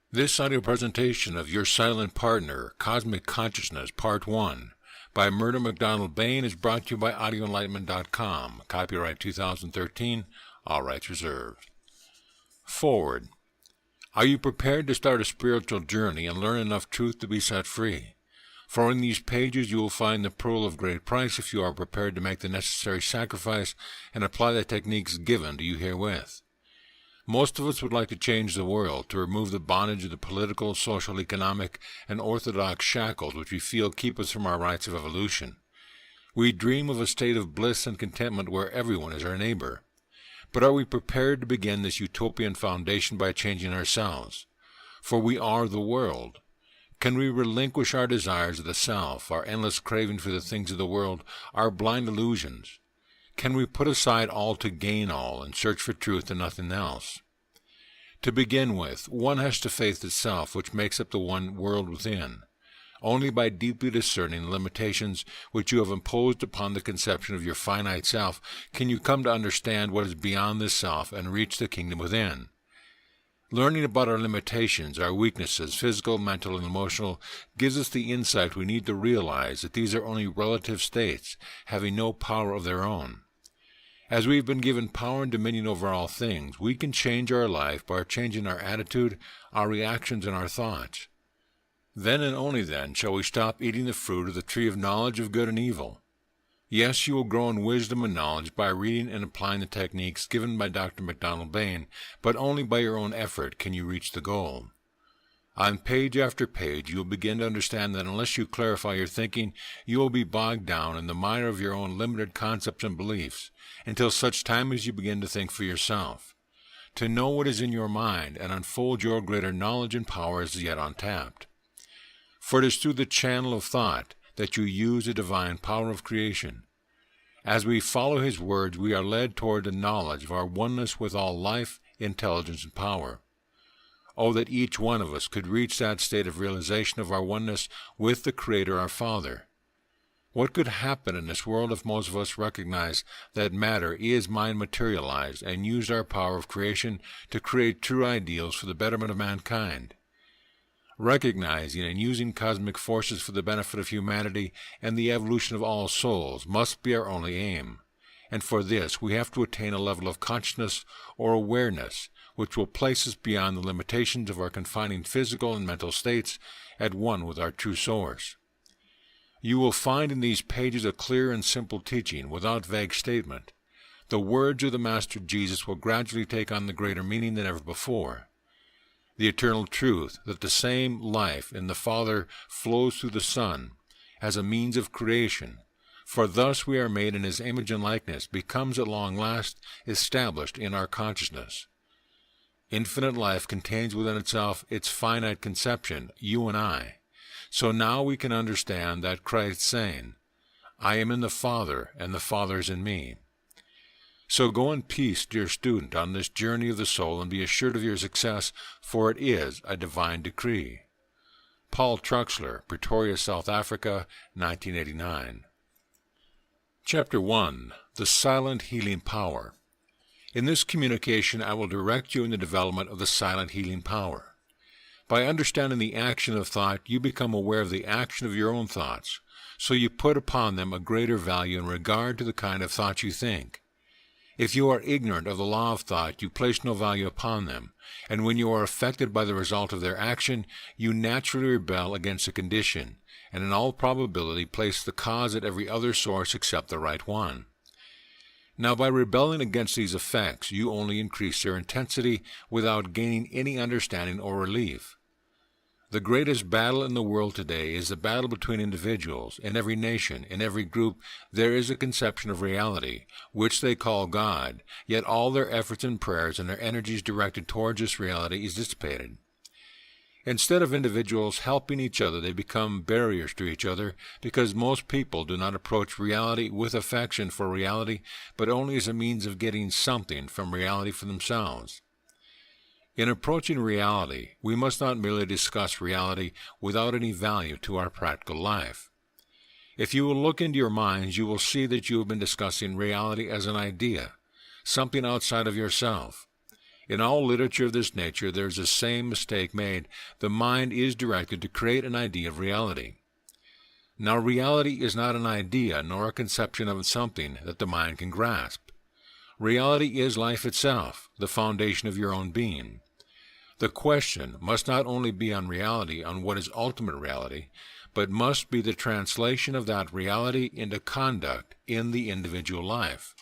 This audio presentation of Your Silent Partner, Cosmic Consciousness, Part 1, by Murdo MacDonald Bayne is brought to you by audioenlightenment.com. Copyright 2013, all rights reserved. Forward. Are you prepared to start a spiritual journey and learn enough truth to be set free? For in these pages you will find the pearl of great price if you are prepared to make the necessary sacrifice and apply the techniques given to you herewith. Most of us would like to change the world, to remove the bondage of the political, social, economic, and orthodox shackles which we feel keep us from our rights of evolution. We dream of a state of bliss and contentment where everyone is our neighbor. But are we prepared to begin this utopian foundation by changing ourselves? For we are the world. Can we relinquish our desires of the self, our endless craving for the things of the world, our blind illusions? Can we put aside all to gain all and search for truth and nothing else? To begin with, one has to face the self which makes up the one world within. Only by deeply discerning the limitations which you have imposed upon the conception of your finite self can you come to understand what is beyond this self and reach the kingdom within. Learning about our limitations, our weaknesses, physical, mental, and emotional, gives us the insight we need to realize that these are only relative states, having no power of their own. As we have been given power and dominion over all things, we can change our life by changing our attitude, our reactions, and our thoughts. Then and only then shall we stop eating the fruit of the tree of knowledge of good and evil. Yes, you will grow in wisdom and knowledge by reading and applying the techniques given by Dr. MacDonald Bayne, but only by your own effort can you reach the goal. On page after page, you will begin to understand that unless you clarify your thinking, you will be bogged down in the mire of your own limited concepts and beliefs, until such time as you begin to think for yourself. To know what is in your mind and unfold your greater knowledge and power is yet untapped. For it is through the channel of thought that you use the divine power of creation. As we follow his words, we are led toward the knowledge of our oneness with all life, intelligence, and power. Oh, that each one of us could reach that state of realization of our oneness with the Creator, our Father. What could happen in this world if most of us recognize that matter is mind materialized and use our power of creation to create true ideals for the betterment of mankind? Recognizing and using cosmic forces for the benefit of humanity and the evolution of all souls must be our only aim. And for this we have to attain a level of consciousness or awareness which will place us beyond the limitations of our confining physical and mental states at one with our true source. You will find in these pages a clear and simple teaching without vague statement. The words of the Master Jesus will gradually take on the greater meaning than ever before. The eternal truth that the same life in the Father flows through the Son as a means of creation, for thus we are made in his image and likeness, becomes at long last established in our consciousness. Infinite life contains within itself its finite conception, you and I. So now we can understand that Christ saying, I am in the Father, and the Father is in me. So go in peace, dear student, on this journey of the soul, and be assured of your success, for it is a divine decree. Paul Truxler, Pretoria, South Africa, 1989. Chapter 1. The Silent Healing Power. In this communication, I will direct you in the development of the silent healing power. By understanding the action of thought, you become aware of the action of your own thoughts, so you put upon them a greater value in regard to the kind of thoughts you think. If you are ignorant of the law of thought, you place no value upon them, and when you are affected by the result of their action, you naturally rebel against the condition, and in all probability place the cause at every other source except the right one. Now, by rebelling against these effects, you only increase their intensity without gaining any understanding or relief. The greatest battle in the world today is the battle between individuals. In every nation, in every group, there is a conception of reality, which they call God, yet all their efforts and prayers and their energies directed towards this reality is dissipated. Instead of individuals helping each other, they become barriers to each other, because most people do not approach reality with affection for reality, but only as a means of getting something from reality for themselves. In approaching reality, we must not merely discuss reality without any value to our practical life. If you will look into your minds, you will see that you have been discussing reality as an idea, something outside of yourself. In all literature of this nature, there is the same mistake made. The mind is directed to create an idea of reality. Now, reality is not an idea nor a conception of something that the mind can grasp. Reality is life itself, the foundation of your own being. The question must not only be on reality, on what is ultimate reality, but must be the translation of that reality into conduct in the individual life.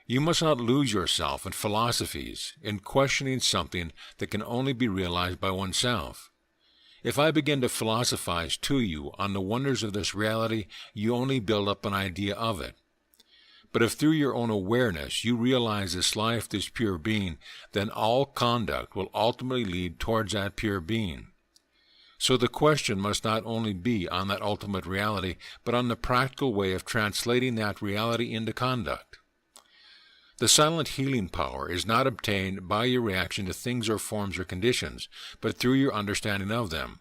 You must not lose yourself in philosophies, in questioning something that can only be realized by oneself. If I begin to philosophize to you on the wonders of this reality, you only build up an idea of it. But if through your own awareness you realize this life, this pure being, then all conduct will ultimately lead towards that pure being. So the question must not only be on that ultimate reality, but on the practical way of translating that reality into conduct. The silent healing power is not obtained by your reaction to things or forms or conditions, but through your understanding of them.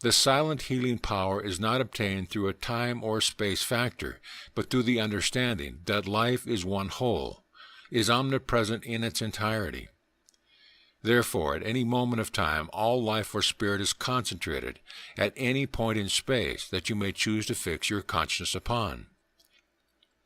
The silent healing power is not obtained through a time or space factor, but through the understanding that life is one whole, is omnipresent in its entirety. Therefore, at any moment of time, all life or spirit is concentrated at any point in space that you may choose to fix your consciousness upon.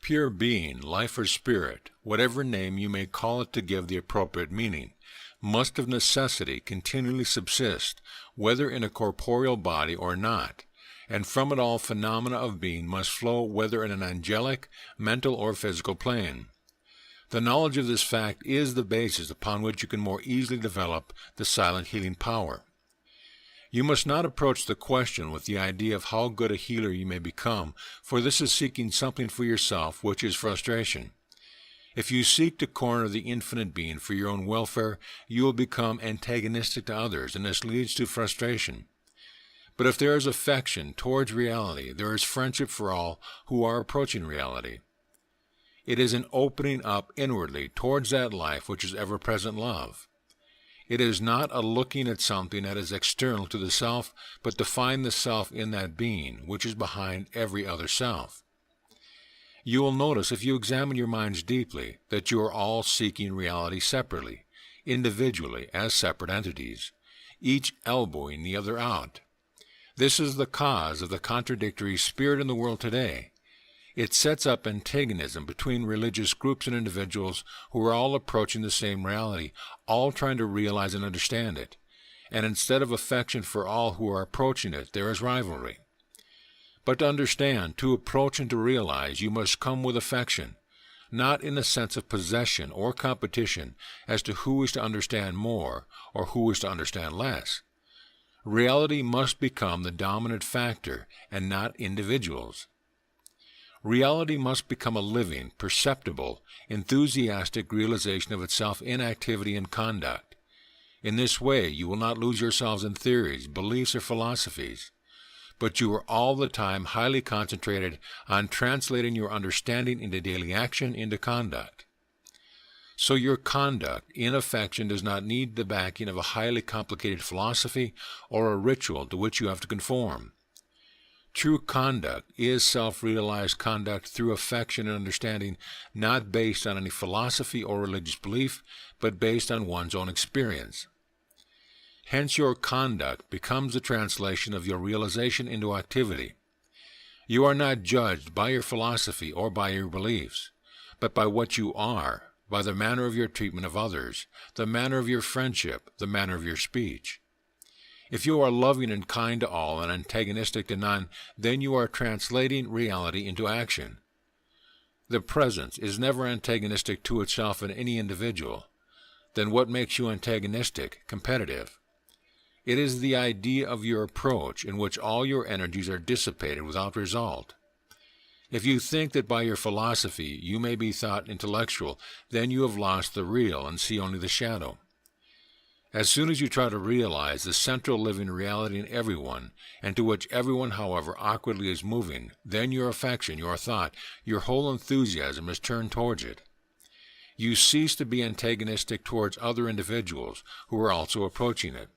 Pure being, life or spirit, whatever name you may call it to give the appropriate meaning, must of necessity continually subsist, whether in a corporeal body or not, and from it all phenomena of being must flow whether in an angelic, mental, or physical plane. The knowledge of this fact is the basis upon which you can more easily develop the silent healing power. You must not approach the question with the idea of how good a healer you may become, for this is seeking something for yourself, which is frustration. If you seek to corner the infinite being for your own welfare, you will become antagonistic to others, and this leads to frustration. But if there is affection towards reality, there is friendship for all who are approaching reality. It is an opening up inwardly towards that life which is ever-present love. It is not a looking at something that is external to the self, but to find the self in that being, which is behind every other self. You will notice, if you examine your minds deeply, that you are all seeking reality separately, individually, as separate entities, each elbowing the other out. This is the cause of the contradictory spirit in the world today. It sets up antagonism between religious groups and individuals who are all approaching the same reality, all trying to realize and understand it. And instead of affection for all who are approaching it, there is rivalry. But to understand, to approach and to realize, you must come with affection, not in the sense of possession or competition as to who is to understand more or who is to understand less. Reality must become the dominant factor and not individuals. Reality must become a living, perceptible, enthusiastic realization of itself in activity and conduct. In this way, you will not lose yourselves in theories, beliefs, or philosophies, but you are all the time highly concentrated on translating your understanding into daily action, into conduct. So your conduct in affection does not need the backing of a highly complicated philosophy or a ritual to which you have to conform. True conduct is self-realized conduct through affection and understanding, not based on any philosophy or religious belief, but based on one's own experience. Hence your conduct becomes the translation of your realization into activity. You are not judged by your philosophy or by your beliefs, but by what you are, by the manner of your treatment of others, the manner of your friendship, the manner of your speech. If you are loving and kind to all and antagonistic to none, then you are translating reality into action. The presence is never antagonistic to itself in any individual. Then what makes you antagonistic, competitive? It is the idea of your approach in which all your energies are dissipated without result. If you think that by your philosophy you may be thought intellectual, then you have lost the real and see only the shadow. As soon as you try to realize the central living reality in everyone, and to which everyone, however, awkwardly is moving, then your affection, your thought, your whole enthusiasm is turned towards it. You cease to be antagonistic towards other individuals who are also approaching it.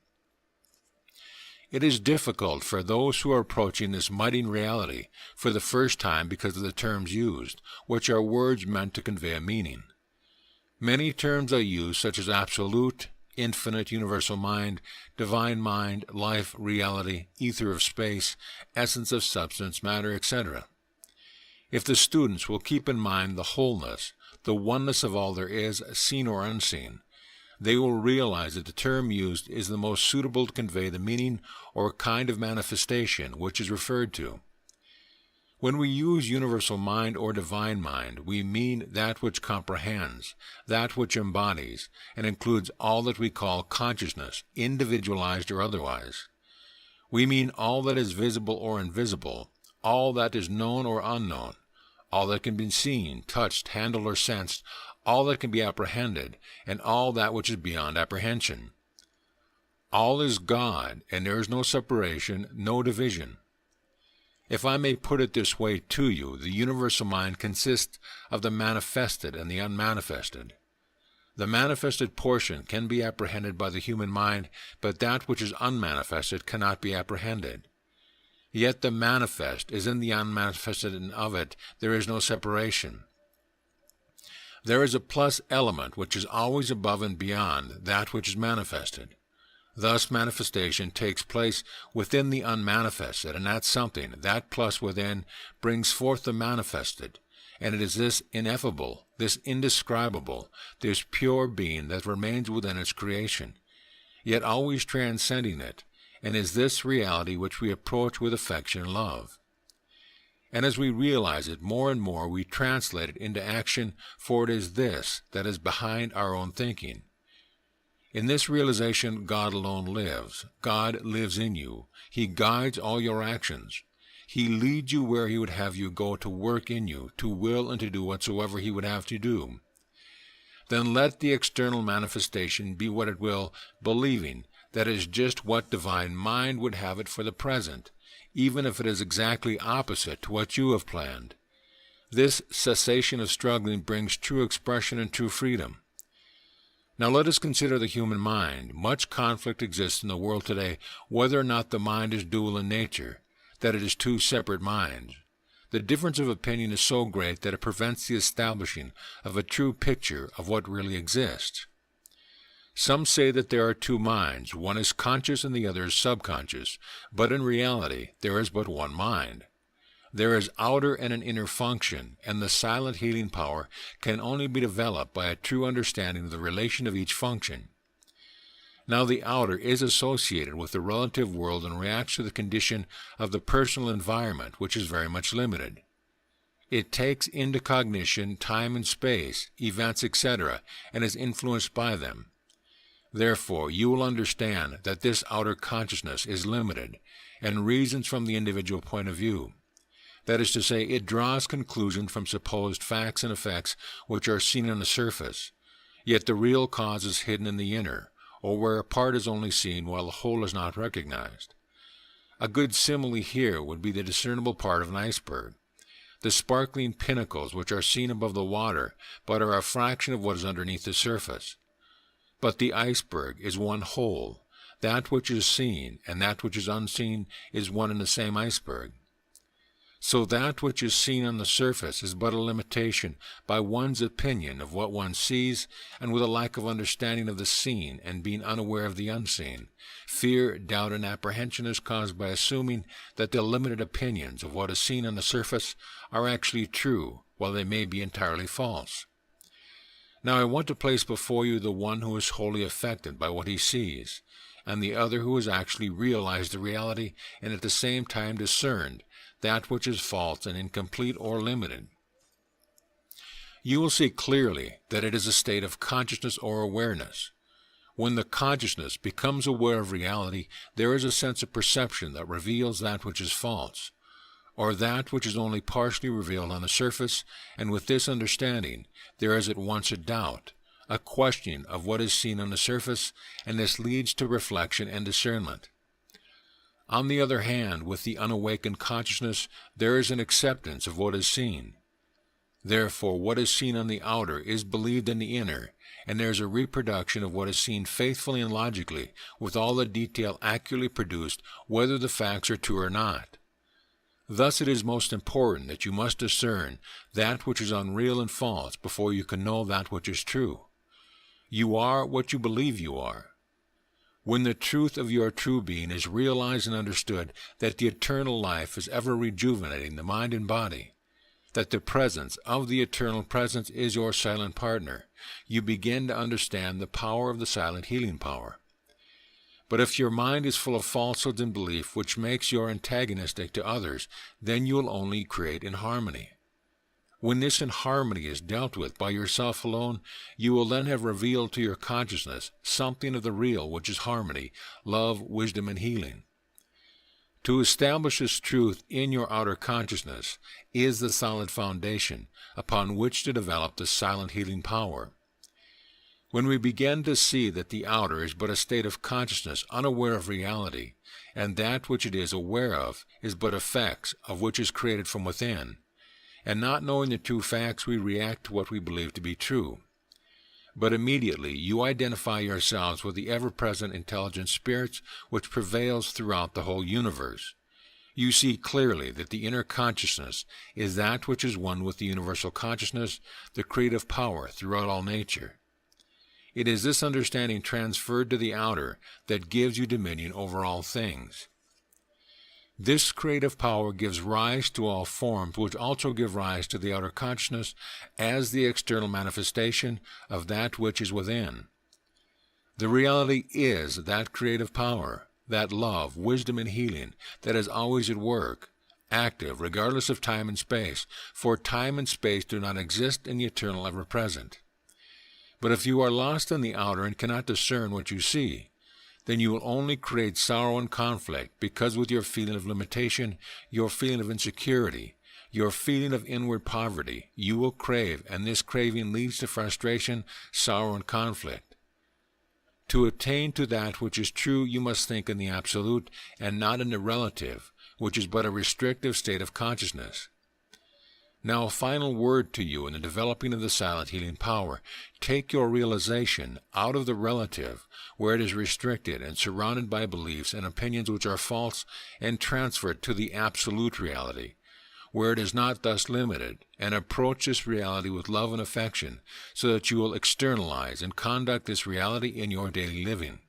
It is difficult for those who are approaching this mighty reality for the first time because of the terms used, which are words meant to convey a meaning. Many terms are used, such as absolute, infinite, universal mind, divine mind, life, reality, ether of space, essence of substance, matter, etc. If the students will keep in mind the wholeness, the oneness of all there is, seen or unseen, they will realize that the term used is the most suitable to convey the meaning or kind of manifestation which is referred to. When we use universal mind or divine mind, we mean that which comprehends, that which embodies, and includes all that we call consciousness, individualized or otherwise. We mean all that is visible or invisible, all that is known or unknown, all that can be seen, touched, handled, or sensed, all that can be apprehended, and all that which is beyond apprehension. All is God, and there is no separation, no division. If I may put it this way to you, the universal mind consists of the manifested and the unmanifested. The manifested portion can be apprehended by the human mind, but that which is unmanifested cannot be apprehended. Yet the manifest is in the unmanifested, and of it there is no separation. There is a plus element which is always above and beyond that which is manifested. Thus manifestation takes place within the unmanifested, and that something, that plus within, brings forth the manifested. And it is this ineffable, this indescribable, this pure being that remains within its creation, yet always transcending it, and is this reality which we approach with affection and love. And as we realize it more and more, we translate it into action, for it is this that is behind our own thinking. In this realization, God alone lives. God lives in you. He guides all your actions. He leads you where He would have you go, to work in you, to will and to do whatsoever He would have to do. Then let the external manifestation be what it will, believing that is just what divine mind would have it for the present, even if it is exactly opposite to what you have planned. This cessation of struggling brings true expression and true freedom. Now let us consider the human mind. Much conflict exists in the world today whether or not the mind is dual in nature, that it is two separate minds. The difference of opinion is so great that it prevents the establishing of a true picture of what really exists. Some say that there are two minds, one is conscious and the other is subconscious, but in reality there is but one mind. There is outer and an inner function, and the silent healing power can only be developed by a true understanding of the relation of each function. Now the outer is associated with the relative world and reacts to the condition of the personal environment, which is very much limited. It takes into cognition time and space, events, etc., and is influenced by them. Therefore, you will understand that this outer consciousness is limited, and reasons from the individual point of view. That is to say, it draws conclusions from supposed facts and effects which are seen on the surface, yet the real cause is hidden in the inner, or where a part is only seen while the whole is not recognized. A good simile here would be the discernible part of an iceberg, the sparkling pinnacles which are seen above the water, but are a fraction of what is underneath the surface. But the iceberg is one whole. That which is seen and that which is unseen is one and the same iceberg. So that which is seen on the surface is but a limitation by one's opinion of what one sees, and with a lack of understanding of the seen and being unaware of the unseen. Fear, doubt, and apprehension is caused by assuming that the limited opinions of what is seen on the surface are actually true, while they may be entirely false. Now I want to place before you the one who is wholly affected by what he sees, and the other who has actually realized the reality and at the same time discerned that which is false and incomplete or limited. You will see clearly that it is a state of consciousness or awareness. When the consciousness becomes aware of reality, there is a sense of perception that reveals that which is false, or that which is only partially revealed on the surface, and with this understanding, there is at once a doubt, a questioning of what is seen on the surface, and this leads to reflection and discernment. On the other hand, with the unawakened consciousness, there is an acceptance of what is seen. Therefore, what is seen on the outer is believed in the inner, and there is a reproduction of what is seen faithfully and logically, with all the detail accurately produced, whether the facts are true or not. Thus it is most important that you must discern that which is unreal and false before you can know that which is true. You are what you believe you are. When the truth of your true being is realized and understood, that the eternal life is ever rejuvenating the mind and body, that the presence of the eternal presence is your silent partner, you begin to understand the power of the silent healing power. But if your mind is full of falsehoods and belief which makes you antagonistic to others, then you will only create inharmony. When this inharmony is dealt with by yourself alone, you will then have revealed to your consciousness something of the real, which is harmony, love, wisdom, and healing. To establish this truth in your outer consciousness is the solid foundation upon which to develop the silent healing power. When we begin to see that the outer is but a state of consciousness unaware of reality, and that which it is aware of is but effects of which is created from within, and not knowing the true facts, we react to what we believe to be true. But immediately you identify yourselves with the ever-present intelligent spirits which prevails throughout the whole universe. You see clearly that the inner consciousness is that which is one with the universal consciousness, the creative power throughout all nature. It is this understanding transferred to the outer that gives you dominion over all things. This creative power gives rise to all forms, which also give rise to the outer consciousness as the external manifestation of that which is within. The reality is that creative power, that love, wisdom, and healing that is always at work, active regardless of time and space, for time and space do not exist in the eternal ever-present. But if you are lost in the outer and cannot discern what you see, then you will only create sorrow and conflict, because with your feeling of limitation, your feeling of insecurity, your feeling of inward poverty, you will crave, and this craving leads to frustration, sorrow, and conflict. To attain to that which is true, you must think in the absolute, and not in the relative, which is but a restrictive state of consciousness. Now a final word to you in the developing of the silent healing power. Take your realization out of the relative, where it is restricted and surrounded by beliefs and opinions which are false, and transfer it to the absolute reality, where it is not thus limited, and approach this reality with love and affection, so that you will externalize and conduct this reality in your daily living.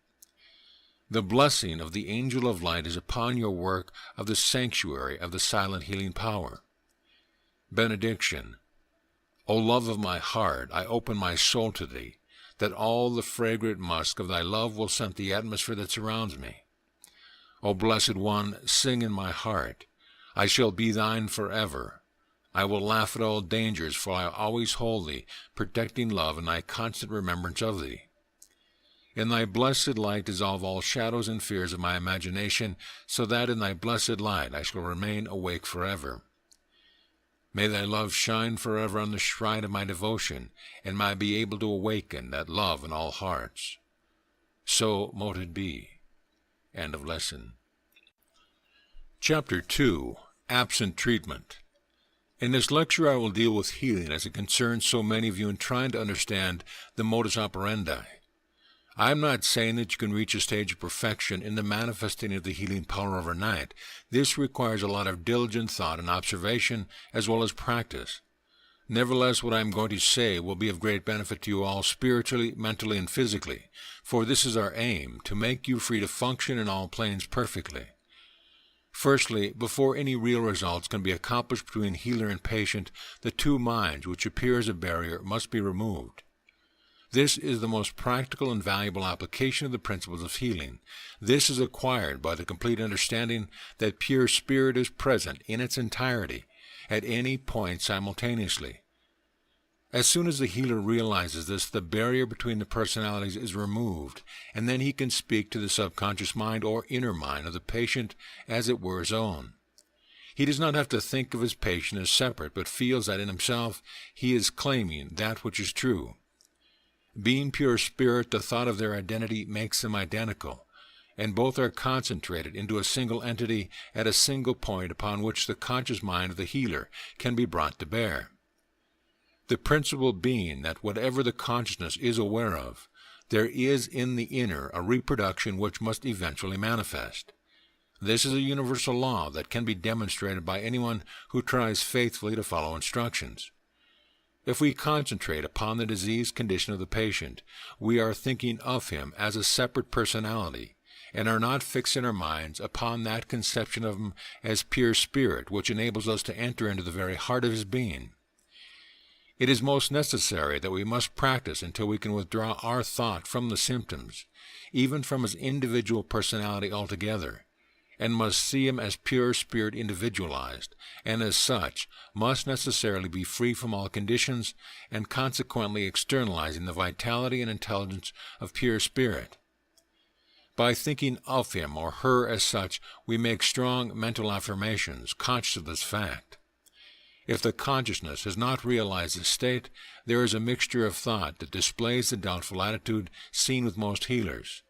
The blessing of the angel of light is upon your work of the sanctuary of the silent healing power. Benediction. O love of my heart, I open my soul to thee, that all the fragrant musk of thy love will scent the atmosphere that surrounds me. O blessed one, sing in my heart, I shall be thine forever. I will laugh at all dangers, for I always hold thee, protecting love and thy constant remembrance of thee. In thy blessed light dissolve all shadows and fears of my imagination, so that in thy blessed light I shall remain awake forever. May thy love shine forever on the shrine of my devotion, and may I be able to awaken that love in all hearts. So mote it be. End of lesson. Chapter 2. Absent Treatment. In this lecture I will deal with healing as it concerns so many of you in trying to understand the modus operandi. I am not saying that you can reach a stage of perfection in the manifesting of the healing power overnight. This requires a lot of diligent thought and observation, as well as practice. Nevertheless, what I am going to say will be of great benefit to you all spiritually, mentally, and physically, for this is our aim, to make you free to function in all planes perfectly. Firstly, before any real results can be accomplished between healer and patient, the two minds, which appear as a barrier, must be removed. This is the most practical and valuable application of the principles of healing. This is acquired by the complete understanding that pure spirit is present in its entirety, at any point simultaneously. As soon as the healer realizes this, the barrier between the personalities is removed, and then he can speak to the subconscious mind or inner mind of the patient as it were his own. He does not have to think of his patient as separate, but feels that in himself he is claiming that which is true. Being pure spirit, the thought of their identity makes them identical, and both are concentrated into a single entity at a single point upon which the conscious mind of the healer can be brought to bear. The principle being that whatever the consciousness is aware of, there is in the inner a reproduction which must eventually manifest. This is a universal law that can be demonstrated by anyone who tries faithfully to follow instructions. If we concentrate upon the diseased condition of the patient, we are thinking of him as a separate personality, and are not fixing our minds upon that conception of him as pure spirit which enables us to enter into the very heart of his being. It is most necessary that we must practice until we can withdraw our thought from the symptoms, even from his individual personality altogether, and must see him as pure spirit individualized, and as such must necessarily be free from all conditions, and consequently externalizing the vitality and intelligence of pure spirit. By thinking of him or her as such, we make strong mental affirmations, conscious of this fact. If the consciousness has not realized this state, there is a mixture of thought that displays the doubtful attitude seen with most healers.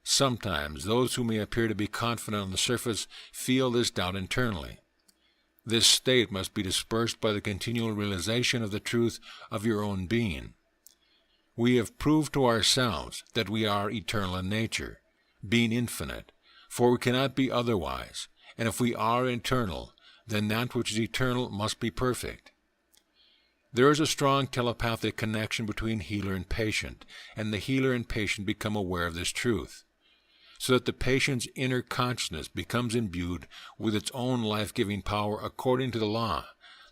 Sometimes those who may appear to be confident on the surface feel this doubt internally. This state must be dispersed by the continual realization of the truth of your own being. We have proved to ourselves that we are eternal in nature, being infinite, for we cannot be otherwise, and if we are eternal, then that which is eternal must be perfect. There is a strong telepathic connection between healer and patient, and the healer and patient become aware of this truth, so that the patient's inner consciousness becomes imbued with its own life-giving power according to the law,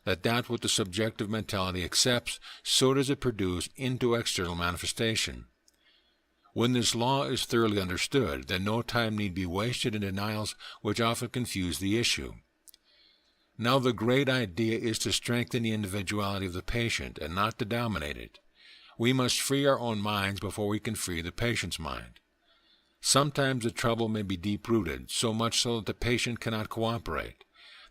that what the subjective mentality accepts, so does it produce into external manifestation. When this law is thoroughly understood, then no time need be wasted in denials which often confuse the issue. Now the great idea is to strengthen the individuality of the patient and not to dominate it. We must free our own minds before we can free the patient's mind. Sometimes the trouble may be deep-rooted, so much so that the patient cannot cooperate.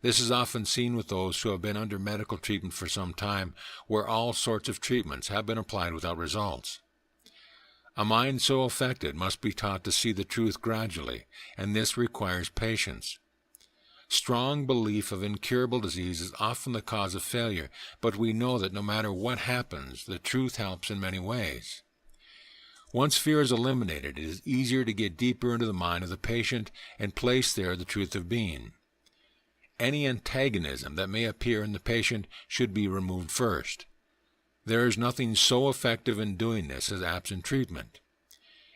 This is often seen with those who have been under medical treatment for some time, where all sorts of treatments have been applied without results. A mind so affected must be taught to see the truth gradually, and this requires patience. Strong belief of incurable disease is often the cause of failure, but we know that no matter what happens, the truth helps in many ways. Once fear is eliminated, it is easier to get deeper into the mind of the patient and place there the truth of being. Any antagonism that may appear in the patient should be removed first. There is nothing so effective in doing this as absent treatment.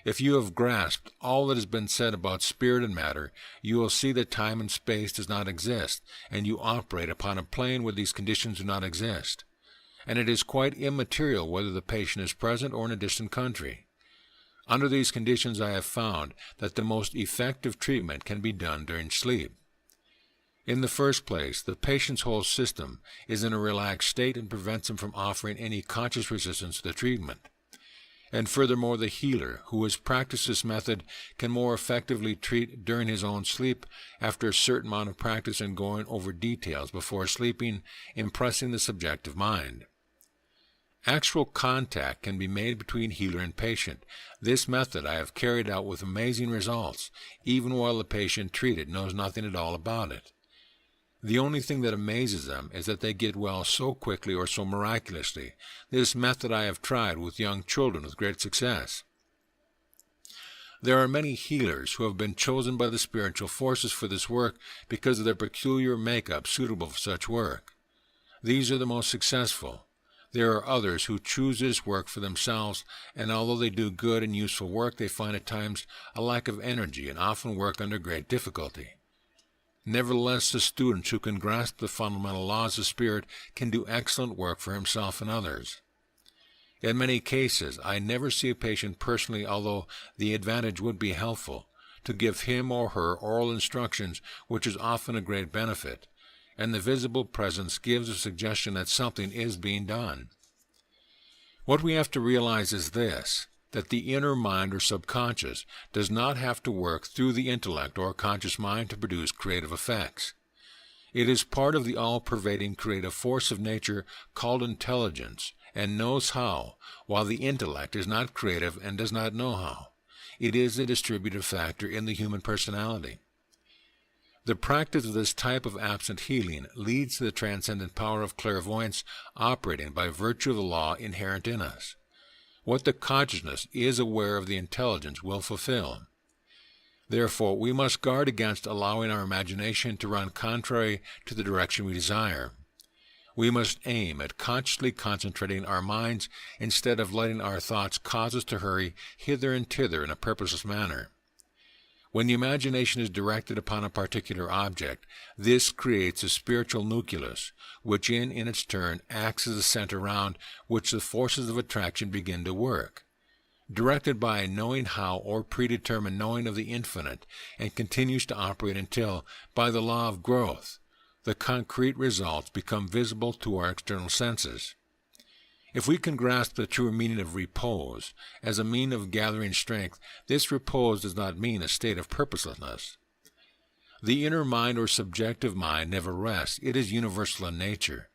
If you have grasped all that has been said about spirit and matter, you will see that time and space does not exist, and you operate upon a plane where these conditions do not exist. And it is quite immaterial whether the patient is present or in a distant country. Under these conditions, I have found that the most effective treatment can be done during sleep. In the first place, the patient's whole system is in a relaxed state and prevents him from offering any conscious resistance to the treatment. And furthermore, the healer, who has practiced this method, can more effectively treat during his own sleep after a certain amount of practice and going over details before sleeping, impressing the subjective mind. Actual contact can be made between healer and patient. This method I have carried out with amazing results, even while the patient treated knows nothing at all about it. The only thing that amazes them is that they get well so quickly or so miraculously. This method I have tried with young children with great success. There are many healers who have been chosen by the spiritual forces for this work because of their peculiar makeup suitable for such work. These are the most successful. There are others who choose this work for themselves, and although they do good and useful work, they find at times a lack of energy and often work under great difficulty. Nevertheless, the student who can grasp the fundamental laws of spirit can do excellent work for himself and others. In many cases, I never see a patient personally, although the advantage would be helpful, to give him or her oral instructions, which is often a great benefit, and the visible presence gives a suggestion that something is being done. What we have to realize is this, that the inner mind or subconscious does not have to work through the intellect or conscious mind to produce creative effects. It is part of the all-pervading creative force of nature called intelligence and knows how, while the intellect is not creative and does not know how. It is a distributive factor in the human personality. The practice of this type of absent healing leads to the transcendent power of clairvoyance operating by virtue of the law inherent in us. What the consciousness is aware of the intelligence will fulfill. Therefore, we must guard against allowing our imagination to run contrary to the direction we desire. We must aim at consciously concentrating our minds instead of letting our thoughts cause us to hurry hither and thither in a purposeless manner. When the imagination is directed upon a particular object, this creates a spiritual nucleus, which in its turn acts as a center around which the forces of attraction begin to work. Directed by a knowing how or predetermined knowing of the infinite, and continues to operate until, by the law of growth, the concrete results become visible to our external senses. If we can grasp the true meaning of repose as a mean of gathering strength, this repose does not mean a state of purposelessness. The inner mind or subjective mind never rests. It is universal in nature.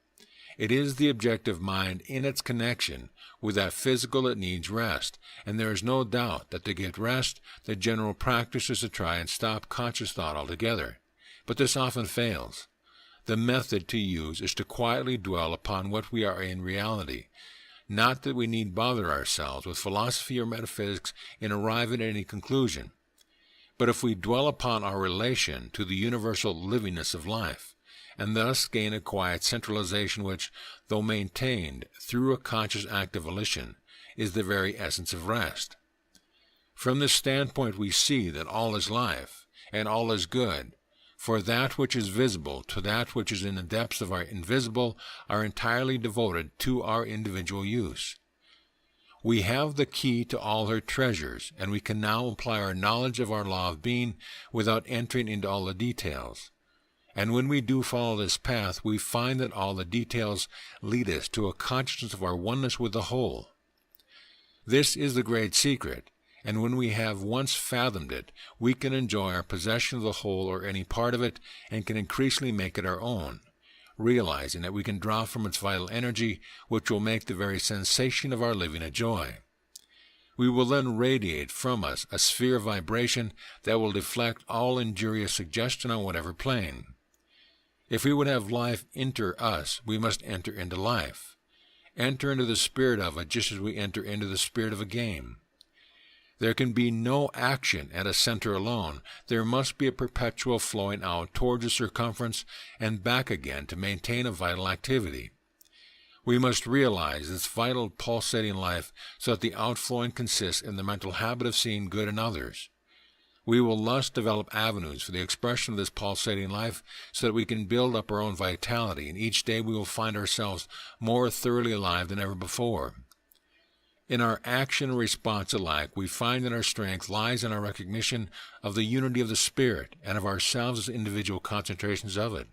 It is the objective mind in its connection with that physical that needs rest, and there is no doubt that to get rest, the general practice is to try and stop conscious thought altogether. But this often fails. The method to use is to quietly dwell upon what we are in reality. Not that we need bother ourselves with philosophy or metaphysics in arriving at any conclusion, but if we dwell upon our relation to the universal livingness of life, and thus gain a quiet centralization which, though maintained through a conscious act of volition, is the very essence of rest. From this standpoint we see that all is life, and all is good, for that which is visible to that which is in the depths of our invisible are entirely devoted to our individual use. We have the key to all her treasures, and we can now apply our knowledge of our law of being without entering into all the details. And when we do follow this path, we find that all the details lead us to a consciousness of our oneness with the whole. This is the great secret, and when we have once fathomed it, we can enjoy our possession of the whole or any part of it, and can increasingly make it our own, realizing that we can draw from its vital energy, which will make the very sensation of our living a joy. We will then radiate from us a sphere of vibration that will deflect all injurious suggestion on whatever plane. If we would have life enter us, we must enter into life. Enter into the spirit of it just as we enter into the spirit of a game. There can be no action at a center alone. There must be a perpetual flowing out towards the circumference and back again to maintain a vital activity. We must realize this vital pulsating life so that the outflowing consists in the mental habit of seeing good in others. We will thus develop avenues for the expression of this pulsating life so that we can build up our own vitality, and each day we will find ourselves more thoroughly alive than ever before. In our action and response alike, we find that our strength lies in our recognition of the unity of the Spirit and of ourselves as individual concentrations of it.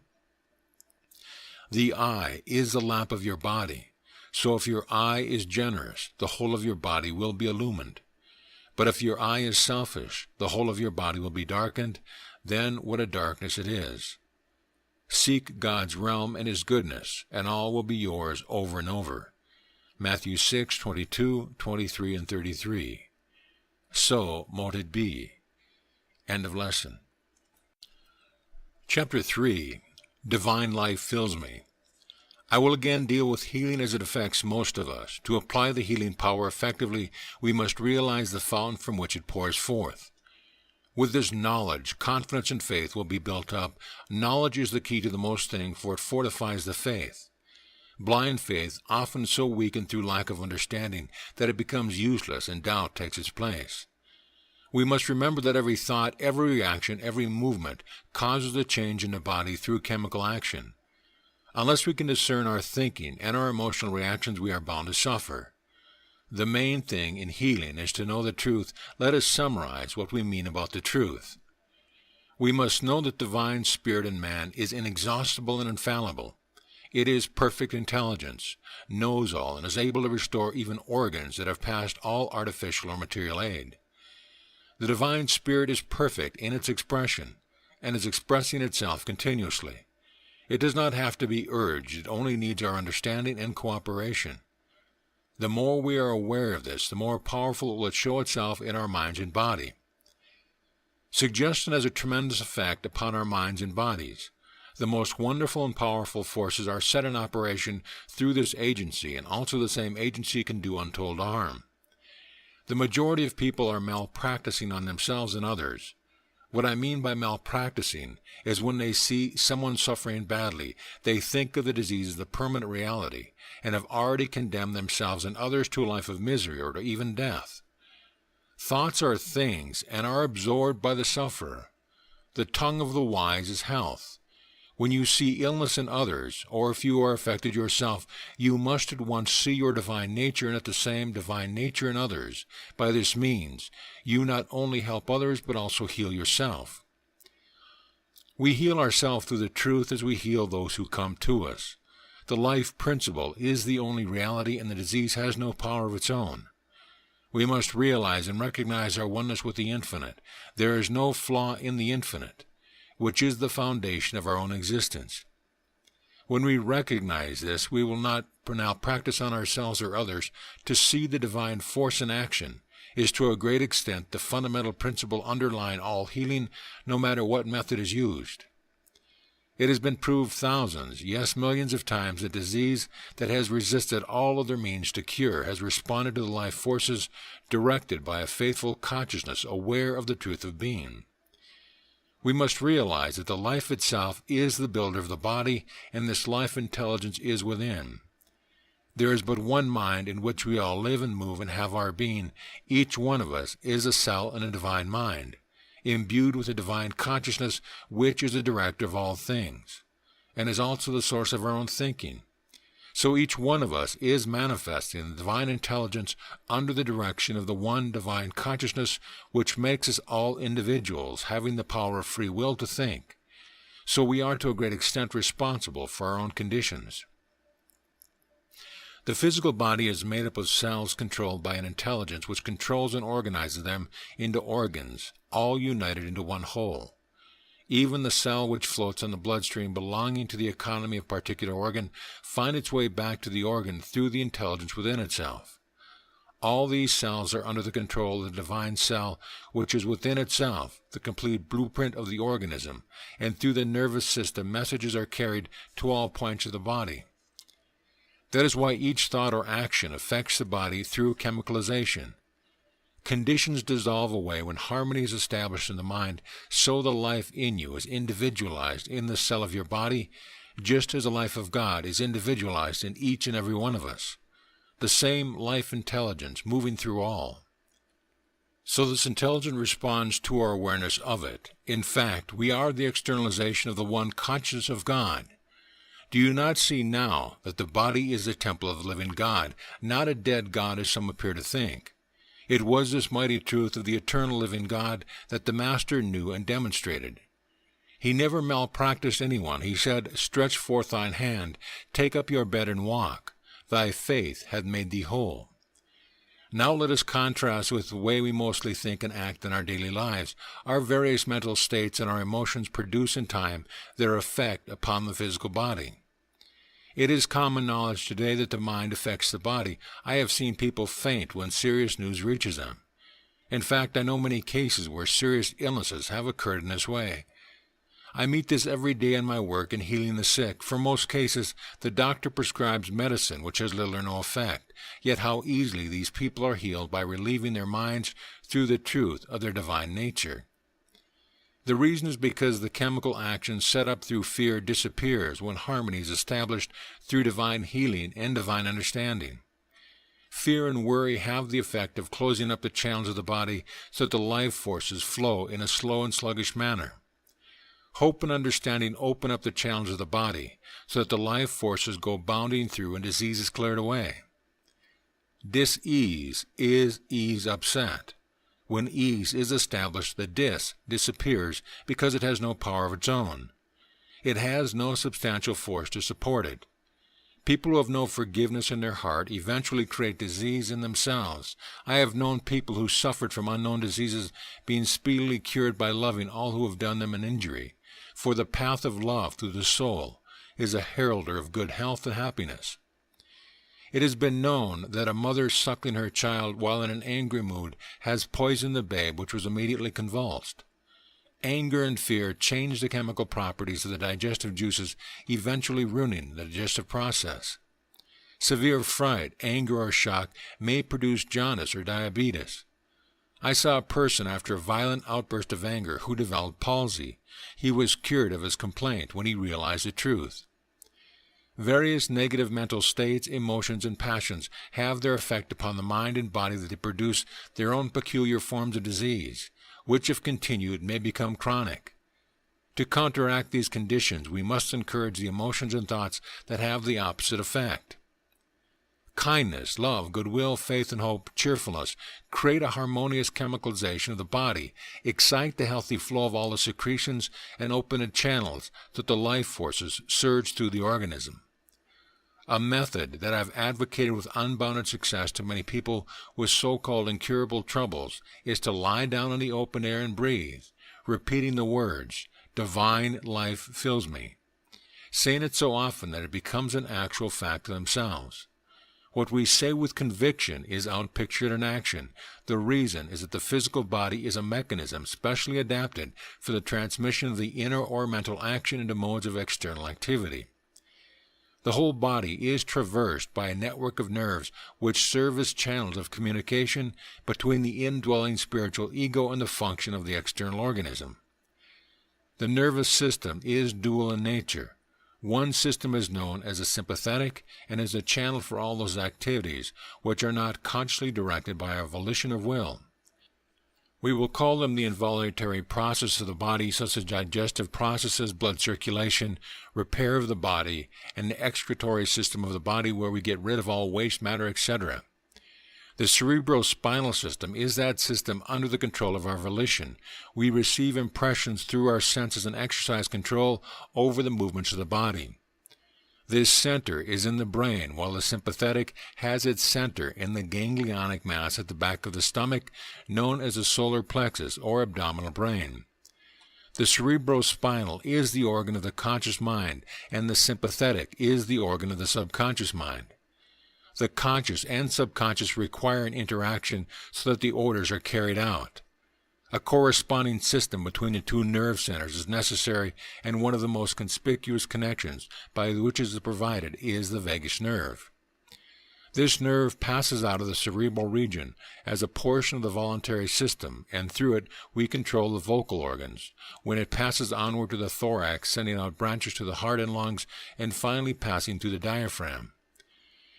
The eye is the lamp of your body, so if your eye is generous, the whole of your body will be illumined. But if your eye is selfish, the whole of your body will be darkened. Then what a darkness it is! Seek God's realm and His goodness, and all will be yours over and over. Matthew 6:22, 23, and 33. So mote it be. End of lesson. Chapter 3. Divine Life Fills Me. I will again deal with healing as it affects most of us. To apply the healing power effectively, we must realize the fountain from which it pours forth. With this knowledge, confidence and faith will be built up. Knowledge is the key to the most thing, for it fortifies the faith. Blind faith often so weakened through lack of understanding that it becomes useless and doubt takes its place. We must remember that every thought, every reaction, every movement causes a change in the body through chemical action. Unless we can discern our thinking and our emotional reactions, we are bound to suffer. The main thing in healing is to know the truth. Let us summarize what we mean about the truth. We must know that divine spirit in man is inexhaustible and infallible. It is perfect intelligence, knows all, and is able to restore even organs that have passed all artificial or material aid. The divine spirit is perfect in its expression, and is expressing itself continuously. It does not have to be urged. It only needs our understanding and cooperation. The more we are aware of this, the more powerful it will show itself in our minds and body. Suggestion has a tremendous effect upon our minds and bodies. The most wonderful and powerful forces are set in operation through this agency, and also the same agency can do untold harm. The majority of people are malpracticing on themselves and others. What I mean by malpracticing is when they see someone suffering badly, they think of the disease as the permanent reality and have already condemned themselves and others to a life of misery or to even death. Thoughts are things and are absorbed by the sufferer. The tongue of the wise is health. When you see illness in others, or if you are affected yourself, you must at once see your divine nature and at the same divine nature in others. By this means, you not only help others, but also heal yourself. We heal ourselves through the truth as we heal those who come to us. The life principle is the only reality, and the disease has no power of its own. We must realize and recognize our oneness with the infinite. There is no flaw in the infinite, which is the foundation of our own existence. When we recognize this, we will not now practice on ourselves or others. To see the divine force in action is to a great extent the fundamental principle underlying all healing, no matter what method is used. It has been proved thousands, yes, millions of times that disease that has resisted all other means to cure has responded to the life forces directed by a faithful consciousness aware of the truth of being. We must realize that the life itself is the builder of the body, and this life intelligence is within. There is but one mind in which we all live and move and have our being. Each one of us is a cell in a divine mind, imbued with a divine consciousness which is the director of all things, and is also the source of our own thinking. So each one of us is manifesting the divine intelligence under the direction of the one divine consciousness which makes us all individuals, having the power of free will to think. So we are to a great extent responsible for our own conditions. The physical body is made up of cells controlled by an intelligence which controls and organizes them into organs, all united into one whole. Even the cell which floats on the bloodstream belonging to the economy of a particular organ finds its way back to the organ through the intelligence within itself. All these cells are under the control of the divine cell which is within itself, the complete blueprint of the organism, and through the nervous system messages are carried to all points of the body. That is why each thought or action affects the body through chemicalization. Conditions dissolve away when harmony is established in the mind, so the life in you is individualized in the cell of your body, just as the life of God is individualized in each and every one of us. The same life intelligence moving through all. So this intelligence responds to our awareness of it. In fact, we are the externalization of the one consciousness of God. Do you not see now that the body is the temple of the living God, not a dead God as some appear to think? It was this mighty truth of the eternal living God that the Master knew and demonstrated. He never malpracticed anyone. He said, "Stretch forth thine hand, take up your bed and walk. Thy faith hath made thee whole." Now let us contrast with the way we mostly think and act in our daily lives. Our various mental states and our emotions produce in time their effect upon the physical body. It is common knowledge today that the mind affects the body. I have seen people faint when serious news reaches them. In fact, I know many cases where serious illnesses have occurred in this way. I meet this every day in my work in healing the sick. For most cases, the doctor prescribes medicine which has little or no effect. Yet how easily these people are healed by relieving their minds through the truth of their divine nature. The reason is because the chemical action set up through fear disappears when harmony is established through divine healing and divine understanding. Fear and worry have the effect of closing up the channels of the body so that the life forces flow in a slow and sluggish manner. Hope and understanding open up the channels of the body so that the life forces go bounding through and disease is cleared away. Dis-ease is ease upset. When ease is established, the disappears because it has no power of its own. It has no substantial force to support it. People who have no forgiveness in their heart eventually create disease in themselves. I have known people who suffered from unknown diseases being speedily cured by loving all who have done them an injury. For the path of love through the soul is a heralder of good health and happiness. It has been known that a mother suckling her child while in an angry mood has poisoned the babe, which was immediately convulsed. Anger and fear change the chemical properties of the digestive juices, eventually ruining the digestive process. Severe fright, anger, or shock may produce jaundice or diabetes. I saw a person after a violent outburst of anger who developed palsy. He was cured of his complaint when he realized the truth. Various negative mental states, emotions, and passions have their effect upon the mind and body that they produce their own peculiar forms of disease, which, if continued, may become chronic. To counteract these conditions, we must encourage the emotions and thoughts that have the opposite effect. Kindness, love, goodwill, faith and hope, cheerfulness create a harmonious chemicalization of the body, excite the healthy flow of all the secretions, and open the channels that the life forces surge through the organism. A method that I've advocated with unbounded success to many people with so-called incurable troubles is to lie down in the open air and breathe, repeating the words, "Divine life fills me," saying it so often that it becomes an actual fact to themselves. What we say with conviction is outpictured in action. The reason is that the physical body is a mechanism specially adapted for the transmission of the inner or mental action into modes of external activity. The whole body is traversed by a network of nerves which serve as channels of communication between the indwelling spiritual ego and the function of the external organism. The nervous system is dual in nature. One system is known as a sympathetic and is a channel for all those activities which are not consciously directed by our volition of will. We will call them the involuntary processes of the body, such as digestive processes, blood circulation, repair of the body, and the excretory system of the body where we get rid of all waste matter, etc. The cerebrospinal system is that system under the control of our volition. We receive impressions through our senses and exercise control over the movements of the body. This center is in the brain, while the sympathetic has its center in the ganglionic mass at the back of the stomach, known as the solar plexus or abdominal brain. The cerebrospinal is the organ of the conscious mind, and the sympathetic is the organ of the subconscious mind. The conscious and subconscious require an interaction so that the orders are carried out. A corresponding system between the two nerve centers is necessary, and one of the most conspicuous connections by which it is provided is the vagus nerve. This nerve passes out of the cerebral region as a portion of the voluntary system, and through it we control the vocal organs, when it passes onward to the thorax, sending out branches to the heart and lungs, and finally passing through the diaphragm.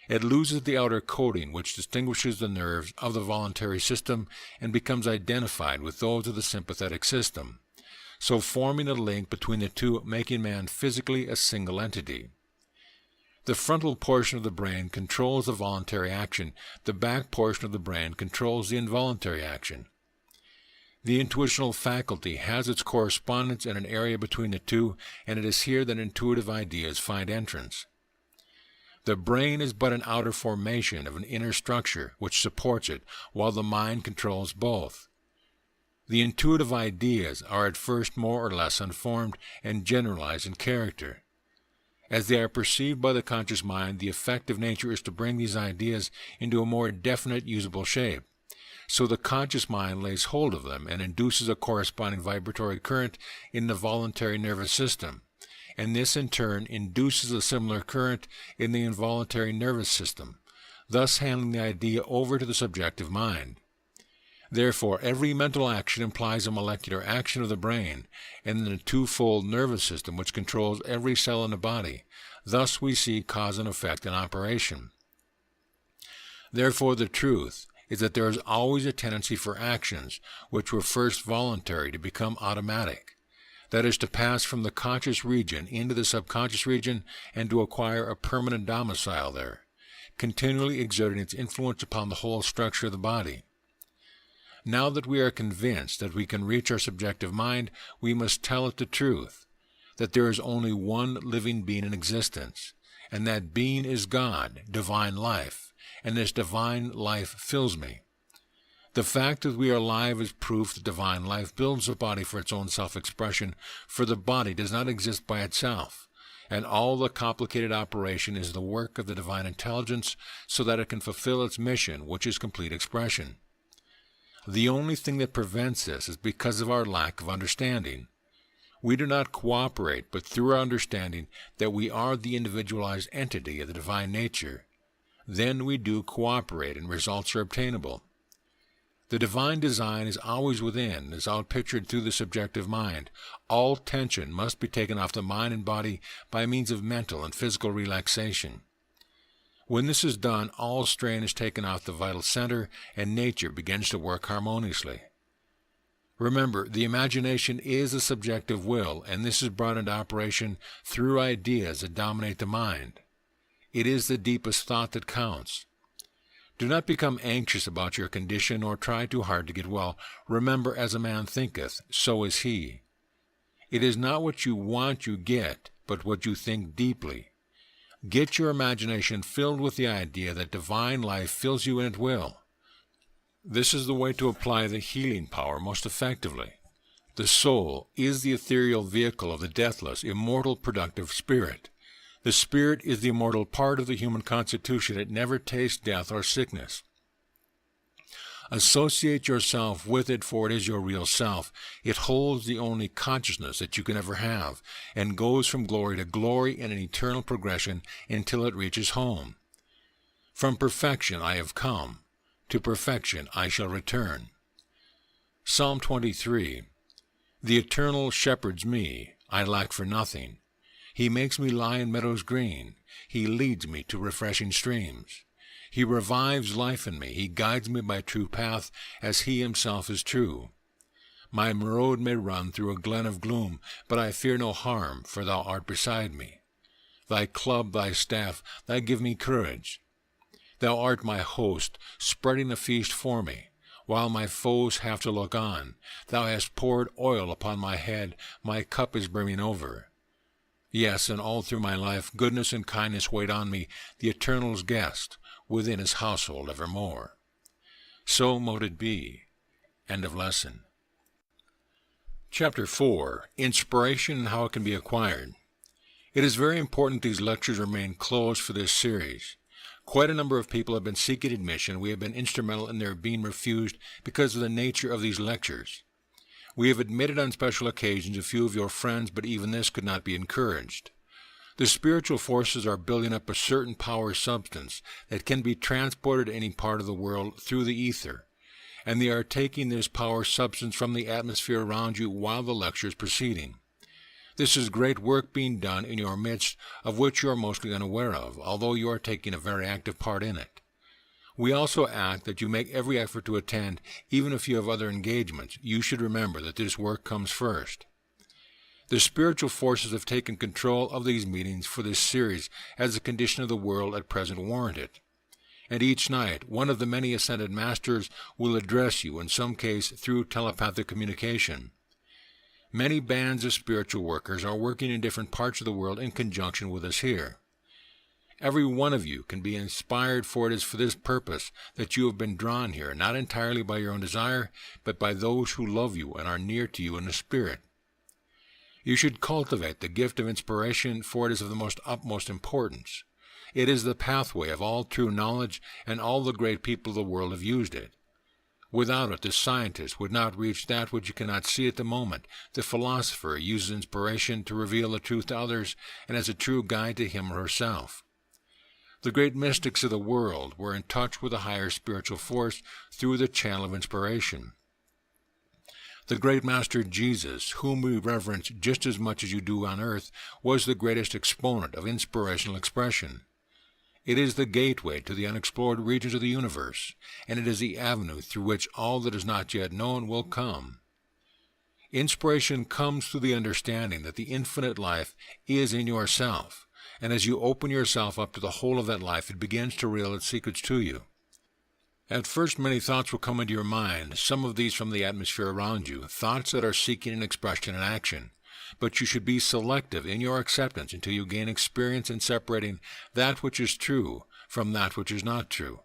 It loses the outer coating which distinguishes the nerves of the voluntary system and becomes identified with those of the sympathetic system, so forming a link between the two, making man physically a single entity. The frontal portion of the brain controls the voluntary action. The back portion of the brain controls the involuntary action. The intuitional faculty has its correspondence in an area between the two, and it is here that intuitive ideas find entrance. The brain is but an outer formation of an inner structure which supports it, while the mind controls both. The intuitive ideas are at first more or less unformed and generalized in character. As they are perceived by the conscious mind, the effect of nature is to bring these ideas into a more definite, usable shape. So the conscious mind lays hold of them and induces a corresponding vibratory current in the voluntary nervous system, and this in turn induces a similar current in the involuntary nervous system, thus handing the idea over to the subjective mind. Therefore, every mental action implies a molecular action of the brain and the twofold nervous system which controls every cell in the body. Thus we see cause and effect in operation. Therefore, the truth is that there is always a tendency for actions which were first voluntary to become automatic. That is, to pass from the conscious region into the subconscious region and to acquire a permanent domicile there, continually exerting its influence upon the whole structure of the body. Now that we are convinced that we can reach our subjective mind, we must tell it the truth, that there is only one living being in existence, and that being is God, divine life, and this divine life fills me. The fact that we are alive is proof that divine life builds the body for its own self-expression, for the body does not exist by itself, and all the complicated operation is the work of the divine intelligence so that it can fulfill its mission, which is complete expression. The only thing that prevents this is because of our lack of understanding. We do not cooperate, but through our understanding that we are the individualized entity of the divine nature, then we do cooperate and results are obtainable. The divine design is always within, is outpictured through the subjective mind. All tension must be taken off the mind and body by means of mental and physical relaxation. When this is done, all strain is taken off the vital center, and nature begins to work harmoniously. Remember, the imagination is a subjective will, and this is brought into operation through ideas that dominate the mind. It is the deepest thought that counts. Do not become anxious about your condition, or try too hard to get well. Remember, as a man thinketh, so is he. It is not what you want you get, but what you think deeply. Get your imagination filled with the idea that divine life fills you and it will. This is the way to apply the healing power most effectively. The soul is the ethereal vehicle of the deathless, immortal, productive spirit. The spirit is the immortal part of the human constitution. It never tastes death or sickness. Associate yourself with it, for it is your real self. It holds the only consciousness that you can ever have, and goes from glory to glory in an eternal progression until it reaches home. From perfection I have come. To perfection I shall return. Psalm 23. The Eternal shepherds me, I lack for nothing. He makes me lie in meadows green. He leads me to refreshing streams. He revives life in me. He guides me by true path, as he himself is true. My road may run through a glen of gloom, but I fear no harm, for thou art beside me. Thy club, thy staff, they give me courage. Thou art my host, spreading a feast for me, while my foes have to look on. Thou hast poured oil upon my head, my cup is brimming over. Yes, and all through my life goodness and kindness wait on me, the Eternal's guest, within his household evermore. So mote it be. End of lesson. Chapter 4. Inspiration and how it can be acquired. It is very important these lectures remain closed for this series. Quite a number of people have been seeking admission. We have been instrumental in their being refused because of the nature of these lectures. We have admitted on special occasions a few of your friends, but even this could not be encouraged. The spiritual forces are building up a certain power substance that can be transported to any part of the world through the ether, and they are taking this power substance from the atmosphere around you while the lecture is proceeding. This is great work being done in your midst, of which you are mostly unaware of, although you are taking a very active part in it. We also ask that you make every effort to attend, even if you have other engagements. You should remember that this work comes first. The spiritual forces have taken control of these meetings for this series, as the condition of the world at present warranted. And each night, one of the many ascended masters will address you, in some case through telepathic communication. Many bands of spiritual workers are working in different parts of the world in conjunction with us here. Every one of you can be inspired, for it is for this purpose that you have been drawn here, not entirely by your own desire, but by those who love you and are near to you in the spirit. You should cultivate the gift of inspiration, for it is of the most utmost importance. It is the pathway of all true knowledge, and all the great people of the world have used it. Without it, the scientist would not reach that which you cannot see at the moment. The philosopher uses inspiration to reveal the truth to others, and as a true guide to him or herself. The great mystics of the world were in touch with a higher spiritual force through the channel of inspiration. The great Master Jesus, whom we reverence just as much as you do on earth, was the greatest exponent of inspirational expression. It is the gateway to the unexplored regions of the universe, and it is the avenue through which all that is not yet known will come. Inspiration comes through the understanding that the infinite life is in yourself, and as you open yourself up to the whole of that life, it begins to reveal its secrets to you. At first, many thoughts will come into your mind, some of these from the atmosphere around you, thoughts that are seeking an expression and action. But you should be selective in your acceptance until you gain experience in separating that which is true from that which is not true.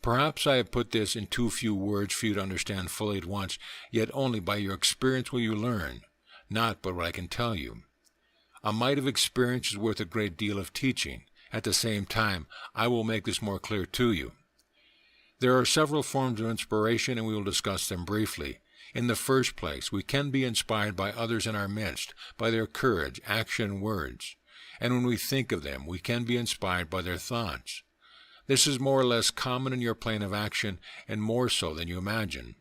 Perhaps I have put this in too few words for you to understand fully at once, yet only by your experience will you learn, not by what I can tell you. A mite of experience is worth a great deal of teaching. At the same time, I will make this more clear to you. There are several forms of inspiration, and we will discuss them briefly. In the first place, we can be inspired by others in our midst, by their courage, action, and words. And when we think of them, we can be inspired by their thoughts. This is more or less common in your plane of action, and more so than you imagine.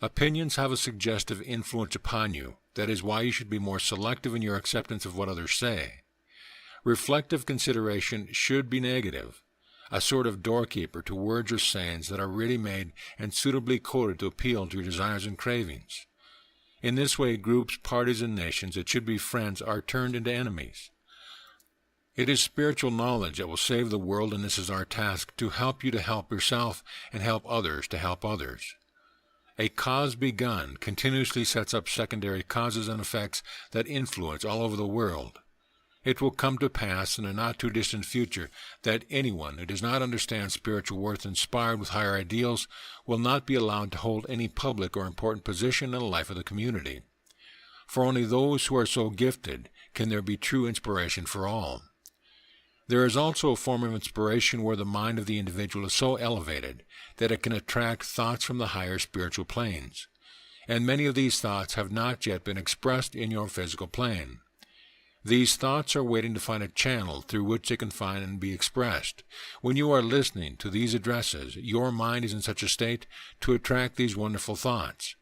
Opinions have a suggestive influence upon you. That is why you should be more selective in your acceptance of what others say. Reflective consideration should be negative, a sort of doorkeeper to words or sayings that are ready-made and suitably coded to appeal to your desires and cravings. In this way, groups, parties, and nations that should be friends are turned into enemies. It is spiritual knowledge that will save the world, and this is our task, to help you to help yourself and help others to help others. A cause begun continuously sets up secondary causes and effects that influence all over the world. It will come to pass in a not-too-distant future that anyone who does not understand spiritual worth inspired with higher ideals will not be allowed to hold any public or important position in the life of the community. For only those who are so gifted can there be true inspiration for all. There is also a form of inspiration where the mind of the individual is so elevated that it can attract thoughts from the higher spiritual planes, and many of these thoughts have not yet been expressed in your physical plane. These thoughts are waiting to find a channel through which they can find and be expressed. When you are listening to these addresses, your mind is in such a state to attract these wonderful thoughts.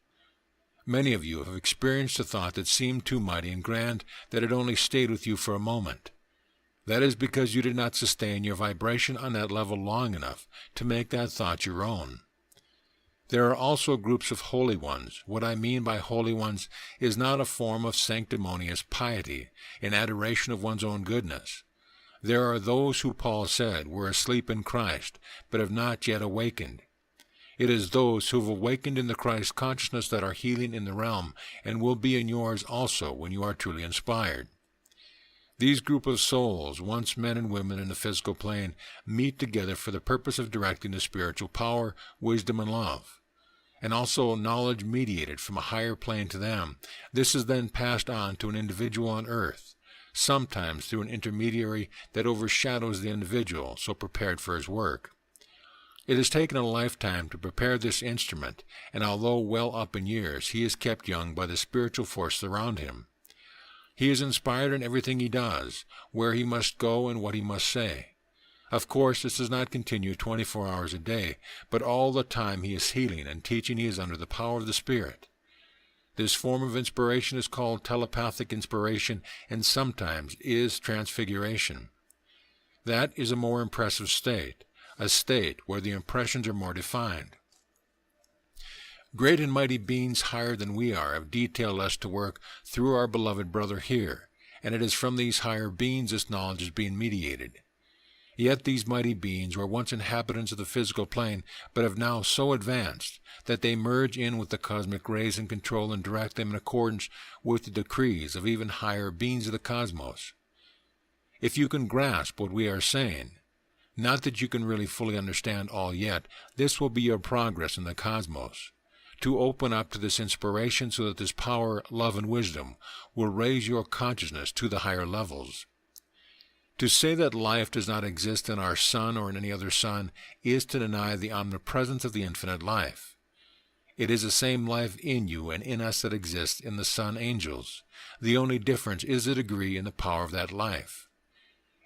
Many of you have experienced a thought that seemed too mighty and grand that it only stayed with you for a moment. That is because you did not sustain your vibration on that level long enough to make that thought your own. There are also groups of holy ones. What I mean by holy ones is not a form of sanctimonious piety in adoration of one's own goodness. There are those who Paul said were asleep in Christ, but have not yet awakened. It is those who have awakened in the Christ consciousness that are healing in the realm and will be in yours also when you are truly inspired. These group of souls, once men and women in the physical plane, meet together for the purpose of directing the spiritual power, wisdom, and love, and also knowledge mediated from a higher plane to them. This is then passed on to an individual on earth, sometimes through an intermediary that overshadows the individual so prepared for his work. It has taken a lifetime to prepare this instrument, and although well up in years, he is kept young by the spiritual force around him. He is inspired in everything he does, where he must go and what he must say. Of course, this does not continue 24 hours a day, but all the time he is healing and teaching he is under the power of the Spirit. This form of inspiration is called telepathic inspiration and sometimes is transfiguration. That is a more impressive state, a state where the impressions are more defined. Great and mighty beings higher than we are have detailed us to work through our beloved brother here, and it is from these higher beings this knowledge is being mediated. Yet these mighty beings were once inhabitants of the physical plane, but have now so advanced that they merge in with the cosmic rays and control and direct them in accordance with the decrees of even higher beings of the cosmos. If you can grasp what we are saying, not that you can really fully understand all yet, this will be your progress in the cosmos. To open up to this inspiration so that this power, love, and wisdom will raise your consciousness to the higher levels. To say that life does not exist in our sun or in any other sun is to deny the omnipresence of the infinite life. It is the same life in you and in us that exists in the sun angels. The only difference is the degree and the power of that life.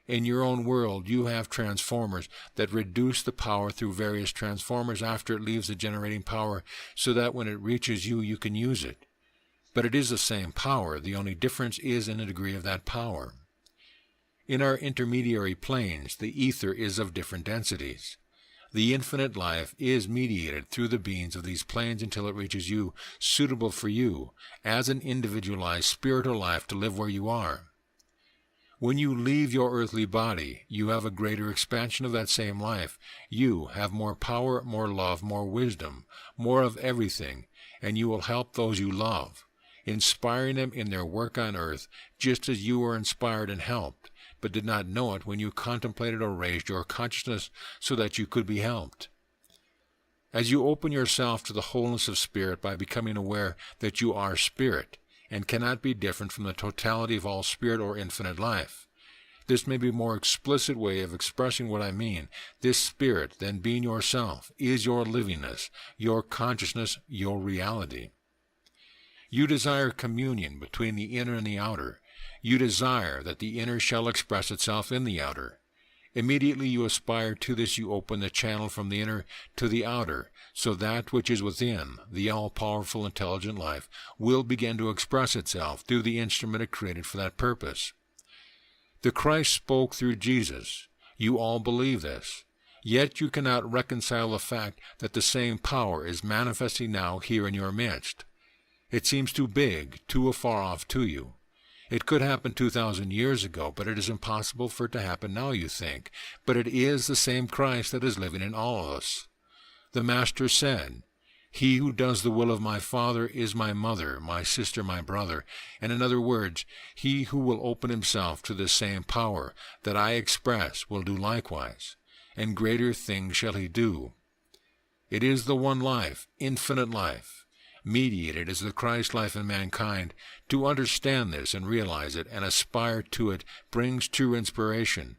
In your own world, you have transformers that reduce the power through various transformers after it leaves the generating power so that when it reaches you, you can use it. But it is the same power. The only difference is in the degree of that power. In our intermediary planes, the ether is of different densities. The infinite life is mediated through the beings of these planes until it reaches you, suitable for you, as an individualized spiritual life to live where you are. When you leave your earthly body, you have a greater expansion of that same life. You have more power, more love, more wisdom, more of everything, and you will help those you love, inspiring them in their work on earth, just as you were inspired and helped, but did not know it when you contemplated or raised your consciousness so that you could be helped. As you open yourself to the wholeness of spirit by becoming aware that you are spirit, and cannot be different from the totality of all spirit or infinite life. This may be a more explicit way of expressing what I mean. This spirit, then being yourself, is your livingness, your consciousness, your reality. You desire communion between the inner and the outer. You desire that the inner shall express itself in the outer. Immediately you aspire to this, you open the channel from the inner to the outer, so that which is within, the all-powerful intelligent life, will begin to express itself through the instrument it created for that purpose. The Christ spoke through Jesus. You all believe this. Yet you cannot reconcile the fact that the same power is manifesting now here in your midst. It seems too big, too afar off to you. It could happen 2,000 years ago, but it is impossible for it to happen now, you think. But it is the same Christ that is living in all of us. The Master said, "He who does the will of my Father is my mother, my sister, my brother." And in other words, he who will open himself to the same power that I express will do likewise, and greater things shall he do. It is the one life, infinite life, mediated as the Christ life in mankind. To understand this and realize it and aspire to it brings true inspiration.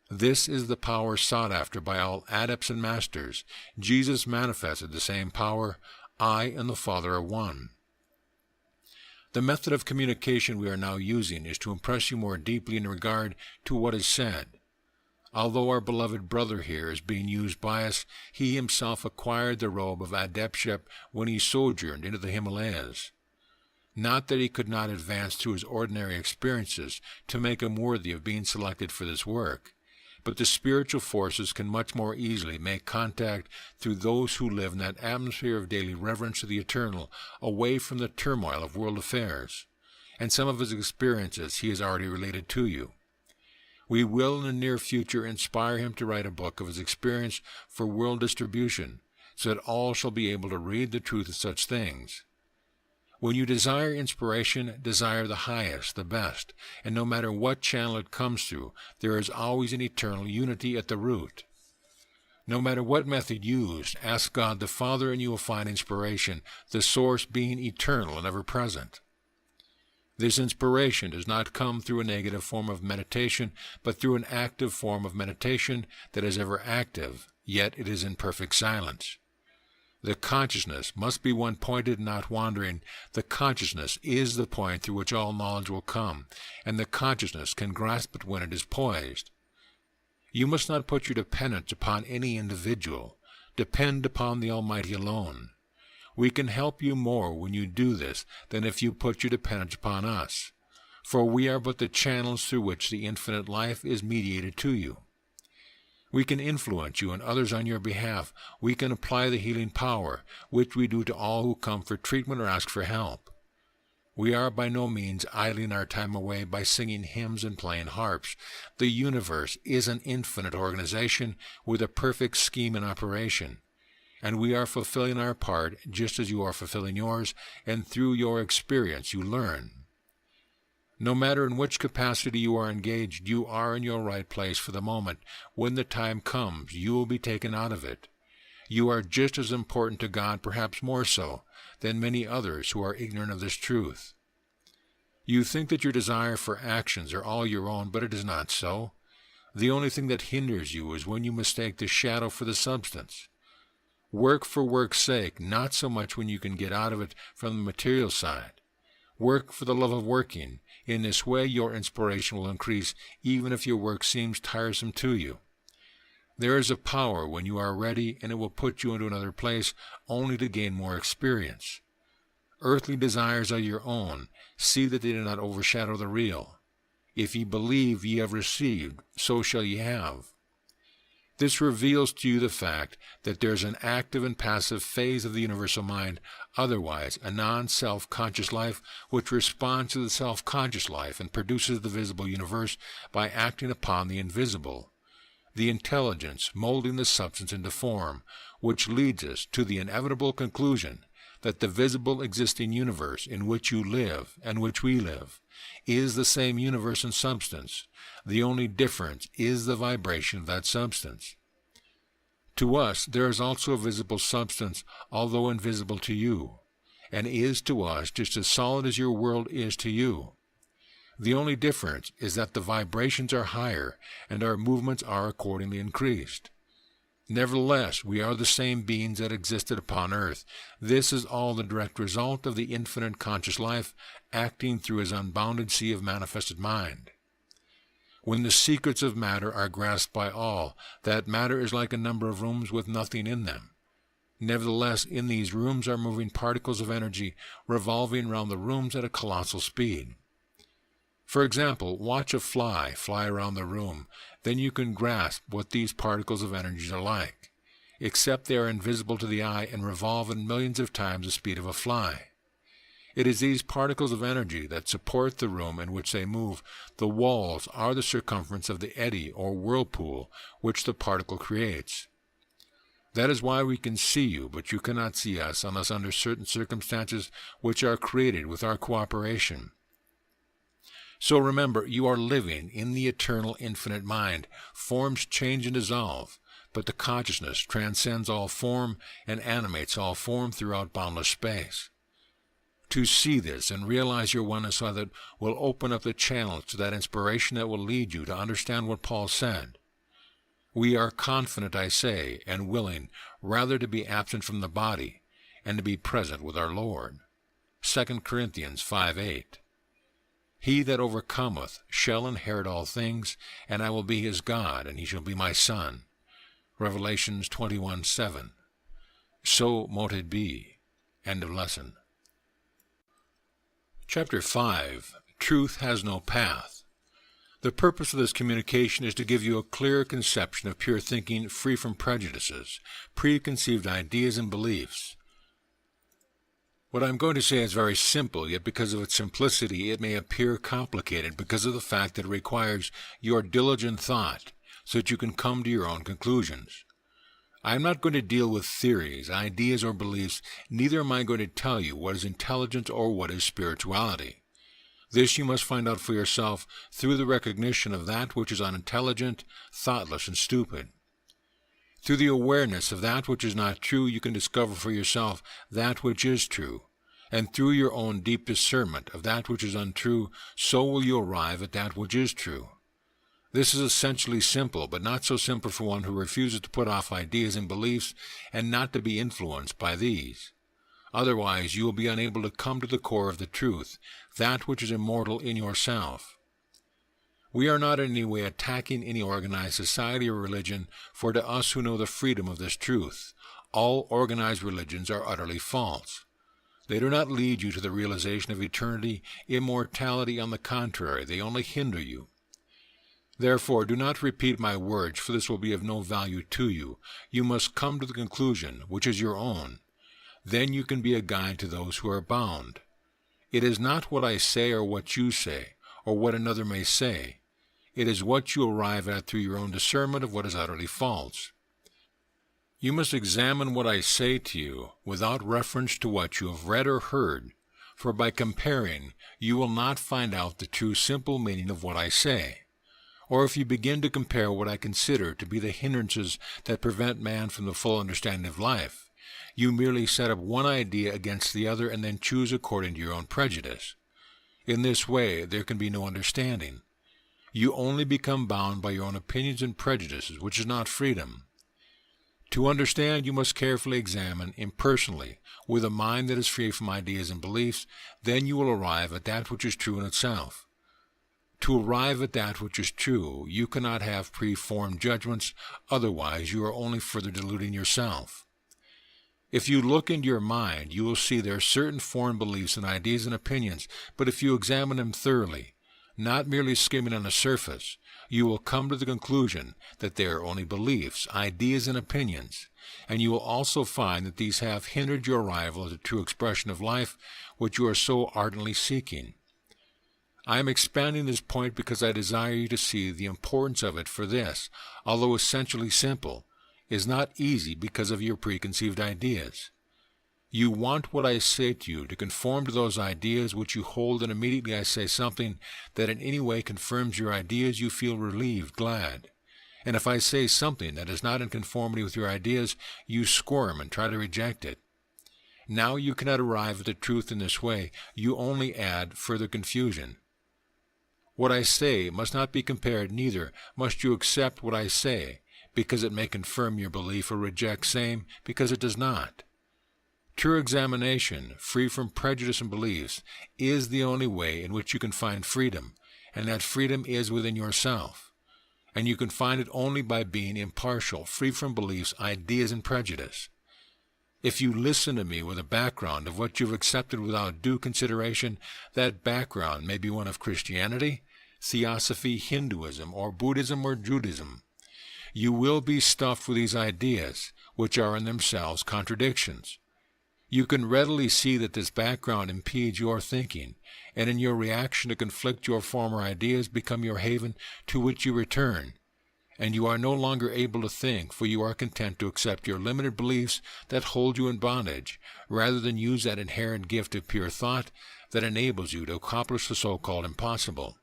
This is the power sought after by all adepts and masters. Jesus manifested the same power. I and the Father are one. The method of communication we are now using is to impress you more deeply in regard to what is said. Although our beloved brother here is being used by us, he himself acquired the robe of adeptship when he sojourned into the Himalayas. Not that he could not advance through his ordinary experiences to make him worthy of being selected for this work, but the spiritual forces can much more easily make contact through those who live in that atmosphere of daily reverence to the eternal, away from the turmoil of world affairs. And some of his experiences he has already related to you. We will in the near future inspire him to write a book of his experience for world distribution, so that all shall be able to read the truth of such things. When you desire inspiration, desire the highest, the best, and no matter what channel it comes through, there is always an eternal unity at the root. No matter what method used, ask God the Father and you will find inspiration, the source being eternal and ever-present. This inspiration does not come through a negative form of meditation, but through an active form of meditation that is ever active, yet it is in perfect silence. The consciousness must be one pointed, not wandering. The consciousness is the point through which all knowledge will come, and the consciousness can grasp it when it is poised. You must not put your dependence upon any individual. Depend upon the Almighty alone. We can help you more when you do this than if you put your dependence upon us, for we are but the channels through which the infinite life is mediated to you. We can influence you and others on your behalf. We can apply the healing power, which we do to all who come for treatment or ask for help. We are by no means idling our time away by singing hymns and playing harps. The universe is an infinite organization with a perfect scheme in operation. And we are fulfilling our part just as you are fulfilling yours, and through your experience you learn. No matter in which capacity you are engaged, you are in your right place for the moment. When the time comes, you will be taken out of it. You are just as important to God, perhaps more so, than many others who are ignorant of this truth. You think that your desire for actions are all your own, but it is not so. The only thing that hinders you is when you mistake the shadow for the substance. Work for work's sake, not so much when you can get out of it from the material side. Work for the love of working. In this way your inspiration will increase, even if your work seems tiresome to you. There is a power when you are ready, and it will put you into another place only to gain more experience. Earthly desires are your own. See that they do not overshadow the real. If ye believe ye have received, so shall ye have. This reveals to you the fact that there is an active and passive phase of the universal mind, otherwise a non-self-conscious life which responds to the self-conscious life and produces the visible universe by acting upon the invisible, the intelligence molding the substance into form, which leads us to the inevitable conclusion that the visible existing universe in which you live and which we live is the same universe and substance. The only difference is the vibration of that substance. To us there is also a visible substance, although invisible to you, and is to us just as solid as your world is to you. The only difference is that the vibrations are higher, and our movements are accordingly increased. Nevertheless, we are the same beings that existed upon earth. This is all the direct result of the infinite conscious life acting through his unbounded sea of manifested mind. When the secrets of matter are grasped by all, that matter is like a number of rooms with nothing in them. Nevertheless, in these rooms are moving particles of energy revolving round the rooms at a colossal speed. For example, watch a fly fly around the room, then you can grasp what these particles of energy are like, except they are invisible to the eye and revolve at millions of times the speed of a fly. It is these particles of energy that support the room in which they move. The walls are the circumference of the eddy or whirlpool which the particle creates. That is why we can see you, but you cannot see us unless under certain circumstances which are created with our cooperation. So remember, you are living in the eternal infinite mind. Forms change and dissolve, but the consciousness transcends all form and animates all form throughout boundless space. To see this and realize your oneness with it will open up the channels to that inspiration that will lead you to understand what Paul said. We are confident, I say, and willing rather to be absent from the body and to be present with our Lord. 2 Corinthians 5:8. He that overcometh shall inherit all things, and I will be his God, and he shall be my son. Revelations 21:7. So mote it be. End of lesson. Chapter 5. Truth has no path. The purpose of this communication is to give you a clear conception of pure thinking free from prejudices, preconceived ideas, and beliefs. What I'm going to say is very simple, yet because of its simplicity it may appear complicated because of the fact that it requires your diligent thought so that you can come to your own conclusions. I am not going to deal with theories, ideas, or beliefs, neither am I going to tell you what is intelligence or what is spirituality. This you must find out for yourself through the recognition of that which is unintelligent, thoughtless, and stupid. Through the awareness of that which is not true, you can discover for yourself that which is true, and through your own deep discernment of that which is untrue, so will you arrive at that which is true. This is essentially simple, but not so simple for one who refuses to put off ideas and beliefs and not to be influenced by these. Otherwise, you will be unable to come to the core of the truth, that which is immortal in yourself. We are not in any way attacking any organized society or religion, for to us who know the freedom of this truth, all organized religions are utterly false. They do not lead you to the realization of eternity, immortality. On the contrary, they only hinder you. Therefore, do not repeat my words, for this will be of no value to you. You must come to the conclusion, which is your own. Then you can be a guide to those who are bound. It is not what I say or what you say, or what another may say. It is what you arrive at through your own discernment of what is utterly false. You must examine what I say to you without reference to what you have read or heard, for by comparing you will not find out the true simple meaning of what I say. Or if you begin to compare what I consider to be the hindrances that prevent man from the full understanding of life, you merely set up one idea against the other and then choose according to your own prejudice. In this way, there can be no understanding. You only become bound by your own opinions and prejudices, which is not freedom. To understand, you must carefully examine impersonally, with a mind that is free from ideas and beliefs. Then you will arrive at that which is true in itself. To arrive at that which is true, you cannot have preformed judgments, otherwise you are only further deluding yourself. If you look into your mind, you will see there are certain foreign beliefs and ideas and opinions, but if you examine them thoroughly, not merely skimming on the surface, you will come to the conclusion that they are only beliefs, ideas, and opinions, and you will also find that these have hindered your arrival at the true expression of life which you are so ardently seeking. I am expanding this point because I desire you to see the importance of it, for this, although essentially simple, is not easy because of your preconceived ideas. You want what I say to you to conform to those ideas which you hold, and immediately I say something that in any way confirms your ideas, you feel relieved, glad. And if I say something that is not in conformity with your ideas, you squirm and try to reject it. Now you cannot arrive at the truth in this way. You only add further confusion. What I say must not be compared, neither must you accept what I say, because it may confirm your belief, or reject same, because it does not. True examination, free from prejudice and beliefs, is the only way in which you can find freedom, and that freedom is within yourself. And you can find it only by being impartial, free from beliefs, ideas, and prejudice. If you listen to me with a background of what you've accepted without due consideration, that background may be one of Christianity, Theosophy, Hinduism, or Buddhism or Judaism. You will be stuffed with these ideas, which are in themselves contradictions. You can readily see that this background impedes your thinking, and in your reaction to conflict your former ideas become your haven to which you return, and you are no longer able to think, for you are content to accept your limited beliefs that hold you in bondage, rather than use that inherent gift of pure thought that enables you to accomplish the so-called impossible.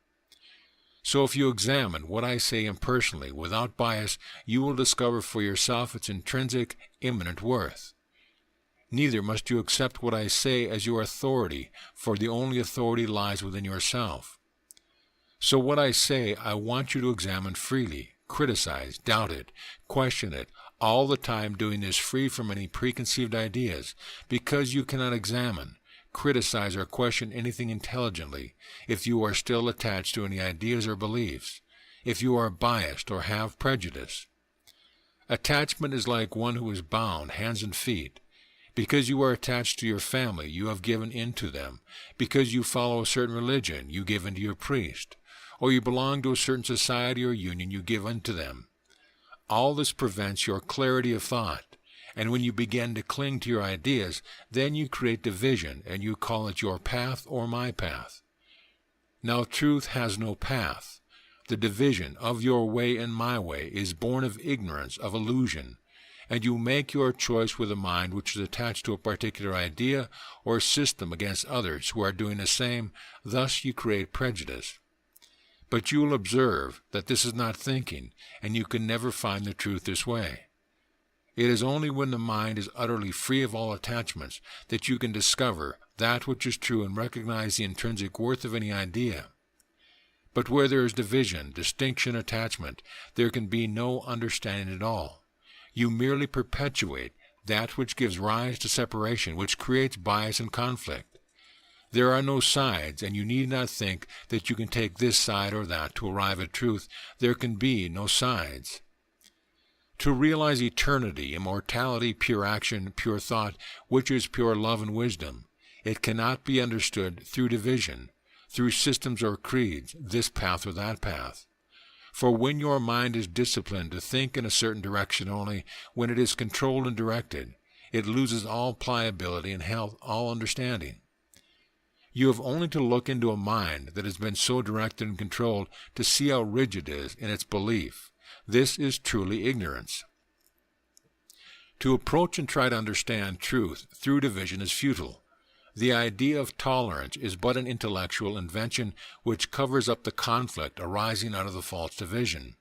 So if you examine what I say impersonally, without bias, you will discover for yourself its intrinsic, immanent worth. Neither must you accept what I say as your authority, for the only authority lies within yourself. So what I say, I want you to examine freely, criticize, doubt it, question it, all the time doing this free from any preconceived ideas, because you cannot examine, criticize, or question anything intelligently if you are still attached to any ideas or beliefs, if you are biased or have prejudice. Attachment is like one who is bound, hands and feet. Because you are attached to your family, you have given in to them. Because you follow a certain religion, you give in to your priest. Or you belong to a certain society or union, you give in to them. All this prevents your clarity of thought. And when you begin to cling to your ideas, then you create division, and you call it your path or my path. Now truth has no path. The division of your way and my way is born of ignorance, of illusion, and you make your choice with a mind which is attached to a particular idea or system against others who are doing the same. Thus you create prejudice. But you will observe that this is not thinking, and you can never find the truth this way. It is only when the mind is utterly free of all attachments that you can discover that which is true and recognize the intrinsic worth of any idea. But where there is division, distinction, attachment, there can be no understanding at all. You merely perpetuate that which gives rise to separation, which creates bias and conflict. There are no sides, and you need not think that you can take this side or that to arrive at truth. There can be no sides. To realize eternity, immortality, pure action, pure thought, which is pure love and wisdom, it cannot be understood through division, through systems or creeds, this path or that path. For when your mind is disciplined to think in a certain direction only, when it is controlled and directed, it loses all pliability and all understanding. You have only to look into a mind that has been so directed and controlled to see how rigid it is in its belief. This is truly ignorance. To approach and try to understand truth through division is futile. The idea of tolerance is but an intellectual invention which covers up the conflict arising out of the false division.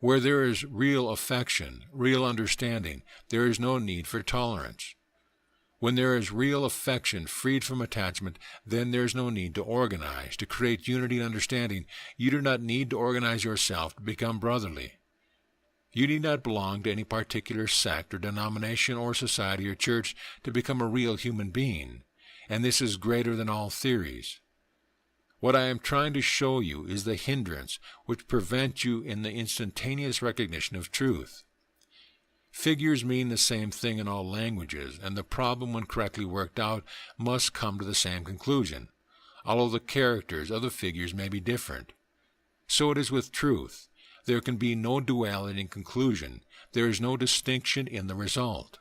Where there is real affection, real understanding, there is no need for tolerance. When there is real affection freed from attachment, then there is no need to organize, to create unity and understanding. You do not need to organize yourself to become brotherly. You need not belong to any particular sect or denomination or society or church to become a real human being, and this is greater than all theories. What I am trying to show you is the hindrance which prevents you in the instantaneous recognition of truth. Figures mean the same thing in all languages, and the problem, when correctly worked out, must come to the same conclusion, although the characters of the figures may be different. So it is with truth. There can be no duality in conclusion. There is no distinction in the result.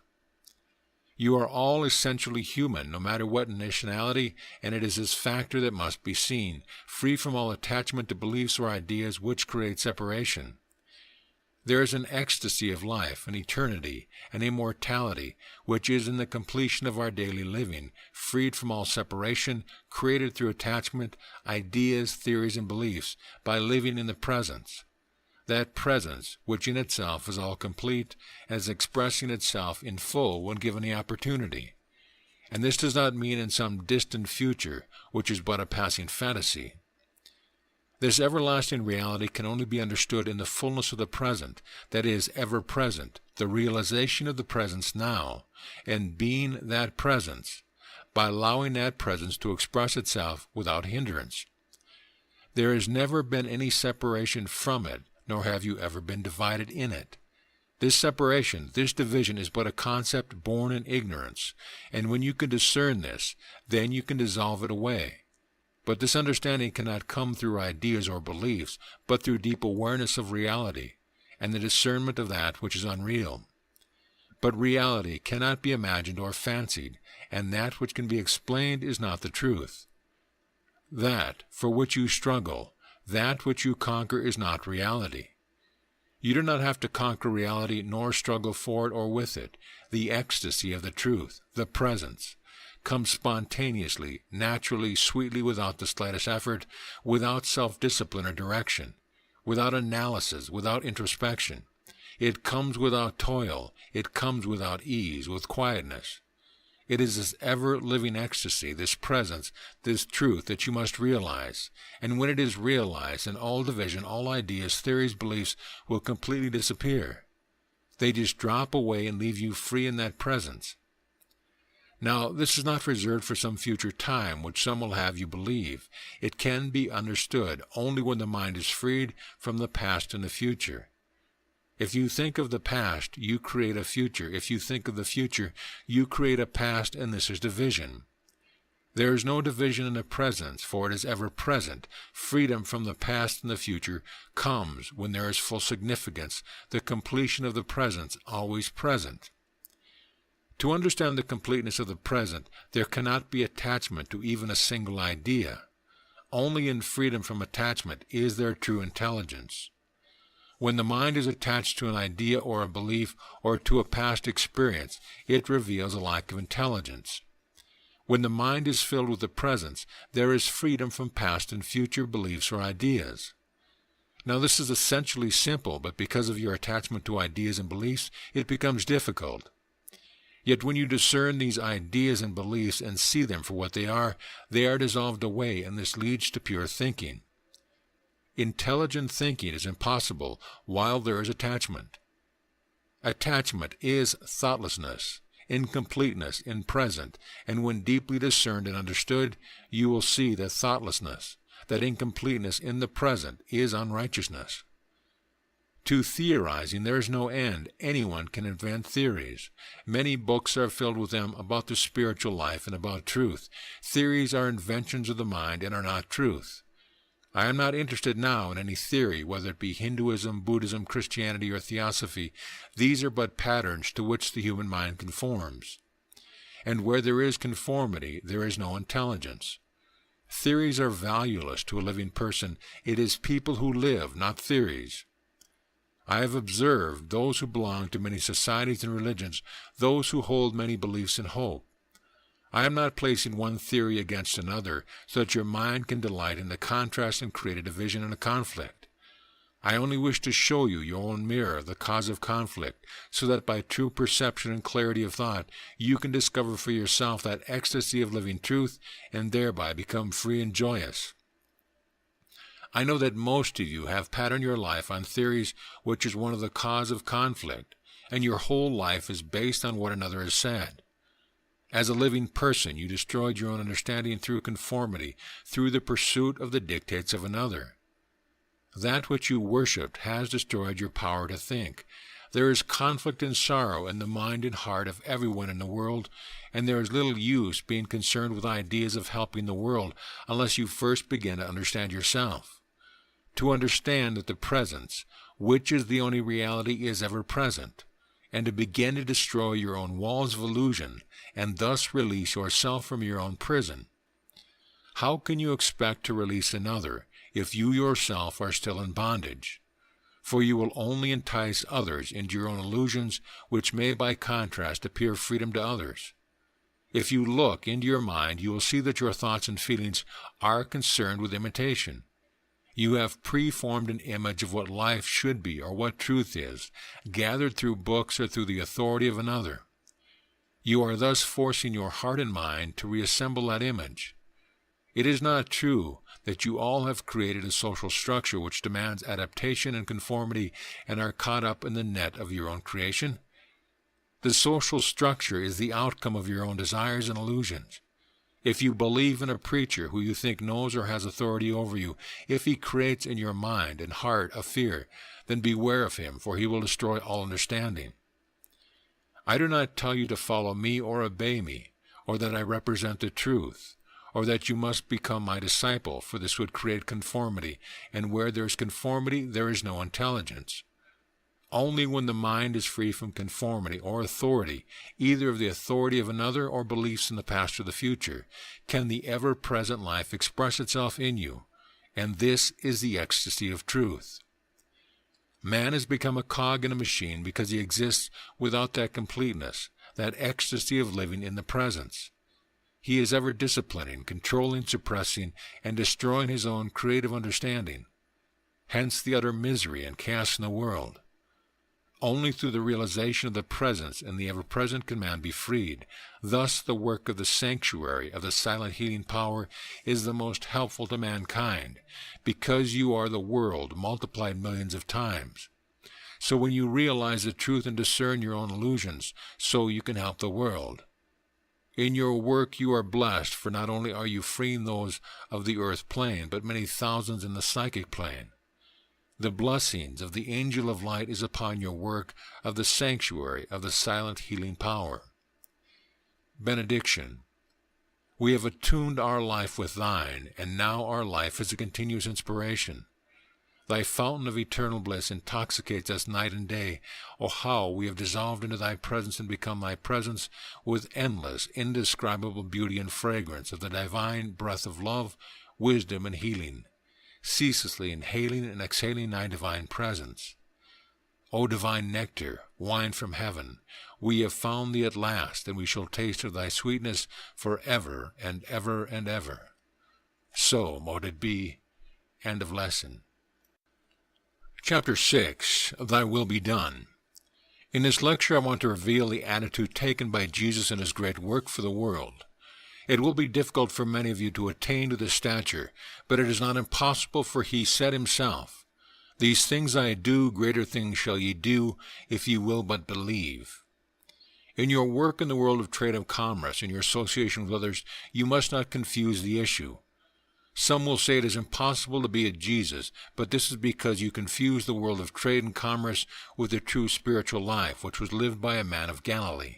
You are all essentially human, no matter what nationality, and it is this factor that must be seen, free from all attachment to beliefs or ideas which create separation. There is an ecstasy of life, an eternity, an immortality, which is in the completion of our daily living, freed from all separation, created through attachment, ideas, theories, and beliefs, by living in the presence. That presence, which in itself is all complete, and is expressing itself in full when given the opportunity. And this does not mean in some distant future, which is but a passing fantasy. This everlasting reality can only be understood in the fullness of the present, that is, ever present, the realization of the presence now, and being that presence, by allowing that presence to express itself without hindrance. There has never been any separation from it, nor have you ever been divided in it. This separation, this division, is but a concept born in ignorance, and when you can discern this, then you can dissolve it away. But this understanding cannot come through ideas or beliefs, but through deep awareness of reality, and the discernment of that which is unreal. But reality cannot be imagined or fancied, and that which can be explained is not the truth. That for which you struggle, that which you conquer, is not reality. You do not have to conquer reality, nor struggle for it or with it. The ecstasy of the truth, the presence, comes spontaneously, naturally, sweetly, without the slightest effort, without self-discipline or direction, without analysis, without introspection. It comes without toil. It comes without ease, with quietness. It is this ever-living ecstasy, this presence, this truth that you must realize. And when it is realized, then all division, all ideas, theories, beliefs will completely disappear. They just drop away and leave you free in that presence. Now, this is not reserved for some future time, which some will have you believe. It can be understood only when the mind is freed from the past and the future. If you think of the past, you create a future. If you think of the future, you create a past, and this is division. There is no division in the present, for it is ever present. Freedom from the past and the future comes when there is full significance, the completion of the present, always present. To understand the completeness of the present, there cannot be attachment to even a single idea. Only in freedom from attachment is there true intelligence. When the mind is attached to an idea or a belief or to a past experience, it reveals a lack of intelligence. When the mind is filled with the presence, there is freedom from past and future beliefs or ideas. Now this is essentially simple, but because of your attachment to ideas and beliefs, it becomes difficult. Yet when you discern these ideas and beliefs and see them for what they are dissolved away, and this leads to pure thinking. Intelligent thinking is impossible while there is attachment. Attachment is thoughtlessness, incompleteness in present, and when deeply discerned and understood, you will see that thoughtlessness, that incompleteness in the present, is unrighteousness. To theorizing there is no end. Anyone can invent theories. Many books are filled with them about the spiritual life and about truth. Theories are inventions of the mind and are not truth. I am not interested now in any theory, whether it be Hinduism, Buddhism, Christianity, or Theosophy. These are but patterns to which the human mind conforms. And where there is conformity, there is no intelligence. Theories are valueless to a living person. It is people who live, not theories. I have observed those who belong to many societies and religions, those who hold many beliefs and hope. I am not placing one theory against another, so that your mind can delight in the contrast and create a division and a conflict. I only wish to show you your own mirror, the cause of conflict, so that by true perception and clarity of thought, you can discover for yourself that ecstasy of living truth, and thereby become free and joyous. I know that most of you have patterned your life on theories which is one of the cause of conflict, and your whole life is based on what another has said. As a living person, you destroyed your own understanding through conformity, through the pursuit of the dictates of another. That which you worshipped has destroyed your power to think. There is conflict and sorrow in the mind and heart of everyone in the world, and there is little use being concerned with ideas of helping the world unless you first begin to understand yourself. To understand that the presence, which is the only reality, is ever present, and to begin to destroy your own walls of illusion, and thus release yourself from your own prison. How can you expect to release another if you yourself are still in bondage? For you will only entice others into your own illusions, which may by contrast appear freedom to others. If you look into your mind, you will see that your thoughts and feelings are concerned with imitation. You have preformed an image of what life should be or what truth is, gathered through books or through the authority of another. You are thus forcing your heart and mind to reassemble that image. It is not true that you all have created a social structure which demands adaptation and conformity and are caught up in the net of your own creation. The social structure is the outcome of your own desires and illusions. If you believe in a preacher who you think knows or has authority over you, if he creates in your mind and heart a fear, then beware of him, for he will destroy all understanding. I do not tell you to follow me or obey me, or that I represent the truth, or that you must become my disciple, for this would create conformity, and where there is conformity, there is no intelligence. Only when the mind is free from conformity or authority, either of the authority of another or beliefs in the past or the future, can the ever-present life express itself in you, and this is the ecstasy of truth. Man has become a cog in a machine because he exists without that completeness, that ecstasy of living in the presence. He is ever disciplining, controlling, suppressing, and destroying his own creative understanding. Hence the utter misery and chaos in the world. Only through the realization of the presence and the ever-present can man be freed. Thus the work of the sanctuary of the silent healing power is the most helpful to mankind, because you are the world multiplied millions of times. So when you realize the truth and discern your own illusions, so you can help the world. In your work you are blessed, for not only are you freeing those of the earth plane, but many thousands in the psychic plane. The blessings of the angel of light is upon your work of the sanctuary of the silent healing power. Benediction. We have attuned our life with thine, and now our life is a continuous inspiration. Thy fountain of eternal bliss intoxicates us night and day. O how we have dissolved into thy presence and become thy presence with endless, indescribable beauty and fragrance of the divine breath of love, wisdom, and healing, ceaselessly inhaling and exhaling thy divine presence. O divine nectar, wine from heaven, we have found thee at last, and we shall taste of thy sweetness for ever and ever and ever. So mote it be. End of lesson. Chapter 6. Thy Will Be Done. In this lecture I want to reveal the attitude taken by Jesus in his great work for the world. It will be difficult for many of you to attain to this stature, but it is not impossible, for he said himself, These things I do, greater things shall ye do, if ye will but believe. In your work in the world of trade and commerce, in your association with others, you must not confuse the issue. Some will say it is impossible to be a Jesus, but this is because you confuse the world of trade and commerce with the true spiritual life, which was lived by a man of Galilee.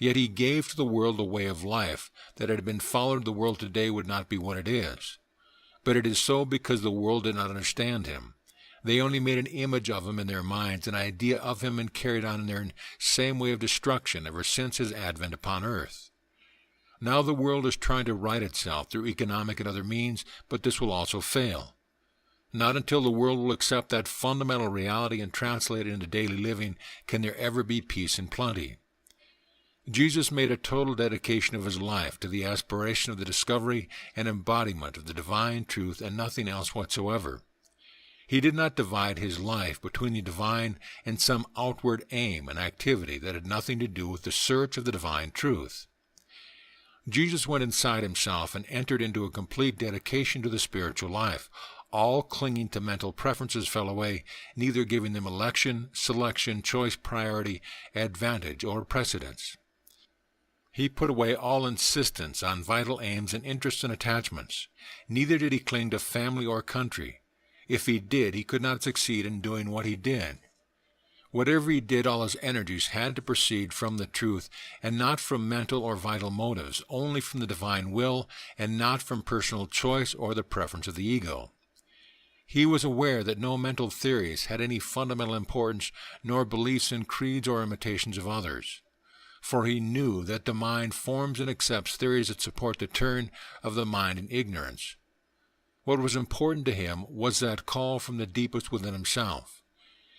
Yet he gave to the world a way of life that had been followed the world today would not be what it is. But it is so because the world did not understand him. They only made an image of him in their minds, an idea of him, and carried on in their same way of destruction ever since his advent upon earth. Now the world is trying to right itself through economic and other means, but this will also fail. Not until the world will accept that fundamental reality and translate it into daily living can there ever be peace and plenty. Jesus made a total dedication of his life to the aspiration of the discovery and embodiment of the divine truth and nothing else whatsoever. He did not divide his life between the divine and some outward aim and activity that had nothing to do with the search of the divine truth. Jesus went inside himself and entered into a complete dedication to the spiritual life. All clinging to mental preferences fell away, neither giving them election, selection, choice, priority, advantage, or precedence. He put away all insistence on vital aims and interests and attachments. Neither did he cling to family or country. If he did, he could not succeed in doing what he did. Whatever he did, all his energies had to proceed from the truth, and not from mental or vital motives, only from the divine will, and not from personal choice or the preference of the ego. He was aware that no mental theories had any fundamental importance, nor beliefs in creeds or imitations of others. For he knew that the mind forms and accepts theories that support the turn of the mind in ignorance. What was important to him was that call from the deepest within himself.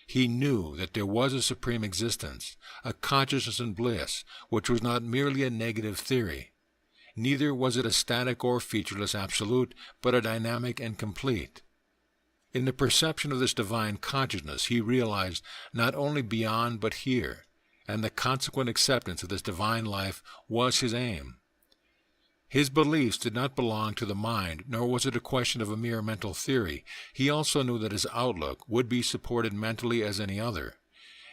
He knew that there was a supreme existence, a consciousness and bliss, which was not merely a negative theory. Neither was it a static or featureless absolute, but a dynamic and complete. In the perception of this divine consciousness, he realized not only beyond but here, and the consequent acceptance of this divine life was his aim. His beliefs did not belong to the mind, nor was it a question of a mere mental theory. He also knew that his outlook would be supported mentally as any other.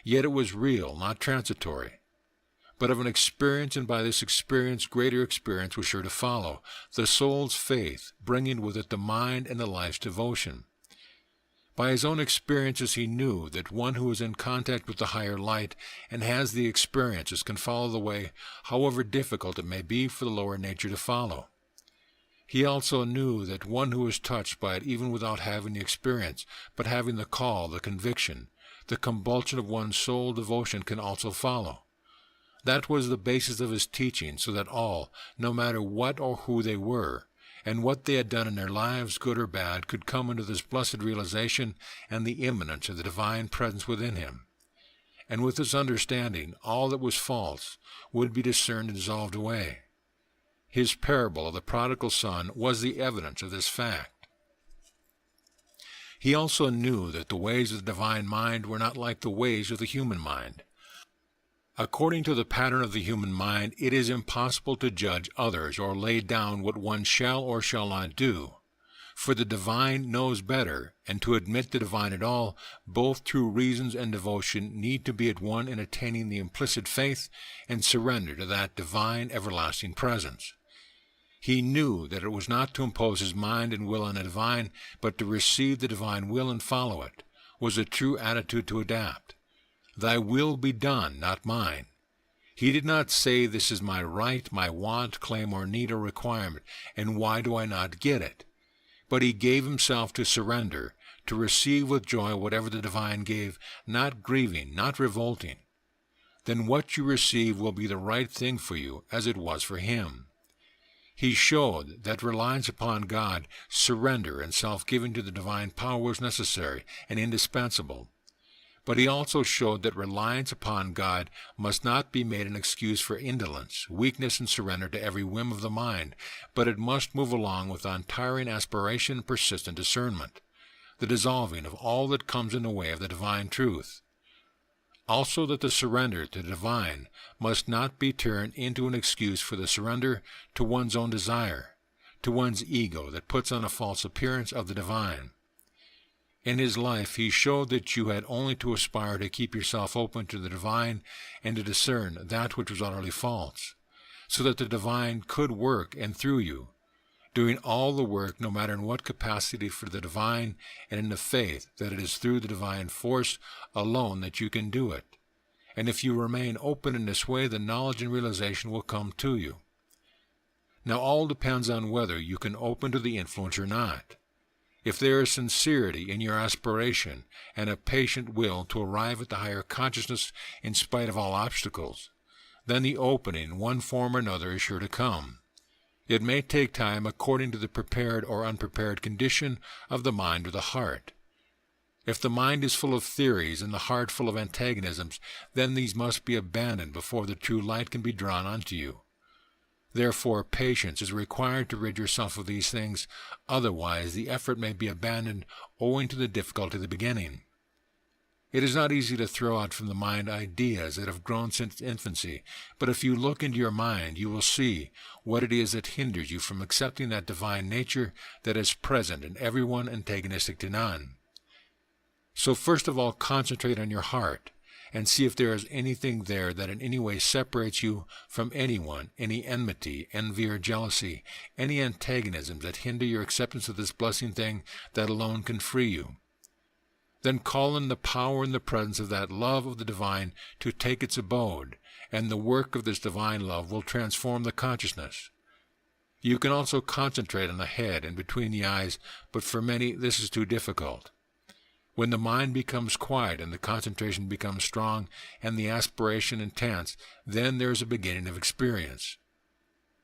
Yet it was real, not transitory. but of an experience, and by this experience greater experience was sure to follow, the soul's faith, bringing with it the mind and the life's devotion. By his own experiences he knew that one who is in contact with the higher light and has the experiences can follow the way, however difficult it may be for the lower nature to follow. He also knew that one who is touched by it even without having the experience, but having the call, the conviction, the compulsion of one's soul devotion can also follow. That was the basis of his teaching, so that all, no matter what or who they were, and what they had done in their lives, good or bad, could come into this blessed realization and the immanence of the divine presence within him. And with this understanding, all that was false would be discerned and dissolved away. His parable of the prodigal son was the evidence of this fact. He also knew that the ways of the divine mind were not like the ways of the human mind. According to the pattern of the human mind, it is impossible to judge others or lay down what one shall or shall not do. For the divine knows better, and to admit the divine at all, both true reasons and devotion need to be at one in attaining the implicit faith and surrender to that divine everlasting presence. He knew that it was not to impose his mind and will on the divine, but to receive the divine will and follow it, was a true attitude to adapt. Thy will be done, not mine. He did not say, this is my right, my want, claim, or need, or requirement, and why do I not get it? But he gave himself to surrender, to receive with joy whatever the divine gave, not grieving, not revolting. Then what you receive will be the right thing for you, as it was for him. He showed that reliance upon God, surrender, and self-giving to the divine power was necessary and indispensable. But he also showed that reliance upon God must not be made an excuse for indolence, weakness, and surrender to every whim of the mind, but it must move along with untiring aspiration and persistent discernment, the dissolving of all that comes in the way of the divine truth. Also that the surrender to the divine must not be turned into an excuse for the surrender to one's own desire, to one's ego that puts on a false appearance of the divine. In his life he showed that you had only to aspire to keep yourself open to the divine and to discern that which was utterly false, so that the divine could work and through you, doing all the work no matter in what capacity for the divine, and in the faith that it is through the divine force alone that you can do it. And if you remain open in this way, the knowledge and realization will come to you. Now all depends on whether you can open to the influence or not. If there is sincerity in your aspiration and a patient will to arrive at the higher consciousness in spite of all obstacles, then the opening in one form or another is sure to come. It may take time according to the prepared or unprepared condition of the mind or the heart. If the mind is full of theories and the heart full of antagonisms, then these must be abandoned before the true light can be drawn unto you. Therefore, patience is required to rid yourself of these things, otherwise the effort may be abandoned owing to the difficulty of the beginning. It is not easy to throw out from the mind ideas that have grown since infancy, but if you look into your mind, you will see what it is that hinders you from accepting that divine nature that is present in everyone, antagonistic to none. So first of all, concentrate on your heart, and see if there is anything there that in any way separates you from anyone, any enmity, envy, or jealousy, any antagonisms that hinder your acceptance of this blessing thing that alone can free you. Then call in the power and the presence of that love of the divine to take its abode, and the work of this divine love will transform the consciousness. You can also concentrate on the head and between the eyes, but for many this is too difficult. When the mind becomes quiet and the concentration becomes strong and the aspiration intense, then there is a beginning of experience.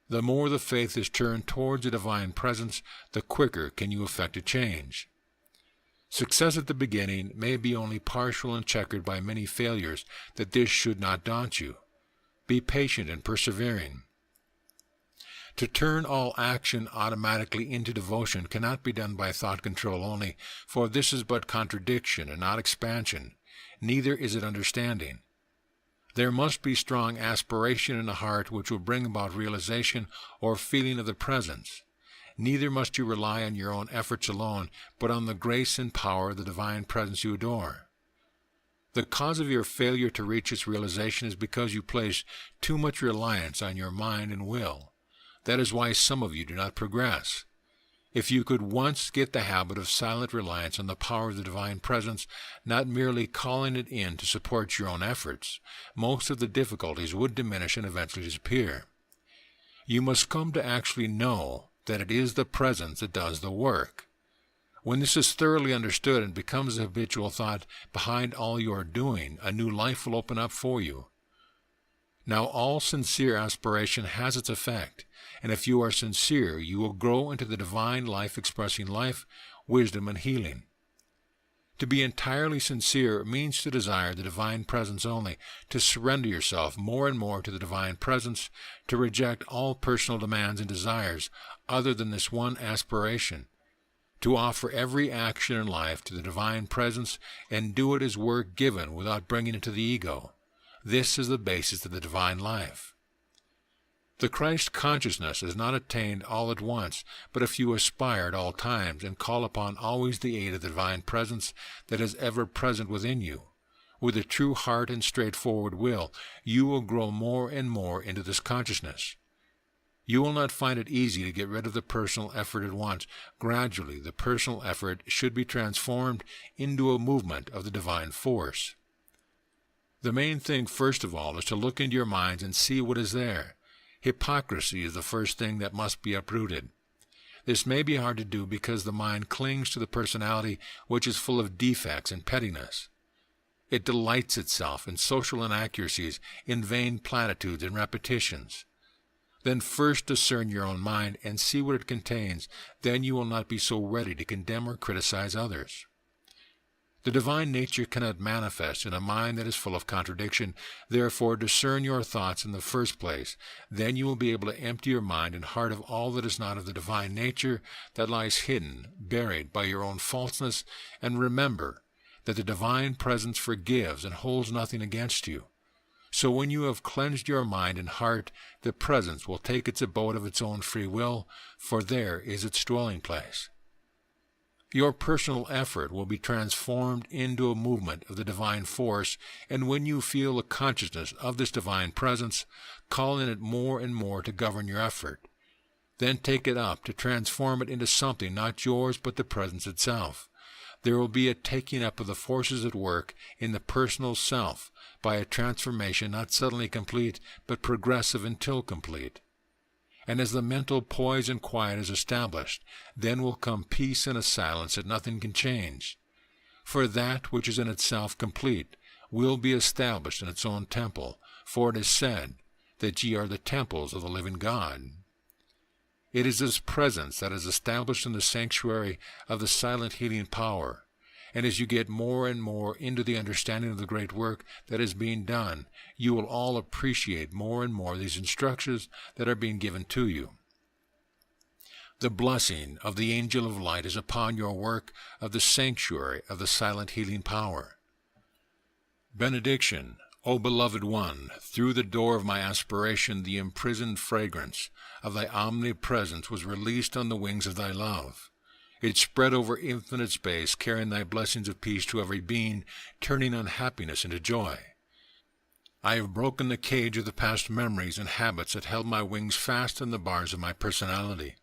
The more the faith is turned towards the divine presence, the quicker can you effect a change. Success at the beginning may be only partial and checkered by many failures, that this should not daunt you. Be patient and persevering. To turn all action automatically into devotion cannot be done by thought control only, for this is but contradiction and not expansion, neither is it understanding. There must be strong aspiration in the heart which will bring about realization or feeling of the presence. Neither must you rely on your own efforts alone, but on the grace and power of the divine presence you adore. The cause of your failure to reach its realization is because you place too much reliance on your mind and will. That is why some of you do not progress. If you could once get the habit of silent reliance on the power of the Divine Presence, not merely calling it in to support your own efforts, most of the difficulties would diminish and eventually disappear. You must come to actually know that it is the Presence that does the work. When this is thoroughly understood and becomes the habitual thought behind all you are doing, a new life will open up for you. Now, all sincere aspiration has its effect, and if you are sincere, you will grow into the divine life expressing life, wisdom, and healing. To be entirely sincere means to desire the Divine Presence only, to surrender yourself more and more to the Divine Presence, to reject all personal demands and desires other than this one aspiration, to offer every action in life to the Divine Presence and do it as work given without bringing it to the ego. This is the basis of the divine life. The Christ consciousness is not attained all at once, but if you aspire at all times and call upon always the aid of the Divine Presence that is ever present within you, with a true heart and straightforward will, you will grow more and more into this consciousness. You will not find it easy to get rid of the personal effort at once. Gradually, the personal effort should be transformed into a movement of the divine force. The main thing, first of all, is to look into your minds and see what is there. Hypocrisy is the first thing that must be uprooted. This may be hard to do because the mind clings to the personality which is full of defects and pettiness. It delights itself in social inaccuracies, in vain platitudes and repetitions. Then first discern your own mind and see what it contains. Then you will not be so ready to condemn or criticize others. The divine nature cannot manifest in a mind that is full of contradiction. Therefore, discern your thoughts in the first place. Then you will be able to empty your mind and heart of all that is not of the divine nature that lies hidden, buried by your own falseness, and remember that the Divine Presence forgives and holds nothing against you. So when you have cleansed your mind and heart, the Presence will take its abode of its own free will, for there is its dwelling place. Your personal effort will be transformed into a movement of the divine force, and when you feel the consciousness of this divine presence, call in it more and more to govern your effort. Then take it up to transform it into something not yours but the presence itself. There will be a taking up of the forces at work in the personal self by a transformation not suddenly complete, but progressive until complete. And as the mental poise and quiet is established, then will come peace and a silence that nothing can change. For that which is in itself complete will be established in its own temple, for it is said that ye are the temples of the living God. It is this presence that is established in the sanctuary of the silent healing power, and as you get more and more into the understanding of the great work that is being done, you will all appreciate more and more these instructions that are being given to you. The blessing of the angel of light is upon your work of the sanctuary of the silent healing power. Benediction, O beloved one, through the door of my aspiration the imprisoned fragrance of thy omnipresence was released on the wings of thy love. It spread over infinite space, carrying thy blessings of peace to every being, turning unhappiness into joy. I have broken the cage of the past memories and habits that held my wings fast in the bars of my personality.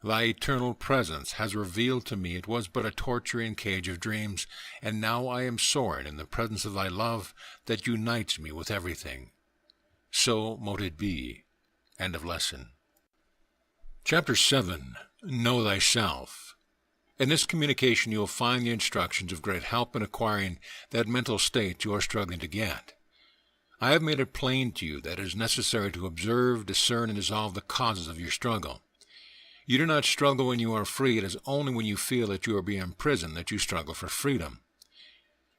Thy eternal presence has revealed to me it was but a torturing cage of dreams, and now I am soaring in the presence of thy love that unites me with everything. So mote it be. End of lesson. Chapter 7. Know Thyself. In this communication you will find the instructions of great help in acquiring that mental state you are struggling to get. I have made it plain to you that it is necessary to observe, discern, and dissolve the causes of your struggle. You do not struggle when you are free. It is only when you feel that you are being imprisoned that you struggle for freedom.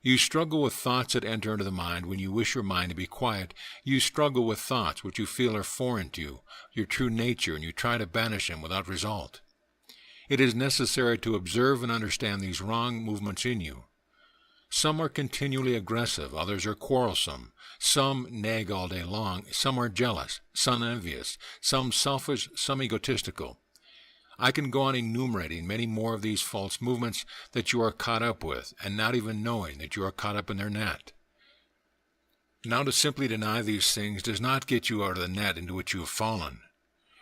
You struggle with thoughts that enter into the mind when you wish your mind to be quiet. You struggle with thoughts which you feel are foreign to you, your true nature, and you try to banish them without result. It is necessary to observe and understand these wrong movements in you. Some are continually aggressive, others are quarrelsome, some nag all day long, some are jealous, some envious, some selfish, some egotistical. I can go on enumerating many more of these false movements that you are caught up with, and not even knowing that you are caught up in their net. Now, to simply deny these things does not get you out of the net into which you have fallen.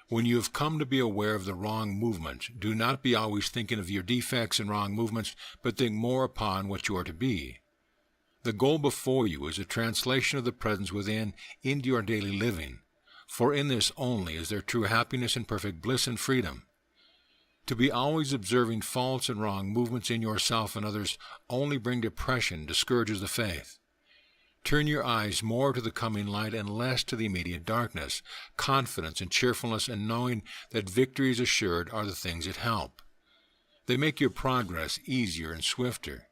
When you have come to be aware of the wrong movement, do not be always thinking of your defects and wrong movements, but think more upon what you are to be. The goal before you is a translation of the presence within into your daily living, for in this only is there true happiness and perfect bliss and freedom. To be always observing false and wrong movements in yourself and others only bring depression, discourages the faith. Turn your eyes more to the coming light and less to the immediate darkness. Confidence and cheerfulness and knowing that victory is assured are the things that help. They make your progress easier and swifter.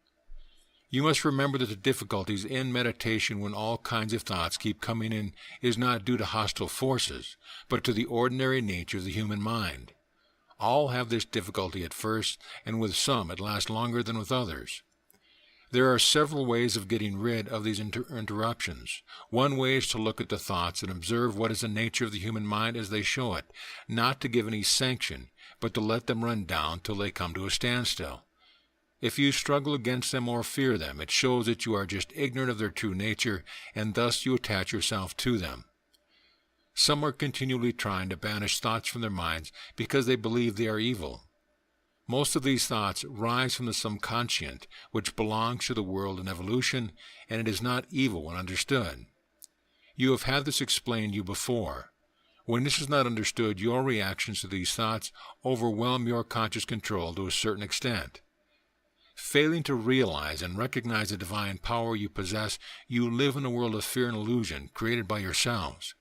You must remember that the difficulties in meditation when all kinds of thoughts keep coming in is not due to hostile forces, but to the ordinary nature of the human mind. All have this difficulty at first, and with some it lasts longer than with others. There are several ways of getting rid of these interruptions. One way is to look at the thoughts and observe what is the nature of the human mind as they show it, not to give any sanction, but to let them run down till they come to a standstill. If you struggle against them or fear them, it shows that you are just ignorant of their true nature, and thus you attach yourself to them. Some are continually trying to banish thoughts from their minds because they believe they are evil. Most of these thoughts rise from the subconscient, which belongs to the world and evolution, and it is not evil when understood. You have had this explained to you before. When this is not understood, your reactions to these thoughts overwhelm your conscious control to a certain extent. Failing to realize and recognize the divine power you possess, you live in a world of fear and illusion created by yourselves.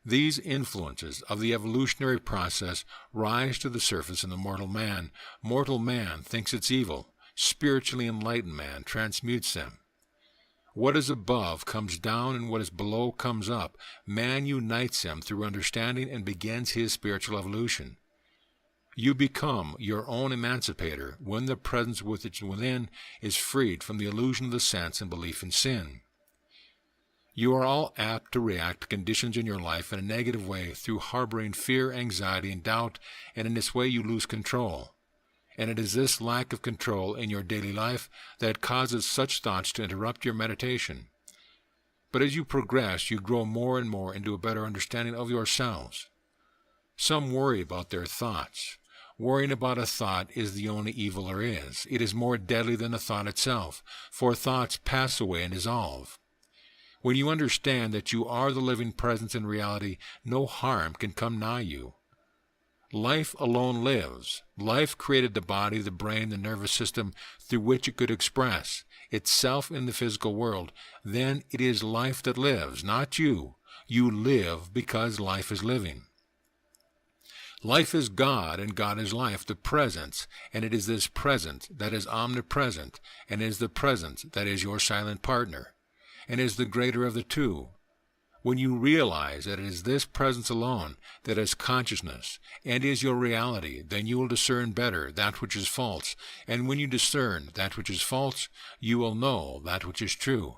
These influences of the evolutionary process rise to the surface in the mortal man. Mortal man thinks it's evil. Spiritually enlightened man transmutes them. What is above comes down, and what is below comes up. Man unites them through understanding and begins his spiritual evolution. You become your own emancipator when the presence within is freed from the illusion of the sense and belief in sin. You are all apt to react to conditions in your life in a negative way through harboring fear, anxiety, and doubt, and in this way you lose control. And it is this lack of control in your daily life that causes such thoughts to interrupt your meditation. But as you progress, you grow more and more into a better understanding of yourselves. Some worry about their thoughts. Worrying about a thought is the only evil there is. It is more deadly than the thought itself, for thoughts pass away and dissolve. When you understand that you are the living presence in reality, no harm can come nigh you. Life alone lives. Life created the body, the brain, the nervous system through which it could express itself in the physical world. Then it is life that lives, not you. You live because life is living. Life is God, and God is life, the presence, and it is this presence that is omnipresent, and is the presence that is your silent partner, and is the greater of the two. When you realize that it is this presence alone that is consciousness and is your reality, then you will discern better that which is false, and when you discern that which is false, you will know that which is true.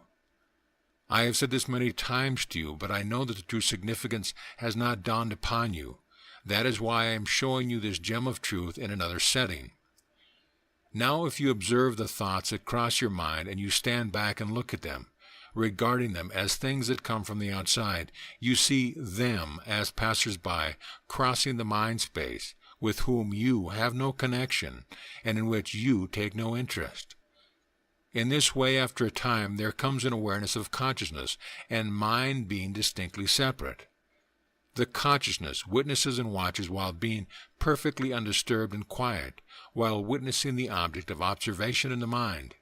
I have said this many times to you, but I know that the true significance has not dawned upon you. That is why I am showing you this gem of truth in another setting. Now if you observe the thoughts that cross your mind and you stand back and look at them, regarding them as things that come from the outside, you see them as passers-by crossing the mind space with whom you have no connection and in which you take no interest. In this way, after a time, there comes an awareness of consciousness and mind being distinctly separate. The consciousness witnesses and watches while being perfectly undisturbed and quiet, while witnessing the object of observation in the mind.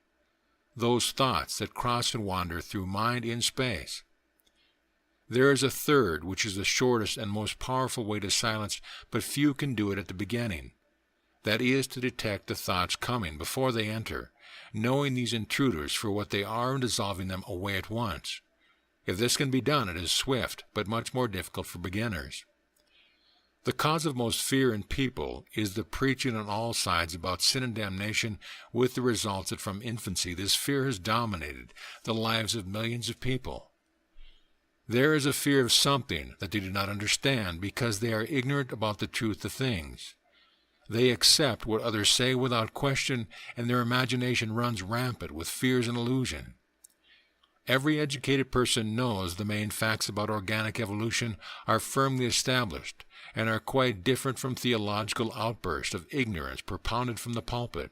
Those thoughts that cross and wander through mind in space. There is a third, which is the shortest and most powerful way to silence, but few can do it at the beginning. That is to detect the thoughts coming before they enter, knowing these intruders for what they are and dissolving them away at once. If this can be done, it is swift, but much more difficult for beginners. The cause of most fear in people is the preaching on all sides about sin and damnation, with the results that from infancy this fear has dominated the lives of millions of people. There is a fear of something that they do not understand because they are ignorant about the truth of things. They accept what others say without question, and their imagination runs rampant with fears and illusion. Every educated person knows the main facts about organic evolution are firmly established and are quite different from theological outbursts of ignorance propounded from the pulpit.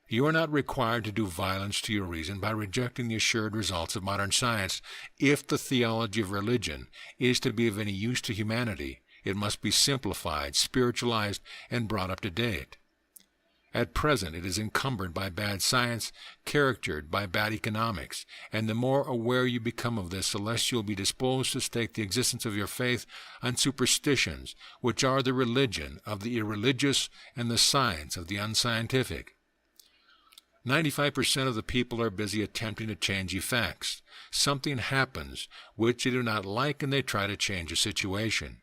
You are not required to do violence to your reason by rejecting the assured results of modern science. If the theology of religion is to be of any use to humanity, it must be simplified, spiritualized, and brought up to date. At present, it is encumbered by bad science, charactered by bad economics, and the more aware you become of this, the less you will be disposed to stake the existence of your faith on superstitions, which are the religion of the irreligious and the science of the unscientific. 95% of the people are busy attempting to change effects. Something happens which they do not like, and they try to change the situation.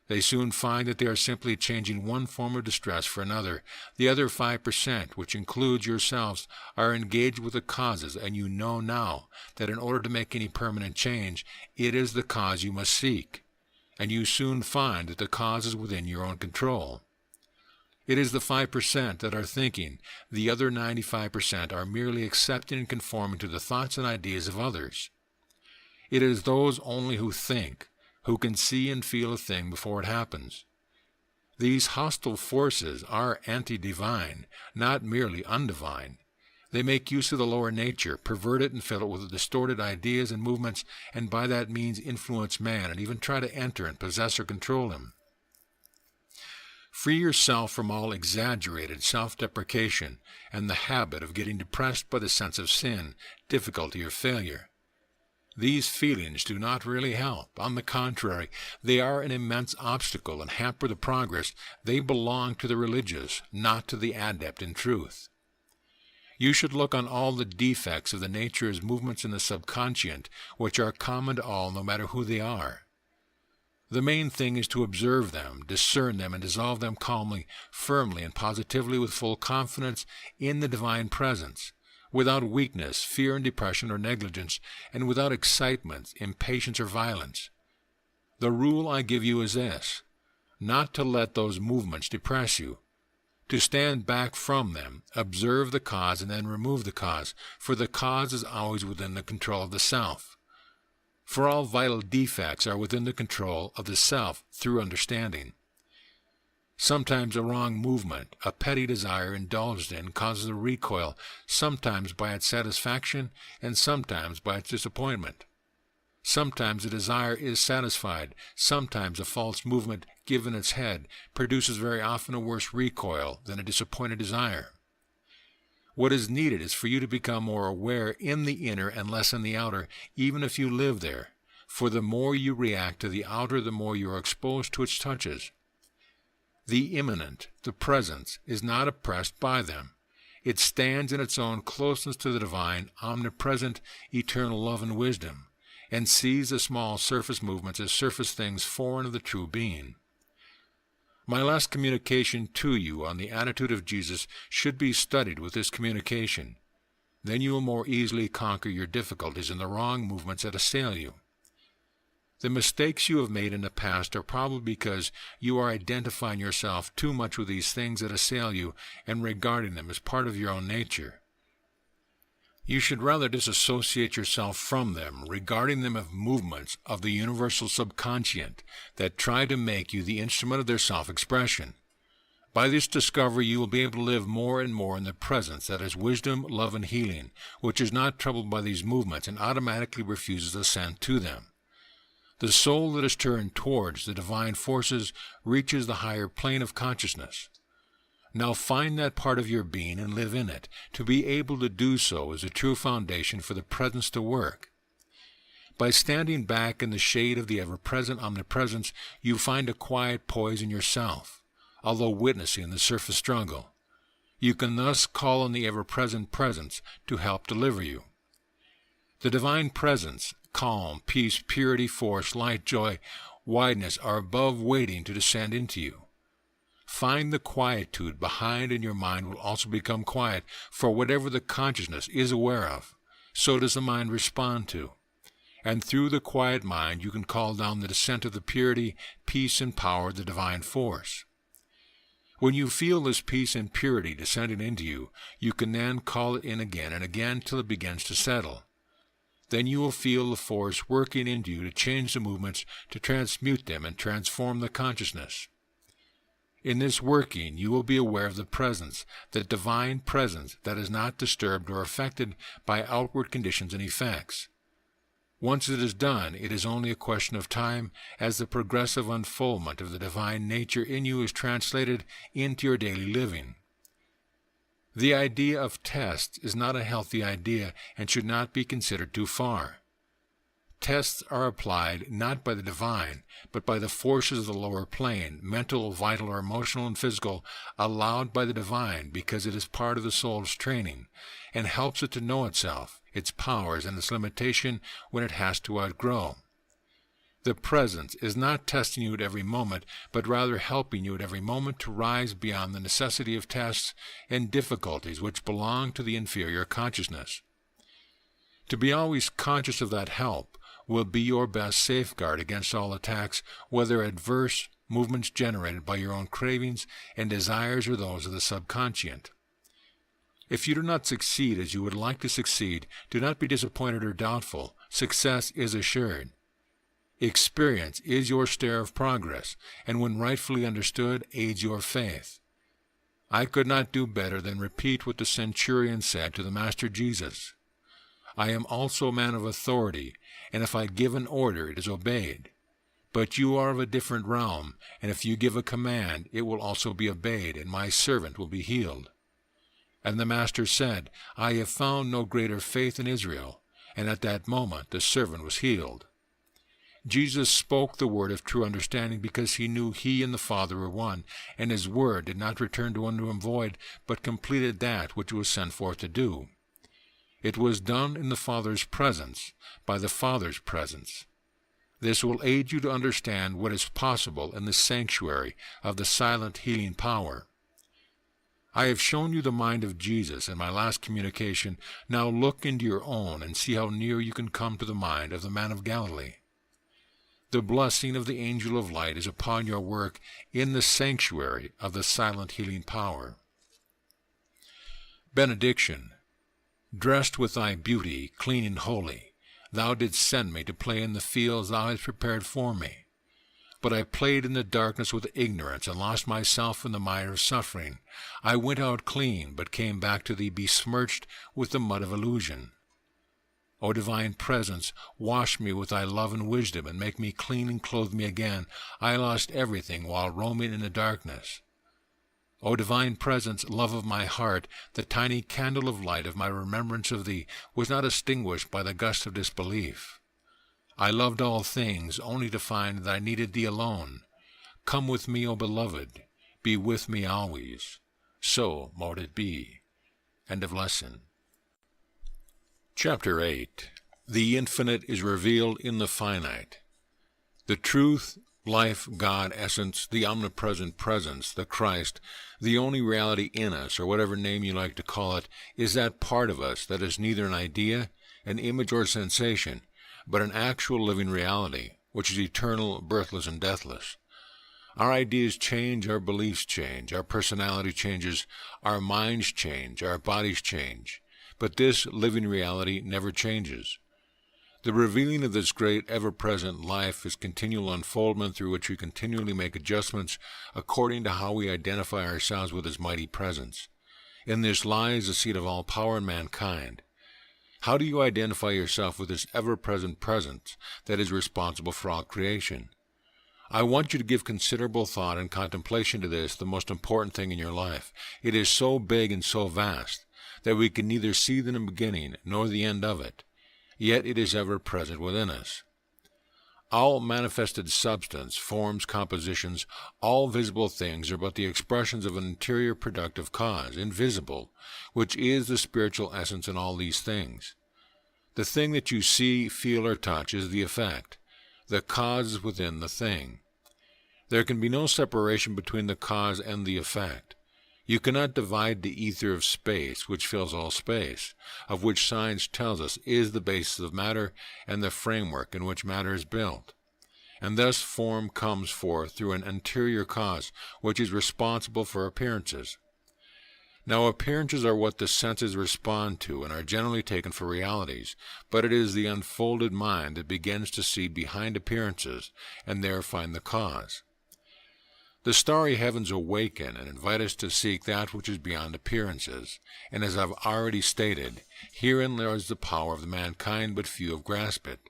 They soon find that they are simply changing one form of distress for another. The other 5%, which includes yourselves, are engaged with the causes, and you know now that in order to make any permanent change, it is the cause you must seek. And you soon find that the cause is within your own control. It is the 5% that are thinking. The other 95% are merely accepting and conforming to the thoughts and ideas of others. It is those only who think, who can see and feel a thing before it happens. These hostile forces are anti-divine, not merely undivine. They make use of the lower nature, pervert it and fill it with distorted ideas and movements, and by that means influence man and even try to enter and possess or control him. Free yourself from all exaggerated self-deprecation and the habit of getting depressed by the sense of sin, difficulty, or failure. These feelings do not really help. On the contrary, they are an immense obstacle and hamper the progress. They belong to the religious, not to the adept in truth. You should look on all the defects of the nature as movements in the subconscient, which are common to all, no matter who they are. The main thing is to observe them, discern them, and dissolve them calmly, firmly, and positively with full confidence in the divine presence, without weakness, fear and depression or negligence, and without excitement, impatience, or violence. The rule I give you is this: not to let those movements depress you, to stand back from them, observe the cause, and then remove the cause, for the cause is always within the control of the self. For all vital defects are within the control of the self through understanding. Sometimes a wrong movement, a petty desire indulged in, causes a recoil, sometimes by its satisfaction and sometimes by its disappointment. Sometimes a desire is satisfied, sometimes a false movement given its head produces very often a worse recoil than a disappointed desire. What is needed is for you to become more aware in the inner and less in the outer, even if you live there, for the more you react to the outer, the more you are exposed to its touches. The immanent, the presence, is not oppressed by them. It stands in its own closeness to the divine, omnipresent, eternal love and wisdom, and sees the small surface movements as surface things foreign of the true being. My last communication to you on the attitude of Jesus should be studied with this communication. Then you will more easily conquer your difficulties and the wrong movements that assail you. The mistakes you have made in the past are probably because you are identifying yourself too much with these things that assail you and regarding them as part of your own nature. You should rather disassociate yourself from them, regarding them as movements of the universal subconscient that try to make you the instrument of their self-expression. By this discovery you will be able to live more and more in the presence that is wisdom, love, and healing, which is not troubled by these movements and automatically refuses assent to them. The soul that is turned towards the divine forces reaches the higher plane of consciousness. Now find that part of your being and live in it. To be able to do so is a true foundation for the presence to work. By standing back in the shade of the ever-present omnipresence, you find a quiet poise in yourself, although witnessing the surface struggle. You can thus call on the ever-present presence to help deliver you. The divine presence, calm, peace, purity, force, light, joy, wideness are above waiting to descend into you. Find the quietude behind, and your mind will also become quiet, for whatever the consciousness is aware of, so does the mind respond to. And through the quiet mind you can call down the descent of the purity, peace, and power of the divine force. When you feel this peace and purity descending into you, you can then call it in again and again till it begins to settle. Then you will feel the force working into you to change the movements, to transmute them and transform the consciousness. In this working, you will be aware of the presence, the divine presence that is not disturbed or affected by outward conditions and effects. Once it is done, it is only a question of time as the progressive unfoldment of the divine nature in you is translated into your daily living. The idea of test is not a healthy idea and should not be considered too far. Tests are applied not by the divine, but by the forces of the lower plane, mental, vital, or emotional and physical, allowed by the divine because it is part of the soul's training, and helps it to know itself, its powers, and its limitation when it has to outgrow. The presence is not testing you at every moment, but rather helping you at every moment to rise beyond the necessity of tests and difficulties which belong to the inferior consciousness. To be always conscious of that help will be your best safeguard against all attacks, whether adverse movements generated by your own cravings and desires or those of the subconscient. If you do not succeed as you would like to succeed, do not be disappointed or doubtful. Success is assured. Experience is your stair of progress, and when rightfully understood, aids your faith. I could not do better than repeat what the centurion said to the Master Jesus. I am also a man of authority, and if I give an order, it is obeyed. But you are of a different realm, and if you give a command, it will also be obeyed, and my servant will be healed. And the Master said, I have found no greater faith in Israel. And at that moment the servant was healed. Jesus spoke the word of true understanding because he knew he and the Father were one, and his word did not return to him void, but completed that which it was sent forth to do. It was done in the Father's presence, by the Father's presence. This will aid you to understand what is possible in the sanctuary of the silent healing power. I have shown you the mind of Jesus in my last communication. Now look into your own and see how near you can come to the mind of the man of Galilee. The blessing of the angel of light is upon your work in the sanctuary of the silent healing power. Benediction. Dressed with thy beauty, clean and holy, thou didst send me to play in the fields thou hadst prepared for me. But I played in the darkness with ignorance, and lost myself in the mire of suffering. I went out clean, but came back to thee besmirched with the mud of illusion. O divine presence, wash me with thy love and wisdom, and make me clean and clothe me again. I lost everything while roaming in the darkness. O divine presence, love of my heart, the tiny candle of light of my remembrance of thee was not extinguished by the gust of disbelief. I loved all things, only to find that I needed thee alone. Come with me, O beloved, be with me always. So mote it be. End of lesson. Chapter 8. The infinite is revealed in the finite. The truth, life, God, essence, the omnipresent presence, the Christ, the only reality in us, or whatever name you like to call it, is that part of us that is neither an idea, an image, or sensation, but an actual living reality, which is eternal, birthless, and deathless. Our ideas change, our beliefs change, our personality changes, our minds change, our bodies change, but this living reality never changes. The revealing of this great, ever-present life is continual unfoldment through which we continually make adjustments according to how we identify ourselves with His mighty presence. In this lies the seat of all power in mankind. How do you identify yourself with this ever-present presence that is responsible for all creation? I want you to give considerable thought and contemplation to this, the most important thing in your life. It is so big and so vast that we can neither see the beginning nor the end of it. Yet it is ever present within us. All manifested substance, forms, compositions, all visible things are but the expressions of an interior productive cause, invisible, which is the spiritual essence in all these things. The thing that you see, feel, or touch is the effect. The cause is within the thing. There can be no separation between the cause and the effect. You cannot divide the ether of space, which fills all space, of which science tells us is the basis of matter and the framework in which matter is built. And thus form comes forth through an interior cause, which is responsible for appearances. Now, appearances are what the senses respond to and are generally taken for realities, but it is the unfolded mind that begins to see behind appearances and there find the cause. The starry heavens awaken and invite us to seek that which is beyond appearances, and as I've already stated, herein lies the power of mankind, but few have grasped it.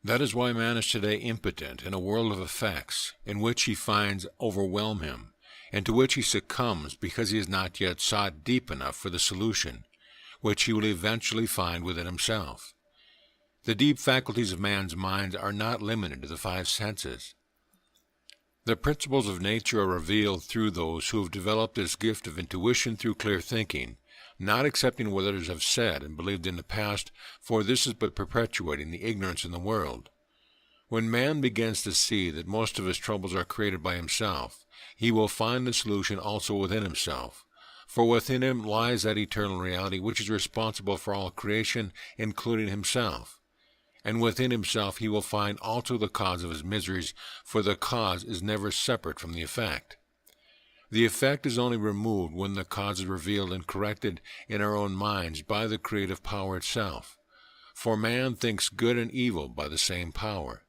That is why man is today impotent in a world of effects, in which he finds overwhelm him, and to which he succumbs because he has not yet sought deep enough for the solution, which he will eventually find within himself. The deep faculties of man's mind are not limited to the five senses. The principles of nature are revealed through those who have developed this gift of intuition through clear thinking, not accepting what others have said and believed in the past, for this is but perpetuating the ignorance in the world. When man begins to see that most of his troubles are created by himself, he will find the solution also within himself, for within him lies that eternal reality which is responsible for all creation, including himself. And within himself he will find also the cause of his miseries, for the cause is never separate from the effect. The effect is only removed when the cause is revealed and corrected in our own minds by the creative power itself, for man thinks good and evil by the same power.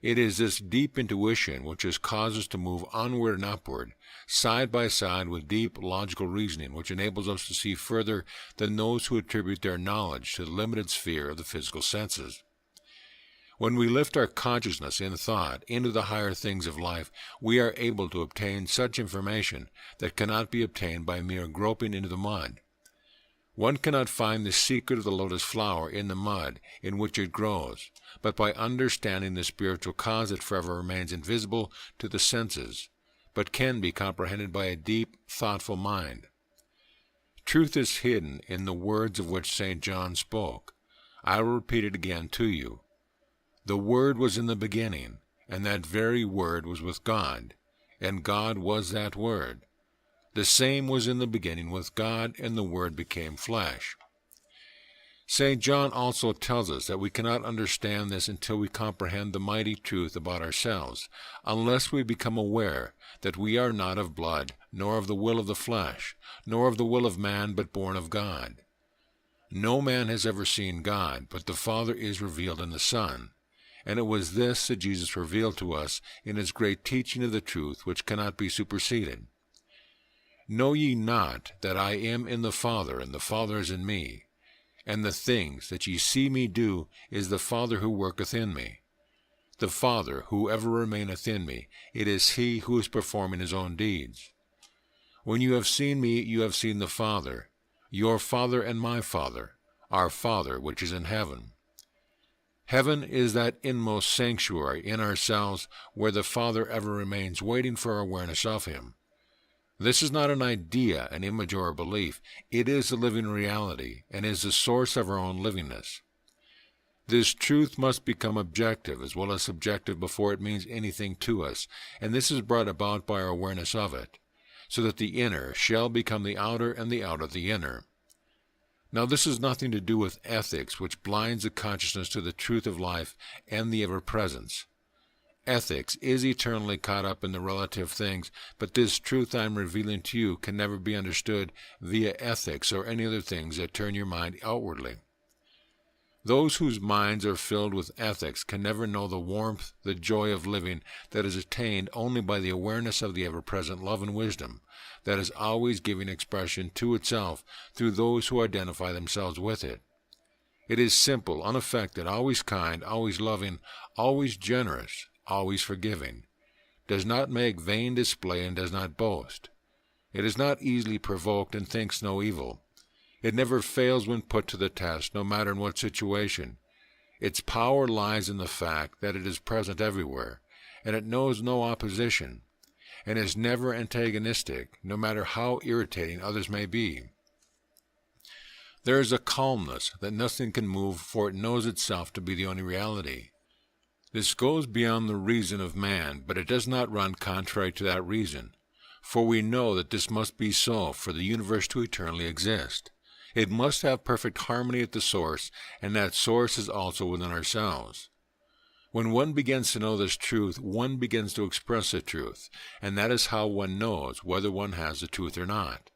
It is this deep intuition which has caused us to move onward and upward, side by side with deep logical reasoning, which enables us to see further than those who attribute their knowledge to the limited sphere of the physical senses. When we lift our consciousness in thought into the higher things of life, we are able to obtain such information that cannot be obtained by mere groping into the mud. One cannot find the secret of the lotus flower in the mud in which it grows, but by understanding the spiritual cause that forever remains invisible to the senses, but can be comprehended by a deep, thoughtful mind. Truth is hidden in the words of which St. John spoke. I will repeat it again to you. The Word was in the beginning, and that very Word was with God, and God was that Word. The same was in the beginning with God, and the Word became flesh. St. John also tells us that we cannot understand this until we comprehend the mighty truth about ourselves, unless we become aware that we are not of blood, nor of the will of the flesh, nor of the will of man, but born of God. No man has ever seen God, but the Father is revealed in the Son. And it was this that Jesus revealed to us in his great teaching of the truth, which cannot be superseded. Know ye not that I am in the Father, and the Father is in me? And the things that ye see me do is the Father who worketh in me. The Father, who ever remaineth in me, it is he who is performing his own deeds. When you have seen me, you have seen the Father, your Father and my Father, our Father which is in heaven. Heaven is that inmost sanctuary in ourselves where the Father ever remains, waiting for our awareness of him. This is not an idea, an image, or a belief. It is the living reality, and is the source of our own livingness. This truth must become objective as well as subjective before it means anything to us, and this is brought about by our awareness of it, so that the inner shall become the outer and the outer the inner. Now this has nothing to do with ethics, which blinds the consciousness to the truth of life and the ever-presence. Ethics is eternally caught up in the relative things, but this truth I am revealing to you can never be understood via ethics or any other things that turn your mind outwardly. Those whose minds are filled with ethics can never know the warmth, the joy of living that is attained only by the awareness of the ever-present love and wisdom that is always giving expression to itself through those who identify themselves with it. It is simple, unaffected, always kind, always loving, always generous, always forgiving, does not make vain display and does not boast. It is not easily provoked and thinks no evil. It never fails when put to the test, no matter in what situation. Its power lies in the fact that it is present everywhere, and it knows no opposition, and is never antagonistic, no matter how irritating others may be. There is a calmness that nothing can move, for it knows itself to be the only reality. This goes beyond the reason of man, but it does not run contrary to that reason, for we know that this must be so for the universe to eternally exist. It must have perfect harmony at the source, and that source is also within ourselves. When one begins to know this truth, one begins to express the truth, and that is how one knows whether one has the truth or not.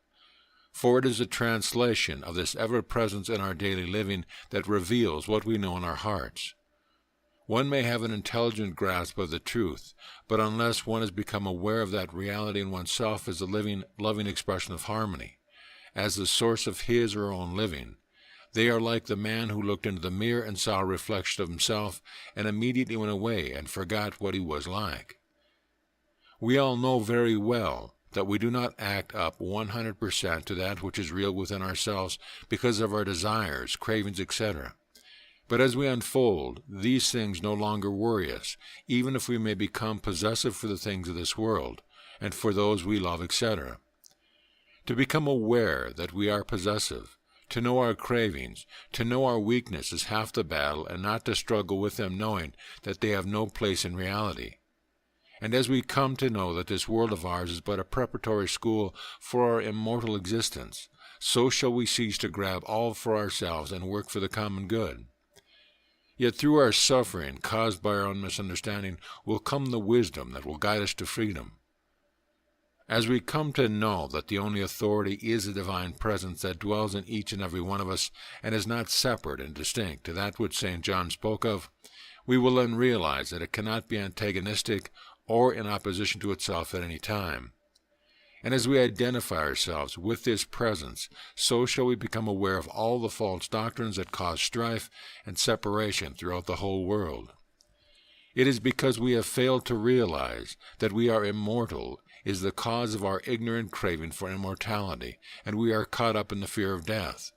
For it is a translation of this ever-presence in our daily living that reveals what we know in our hearts. One may have an intelligent grasp of the truth, but unless one has become aware of that reality in oneself as the living, loving expression of harmony, as the source of his or her own living, they are like the man who looked into the mirror and saw a reflection of himself and immediately went away and forgot what he was like. We all know very well that we do not act up 100% to that which is real within ourselves because of our desires, cravings, etc. But as we unfold, these things no longer worry us, even if we may become possessive for the things of this world, and for those we love, etc. To become aware that we are possessive, to know our cravings, to know our weakness is half the battle, and not to struggle with them knowing that they have no place in reality. And as we come to know that this world of ours is but a preparatory school for our immortal existence, so shall we cease to grab all for ourselves and work for the common good. Yet through our suffering, caused by our own misunderstanding, will come the wisdom that will guide us to freedom. As we come to know that the only authority is the divine presence that dwells in each and every one of us and is not separate and distinct to that which St. John spoke of, we will then realize that it cannot be antagonistic or in opposition to itself at any time. And as we identify ourselves with this presence, so shall we become aware of all the false doctrines that cause strife and separation throughout the whole world. It is because we have failed to realize that we are immortal is the cause of our ignorant craving for immortality, and we are caught up in the fear of death,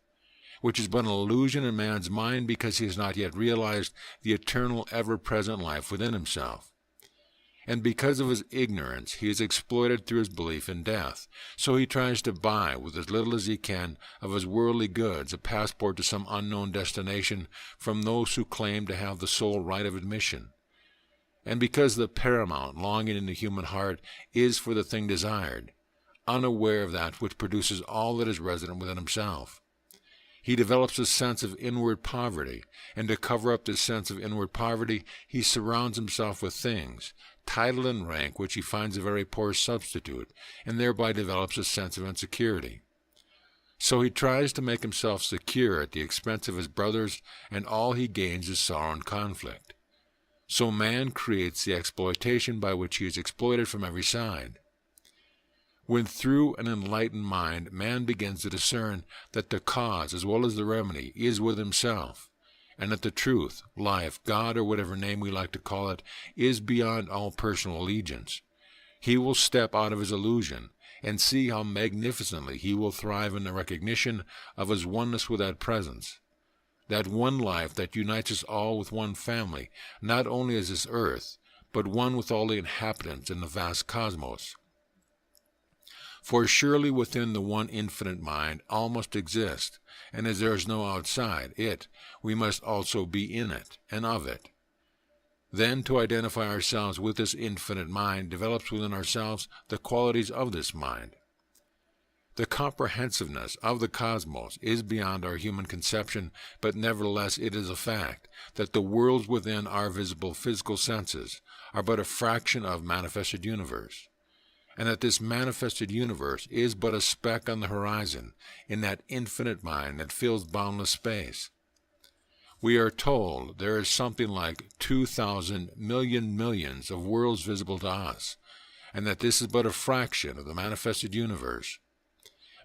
which is but an illusion in man's mind because he has not yet realized the eternal, ever-present life within himself. And because of his ignorance, he is exploited through his belief in death. So he tries to buy, with as little as he can, of his worldly goods, a passport to some unknown destination from those who claim to have the sole right of admission. And because the paramount longing in the human heart is for the thing desired, unaware of that which produces all that is resident within himself, he develops a sense of inward poverty, and to cover up this sense of inward poverty, he surrounds himself with things, title and rank, which he finds a very poor substitute, and thereby develops a sense of insecurity. So he tries to make himself secure at the expense of his brothers, and all he gains is sorrow and conflict. So man creates the exploitation by which he is exploited from every side. When through an enlightened mind man begins to discern that the cause as well as the remedy is with himself, and that the truth, life, God, or whatever name we like to call it, is beyond all personal allegiance, he will step out of his illusion and see how magnificently he will thrive in the recognition of his oneness with that presence, that one life that unites us all with one family, not only as this earth, but one with all the inhabitants in the vast cosmos. For surely within the one infinite mind all must exist, and as there is no outside it, we must also be in it, and of it. Then to identify ourselves with this infinite mind develops within ourselves the qualities of this mind. The comprehensiveness of the cosmos is beyond our human conception, but nevertheless it is a fact that the worlds within our visible physical senses are but a fraction of manifested universe, and that this manifested universe is but a speck on the horizon in that infinite mind that fills boundless space. We are told there is something like 2,000 million millions of worlds visible to us, and that this is but a fraction of the manifested universe.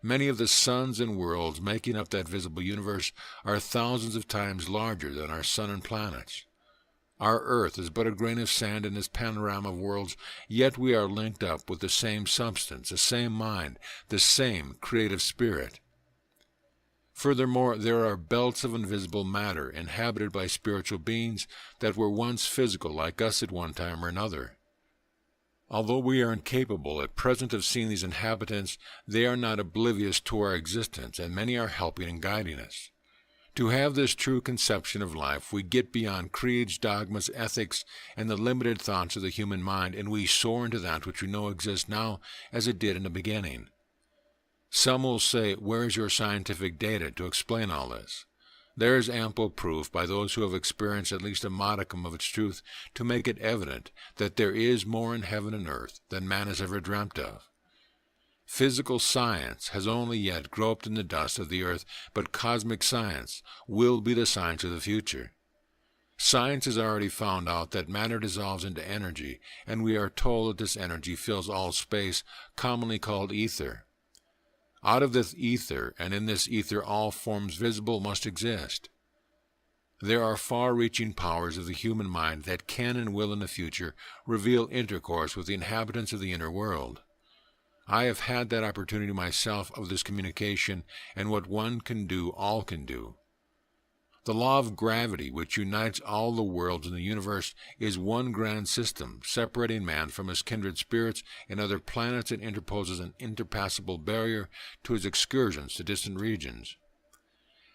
Many of the suns and worlds making up that visible universe are thousands of times larger than our sun and planets. Our earth is but a grain of sand in this panorama of worlds, yet we are linked up with the same substance, the same mind, the same creative spirit. Furthermore, there are belts of invisible matter inhabited by spiritual beings that were once physical like us at one time or another. Although we are incapable at present of seeing these inhabitants, they are not oblivious to our existence, and many are helping and guiding us. To have this true conception of life, we get beyond creeds, dogmas, ethics, and the limited thoughts of the human mind, and we soar into that which we know exists now as it did in the beginning. Some will say, where is your scientific data to explain all this? There is ample proof by those who have experienced at least a modicum of its truth to make it evident that there is more in heaven and earth than man has ever dreamt of. Physical science has only yet groped in the dust of the earth, but cosmic science will be the science of the future. Science has already found out that matter dissolves into energy, and we are told that this energy fills all space, commonly called ether. Out of this ether, and in this ether all forms visible must exist. There are far-reaching powers of the human mind that can and will in the future reveal intercourse with the inhabitants of the inner world. I have had that opportunity myself of this communication, and what one can do, all can do. The law of gravity, which unites all the worlds in the universe, is one grand system, separating man from his kindred spirits and other planets, and interposes an impassable barrier to his excursions to distant regions.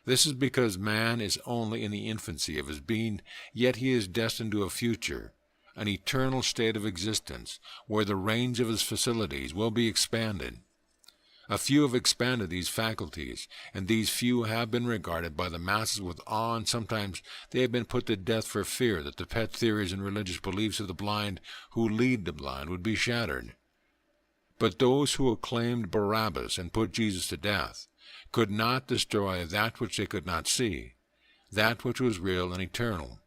This is because man is only in the infancy of his being, yet he is destined to a future, an eternal state of existence, where the range of his facilities will be expanded. A few have expanded these faculties, and these few have been regarded by the masses with awe, and sometimes they have been put to death for fear that the pet theories and religious beliefs of the blind who lead the blind would be shattered. But those who acclaimed Barabbas and put Jesus to death could not destroy that which they could not see, that which was real and eternal.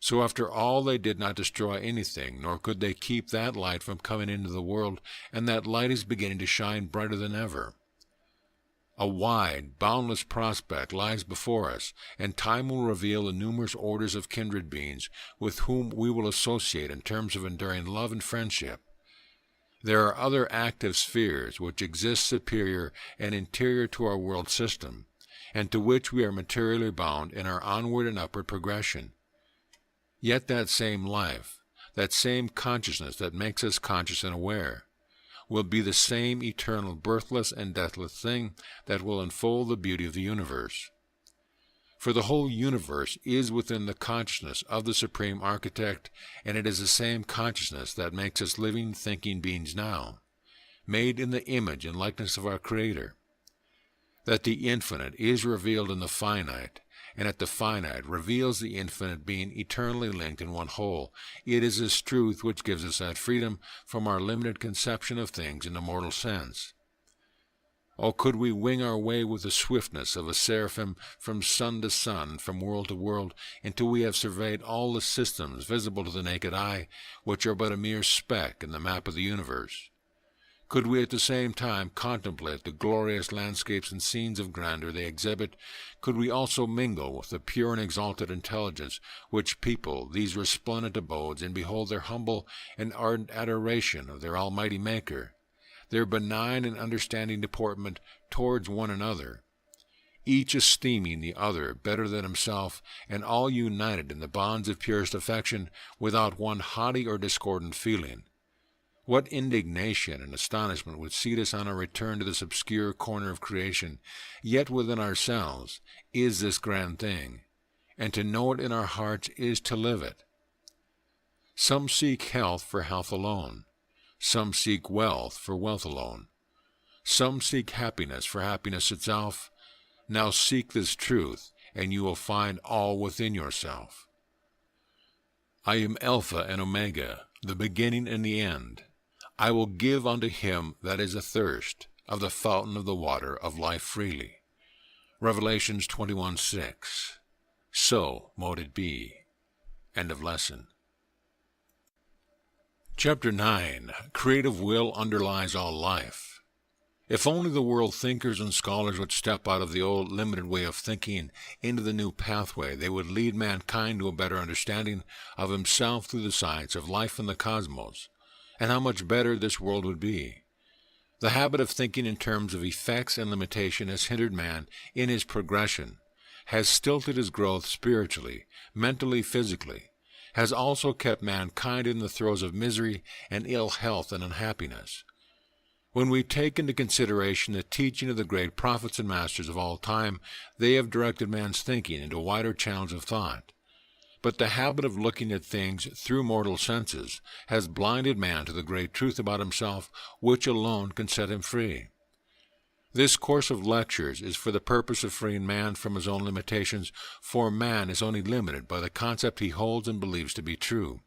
So after all, they did not destroy anything, nor could they keep that light from coming into the world, and that light is beginning to shine brighter than ever. A wide, boundless prospect lies before us, and time will reveal the numerous orders of kindred beings with whom we will associate in terms of enduring love and friendship. There are other active spheres which exist superior and interior to our world system, and to which we are materially bound in our onward and upward progression. Yet that same life, that same consciousness that makes us conscious and aware, will be the same eternal, birthless and deathless thing that will unfold the beauty of the universe. For the whole universe is within the consciousness of the Supreme Architect, and it is the same consciousness that makes us living, thinking beings now, made in the image and likeness of our Creator. That the infinite is revealed in the finite, and that the finite reveals the infinite being eternally linked in one whole. It is this truth which gives us that freedom from our limited conception of things in the mortal sense. Oh, could we wing our way with the swiftness of a seraphim from sun to sun, from world to world, until we have surveyed all the systems visible to the naked eye, which are but a mere speck in the map of the universe? Could we at the same time contemplate the glorious landscapes and scenes of grandeur they exhibit? Could we also mingle with the pure and exalted intelligence which people these resplendent abodes, and behold their humble and ardent adoration of their almighty Maker, their benign and understanding deportment towards one another, each esteeming the other better than himself, and all united in the bonds of purest affection, without one haughty or discordant feeling? What indignation and astonishment would seat us on our return to this obscure corner of creation, yet within ourselves is this grand thing, and to know it in our hearts is to live it. Some seek health for health alone. Some seek wealth for wealth alone. Some seek happiness for happiness itself. Now seek this truth, and you will find all within yourself. I am Alpha and Omega, the beginning and the end. I will give unto him that is athirst of the fountain of the water of life freely. Revelations 21:6. So mote it be. End of lesson. Chapter 9. Creative will underlies all life. If only the world thinkers and scholars would step out of the old limited way of thinking into the new pathway, they would lead mankind to a better understanding of himself through the science of life and the cosmos. And how much better this world would be. The habit of thinking in terms of effects and limitation has hindered man in his progression, has stilted his growth spiritually, mentally, physically, has also kept mankind in the throes of misery and ill health and unhappiness. When we take into consideration the teaching of the great prophets and masters of all time, they have directed man's thinking into wider channels of thought. But the habit of looking at things through mortal senses has blinded man to the great truth about himself, which alone can set him free. This course of lectures is for the purpose of freeing man from his own limitations, for man is only limited by the concept he holds and believes to be true.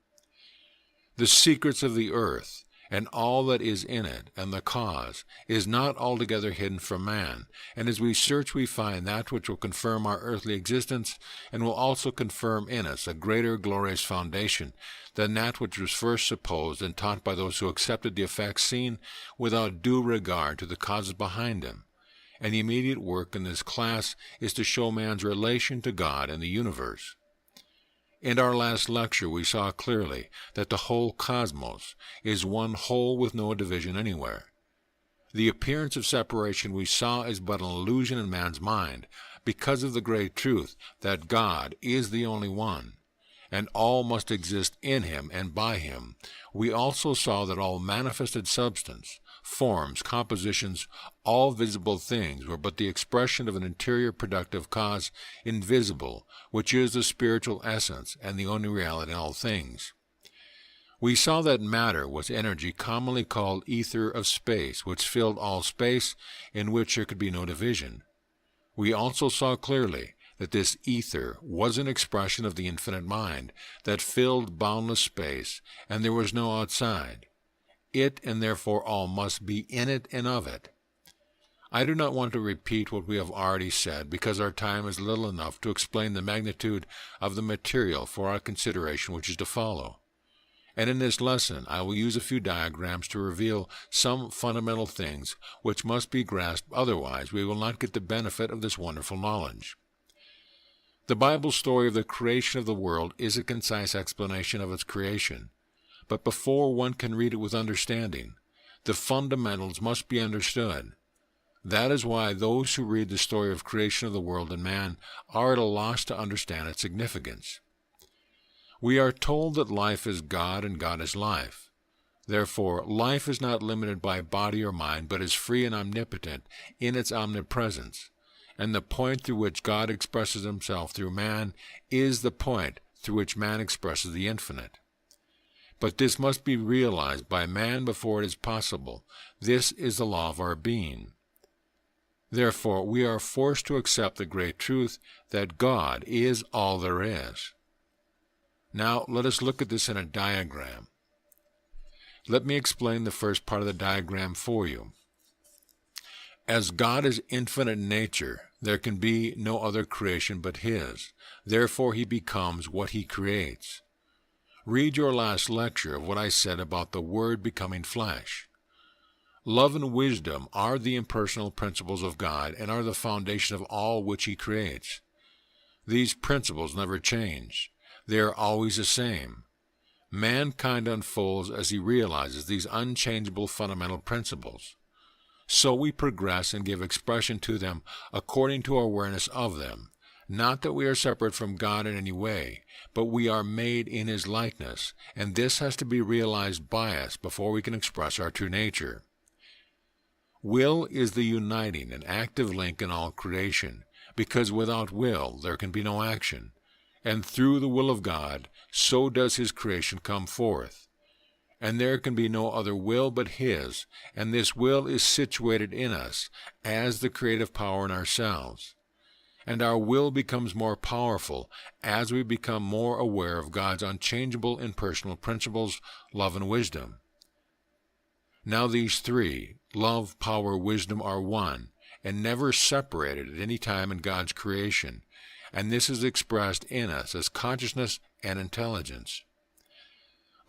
The secrets of the earth and all that is in it, and the cause, is not altogether hidden from man, and as we search we find that which will confirm our earthly existence, and will also confirm in us a greater glorious foundation than that which was first supposed and taught by those who accepted the effects seen without due regard to the causes behind them. And the immediate work in this class is to show man's relation to God and the universe. In our last lecture we saw clearly that the whole cosmos is one whole with no division anywhere. The appearance of separation we saw is but an illusion in man's mind, because of the great truth that God is the only one, and all must exist in him and by him. We also saw that all manifested substance, forms, compositions, all visible things were but the expression of an interior productive cause, invisible, which is the spiritual essence and the only reality in all things. We saw that matter was energy commonly called ether of space, which filled all space, in which there could be no division. We also saw clearly that this ether was an expression of the infinite mind that filled boundless space, and there was no outside. It, and therefore all, must be in it and of it. I do not want to repeat what we have already said, because our time is little enough to explain the magnitude of the material for our consideration which is to follow. And in this lesson I will use a few diagrams to reveal some fundamental things which must be grasped, otherwise we will not get the benefit of this wonderful knowledge. The Bible story of the creation of the world is a concise explanation of its creation. But before one can read it with understanding, the fundamentals must be understood. That is why those who read the story of creation of the world and man are at a loss to understand its significance. We are told that life is God and God is life. Therefore, life is not limited by body or mind, but is free and omnipotent in its omnipresence. And the point through which God expresses himself through man is the point through which man expresses the infinite. But this must be realized by man before it is possible. This is the law of our being. Therefore, we are forced to accept the great truth that God is all there is. Now, let us look at this in a diagram. Let me explain the first part of the diagram for you. As God is infinite in nature, there can be no other creation but his. Therefore, he becomes what he creates. Read your last lecture of what I said about the Word becoming flesh. Love and wisdom are the impersonal principles of God and are the foundation of all which he creates. These principles never change. They are always the same. Mankind unfolds as he realizes these unchangeable fundamental principles. So we progress and give expression to them according to our awareness of them. Not that we are separate from God in any way, but we are made in his likeness, and this has to be realized by us before we can express our true nature. Will is the uniting and active link in all creation, because without will there can be no action, and through the will of God, so does his creation come forth. And there can be no other will but his, and this will is situated in us as the creative power in ourselves. And our will becomes more powerful as we become more aware of God's unchangeable impersonal principles, love and wisdom. Now these three, love, power, wisdom, are one, and never separated at any time in God's creation, and this is expressed in us as consciousness and intelligence.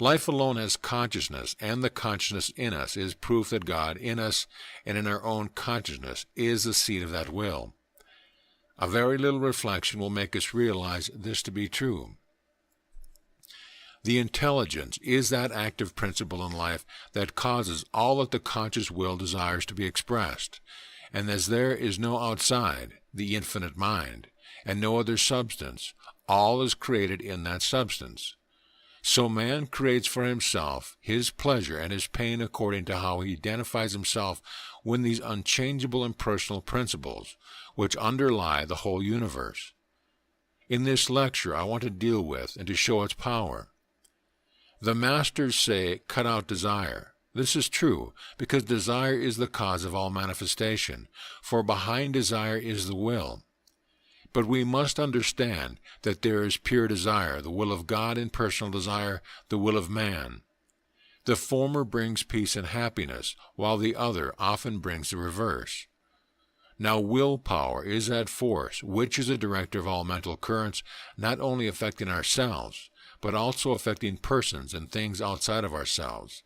Life alone has consciousness, and the consciousness in us is proof that God in us and in our own consciousness is the seat of that will. A very little reflection will make us realize this to be true. The intelligence is that active principle in life that causes all that the conscious will desires to be expressed, and as there is no outside, the infinite mind, and no other substance, all is created in that substance. So man creates for himself his pleasure and his pain according to how he identifies himself with these unchangeable impersonal principles, which underlie the whole universe. In this lecture I want to deal with and to show its power. The masters say, cut out desire. This is true, because desire is the cause of all manifestation, for behind desire is the will. But we must understand that there is pure desire, the will of God, and personal desire, the will of man. The former brings peace and happiness, while the other often brings the reverse. Now, willpower is that force which is the director of all mental currents, not only affecting ourselves, but also affecting persons and things outside of ourselves.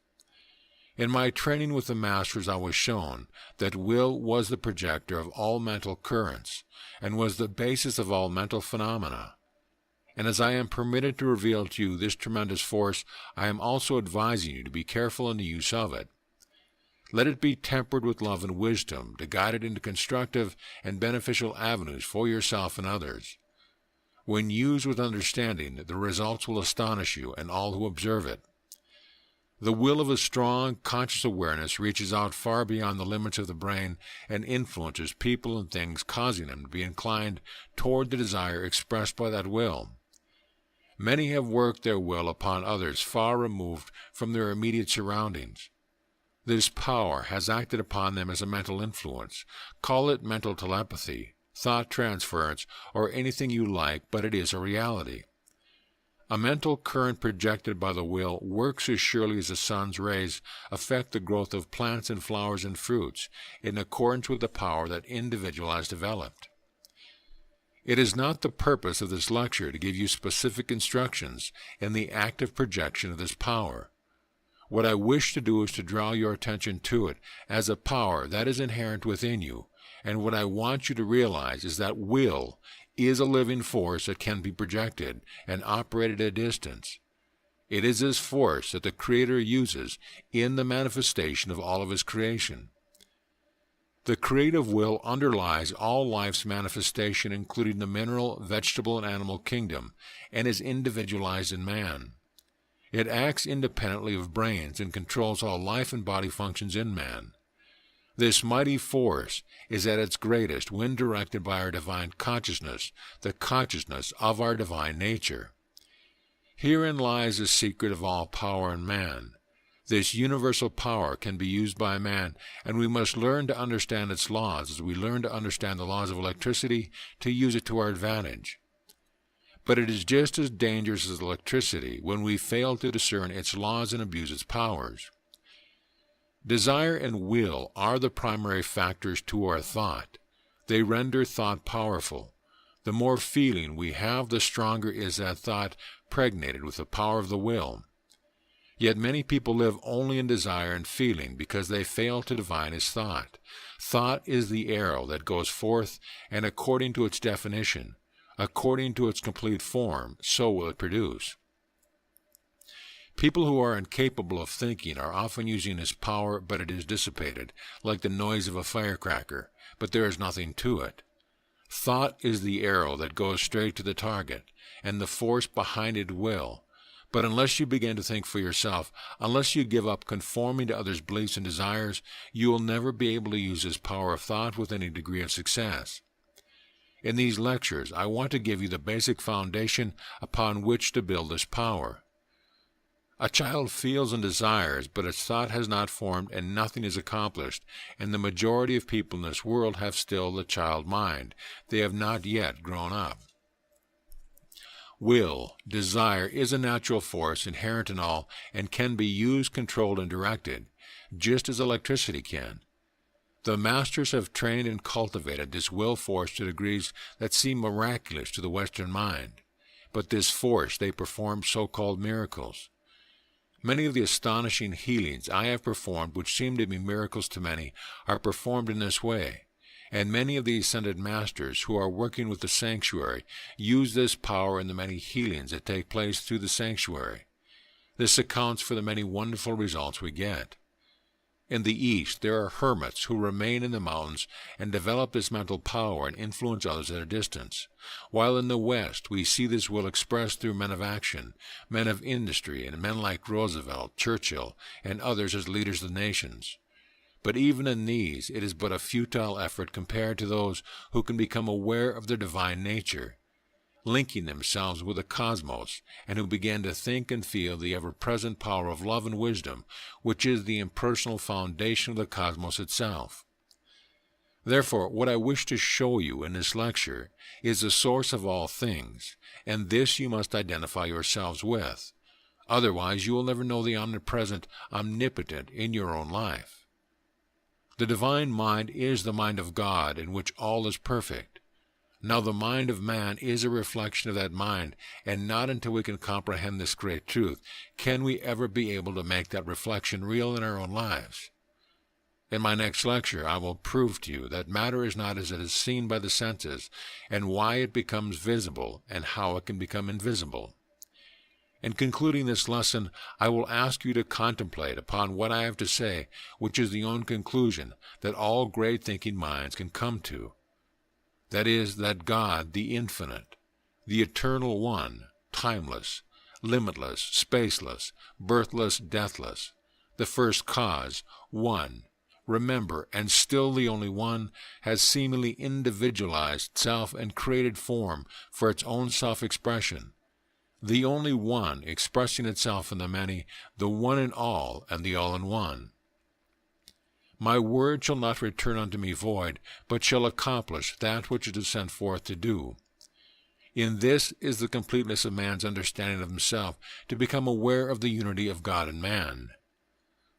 In my training with the masters, I was shown that will was the projector of all mental currents, and was the basis of all mental phenomena. And as I am permitted to reveal to you this tremendous force, I am also advising you to be careful in the use of it. Let it be tempered with love and wisdom to guide it into constructive and beneficial avenues for yourself and others. When used with understanding, the results will astonish you and all who observe it. The will of a strong, conscious awareness reaches out far beyond the limits of the brain and influences people and things, causing them to be inclined toward the desire expressed by that will. Many have worked their will upon others far removed from their immediate surroundings. This power has acted upon them as a mental influence. Call it mental telepathy, thought transference, or anything you like, but it is a reality. A mental current projected by the will works as surely as the sun's rays affect the growth of plants and flowers and fruits, in accordance with the power that individual has developed. It is not the purpose of this lecture to give you specific instructions in the active projection of this power. What I wish to do is to draw your attention to it as a power that is inherent within you, and what I want you to realize is that will is a living force that can be projected and operated at a distance. It is this force that the Creator uses in the manifestation of all of His creation. The creative will underlies all life's manifestation, including the mineral, vegetable, and animal kingdom, and is individualized in man. It acts independently of brains and controls all life and body functions in man. This mighty force is at its greatest when directed by our divine consciousness, the consciousness of our divine nature. Herein lies the secret of all power in man. This universal power can be used by man, and we must learn to understand its laws as we learn to understand the laws of electricity to use it to our advantage. But it is just as dangerous as electricity when we fail to discern its laws and abuse its powers. Desire and will are the primary factors to our thought. They render thought powerful. The more feeling we have, the stronger is that thought pregnated with the power of the will. Yet many people live only in desire and feeling because they fail to divine as thought. Thought is the arrow that goes forth, and according to its definition, according to its complete form, so will it produce. People who are incapable of thinking are often using this power, but it is dissipated, like the noise of a firecracker, but there is nothing to it. Thought is the arrow that goes straight to the target, and the force behind it will. But unless you begin to think for yourself, unless you give up conforming to others' beliefs and desires, you will never be able to use this power of thought with any degree of success. In these lectures, I want to give you the basic foundation upon which to build this power. A child feels and desires, but its thought has not formed and nothing is accomplished, and the majority of people in this world have still the child mind. They have not yet grown up. Will, desire, is a natural force inherent in all and can be used, controlled, and directed, just as electricity can. The masters have trained and cultivated this will force to degrees that seem miraculous to the Western mind. But this force they perform so-called miracles. Many of the astonishing healings I have performed, which seem to be miracles to many, are performed in this way, and many of the ascended masters who are working with the sanctuary use this power in the many healings that take place through the sanctuary. This accounts for the many wonderful results we get. In the East, there are hermits who remain in the mountains and develop this mental power and influence others at a distance, while in the West we see this will expressed through men of action, men of industry, and men like Roosevelt, Churchill, and others as leaders of the nations. But even in these, it is but a futile effort compared to those who can become aware of their divine nature, linking themselves with the cosmos, and who began to think and feel the ever-present power of love and wisdom, which is the impersonal foundation of the cosmos itself. Therefore, what I wish to show you in this lecture is the source of all things, and this you must identify yourselves with. Otherwise, you will never know the omnipresent, omnipotent in your own life. The divine mind is the mind of God, in which all is perfect. Now the mind of man is a reflection of that mind, and not until we can comprehend this great truth can we ever be able to make that reflection real in our own lives. In my next lecture, I will prove to you that matter is not as it is seen by the senses, and why it becomes visible, and how it can become invisible. In concluding this lesson, I will ask you to contemplate upon what I have to say, which is the own conclusion that all great thinking minds can come to. That is, that God, the infinite, the eternal one, timeless, limitless, spaceless, birthless, deathless, the first cause, one, remember, and still the only one, has seemingly individualized self and created form for its own self-expression. The only one expressing itself in the many, the one in all and the all in one. My word shall not return unto me void, but shall accomplish that which it is sent forth to do. In this is the completeness of man's understanding of himself, to become aware of the unity of God and man.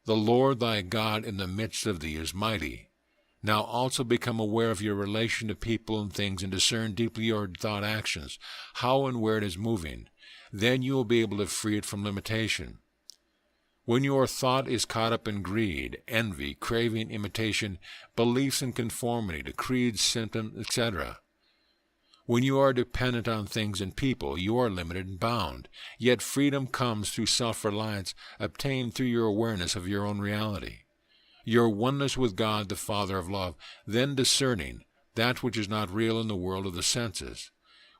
The Lord thy God in the midst of thee is mighty. Now also become aware of your relation to people and things, and discern deeply your thought actions, how and where it is moving. Then you will be able to free it from limitation. When your thought is caught up in greed, envy, craving, imitation, beliefs in conformity to creeds, symptoms, etc., when you are dependent on things and people, you are limited and bound. Yet freedom comes through self-reliance, obtained through your awareness of your own reality, your oneness with God, the Father of love, then discerning that which is not real in the world of the senses,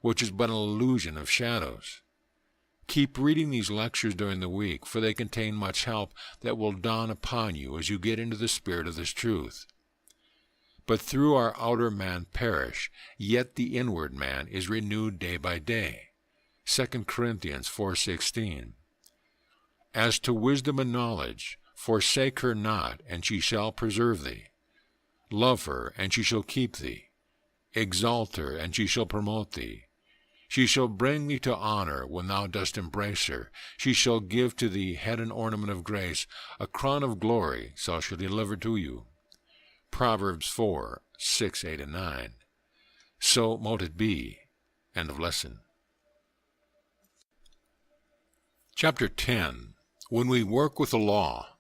which is but an illusion of shadows. Keep reading these lectures during the week, for they contain much help that will dawn upon you as you get into the spirit of this truth. But through our outer man perish, yet the inward man is renewed day by day. 2 Corinthians 4:16. As to wisdom and knowledge, forsake her not, and she shall preserve thee. Love her, and she shall keep thee. Exalt her, and she shall promote thee. She shall bring thee to honor when thou dost embrace her. She shall give to thee head and ornament of grace. A crown of glory shall she deliver to you. Proverbs 4:6, 8, and 9. So mote it be. End of lesson. Chapter 10. When we work with the law.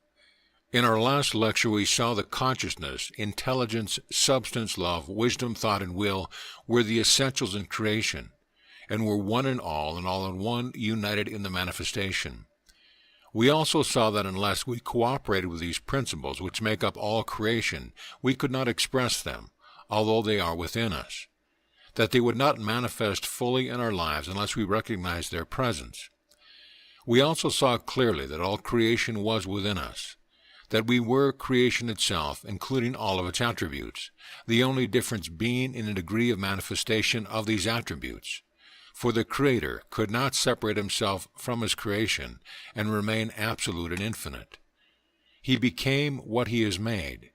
In our last lecture we saw that consciousness, intelligence, substance, love, wisdom, thought, and will were the essentials in creation, and were one in all and all in one, united in the manifestation. We also saw that unless we cooperated with these principles which make up all creation, we could not express them, although they are within us, that they would not manifest fully in our lives unless we recognized their presence. We also saw clearly that all creation was within us, that we were creation itself, including all of its attributes, the only difference being in the degree of manifestation of these attributes. For the Creator could not separate himself from his creation and remain absolute and infinite. He became what he is made.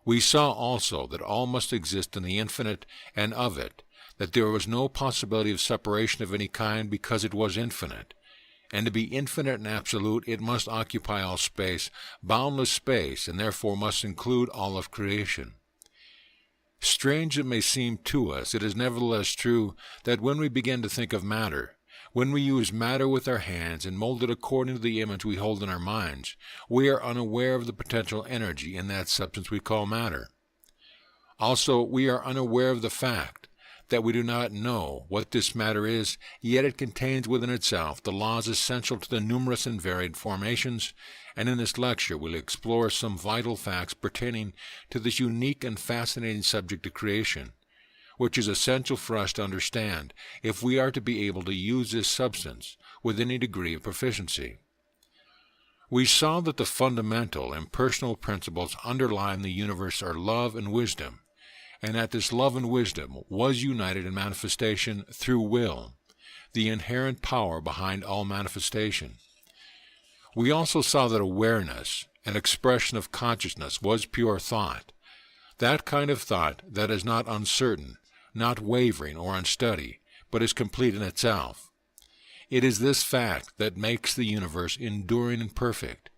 We saw also that all must exist in the infinite and of it, that there was no possibility of separation of any kind because it was infinite. And to be infinite and absolute, it must occupy all space, boundless space, and therefore must include all of creation. Strange it may seem to us, it is nevertheless true that when we begin to think of matter, when we use matter with our hands and mold it according to the image we hold in our minds, we are unaware of the potential energy in that substance we call matter. Also, we are unaware of the fact that we do not know what this matter is, yet it contains within itself the laws essential to the numerous and varied formations, and in this lecture we'll explore some vital facts pertaining to this unique and fascinating subject of creation, which is essential for us to understand if we are to be able to use this substance with any degree of proficiency. We saw that the fundamental, impersonal principles underlying the universe are love and wisdom, and that this love and wisdom was united in manifestation through will, the inherent power behind all manifestation. We also saw that awareness, an expression of consciousness, was pure thought, that kind of thought that is not uncertain, not wavering or unsteady, but is complete in itself. It is this fact that makes the universe enduring and perfect.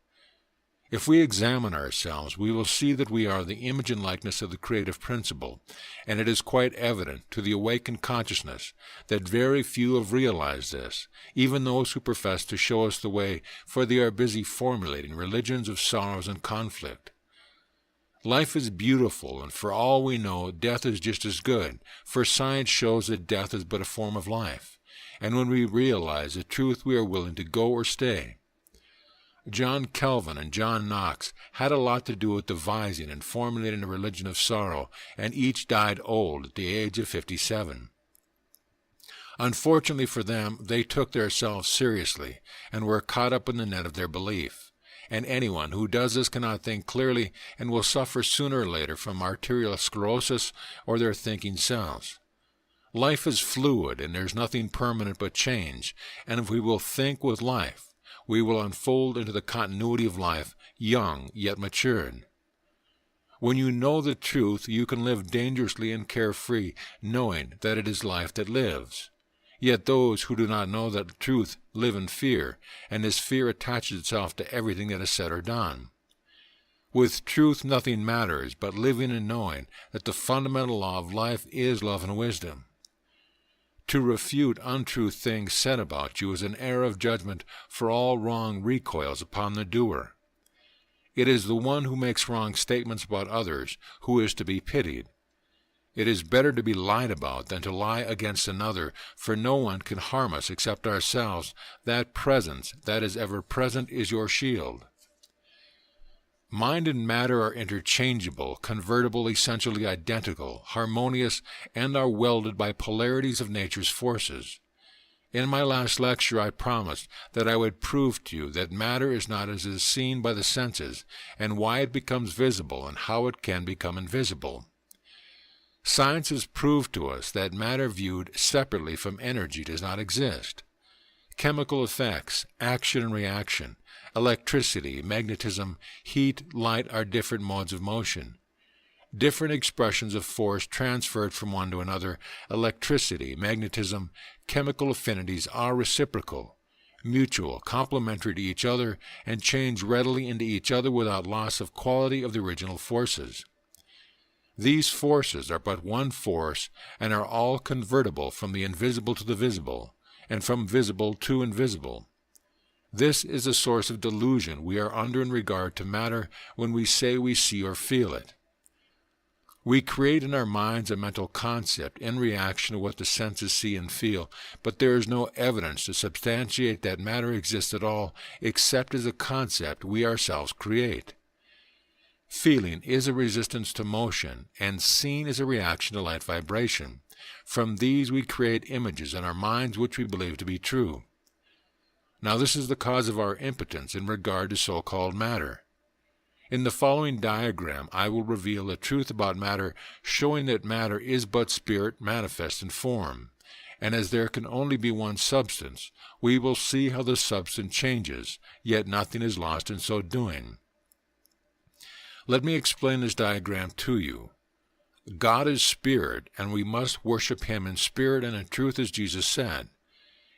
If we examine ourselves, we will see that we are the image and likeness of the creative principle, and it is quite evident to the awakened consciousness that very few have realized this, even those who profess to show us the way, for they are busy formulating religions of sorrows and conflict. Life is beautiful, and for all we know, death is just as good, for science shows that death is but a form of life, and when we realize the truth, we are willing to go or stay. John Calvin and John Knox had a lot to do with devising and formulating a religion of sorrow, and each died old at the age of 57. Unfortunately for them, they took themselves seriously and were caught up in the net of their belief. And anyone who does this cannot think clearly and will suffer sooner or later from arterial sclerosis or their thinking cells. Life is fluid, and there's nothing permanent but change, and if we will think with life, we will unfold into the continuity of life, young yet matured. When you know the truth, you can live dangerously and carefree, knowing that it is life that lives. Yet those who do not know that truth live in fear, and this fear attaches itself to everything that is said or done. With truth nothing matters but living and knowing that the fundamental law of life is love and wisdom. To refute untrue things said about you is an error of judgment, for all wrong recoils upon the doer. It is the one who makes wrong statements about others who is to be pitied. It is better to be lied about than to lie against another, for no one can harm us except ourselves. That presence that is ever present is your shield. Mind and matter are interchangeable, convertible, essentially identical, harmonious, and are welded by polarities of nature's forces. In my last lecture I promised that I would prove to you that matter is not as is seen by the senses, and why it becomes visible and how it can become invisible. Science has proved to us that matter viewed separately from energy does not exist. Chemical effects, action and reaction, electricity, magnetism, heat, light are different modes of motion. Different expressions of force transferred from one to another, electricity, magnetism, chemical affinities are reciprocal, mutual, complementary to each other, and change readily into each other without loss of quality of the original forces. These forces are but one force and are all convertible from the invisible to the visible, and from visible to invisible. This is a source of delusion we are under in regard to matter when we say we see or feel it. We create in our minds a mental concept in reaction to what the senses see and feel, but there is no evidence to substantiate that matter exists at all except as a concept we ourselves create. Feeling is a resistance to motion, and seeing is a reaction to light vibration. From these we create images in our minds which we believe to be true. Now this is the cause of our impotence in regard to so-called matter. In the following diagram I will reveal the truth about matter, showing that matter is but spirit manifest in form, and as there can only be one substance, we will see how the substance changes, yet nothing is lost in so doing. Let me explain this diagram to you. God is spirit, and we must worship him in spirit and in truth, as Jesus said.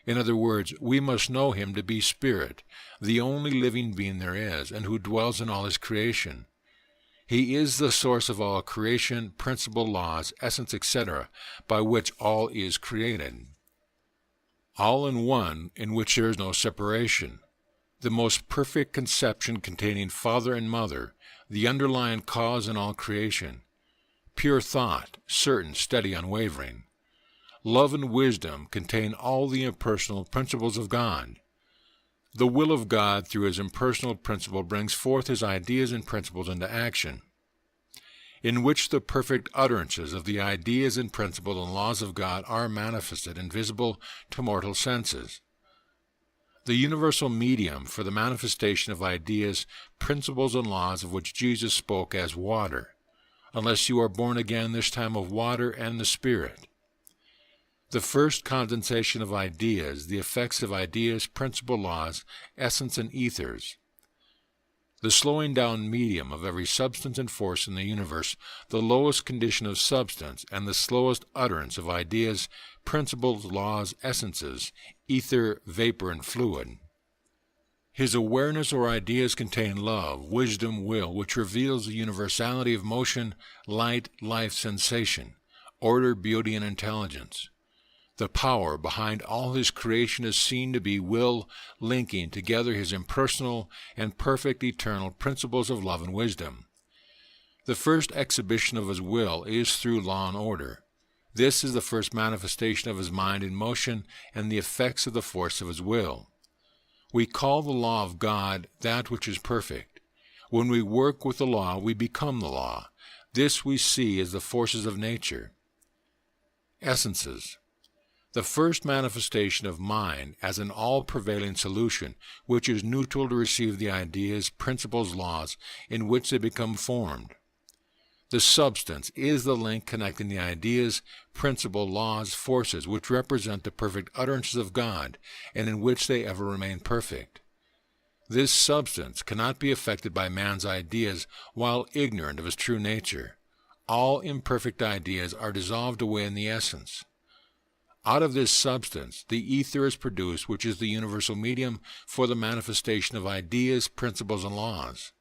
In other words, we must know him to be spirit, the only living being there is, and who dwells in all his creation. He is the source of all creation, principle, laws, essence, etc., by which all is created. All in one, in which there is no separation. The most perfect conception containing Father and Mother, the underlying cause in all creation. Pure thought, certain, steady, unwavering. Love and wisdom contain all the impersonal principles of God. The will of God through his impersonal principle brings forth his ideas and principles into action, in which the perfect utterances of the ideas and principles and laws of God are manifested and visible to mortal senses. The universal medium for the manifestation of ideas, principles, and laws of which Jesus spoke as water, unless you are born again, this time of water and the Spirit. The first condensation of ideas, the effects of ideas, principle, laws, essence, and ethers. the slowing down medium of every substance and force in the universe, the lowest condition of substance, and the slowest utterance of ideas, principles, laws, essences, ether, vapor, and fluid. His awareness or ideas contain love, wisdom, will, which reveals the universality of motion, light, life, sensation, order, beauty, and intelligence. The power behind all his creation is seen to be will linking together his impersonal and perfect eternal principles of love and wisdom. The first exhibition of his will is through law and order. This is the first manifestation of his mind in motion and the effects of the force of his will. We call the law of God that which is perfect. When we work with the law, we become the law. This we see as the forces of nature. Essences. The first manifestation of mind as an all-prevailing solution, which is neutral to receive the ideas, principles, laws, in which they become formed. The substance is the link connecting the ideas, principle, laws, forces, which represent the perfect utterances of God, and in which they ever remain perfect. This substance cannot be affected by man's ideas while ignorant of his true nature. All imperfect ideas are dissolved away in the essence. Out of this substance, the ether is produced, which is the universal medium for the manifestation of ideas, principles, and laws.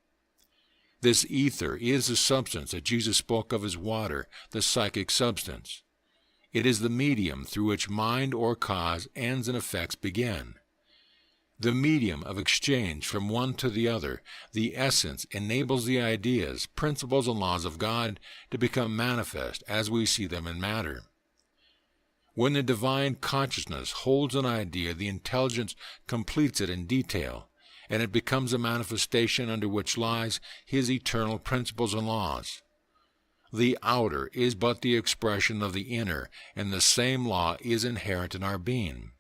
This ether is the substance that Jesus spoke of as water, the psychic substance. It is the medium through which mind or cause, ends, and effects begin. The medium of exchange from one to the other, the essence enables the ideas, principles, and laws of God to become manifest as we see them in matter. When the divine consciousness holds an idea, the intelligence completes it in detail, and it becomes a manifestation under which lies his eternal principles and laws. The outer is but the expression of the inner, and the same law is inherent in our being.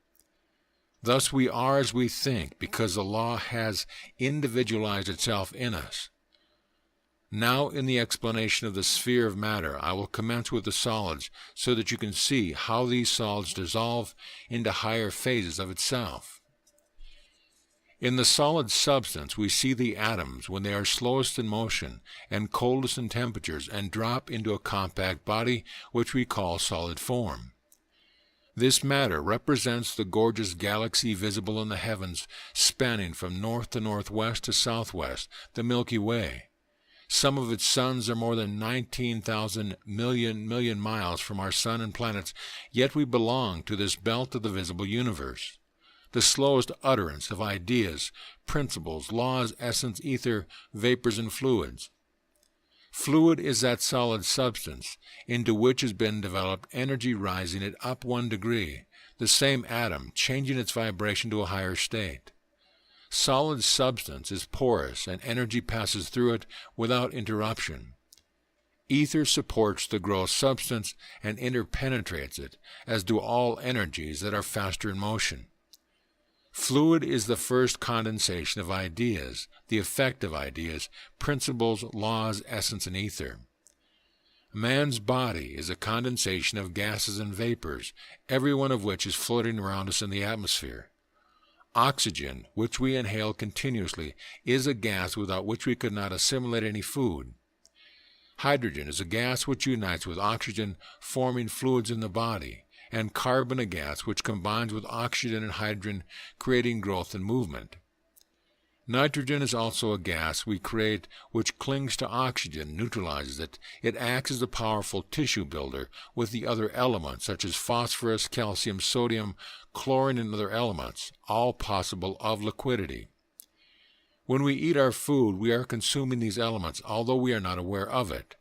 Thus we are as we think, because the law has individualized itself in us. Now, in the explanation of the sphere of matter, I will commence with the solids, so that you can see how these solids dissolve into higher phases of itself. In the solid substance, we see the atoms when they are slowest in motion and coldest in temperatures and drop into a compact body, which we call solid form. This matter represents the gorgeous galaxy visible in the heavens, spanning from north to northwest to southwest, the Milky Way. Some of its suns are more than 19,000 million miles from our sun and planets, yet we belong to this belt of the visible universe. The slowest utterance of ideas, principles, laws, essence, ether, vapors, and fluids. Fluid is that solid substance into which has been developed energy rising it up 1 degree, the same atom changing its vibration to a higher state. Solid substance is porous and energy passes through it without interruption. Ether supports the gross substance and interpenetrates it, as do all energies that are faster in motion. Fluid is the first condensation of ideas, the effect of ideas, principles, laws, essence, and ether. Man's body is a condensation of gases and vapors, every one of which is floating around us in the atmosphere. Oxygen, which we inhale continuously, is a gas without which we could not assimilate any food. Hydrogen is a gas which unites with oxygen, forming fluids in the body, and carbon a gas which combines with oxygen and hydrogen, creating growth and movement. Nitrogen is also a gas we create which clings to oxygen, neutralizes it. It acts as a powerful tissue builder with the other elements such as phosphorus, calcium, sodium, chlorine, and other elements, all possible of liquidity. When we eat our food, we are consuming these elements, although we are not aware of it.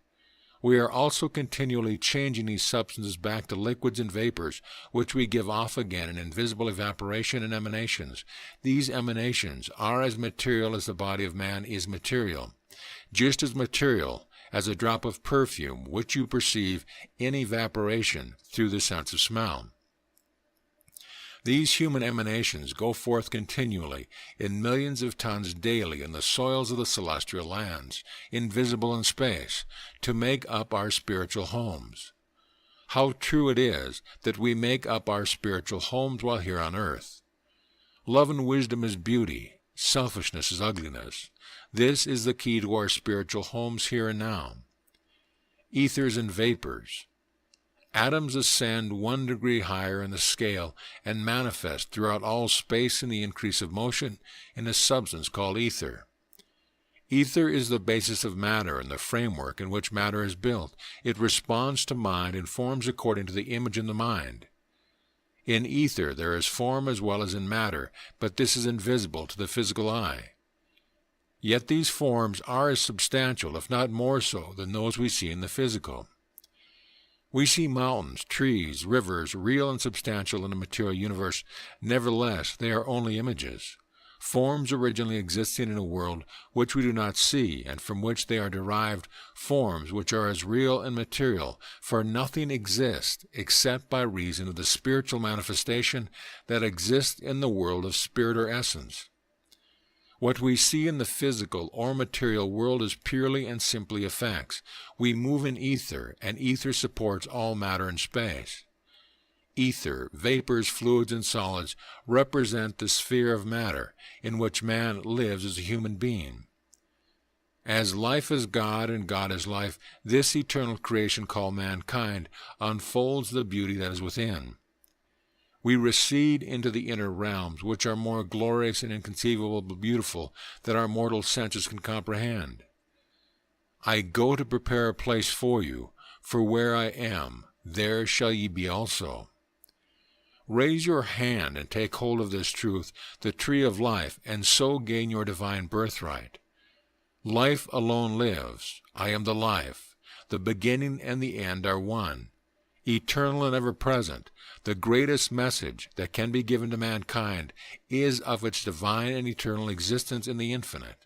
We are also continually changing these substances back to liquids and vapors, which we give off again in invisible evaporation and emanations. These emanations are as material as the body of man is material, just as material as a drop of perfume, which you perceive in evaporation through the sense of smell. These human emanations go forth continually in millions of tons daily in the soils of the celestial lands, invisible in space, to make up our spiritual homes. How true it is that we make up our spiritual homes while here on earth. Love and wisdom is beauty, selfishness is ugliness. This is the key to our spiritual homes here and now. Ethers and vapors. Atoms ascend 1 degree higher in the scale and manifest throughout all space in the increase of motion in a substance called ether. Ether is the basis of matter and the framework in which matter is built. It responds to mind and forms according to the image in the mind. In ether there is form as well as in matter, but this is invisible to the physical eye. Yet these forms are as substantial, if not more so, than those we see in the physical. We see mountains, trees, rivers, real and substantial in the material universe. Nevertheless, they are only images, forms originally existing in a world which we do not see, and from which they are derived, forms which are as real and material, for nothing exists except by reason of the spiritual manifestation that exists in the world of spirit or essence. What we see in the physical or material world is purely and simply effects. We move in ether, and ether supports all matter and space. Ether, vapors, fluids, and solids represent the sphere of matter in which man lives as a human being. As life is God and God is life, this eternal creation called mankind unfolds the beauty that is within. We recede into the inner realms, which are more glorious and inconceivable but beautiful than our mortal senses can comprehend. I go to prepare a place for you, for where I am, there shall ye be also. Raise your hand and take hold of this truth, the tree of life, and so gain your divine birthright. Life alone lives. I am the life. The beginning and the end are one. Eternal and ever-present, the greatest message that can be given to mankind is of its divine and eternal existence in the infinite.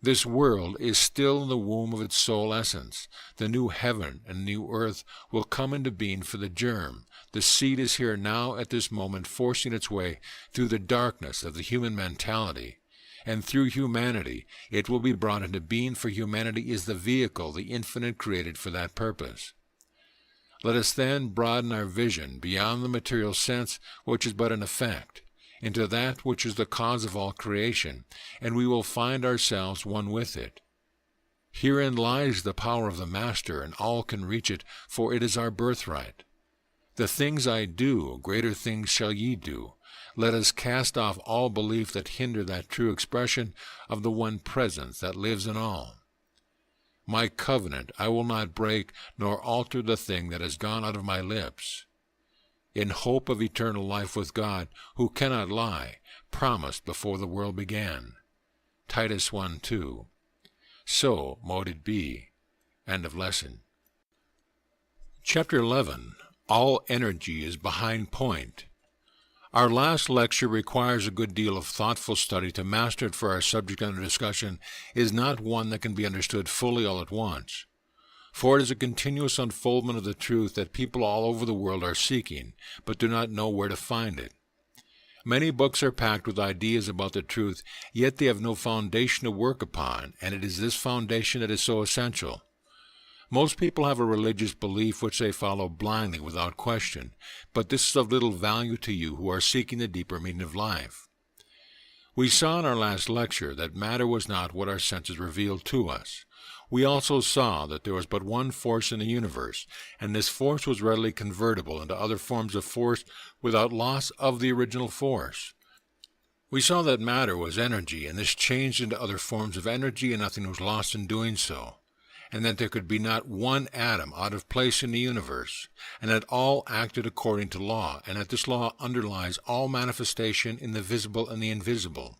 This world is still in the womb of its soul essence. The new heaven and new earth will come into being for the germ. The seed is here now at this moment, forcing its way through the darkness of the human mentality. And through humanity it will be brought into being, for humanity is the vehicle the infinite created for that purpose. Let us then broaden our vision beyond the material sense, which is but an effect, into that which is the cause of all creation, and we will find ourselves one with it. Herein lies the power of the Master, and all can reach it, for it is our birthright. The things I do, greater things shall ye do. Let us cast off all belief that hinder that true expression of the one presence that lives in all. My covenant I will not break, nor alter the thing that has gone out of my lips. In hope of eternal life with God, who cannot lie, promised before the world began. Titus 1:2. So mote it be. End of lesson. Chapter 11. All energy is behind point. Our last lecture requires a good deal of thoughtful study to master it, for our subject under discussion is not one that can be understood fully all at once. For it is a continuous unfoldment of the truth that people all over the world are seeking, but do not know where to find it. Many books are packed with ideas about the truth, yet they have no foundation to work upon, and it is this foundation that is so essential. Most people have a religious belief which they follow blindly without question, but this is of little value to you who are seeking the deeper meaning of life. We saw in our last lecture that matter was not what our senses revealed to us. We also saw that there was but one force in the universe, and this force was readily convertible into other forms of force without loss of the original force. We saw that matter was energy, and this changed into other forms of energy, and nothing was lost in doing so, and that there could be not one atom out of place in the universe, and that all acted according to law, and that this law underlies all manifestation in the visible and the invisible.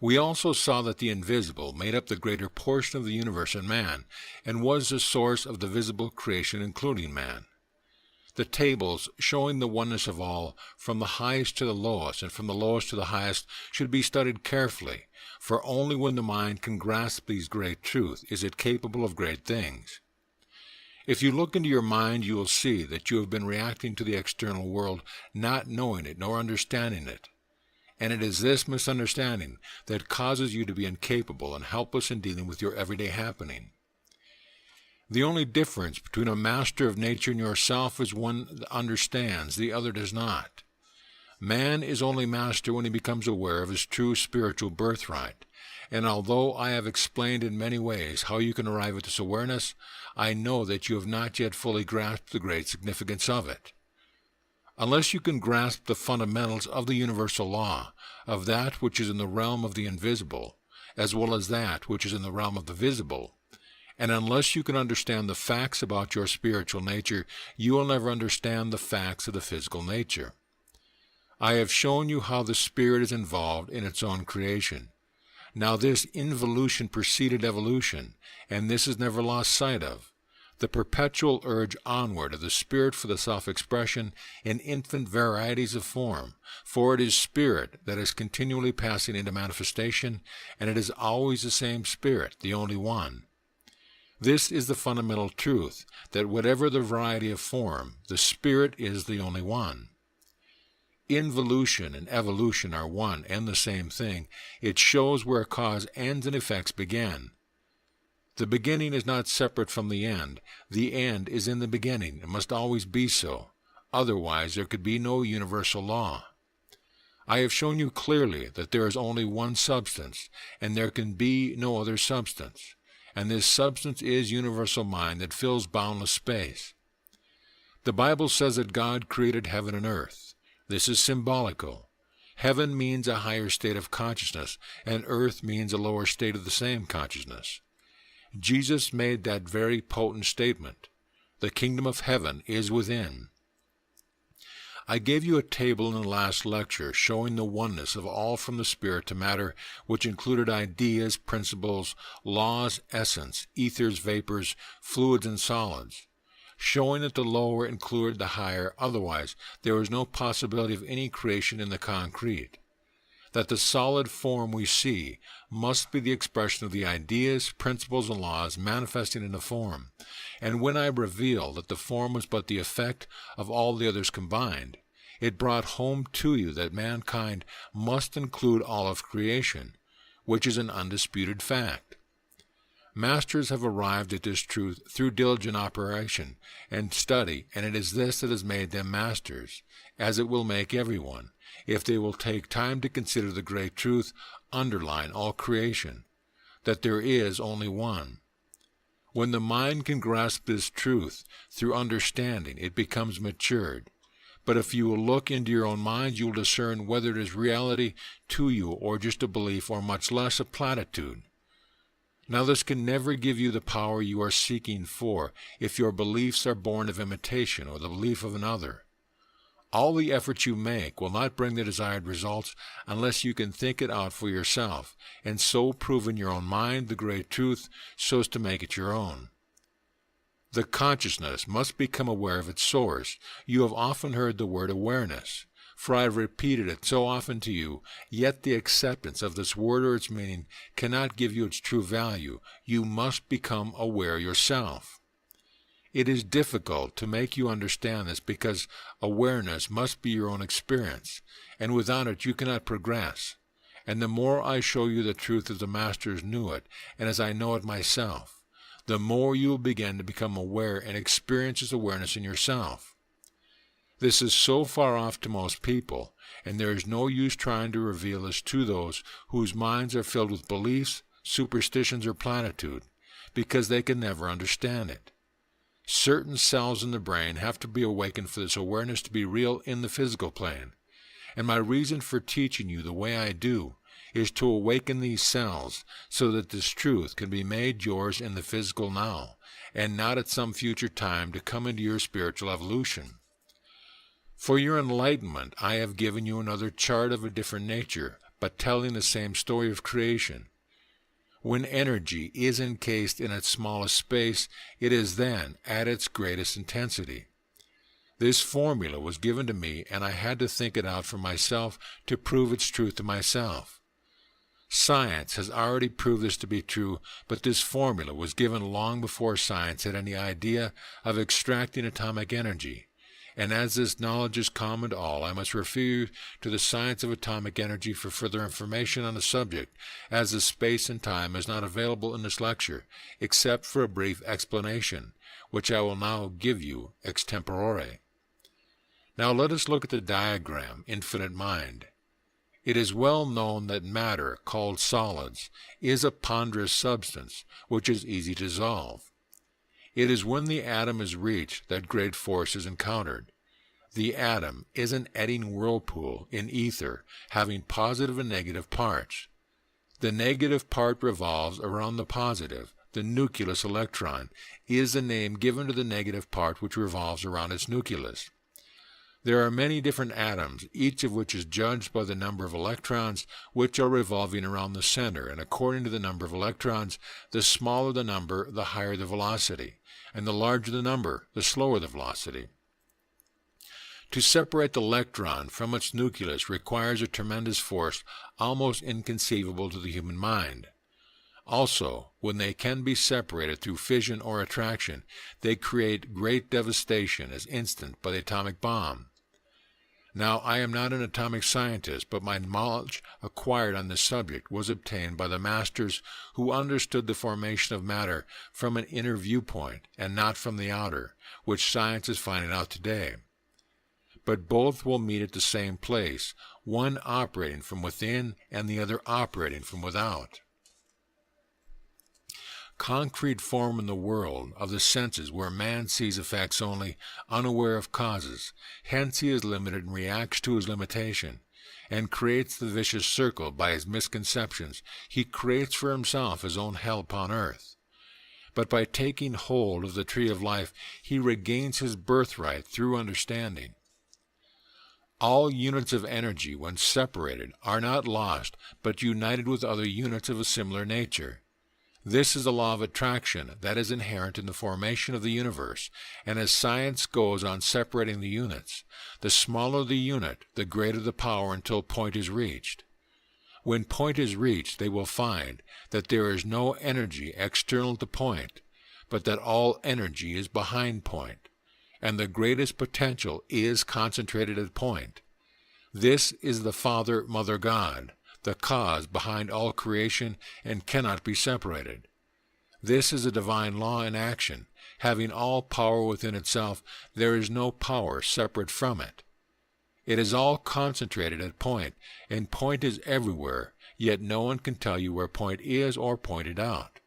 We also saw that the invisible made up the greater portion of the universe and man, and was the source of the visible creation, including man. The tables showing the oneness of all, from the highest to the lowest, and from the lowest to the highest, should be studied carefully, for only when the mind can grasp these great truths is it capable of great things. If you look into your mind, you will see that you have been reacting to the external world, not knowing it nor understanding it. And it is this misunderstanding that causes you to be incapable and helpless in dealing with your everyday happening. The only difference between a master of nature and yourself is one that understands, the other does not. Man is only master when he becomes aware of his true spiritual birthright. And although I have explained in many ways how you can arrive at this awareness, I know that you have not yet fully grasped the great significance of it. Unless you can grasp the fundamentals of the universal law, of that which is in the realm of the invisible, as well as that which is in the realm of the visible, and unless you can understand the facts about your spiritual nature, you will never understand the facts of the physical nature. I have shown you how the spirit is involved in its own creation. Now this involution preceded evolution, and this is never lost sight of. The perpetual urge onward of the spirit for the self-expression in infinite varieties of form, for it is spirit that is continually passing into manifestation, and it is always the same spirit, the only one. This is the fundamental truth, that whatever the variety of form, the spirit is the only one. Involution and evolution are one and the same thing. It shows where cause ends and effects begin. The beginning is not separate from the end. The end is in the beginning and must always be so. Otherwise there could be no universal law. I have shown you clearly that there is only one substance, and there can be no other substance. And this substance is universal mind that fills boundless space. The Bible says that God created heaven and earth. This is symbolical. Heaven means a higher state of consciousness, and earth means a lower state of the same consciousness. Jesus made that very potent statement. The kingdom of heaven is within. I gave you a table in the last lecture showing the oneness of all from the spirit to matter, which included ideas, principles, laws, essence, ethers, vapors, fluids, and solids, showing that the lower included the higher, otherwise there was no possibility of any creation in the concrete. That the solid form we see must be the expression of the ideas, principles, and laws manifesting in a form, and when I revealed that the form was but the effect of all the others combined, it brought home to you that mankind must include all of creation, which is an undisputed fact. Masters have arrived at this truth through diligent operation and study, and it is this that has made them masters, as it will make everyone, if they will take time to consider the great truth underlying all creation, that there is only one. When the mind can grasp this truth through understanding, it becomes matured. But if you will look into your own mind, you will discern whether it is reality to you or just a belief or much less a platitude. Now this can never give you the power you are seeking for if your beliefs are born of imitation or the belief of another. All the efforts you make will not bring the desired results unless you can think it out for yourself, and so prove in your own mind the great truth so as to make it your own. The consciousness must become aware of its source. You have often heard the word awareness, for I have repeated it so often to you, yet the acceptance of this word or its meaning cannot give you its true value. You must become aware yourself. It is difficult to make you understand this because awareness must be your own experience, and without it you cannot progress. And the more I show you the truth as the Masters knew it, and as I know it myself, the more you will begin to become aware and experience this awareness in yourself. This is so far off to most people, and there is no use trying to reveal this to those whose minds are filled with beliefs, superstitions, or platitude, because they can never understand it. Certain cells in the brain have to be awakened for this awareness to be real in the physical plane, and my reason for teaching you the way I do is to awaken these cells so that this truth can be made yours in the physical now, and not at some future time to come into your spiritual evolution. For your enlightenment, I have given you another chart of a different nature, but telling the same story of creation. When energy is encased in its smallest space, it is then at its greatest intensity. This formula was given to me, and I had to think it out for myself to prove its truth to myself. Science has already proved this to be true, but this formula was given long before science had any idea of extracting atomic energy. And as this knowledge is common to all, I must refer you to the science of atomic energy for further information on the subject, as the space and time is not available in this lecture, except for a brief explanation, which I will now give you extempore. Now let us look at the diagram, infinite mind. It is well known that matter, called solids, is a ponderous substance, which is easy to dissolve. It is when the atom is reached that great force is encountered. The atom is an eddying whirlpool in ether, having positive and negative parts. The negative part revolves around the positive. The nucleus electron is the name given to the negative part which revolves around its nucleus. There are many different atoms, each of which is judged by the number of electrons which are revolving around the center, and according to the number of electrons, the smaller the number, the higher the velocity, and the larger the number, the slower the velocity. To separate the electron from its nucleus requires a tremendous force almost inconceivable to the human mind. Also, when they can be separated through fission or attraction, they create great devastation as instant by the atomic bomb. Now, I am not an atomic scientist, but my knowledge acquired on this subject was obtained by the masters who understood the formation of matter from an inner viewpoint and not from the outer, which science is finding out today. But both will meet at the same place, one operating from within and the other operating from without. Concrete form in the world of the senses where man sees effects only, unaware of causes. Hence he is limited and reacts to his limitation, and creates the vicious circle by his misconceptions. He creates for himself his own hell upon earth. But by taking hold of the tree of life, he regains his birthright through understanding. All units of energy, when separated, are not lost, but united with other units of a similar nature. This is the law of attraction that is inherent in the formation of the universe, and as science goes on separating the units, the smaller the unit, the greater the power until point is reached. When point is reached, they will find that there is no energy external to point, but that all energy is behind point, and the greatest potential is concentrated at point. This is the Father, Mother God, the cause behind all creation, and cannot be separated. This is a divine law in action. Having all power within itself, there is no power separate from it. It is all concentrated at point, and point is everywhere, yet no one can tell you where point is or point it out.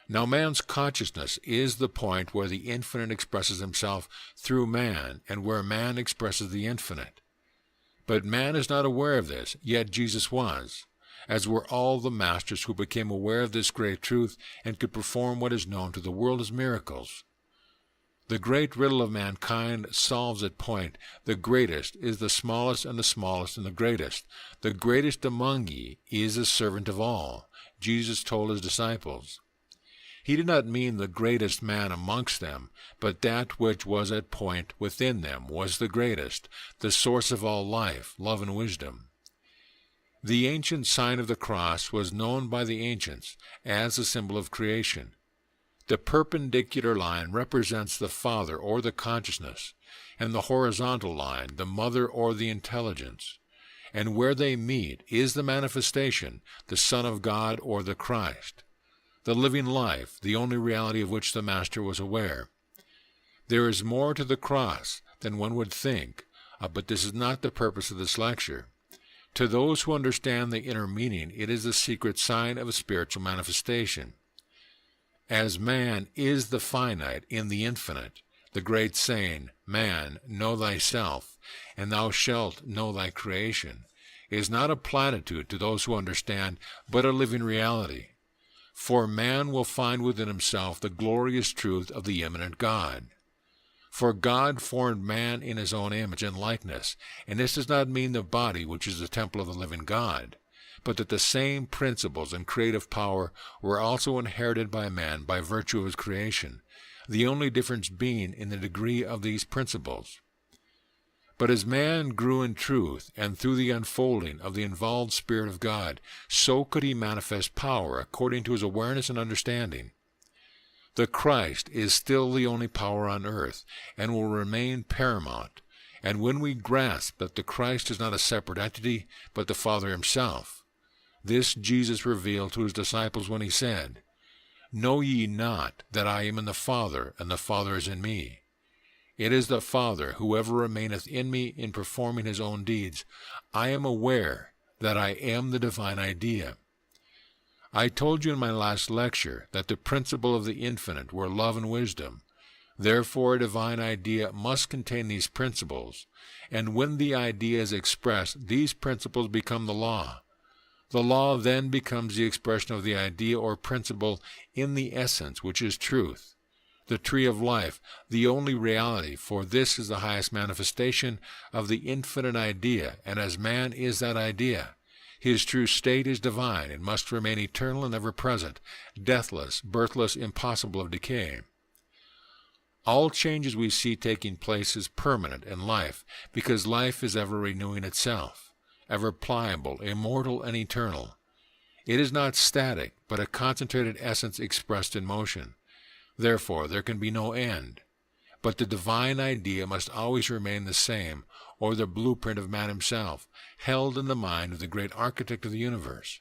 Now man's consciousness is the point where the infinite expresses himself through man, and where man expresses the infinite. But man is not aware of this, yet Jesus was, as were all the masters who became aware of this great truth and could perform what is known to the world as miracles. The great riddle of mankind solves at point. The greatest is the smallest, and the smallest and the greatest. The greatest among ye is the servant of all, Jesus told his disciples. He did not mean the greatest man amongst them, but that which was at point within them was the greatest, the source of all life, love, and wisdom. The ancient sign of the cross was known by the ancients as the symbol of creation. The perpendicular line represents the Father or the consciousness, and the horizontal line the Mother or the intelligence. And where they meet is the manifestation, the Son of God or the Christ. The living life, the only reality of which the Master was aware. There is more to the cross than one would think, but this is not the purpose of this lecture. To those who understand the inner meaning, it is the secret sign of a spiritual manifestation. As man is the finite in the infinite, the great saying, "Man, know thyself, and thou shalt know thy creation," is not a platitude to those who understand, but a living reality. For man will find within himself the glorious truth of the immanent God. For God formed man in his own image and likeness, and this does not mean the body which is the temple of the living God, but that the same principles and creative power were also inherited by man by virtue of his creation, the only difference being in the degree of these principles. But as man grew in truth, and through the unfolding of the involved Spirit of God, so could he manifest power according to his awareness and understanding. The Christ is still the only power on earth, and will remain paramount. And when we grasp that the Christ is not a separate entity, but the Father himself, this Jesus revealed to his disciples when he said, "Know ye not that I am in the Father, and the Father is in me? It is the Father, whoever remaineth in me in performing his own deeds. I am aware that I am the divine idea. I told you in my last lecture that the principle of the infinite were love and wisdom. Therefore, a divine idea must contain these principles, and when the idea is expressed, these principles become the law. The law then becomes the expression of the idea or principle in the essence, which is truth, the tree of life, the only reality, for this is the highest manifestation of the infinite idea, and as man is that idea, his true state is divine and must remain eternal and ever-present, deathless, birthless, impossible of decay. All changes we see taking place is permanent in life, because life is ever renewing itself, ever pliable, immortal, and eternal. It is not static, but a concentrated essence expressed in motion. Therefore, there can be no end. But the divine idea must always remain the same, or the blueprint of man himself, held in the mind of the great architect of the universe.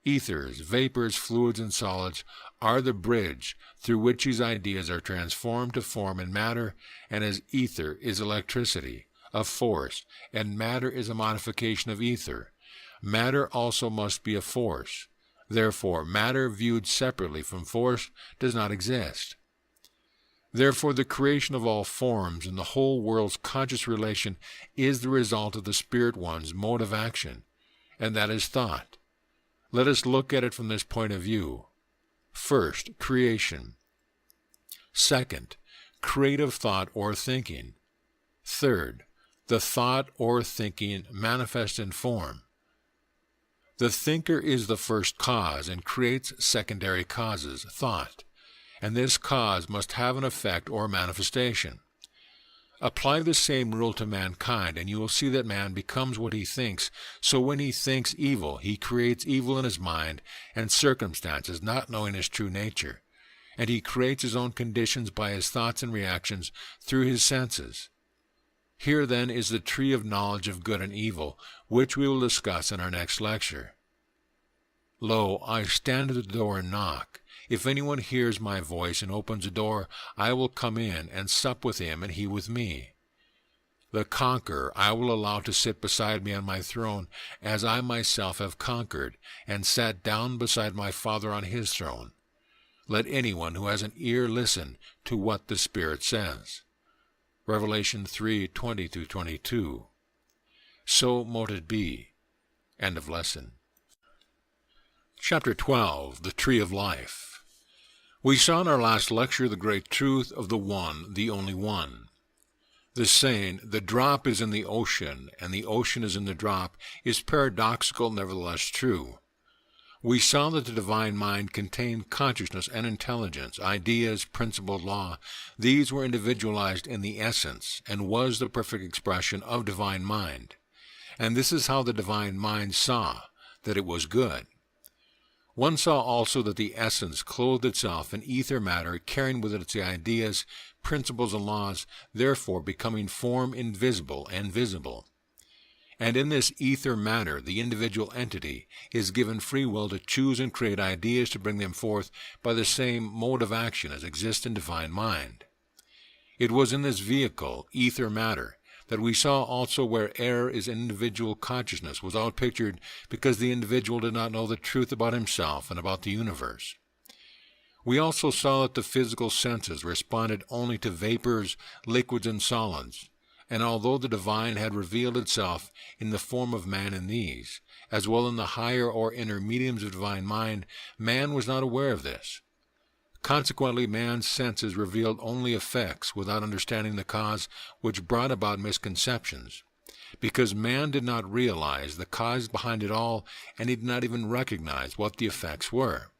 Ethers, vapors, fluids, and solids are the bridge through which these ideas are transformed to form in matter, and as ether is electricity, a force, and matter is a modification of ether, matter also must be a force. Therefore, matter viewed separately from force does not exist. Therefore, the creation of all forms and the whole world's conscious relation is the result of the Spirit One's mode of action, and that is thought. Let us look at it from this point of view. First, creation. Second, creative thought or thinking. Third, the thought or thinking manifest in form. The thinker is the first cause and creates secondary causes, thought, and this cause must have an effect or manifestation. Apply the same rule to mankind, and you will see that man becomes what he thinks. So when he thinks evil, he creates evil in his mind and circumstances, not knowing his true nature, and he creates his own conditions by his thoughts and reactions through his senses. Here, then, is the tree of knowledge of good and evil, which we will discuss in our next lecture. Lo, I stand at the door and knock. If anyone hears my voice and opens the door, I will come in and sup with him and he with me. The conqueror I will allow to sit beside me on my throne, as I myself have conquered, and sat down beside my Father on his throne. Let anyone who has an ear listen to what the Spirit says. Revelation 3:20-22. So mote it be. End of lesson. Chapter 12, The Tree of Life. We saw in our last lecture the great truth of the one, the only one. The saying, the drop is in the ocean, and the ocean is in the drop, is paradoxical, nevertheless true. We saw that the divine mind contained consciousness and intelligence, ideas, principle, law. These were individualized in the essence, and was the perfect expression of divine mind. And this is how the divine mind saw that it was good. One saw also that the essence clothed itself in ether matter, carrying with it its ideas, principles, and laws, therefore becoming form invisible and visible. And in this ether matter, the individual entity is given free will to choose and create ideas to bring them forth by the same mode of action as exists in divine mind. It was in this vehicle, ether matter, that we saw also where error is individual consciousness was outpictured because the individual did not know the truth about himself and about the universe. We also saw that the physical senses responded only to vapors, liquids, and solids, and although the divine had revealed itself in the form of man in these, as well in the higher or inner mediums of divine mind, man was not aware of this. Consequently, man's senses revealed only effects without understanding the cause which brought about misconceptions, because man did not realize the cause behind it all, and he did not even recognize what the effects were.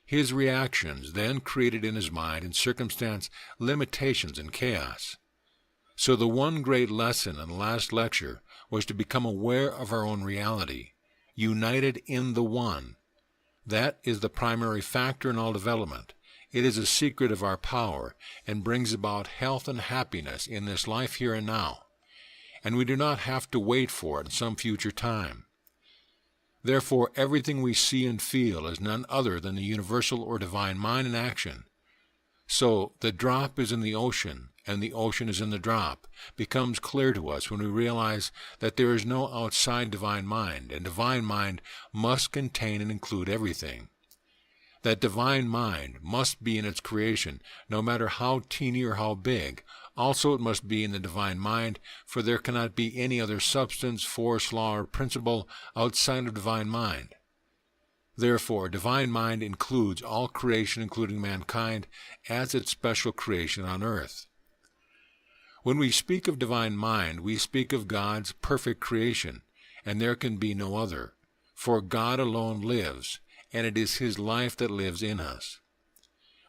His reactions then created in his mind and circumstance limitations and chaos. So the one great lesson in the last lecture was to become aware of our own reality, united in the one. That is the primary factor in all development. It is a secret of our power and brings about health and happiness in this life here and now. And we do not have to wait for it in some future time. Therefore, everything we see and feel is none other than the universal or divine mind in action. So, the drop is in the ocean, and the ocean is in the drop becomes clear to us when we realize that there is no outside divine mind, and divine mind must contain and include everything. That divine mind must be in its creation, no matter how teeny or how big. Also it must be in the divine mind, for there cannot be any other substance, force, law, or principle outside of divine mind. Therefore, divine mind includes all creation, including mankind, as its special creation on earth. When we speak of divine mind, we speak of God's perfect creation, and there can be no other, for God alone lives, and it is His life that lives in us.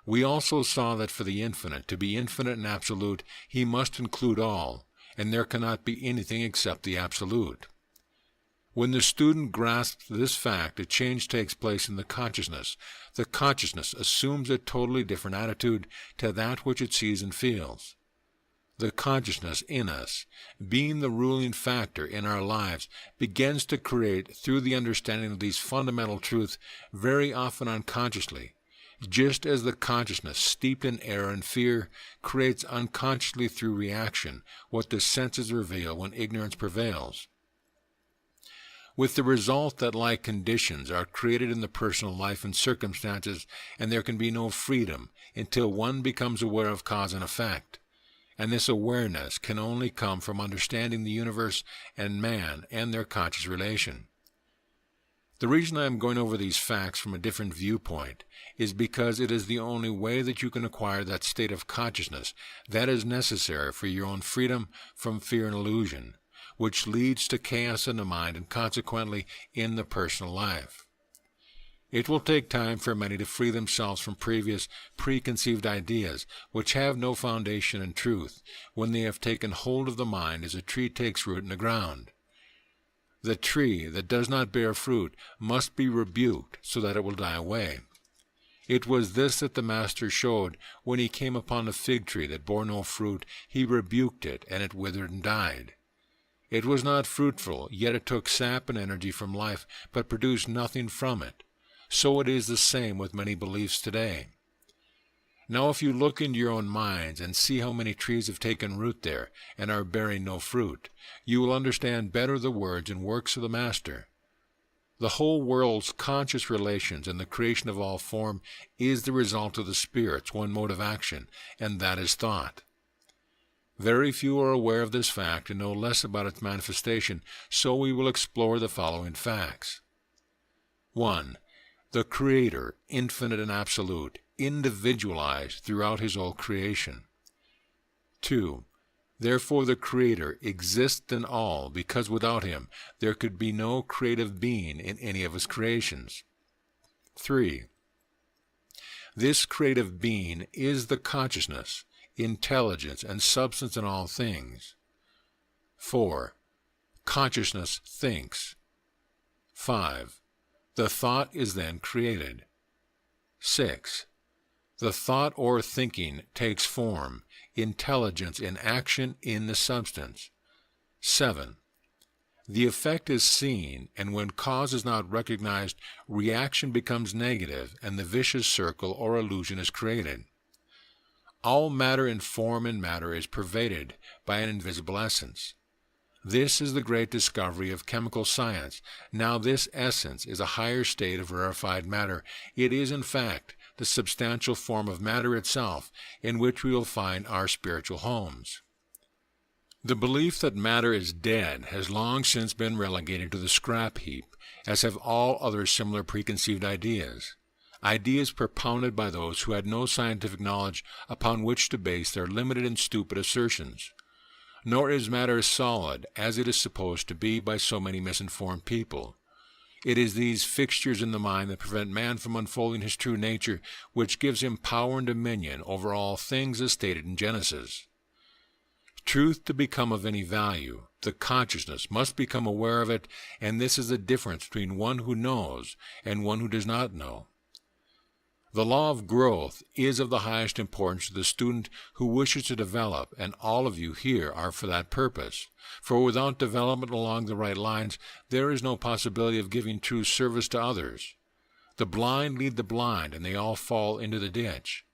We also saw that for the infinite, to be infinite and absolute, He must include all, and there cannot be anything except the absolute. When the student grasps this fact, a change takes place in the consciousness. The consciousness assumes a totally different attitude to that which it sees and feels. The consciousness in us, being the ruling factor in our lives, begins to create, through the understanding of these fundamental truths, very often unconsciously, just as the consciousness, steeped in error and fear, creates unconsciously through reaction what the senses reveal when ignorance prevails. With the result that like conditions are created in the personal life and circumstances, and there can be no freedom until one becomes aware of cause and effect. And this awareness can only come from understanding the universe and man and their conscious relation. The reason I am going over these facts from a different viewpoint is because it is the only way that you can acquire that state of consciousness that is necessary for your own freedom from fear and illusion, which leads to chaos in the mind and consequently in the personal life. It will take time for many to free themselves from previous preconceived ideas which have no foundation in truth when they have taken hold of the mind as a tree takes root in the ground. The tree that does not bear fruit must be rebuked so that it will die away. It was this that the Master showed when He came upon the fig tree that bore no fruit. He rebuked it, and it withered and died. It was not fruitful, yet it took sap and energy from life, but produced nothing from it. So it is the same with many beliefs today. Now if you look into your own minds and see how many trees have taken root there and are bearing no fruit, you will understand better the words and works of the Master. The whole world's conscious relations and the creation of all form is the result of the Spirit's one mode of action, and that is thought. Very few are aware of this fact and know less about its manifestation, so we will explore the following facts. 1. The Creator, infinite and absolute, individualized throughout His whole creation. 2. Therefore the Creator exists in all, because without Him there could be no creative being in any of His creations. 3. This creative being is the consciousness, intelligence, and substance in all things. 4. Consciousness thinks. 5. The thought is then created. 6. The thought or thinking takes form, intelligence in action in the substance. 7. The effect is seen, and when cause is not recognized, reaction becomes negative, and the vicious circle or illusion is created. All matter in form and matter is pervaded by an invisible essence. This is the great discovery of chemical science. Now this essence is a higher state of rarefied matter. It is, in fact, the substantial form of matter itself, in which we will find our spiritual homes. The belief that matter is dead has long since been relegated to the scrap heap, as have all other similar preconceived ideas. Ideas propounded by those who had no scientific knowledge upon which to base their limited and stupid assertions. Nor is matter solid, as it is supposed to be by so many misinformed people. It is these fixtures in the mind that prevent man from unfolding his true nature, which gives him power and dominion over all things as stated in Genesis. Truth to become of any value, the consciousness must become aware of it, and this is the difference between one who knows and one who does not know. The law of growth is of the highest importance to the student who wishes to develop, and all of you here are for that purpose. For without development along the right lines, there is no possibility of giving true service to others. The blind lead the blind, and they all fall into the ditch.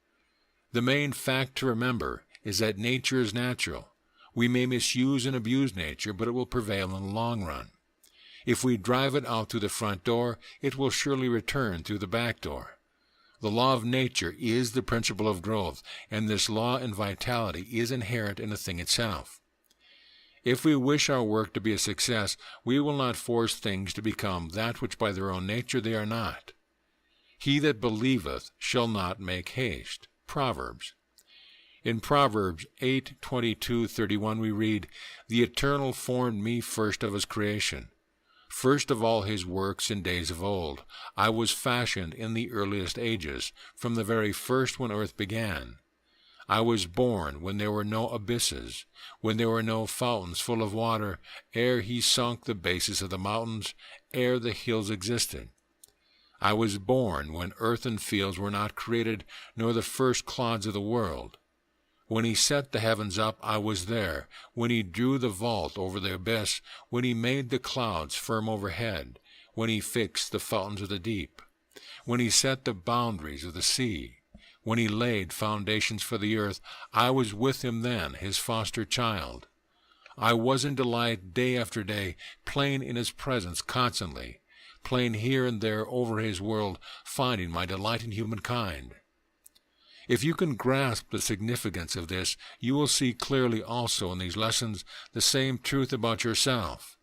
The main fact to remember is that nature is natural. We may misuse and abuse nature, but it will prevail in the long run. If we drive it out through the front door, it will surely return through the back door. The law of nature is the principle of growth, and this law and vitality is inherent in the thing itself. If we wish our work to be a success, we will not force things to become that which by their own nature they are not. He that believeth shall not make haste. Proverbs. In Proverbs 8:22-31 we read, The Eternal formed me first of his creation. First of all his works in days of old. I was fashioned in the earliest ages, from the very first when earth began. I was born when there were no abysses, when there were no fountains full of water, ere he sunk the bases of the mountains, ere the hills existed. I was born when earth and fields were not created, nor the first clods of the world. When he set the heavens up, I was there. When he drew the vault over the abyss, when he made the clouds firm overhead, when he fixed the fountains of the deep, when he set the boundaries of the sea, when he laid foundations for the earth, I was with him then, his foster child. I was in delight day after day, playing in his presence constantly, playing here and there over his world, finding my delight in humankind. If you can grasp the significance of this, you will see clearly also in these lessons the same truth about yourself.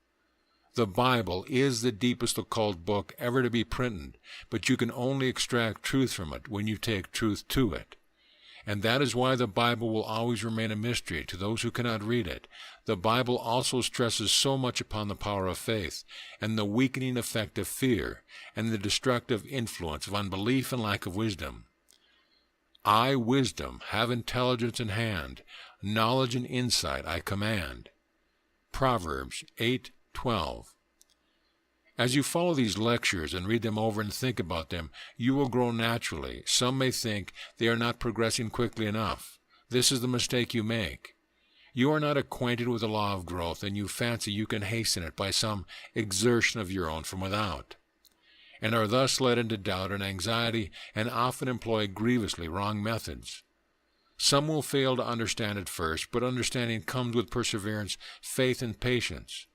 The Bible is the deepest occult book ever to be printed, but you can only extract truth from it when you take truth to it. And that is why the Bible will always remain a mystery to those who cannot read it. The Bible also stresses so much upon the power of faith, and the weakening effect of fear, and the destructive influence of unbelief and lack of wisdom. I, wisdom, have intelligence in hand, knowledge and insight I command. Proverbs 8:12. As you follow these lectures and read them over and think about them, you will grow naturally. Some may think they are not progressing quickly enough. This is the mistake you make. You are not acquainted with the law of growth, and you fancy you can hasten it by some exertion of your own from without, and are thus led into doubt and anxiety, and often employ grievously wrong methods. Some will fail to understand at first, but understanding comes with perseverance, faith, and patience.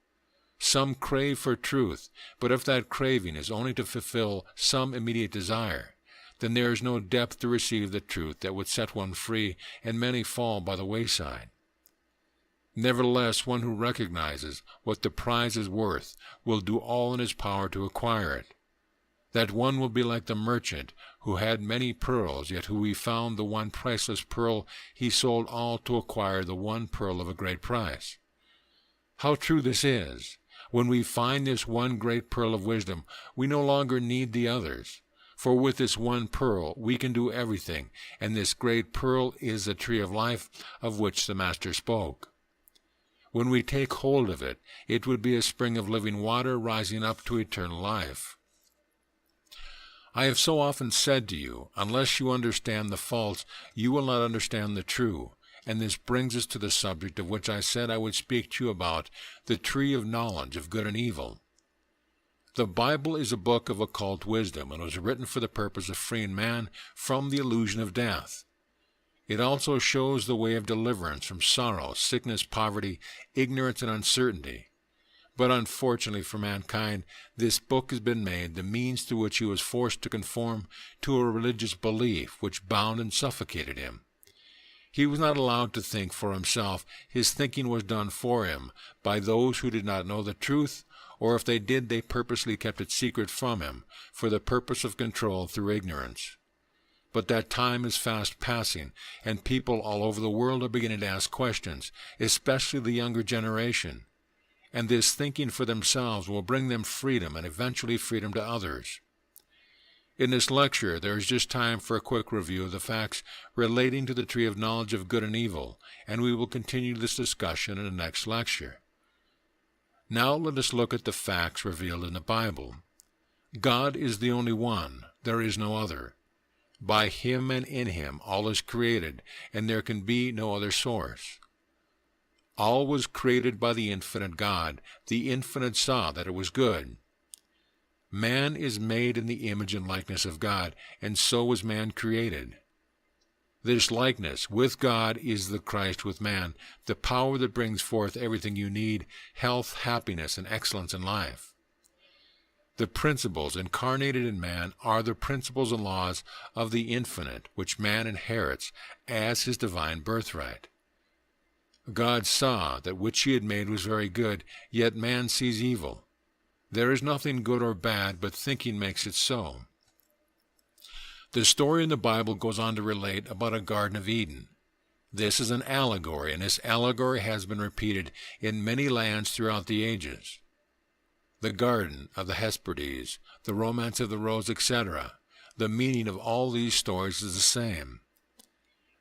Some crave for truth, but if that craving is only to fulfill some immediate desire, then there is no depth to receive the truth that would set one free, and many fall by the wayside. Nevertheless, one who recognizes what the prize is worth will do all in his power to acquire it. That one will be like the merchant who had many pearls, yet who he found the one priceless pearl, he sold all to acquire the one pearl of a great price. How true this is! When we find this one great pearl of wisdom, we no longer need the others. For with this one pearl we can do everything, and this great pearl is the tree of life of which the Master spoke. When we take hold of it, it would be a spring of living water rising up to eternal life. I have so often said to you, unless you understand the false, you will not understand the true. And this brings us to the subject of which I said I would speak to you about, the tree of knowledge of good and evil. The Bible is a book of occult wisdom, and was written for the purpose of freeing man from the illusion of death. It also shows the way of deliverance from sorrow, sickness, poverty, ignorance, and uncertainty. But unfortunately for mankind, this book has been made the means through which he was forced to conform to a religious belief which bound and suffocated him. He was not allowed to think for himself. His thinking was done for him by those who did not know the truth, or if they did, they purposely kept it secret from him, for the purpose of control through ignorance. But that time is fast passing, and people all over the world are beginning to ask questions, especially the younger generation. And this thinking for themselves will bring them freedom, and eventually freedom to others. In this lecture, there is just time for a quick review of the facts relating to the tree of knowledge of good and evil, and we will continue this discussion in the next lecture. Now let us look at the facts revealed in the Bible. God is the only one, there is no other. By him and in him all is created, and there can be no other source. All was created by the infinite God. The infinite saw that it was good. Man is made in the image and likeness of God, and so was man created. This likeness with God is the Christ with man, the power that brings forth everything you need, health, happiness, and excellence in life. The principles incarnated in man are the principles and laws of the infinite, which man inherits as his divine birthright. God saw that which he had made was very good, yet man sees evil. There is nothing good or bad, but thinking makes it so. The story in the Bible goes on to relate about a Garden of Eden. This is an allegory, and this allegory has been repeated in many lands throughout the ages. The Garden of the Hesperides, the Romance of the Rose, etc. The meaning of all these stories is the same.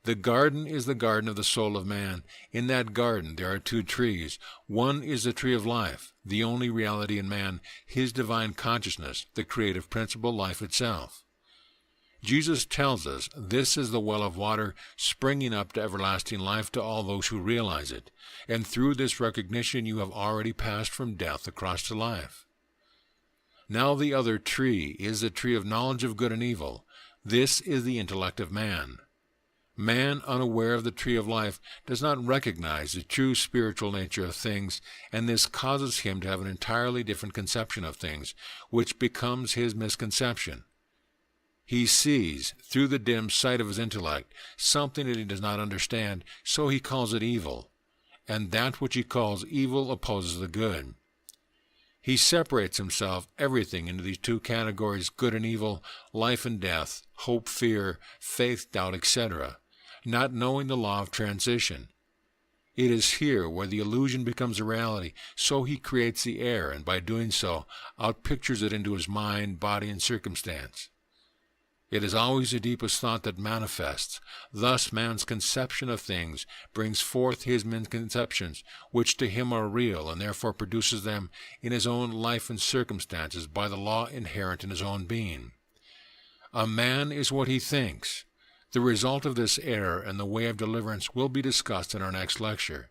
The garden is the garden of the soul of man. In that garden there are two trees. One is the tree of life, the only reality in man, his divine consciousness, the creative principle, life itself. Jesus tells us this is the well of water springing up to everlasting life to all those who realize it, and through this recognition you have already passed from death across to life. Now the other tree is the tree of knowledge of good and evil. This is the intellect of man. Man, unaware of the tree of life, does not recognize the true spiritual nature of things, and this causes him to have an entirely different conception of things, which becomes his misconception. He sees, through the dim sight of his intellect, something that he does not understand, so he calls it evil, and that which he calls evil opposes the good. He separates himself, everything, into these two categories, good and evil, life and death, hope, fear, faith, doubt, etc., not knowing the law of transition. It is here where the illusion becomes a reality, so he creates the air, and by doing so, outpictures it into his mind, body, and circumstance. It is always the deepest thought that manifests. Thus man's conception of things brings forth his misconceptions, which to him are real, and therefore produces them in his own life and circumstances by the law inherent in his own being. A man is what he thinks. The result of this error and the way of deliverance will be discussed in our next lecture.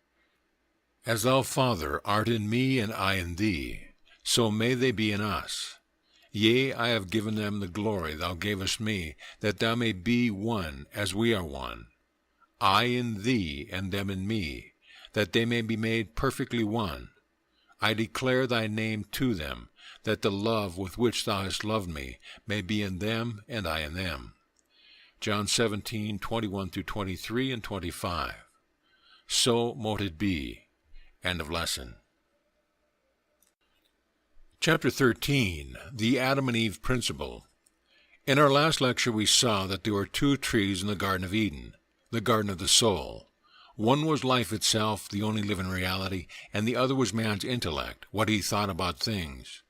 As thou, Father, art in me and I in thee, so may they be in us. Yea, I have given them the glory thou gavest me, that thou may be one as we are one. I in thee, and them in me, that they may be made perfectly one. I declare thy name to them, that the love with which thou hast loved me may be in them, and I in them. John 17:21-23 and 25. So mote it be. End of lesson. Chapter 13, the Adam and Eve Principle. In our last lecture we saw that there were two trees in the Garden of Eden, the Garden of the Soul. One was life itself, the only living reality, and the other was man's intellect, what he thought about things.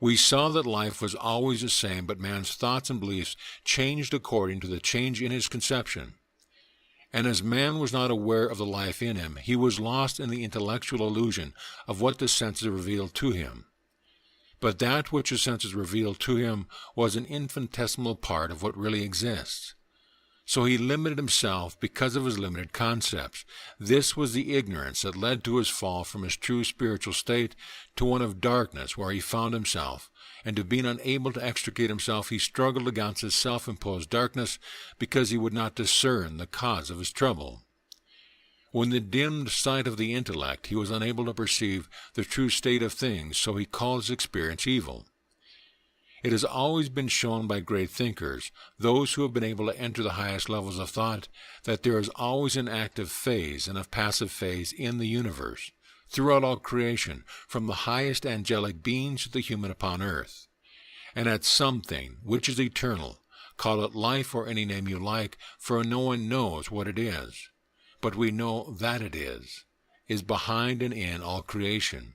We saw that life was always the same, but man's thoughts and beliefs changed according to the change in his conception. And as man was not aware of the life in him, he was lost in the intellectual illusion of what the senses revealed to him. But that which the senses revealed to him was an infinitesimal part of what really exists. So he limited himself because of his limited concepts. This was the ignorance that led to his fall from his true spiritual state to one of darkness where he found himself, and to being unable to extricate himself, he struggled against his self-imposed darkness because he would not discern the cause of his trouble. When the dimmed sight of the intellect, he was unable to perceive the true state of things, so he called his experience evil. It has always been shown by great thinkers, those who have been able to enter the highest levels of thought, that there is always an active phase and a passive phase in the universe, throughout all creation, from the highest angelic beings to the human upon earth. And at something, which is eternal, call it life or any name you like, for no one knows what it is. But we know that it is behind and in all creation.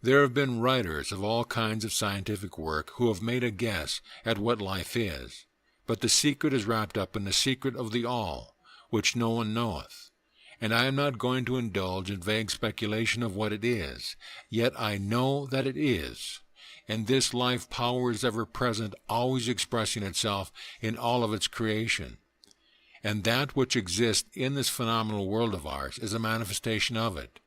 There have been writers of all kinds of scientific work who have made a guess at what life is, but the secret is wrapped up in the secret of the all, which no one knoweth. And I am not going to indulge in vague speculation of what it is, yet I know that it is, and this life power is ever present, always expressing itself in all of its creation. And that which exists in this phenomenal world of ours is a manifestation of it.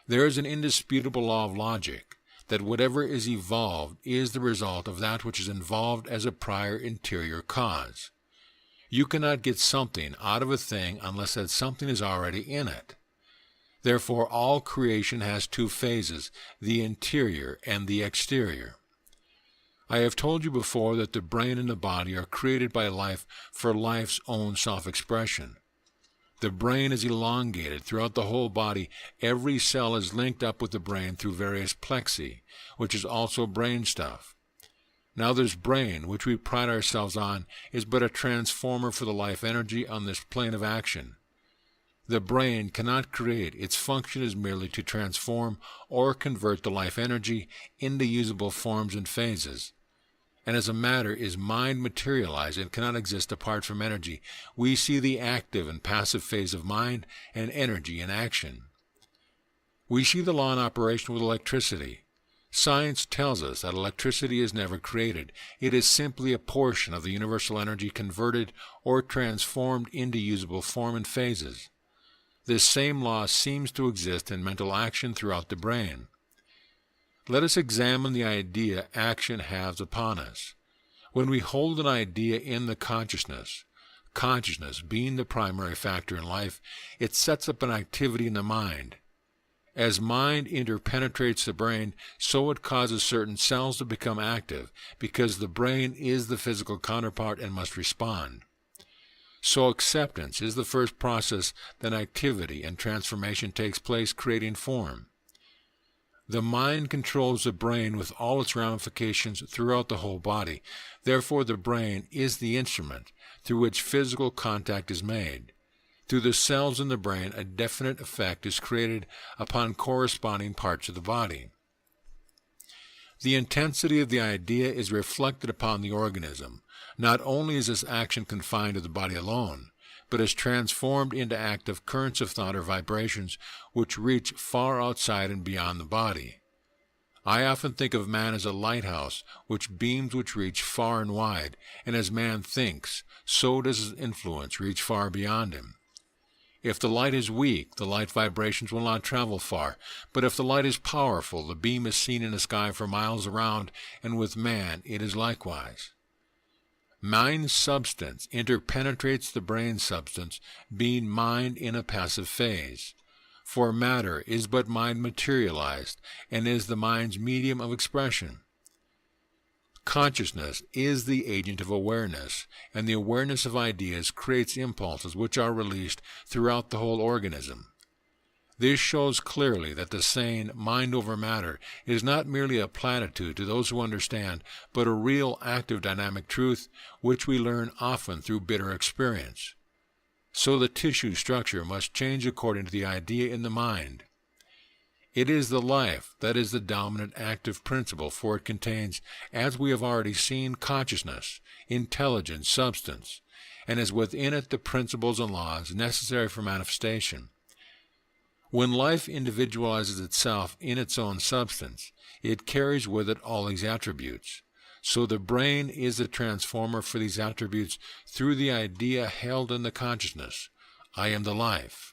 There is an indisputable law of logic, that whatever is evolved is the result of that which is involved as a prior interior cause. You cannot get something out of a thing unless that something is already in it. Therefore, all creation has two phases, the interior and the exterior. I have told you before that the brain and the body are created by life for life's own self-expression. The brain is elongated throughout the whole body. Every cell is linked up with the brain through various plexi, which is also brain stuff. Now this brain, which we pride ourselves on, is but a transformer for the life energy on this plane of action. The brain cannot create. Its function is merely to transform or convert the life energy into usable forms and phases. And as a matter is mind materialized and cannot exist apart from energy, we see the active and passive phase of mind and energy in action. We see the law in operation with electricity. Science tells us that electricity is never created. It is simply a portion of the universal energy converted or transformed into usable form and phases. This same law seems to exist in mental action throughout the brain. Let us examine the idea action has upon us. When we hold an idea in the consciousness being the primary factor in life, it sets up an activity in the mind. As mind interpenetrates the brain, so it causes certain cells to become active, because the brain is the physical counterpart and must respond. So acceptance is the first process, then activity and transformation takes place, creating form. The mind controls the brain with all its ramifications throughout the whole body. Therefore, the brain is the instrument through which physical contact is made. Through the cells in the brain, a definite effect is created upon corresponding parts of the body. The intensity of the idea is reflected upon the organism. Not only is this action confined to the body alone, but is transformed into active currents of thought or vibrations which reach far outside and beyond the body. I often think of man as a lighthouse, which beams which reach far and wide, and as man thinks, so does his influence reach far beyond him. If the light is weak, the light vibrations will not travel far, but if the light is powerful, the beam is seen in the sky for miles around, and with man it is likewise. Mind substance interpenetrates the brain substance, being mind in a passive phase. For matter is but mind materialized, and is the mind's medium of expression. Consciousness is the agent of awareness, and the awareness of ideas creates impulses which are released throughout the whole organism. This shows clearly that the saying, mind over matter, is not merely a platitude to those who understand, but a real active dynamic truth which we learn often through bitter experience. So the tissue structure must change according to the idea in the mind. It is the life that is the dominant active principle, for it contains, as we have already seen, consciousness, intelligence, substance, and is within it the principles and laws necessary for manifestation. When life individualizes itself in its own substance, it carries with it all these attributes. So the brain is the transformer for these attributes through the idea held in the consciousness, I am the life.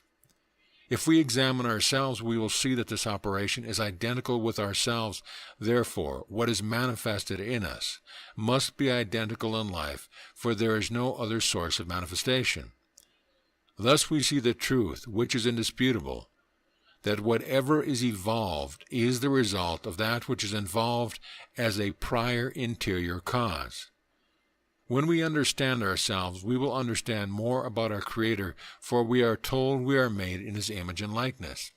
If we examine ourselves, we will see that this operation is identical with ourselves. Therefore, what is manifested in us must be identical in life, for there is no other source of manifestation. Thus we see the truth, which is indisputable, that whatever is evolved is the result of that which is involved as a prior interior cause. When we understand ourselves, we will understand more about our Creator, for we are told we are made in His image and likeness.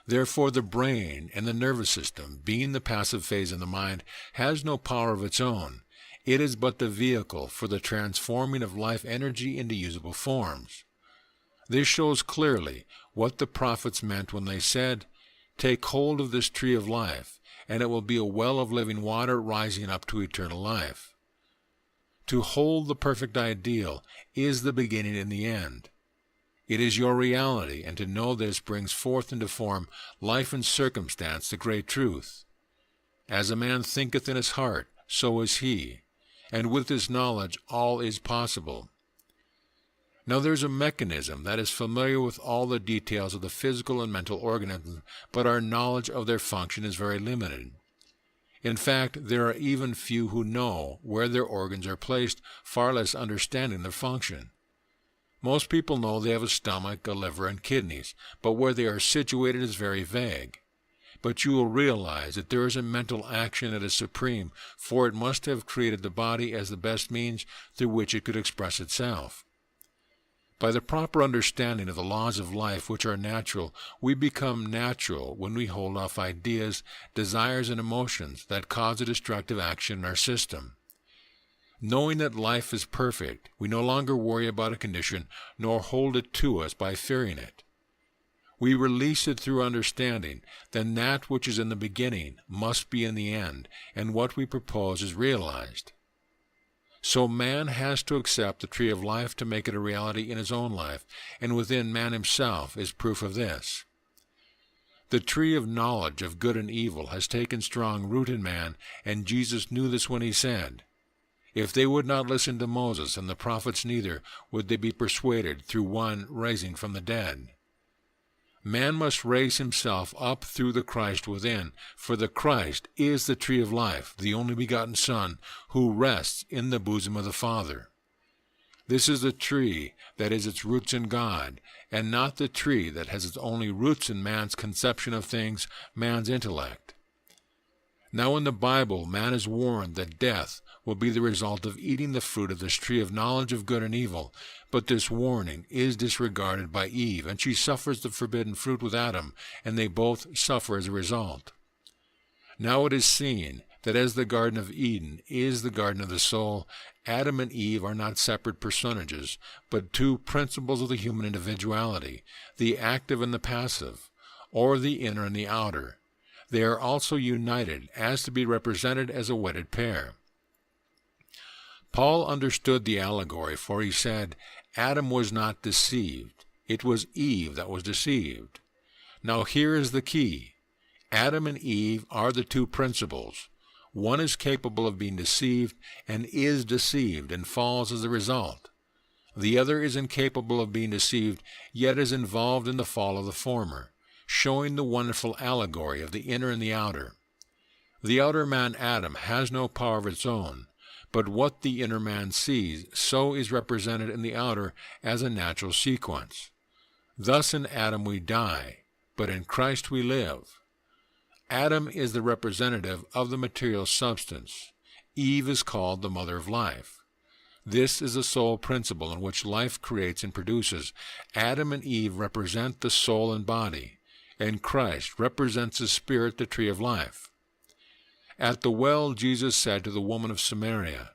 Therefore, the brain and the nervous system, being the passive phase in the mind, has no power of its own. It is but the vehicle for the transforming of life energy into usable forms. This shows clearly what the prophets meant when they said, "Take hold of this tree of life, and it will be a well of living water rising up to eternal life." To hold the perfect ideal is the beginning and the end. It is your reality, and to know this brings forth into form, life and circumstance, the great truth. As a man thinketh in his heart, so is he, and with this knowledge all is possible. Now there is a mechanism that is familiar with all the details of the physical and mental organism, but our knowledge of their function is very limited. In fact, there are even few who know where their organs are placed, far less understanding their function. Most people know they have a stomach, a liver, and kidneys, but where they are situated is very vague. But you will realize that there is a mental action that is supreme, for it must have created the body as the best means through which it could express itself. By the proper understanding of the laws of life which are natural, we become natural when we hold off ideas, desires, and emotions that cause a destructive action in our system. Knowing that life is perfect, we no longer worry about a condition, nor hold it to us by fearing it. We release it through understanding. Then that which is in the beginning must be in the end, and what we propose is realized. So man has to accept the tree of life to make it a reality in his own life, and within man himself is proof of this. The tree of knowledge of good and evil has taken strong root in man, and Jesus knew this when he said, "If they would not listen to Moses and the prophets, neither would they be persuaded through one rising from the dead." Man must raise himself up through the Christ within, for the Christ is the tree of life, the only begotten Son, who rests in the bosom of the Father. This is the tree that has its roots in God, and not the tree that has its only roots in man's conception of things, man's intellect. Now in the Bible, man is warned that death will be the result of eating the fruit of this tree of knowledge of good and evil, but this warning is disregarded by Eve, and she suffers the forbidden fruit with Adam, and they both suffer as a result. Now it is seen that as the Garden of Eden is the garden of the soul, Adam and Eve are not separate personages, but two principles of the human individuality, the active and the passive, or the inner and the outer. They are also united as to be represented as a wedded pair. Paul understood the allegory, for he said, Adam was not deceived. It was Eve that was deceived. Now here is the key. Adam and Eve are the two principles. One is capable of being deceived and is deceived and falls as a result. The other is incapable of being deceived, yet is involved in the fall of the former, showing the wonderful allegory of the inner and the outer. The outer man, Adam, has no power of its own, but what the inner man sees, so is represented in the outer as a natural sequence. Thus in Adam we die, but in Christ we live. Adam is the representative of the material substance. Eve is called the mother of life. This is the sole principle in which life creates and produces. Adam and Eve represent the soul and body, and Christ represents the spirit, the tree of life. At the well, Jesus said to the woman of Samaria,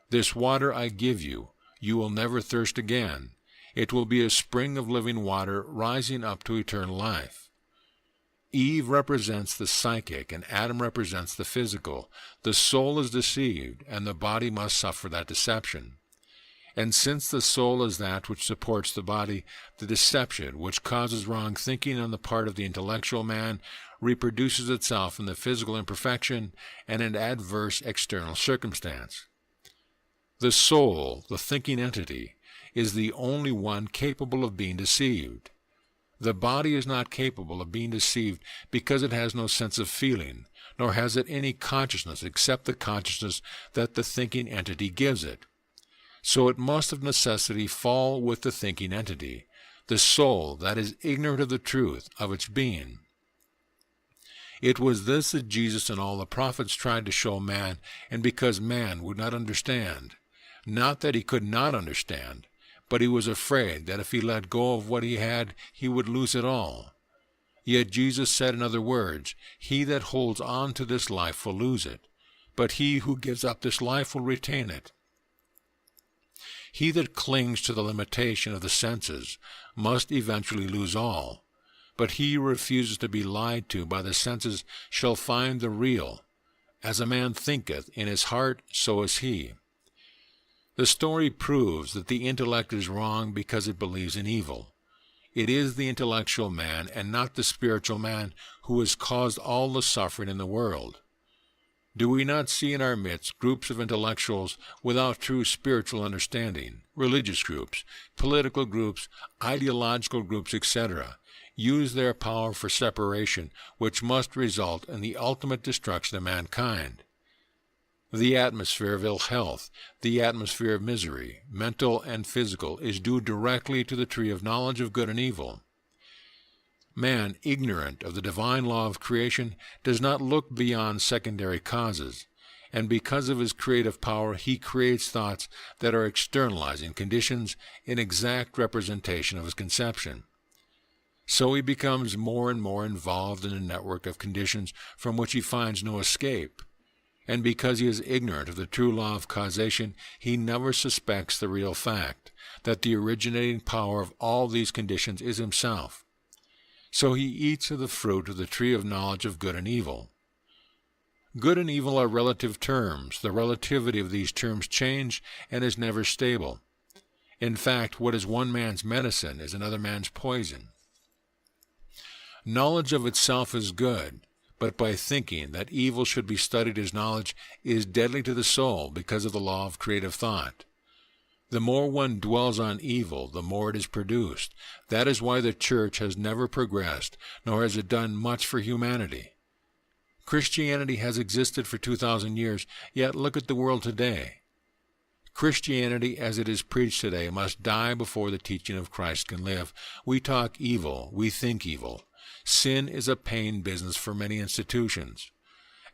"This water I give you, you will never thirst again. It will be a spring of living water rising up to eternal life." Eve represents the psychic, and Adam represents the physical. The soul is deceived, and the body must suffer that deception. And since the soul is that which supports the body, the deception which causes wrong thinking on the part of the intellectual man reproduces itself in the physical imperfection and in adverse external circumstance. The soul, the thinking entity, is the only one capable of being deceived. The body is not capable of being deceived because it has no sense of feeling, nor has it any consciousness except the consciousness that the thinking entity gives it. So it must of necessity fall with the thinking entity, the soul that is ignorant of the truth of its being. It was this that Jesus and all the prophets tried to show man, and because man would not understand. Not that he could not understand, but he was afraid that if he let go of what he had, he would lose it all. Yet Jesus said in other words, "He that holds on to this life will lose it, but he who gives up this life will retain it." He that clings to the limitation of the senses must eventually lose all, but he who refuses to be lied to by the senses shall find the real. As a man thinketh in his heart, so is he. The story proves that the intellect is wrong because it believes in evil. It is the intellectual man and not the spiritual man who has caused all the suffering in the world. Do we not see in our midst groups of intellectuals without true spiritual understanding, religious groups, political groups, ideological groups, etc., use their power for separation, which must result in the ultimate destruction of mankind. The atmosphere of ill health, the atmosphere of misery, mental and physical, is due directly to the tree of knowledge of good and evil. Man, ignorant of the divine law of creation, does not look beyond secondary causes, and because of his creative power, he creates thoughts that are externalizing conditions in exact representation of his conception. So he becomes more and more involved in a network of conditions from which he finds no escape. And because he is ignorant of the true law of causation, he never suspects the real fact, that the originating power of all these conditions is himself. So he eats of the fruit of the tree of knowledge of good and evil. Good and evil are relative terms. The relativity of these terms change and is never stable. In fact, what is one man's medicine is another man's poison. Knowledge of itself is good, but by thinking that evil should be studied as knowledge is deadly to the soul because of the law of creative thought. The more one dwells on evil, the more it is produced. That is why the Church has never progressed, nor has it done much for humanity. Christianity has existed for 2,000 years, yet look at the world today. Christianity as it is preached today must die before the teaching of Christ can live. We talk evil, we think evil. Sin is a paying business for many institutions.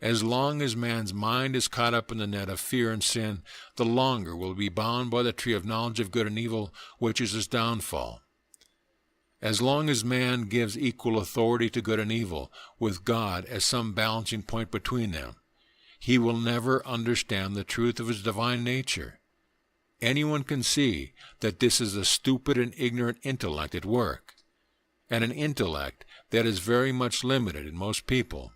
As long as man's mind is caught up in the net of fear and sin, the longer will be bound by the tree of knowledge of good and evil, which is his downfall. As long as man gives equal authority to good and evil, with God as some balancing point between them, he will never understand the truth of his divine nature. Anyone can see that this is a stupid and ignorant intellect at work, and an intellect that is very much limited in most people.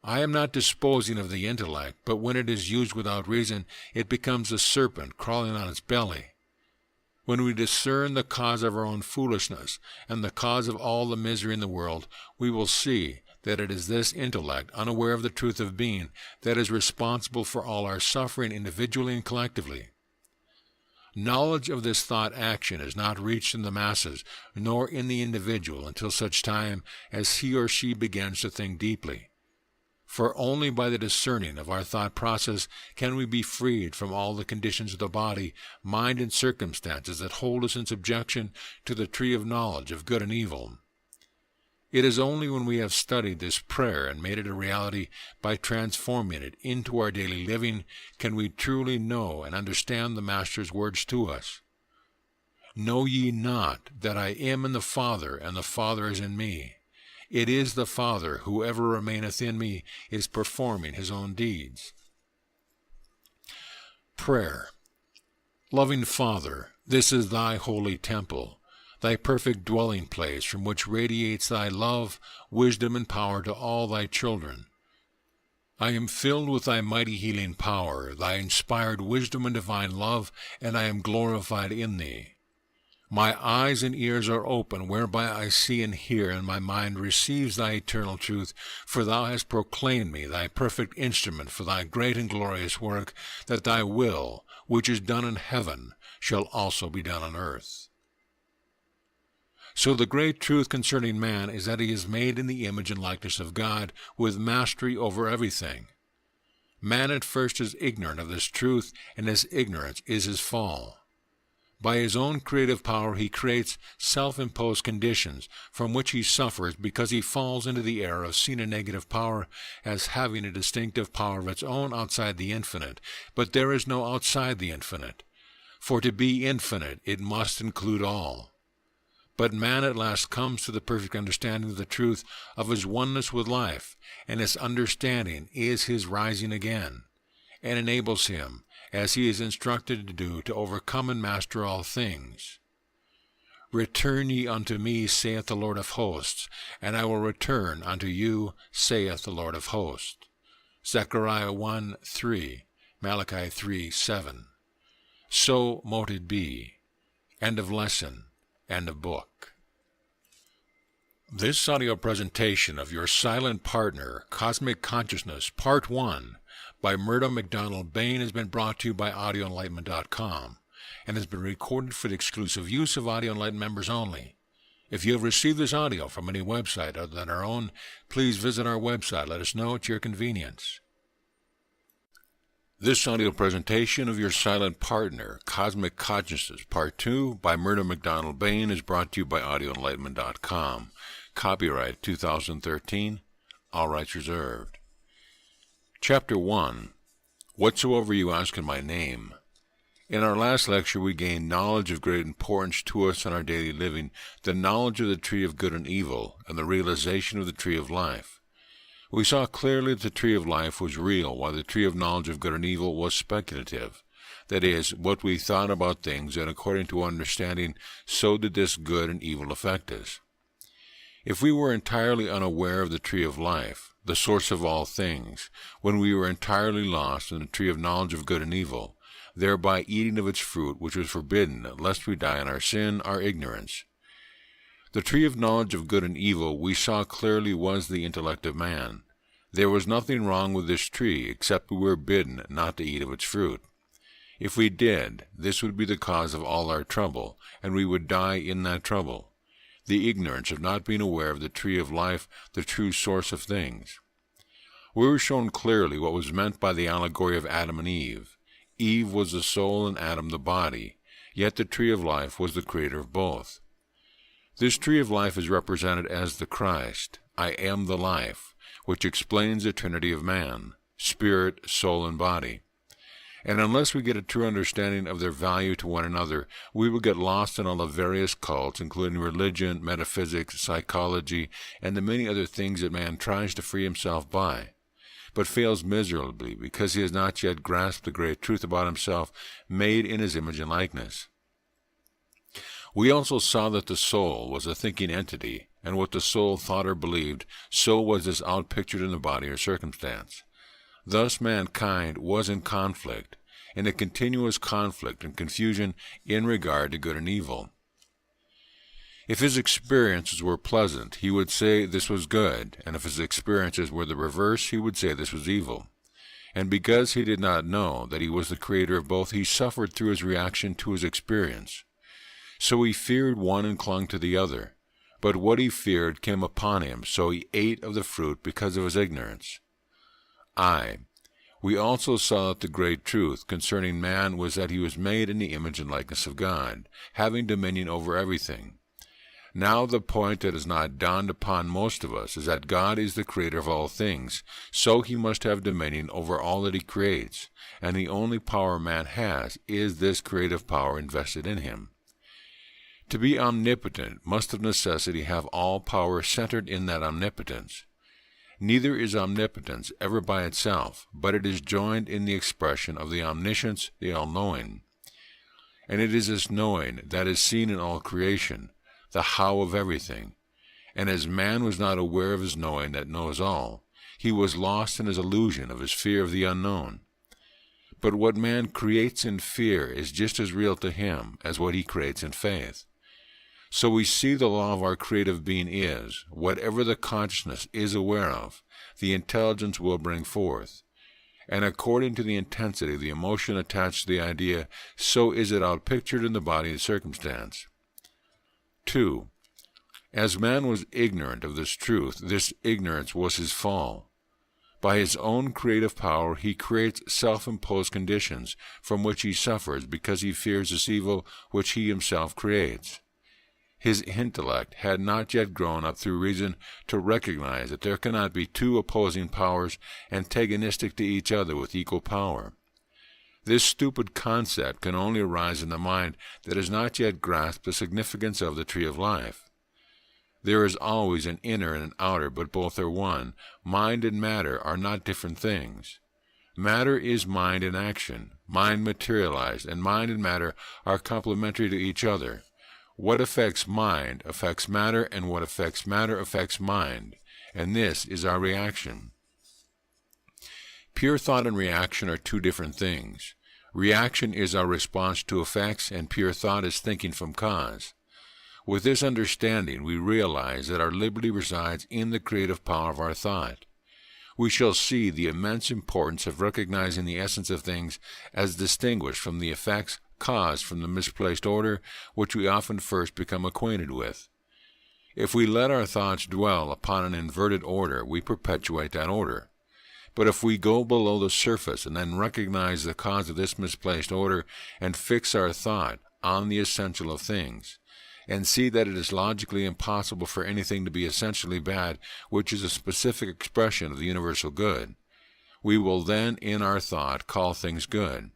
I am not disposing of the intellect, but when it is used without reason, it becomes a serpent crawling on its belly. When we discern the cause of our own foolishness and the cause of all the misery in the world, we will see that it is this intellect, unaware of the truth of being, that is responsible for all our suffering individually and collectively. Knowledge of this thought action is not reached in the masses, nor in the individual, until such time as he or she begins to think deeply. For only by the discerning of our thought process can we be freed from all the conditions of the body, mind, and circumstances that hold us in subjection to the tree of knowledge of good and evil. It is only when we have studied this prayer and made it a reality by transforming it into our daily living can we truly know and understand the Master's words to us. Know ye not that I am in the Father, and the Father is in me? It is the Father, whoever remaineth in me, is performing his own deeds. Prayer. Loving Father, this is thy holy temple, thy perfect dwelling place from which radiates thy love, wisdom, and power to all thy children. I am filled with thy mighty healing power, thy inspired wisdom and divine love, and I am glorified in thee. My eyes and ears are open, whereby I see and hear, and my mind receives thy eternal truth, for thou hast proclaimed me thy perfect instrument for thy great and glorious work, that thy will, which is done in heaven, shall also be done on earth. So the great truth concerning man is that he is made in the image and likeness of God, with mastery over everything. Man at first is ignorant of this truth, and this ignorance is his fall. By his own creative power he creates self-imposed conditions from which he suffers because he falls into the error of seeing a negative power as having a distinctive power of its own outside the infinite. But there is no outside the infinite. For to be infinite, it must include all. But man at last comes to the perfect understanding of the truth of his oneness with life, and this understanding is his rising again, and enables him, as he is instructed to do, to overcome and master all things. Return ye unto me, saith the Lord of hosts, and I will return unto you, saith the Lord of hosts. Zechariah 1:3, Malachi 3:7. So mote it be. End of lesson. End of book. This audio presentation of Your Silent Partner, Cosmic Consciousness, Part 1, by Murdo, MacDonald, Bayne, has been brought to you by audioenlightenment.com and has been recorded for the exclusive use of Audio Enlightenment members only. If you have received this audio from any website other than our own, please visit our website. Let us know at your convenience. This audio presentation of Your Silent Partner, Cosmic Consciousness, Part 2, by Murdo Bayne, is brought to you by audioenlightenment.com. Copyright 2013, all rights reserved. Chapter 1, Whatsoever You Ask in My Name. In our last lecture, we gained knowledge of great importance to us in our daily living, the knowledge of the tree of good and evil, and the realization of the tree of life. We saw clearly that the tree of life was real, while the tree of knowledge of good and evil was speculative. That is, what we thought about things, and according to understanding, so did this good and evil affect us. If we were entirely unaware of the tree of life, the source of all things, when we were entirely lost in the tree of knowledge of good and evil, thereby eating of its fruit, which was forbidden, lest we die in our sin, our ignorance. The tree of knowledge of good and evil we saw clearly was the intellect of man. There was nothing wrong with this tree, except we were bidden not to eat of its fruit. If we did, this would be the cause of all our trouble, and we would die in that trouble. The ignorance of not being aware of the tree of life, the true source of things. We were shown clearly what was meant by the allegory of Adam and Eve. Eve was the soul and Adam the body, yet the tree of life was the creator of both. This tree of life is represented as the Christ, I am the life, which explains the Trinity of man, spirit, soul, and body. And unless we get a true understanding of their value to one another, we will get lost in all the various cults, including religion, metaphysics, psychology, and the many other things that man tries to free himself by, but fails miserably because he has not yet grasped the great truth about himself, made in his image and likeness. We also saw that the soul was a thinking entity, and what the soul thought or believed, so was this outpictured in the body or circumstance. Thus mankind was in conflict, in a continuous conflict and confusion in regard to good and evil. If his experiences were pleasant, he would say this was good, and if his experiences were the reverse, he would say this was evil. And because he did not know that he was the creator of both, he suffered through his reaction to his experience. So he feared one and clung to the other. But what he feared came upon him, so he ate of the fruit because of his ignorance. We also saw that the great truth concerning man was that he was made in the image and likeness of God, having dominion over everything. Now the point that has not dawned upon most of us is that God is the creator of all things, so he must have dominion over all that he creates, and the only power man has is this creative power invested in him. To be omnipotent must of necessity have all power centered in that omnipotence. Neither is omnipotence ever by itself, but it is joined in the expression of the omniscience, the all-knowing. And it is this knowing that is seen in all creation, the how of everything. And as man was not aware of his knowing that knows all, he was lost in his illusion of his fear of the unknown. But what man creates in fear is just as real to him as what he creates in faith. So we see the law of our creative being is, whatever the consciousness is aware of, the intelligence will bring forth. And according to the intensity of the emotion attached to the idea, so is it outpictured in the body and circumstance. 2. As man was ignorant of this truth, this ignorance was his fall. By his own creative power, he creates self-imposed conditions from which he suffers because he fears this evil which he himself creates. His intellect had not yet grown up through reason to recognize that there cannot be two opposing powers antagonistic to each other with equal power. This stupid concept can only arise in the mind that has not yet grasped the significance of the tree of life. There is always an inner and an outer, but both are one. Mind and matter are not different things. Matter is mind in action, mind materialized, and mind and matter are complementary to each other. What affects mind affects matter, and what affects matter affects mind, and this is our reaction. Pure thought and reaction are two different things. Reaction is our response to effects, and pure thought is thinking from cause. With this understanding, we realize that our liberty resides in the creative power of our thought. We shall see the immense importance of recognizing the essence of things as distinguished from the effects caused from the misplaced order which we often first become acquainted with. If we let our thoughts dwell upon an inverted order, we perpetuate that order. But if we go below the surface and then recognize the cause of this misplaced order and fix our thought on the essential of things, and see that it is logically impossible for anything to be essentially bad, which is a specific expression of the universal good, we will then in our thought call things good.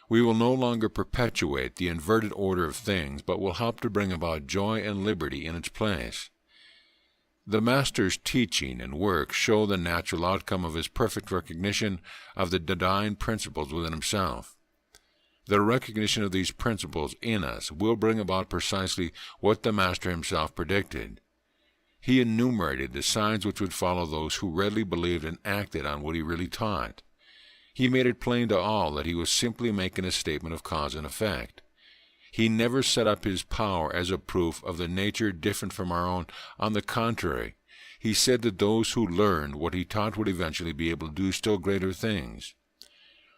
We will no longer perpetuate the inverted order of things, but will help to bring about joy and liberty in its place. The Master's teaching and work show the natural outcome of his perfect recognition of the divine principles within himself. The recognition of these principles in us will bring about precisely what the Master himself predicted. He enumerated the signs which would follow those who readily believed and acted on what he really taught. He made it plain to all that he was simply making a statement of cause and effect. He never set up his power as a proof of the nature different from our own. On the contrary, he said that those who learned what he taught would eventually be able to do still greater things.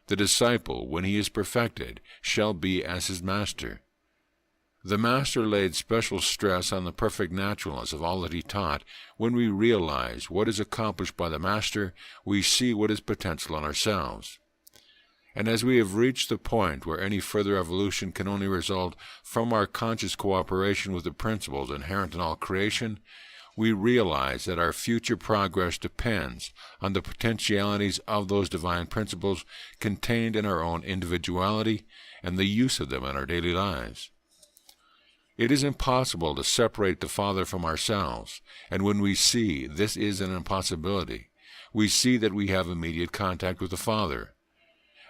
The disciple, when he is perfected, shall be as his master. The Master laid special stress on the perfect naturalness of all that he taught. When we realize what is accomplished by the Master, we see what is potential in ourselves. And as we have reached the point where any further evolution can only result from our conscious cooperation with the principles inherent in all creation, we realize that our future progress depends on the potentialities of those divine principles contained in our own individuality and the use of them in our daily lives. It is impossible to separate the Father from ourselves, and when we see this is an impossibility, we see that we have immediate contact with the Father.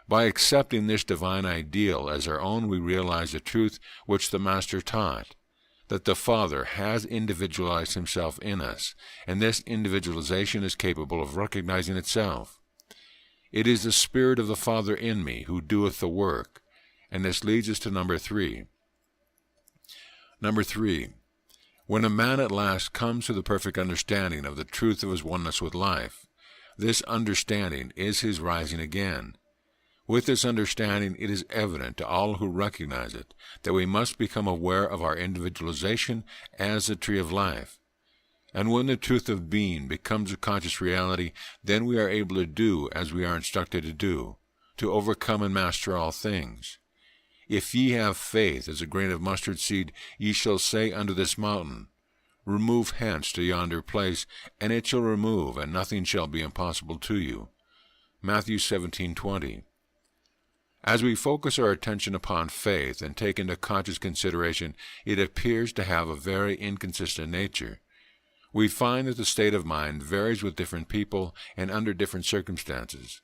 By accepting this divine ideal as our own, we realize the truth which the Master taught, that the Father has individualized himself in us, and this individualization is capable of recognizing itself. It is the Spirit of the Father in me who doeth the work, and this leads us to number 3. Number 3. When a man at last comes to the perfect understanding of the truth of his oneness with life, this understanding is his rising again. With this understanding, it is evident to all who recognize it that we must become aware of our individualization as the tree of life. And when the truth of being becomes a conscious reality, then we are able to do as we are instructed to do, to overcome and master all things. If ye have faith as a grain of mustard seed, ye shall say unto this mountain, Remove hence to yonder place, and it shall remove, and nothing shall be impossible to you. Matthew 17:20. As we focus our attention upon faith and take into conscious consideration, it appears to have a very inconsistent nature. We find that the state of mind varies with different people and under different circumstances.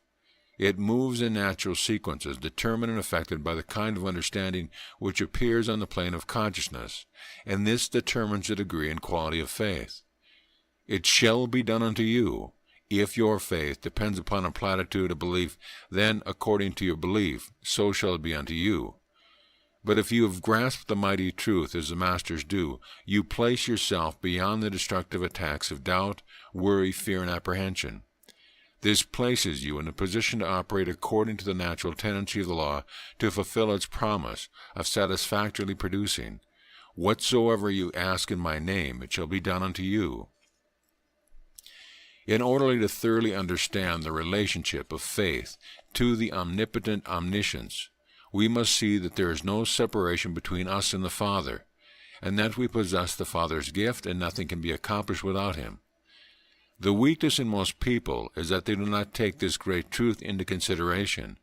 It moves in natural sequences determined and affected by the kind of understanding which appears on the plane of consciousness, and this determines the degree and quality of faith. It shall be done unto you. If your faith depends upon a platitude of belief, then, according to your belief, so shall it be unto you. But if you have grasped the mighty truth as the Masters do, you place yourself beyond the destructive attacks of doubt, worry, fear, and apprehension. This places you in a position to operate according to the natural tendency of the law to fulfill its promise of satisfactorily producing, Whatsoever you ask in my name, it shall be done unto you. In order to thoroughly understand the relationship of faith to the omnipotent omniscience, we must see that there is no separation between us and the Father, and that we possess the Father's gift, and nothing can be accomplished without him. The weakness in most people is that they do not take this great truth into consideration,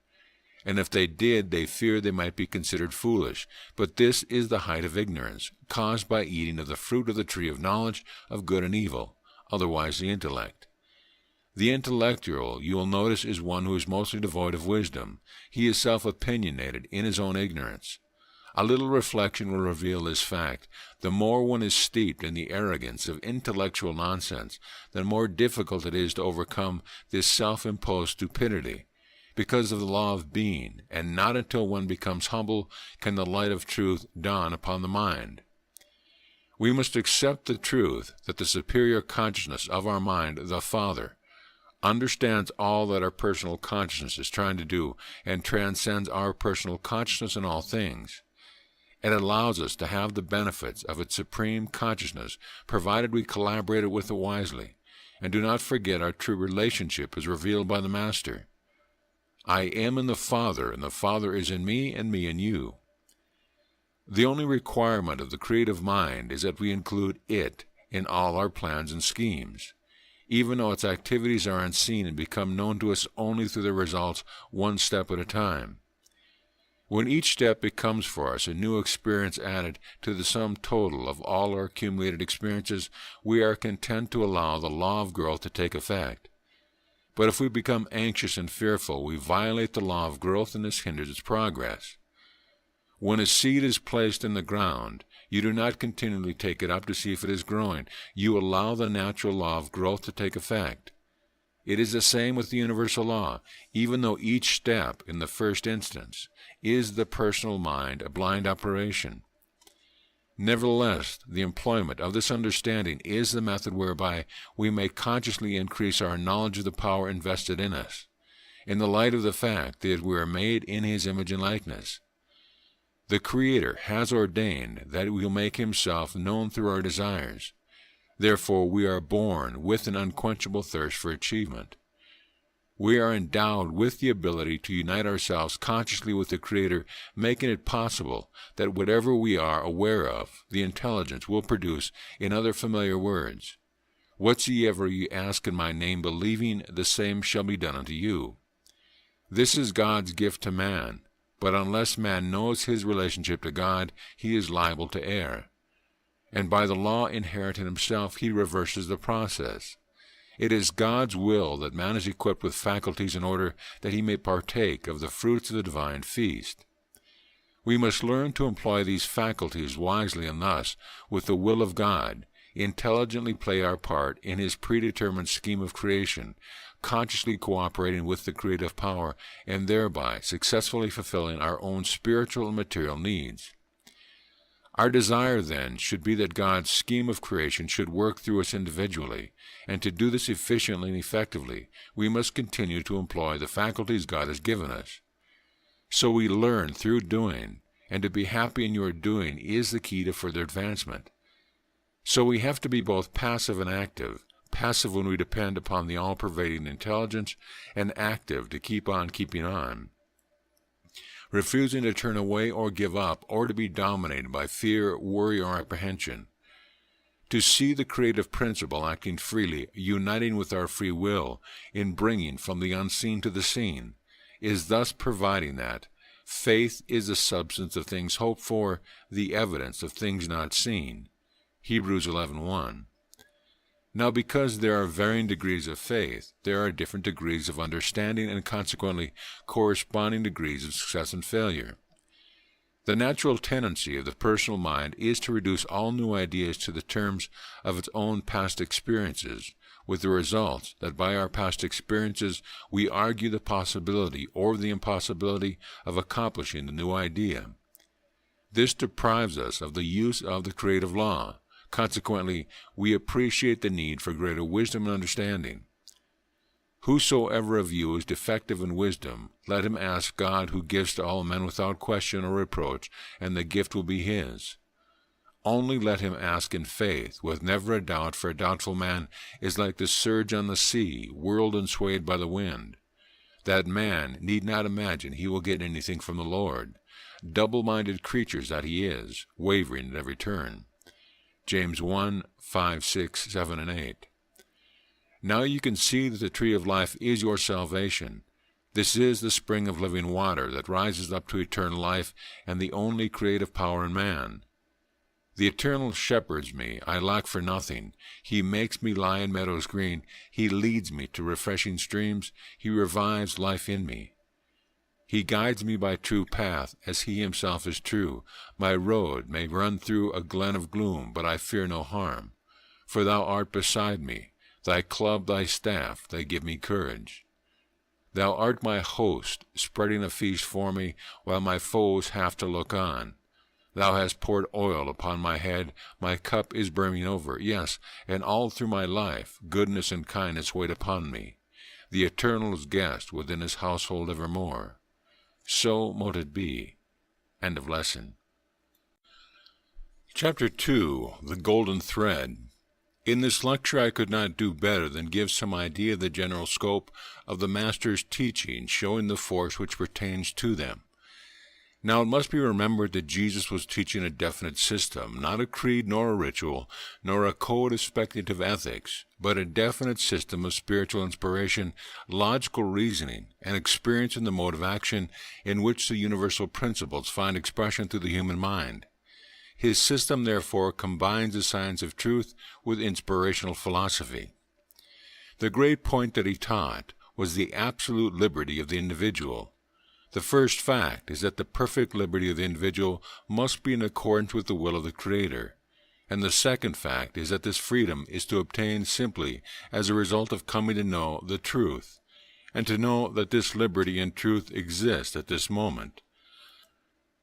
and if they did, they fear they might be considered foolish. But this is the height of ignorance, caused by eating of the fruit of the tree of knowledge of good and evil, otherwise the intellect. The intellectual, you will notice, is one who is mostly devoid of wisdom. He is self-opinionated in his own ignorance. A little reflection will reveal this fact. The more one is steeped in the arrogance of intellectual nonsense, the more difficult it is to overcome this self-imposed stupidity, because of the law of being, and not until one becomes humble can the light of truth dawn upon the mind. We must accept the truth that the superior consciousness of our mind, the Father, understands all that our personal consciousness is trying to do, and transcends our personal consciousness in all things. It allows us to have the benefits of its supreme consciousness, provided we collaborate with it wisely, and do not forget our true relationship is revealed by the Master. I am in the Father, and the Father is in me, and me in you. The only requirement of the creative mind is that we include it in all our plans and schemes, even though its activities are unseen and become known to us only through the results one step at a time. When each step becomes for us a new experience added to the sum total of all our accumulated experiences, we are content to allow the law of growth to take effect. But if we become anxious and fearful, we violate the law of growth, and this hinders its progress. When a seed is placed in the ground, you do not continually take it up to see if it is growing. You allow the natural law of growth to take effect. It is the same with the universal law, even though each step, in the first instance, is the personal mind a blind operation. Nevertheless, the employment of this understanding is the method whereby we may consciously increase our knowledge of the power invested in us, in the light of the fact that we are made in His image and likeness. The Creator has ordained that He will make Himself known through our desires. Therefore, we are born with an unquenchable thirst for achievement. We are endowed with the ability to unite ourselves consciously with the Creator, making it possible that whatever we are aware of, the intelligence will produce in other familiar words. Whatsoever ye ask in my name, believing, the same shall be done unto you. This is God's gift to man, but unless man knows his relationship to God, he is liable to err. And by the law inherent in himself, he reverses the process. It is God's will that man is equipped with faculties in order that he may partake of the fruits of the divine feast. We must learn to employ these faculties wisely, and thus, with the will of God, intelligently play our part in His predetermined scheme of creation, consciously cooperating with the creative power, and thereby successfully fulfilling our own spiritual and material needs. Our desire, then, should be that God's scheme of creation should work through us individually, and to do this efficiently and effectively, we must continue to employ the faculties God has given us. So we learn through doing, and to be happy in your doing is the key to further advancement. So we have to be both passive and active, passive when we depend upon the all-pervading intelligence, and active to keep on keeping on, refusing to turn away or give up, or to be dominated by fear, worry, or apprehension. To see the creative principle acting freely, uniting with our free will, in bringing from the unseen to the seen, is thus providing that faith is the substance of things hoped for, the evidence of things not seen. Hebrews 11:1. Now, because there are varying degrees of faith, there are different degrees of understanding, and consequently corresponding degrees of success and failure. The natural tendency of the personal mind is to reduce all new ideas to the terms of its own past experiences, with the result that by our past experiences we argue the possibility or the impossibility of accomplishing the new idea. This deprives us of the use of the creative law. Consequently, we appreciate the need for greater wisdom and understanding. Whosoever of you is defective in wisdom, let him ask God, who gives to all men without question or reproach, and the gift will be his. Only let him ask in faith, with never a doubt, for a doubtful man is like the surge on the sea, whirled and swayed by the wind. That man need not imagine he will get anything from the Lord, double-minded creatures that he is, wavering at every turn. James 1, 5, 6, 7, and 8. Now you can see that the tree of life is your salvation. This is the spring of living water that rises up to eternal life and the only creative power in man. The Eternal shepherds me, I lack for nothing. He makes me lie in meadows green. He leads me to refreshing streams. He revives life in me. He guides me by true path, as he himself is true. My road may run through a glen of gloom, but I fear no harm. For thou art beside me. Thy club, thy staff, they give me courage. Thou art my host, spreading a feast for me, while my foes have to look on. Thou hast poured oil upon my head, my cup is brimming over. Yes, and all through my life, goodness and kindness wait upon me. The Eternal's guest within his household evermore. So mote it be. End of lesson. Chapter 2, The Golden Thread. In this lecture I could not do better than give some idea of the general scope of the Master's teaching, showing the force which pertains to them. Now it must be remembered that Jesus was teaching a definite system, not a creed nor a ritual, nor a code of speculative ethics, but a definite system of spiritual inspiration, logical reasoning, and experience in the mode of action in which the universal principles find expression through the human mind. His system, therefore, combines the science of truth with inspirational philosophy. The great point that he taught was the absolute liberty of the individual. The first fact is that the perfect liberty of the individual must be in accordance with the will of the Creator, and the second fact is that this freedom is to obtain simply as a result of coming to know the truth, and to know that this liberty and truth exist at this moment.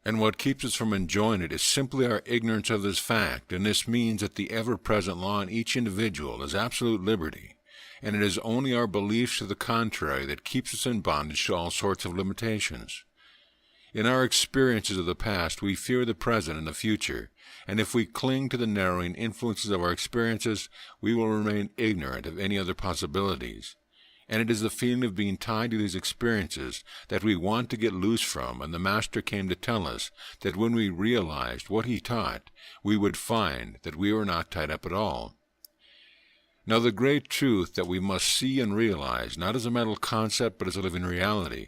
And what keeps us from enjoying it is simply our ignorance of this fact, and this means that the ever-present law in each individual is absolute liberty, and it is only our beliefs to the contrary that keeps us in bondage to all sorts of limitations. In our experiences of the past, we fear the present and the future, and if we cling to the narrowing influences of our experiences, we will remain ignorant of any other possibilities. And it is the feeling of being tied to these experiences that we want to get loose from, and the Master came to tell us that when we realized what he taught, we would find that we were not tied up at all. Now the great truth that we must see and realize, not as a mental concept but as a living reality,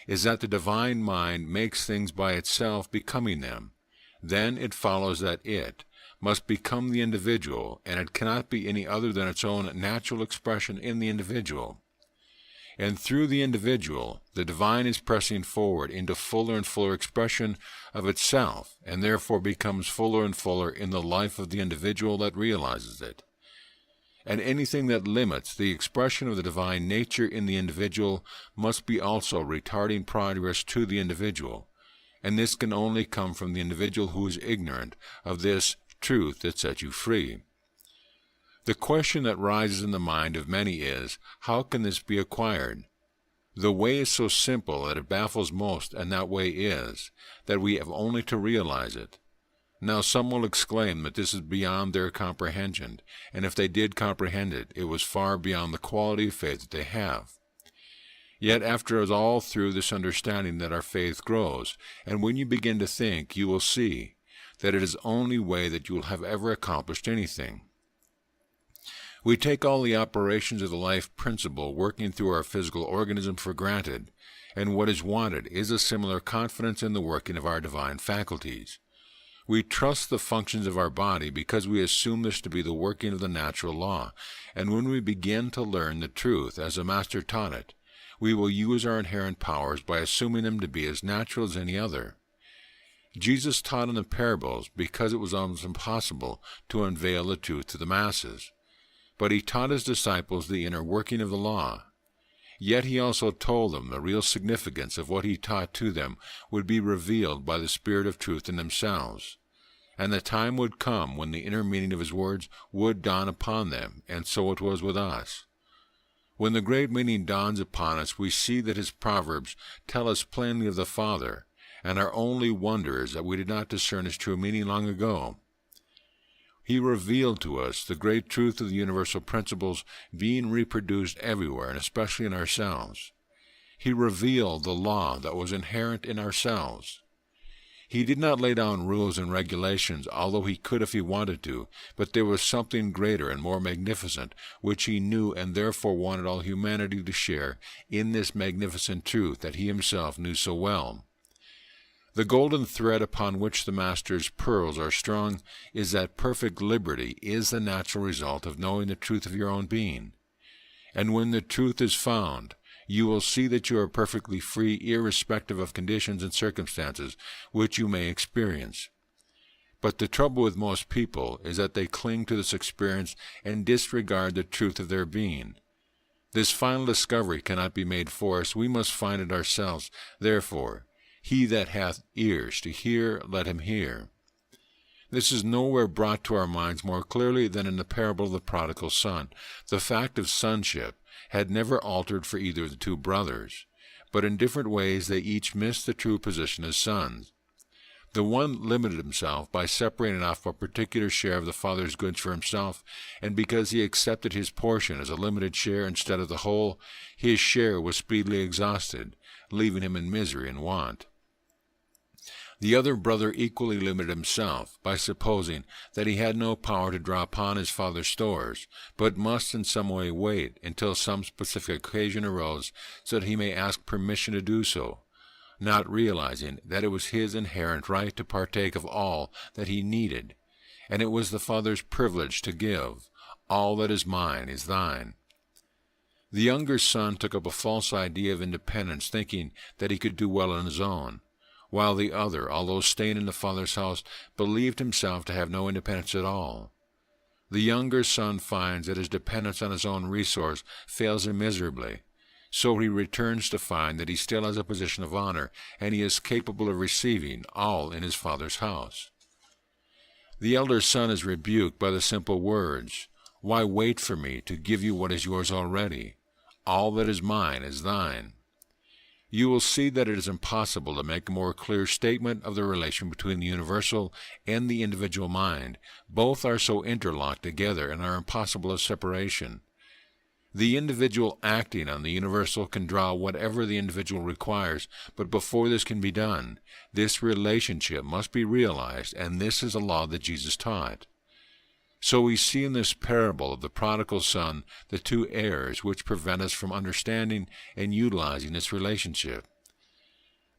is that the divine mind makes things by itself, becoming them. Then it follows that it must become the individual, and it cannot be any other than its own natural expression in the individual. And through the individual, the divine is pressing forward into fuller and fuller expression of itself, and therefore becomes fuller and fuller in the life of the individual that realizes it. And anything that limits the expression of the divine nature in the individual must be also retarding progress to the individual, and this can only come from the individual who is ignorant of this truth that sets you free. The question that rises in the mind of many is, how can this be acquired? The way is so simple that it baffles most, and that way is that we have only to realize it. Now some will exclaim that this is beyond their comprehension, and if they did comprehend it, it was far beyond the quality of faith that they have. Yet after all through this understanding that our faith grows, and when you begin to think, you will see that it is the only way that you will have ever accomplished anything. We take all the operations of the life principle working through our physical organism for granted, and what is wanted is a similar confidence in the working of our divine faculties. We trust the functions of our body because we assume this to be the working of the natural law, and when we begin to learn the truth as the Master taught it, we will use our inherent powers by assuming them to be as natural as any other. Jesus taught in the parables because it was almost impossible to unveil the truth to the masses, but he taught his disciples the inner working of the law. Yet he also told them the real significance of what he taught to them would be revealed by the Spirit of truth in themselves, and the time would come when the inner meaning of his words would dawn upon them, and so it was with us. When the great meaning dawns upon us, we see that his proverbs tell us plainly of the Father, and our only wonder is that we did not discern his true meaning long ago. He revealed to us the great truth of the universal principles being reproduced everywhere, and especially in ourselves. He revealed the law that was inherent in ourselves. He did not lay down rules and regulations, although he could if he wanted to, but there was something greater and more magnificent, which he knew and therefore wanted all humanity to share in this magnificent truth that he himself knew so well. The golden thread upon which the Master's pearls are strung is that perfect liberty is the natural result of knowing the truth of your own being. And when the truth is found, you will see that you are perfectly free irrespective of conditions and circumstances which you may experience. But the trouble with most people is that they cling to this experience and disregard the truth of their being. This final discovery cannot be made for us. We must find it ourselves. Therefore, he that hath ears to hear, let him hear. This is nowhere brought to our minds more clearly than in the parable of the prodigal son. The fact of sonship had never altered for either of the two brothers, but in different ways they each missed the true position as sons. The one limited himself by separating off a particular share of the Father's goods for himself, and because he accepted his portion as a limited share instead of the whole, his share was speedily exhausted, leaving him in misery and want. The other brother equally limited himself by supposing that he had no power to draw upon his father's stores, but must in some way wait until some specific occasion arose so that he may ask permission to do so, not realizing that it was his inherent right to partake of all that he needed, and it was the Father's privilege to give. All that is mine is thine. The younger son took up a false idea of independence, thinking that he could do well on his own, while the other, although staying in the Father's house, believed himself to have no independence at all. The younger son finds that his dependence on his own resource fails him miserably, so he returns to find that he still has a position of honor, and he is capable of receiving all in his father's house. The elder son is rebuked by the simple words, "Why wait for me to give you what is yours already? All that is mine is thine." You will see that it is impossible to make a more clear statement of the relation between the universal and the individual mind. Both are so interlocked together and are impossible of separation. The individual acting on the universal can draw whatever the individual requires, but before this can be done, this relationship must be realized, and this is a law that Jesus taught. So we see in this parable of the prodigal son the two errors which prevent us from understanding and utilizing this relationship.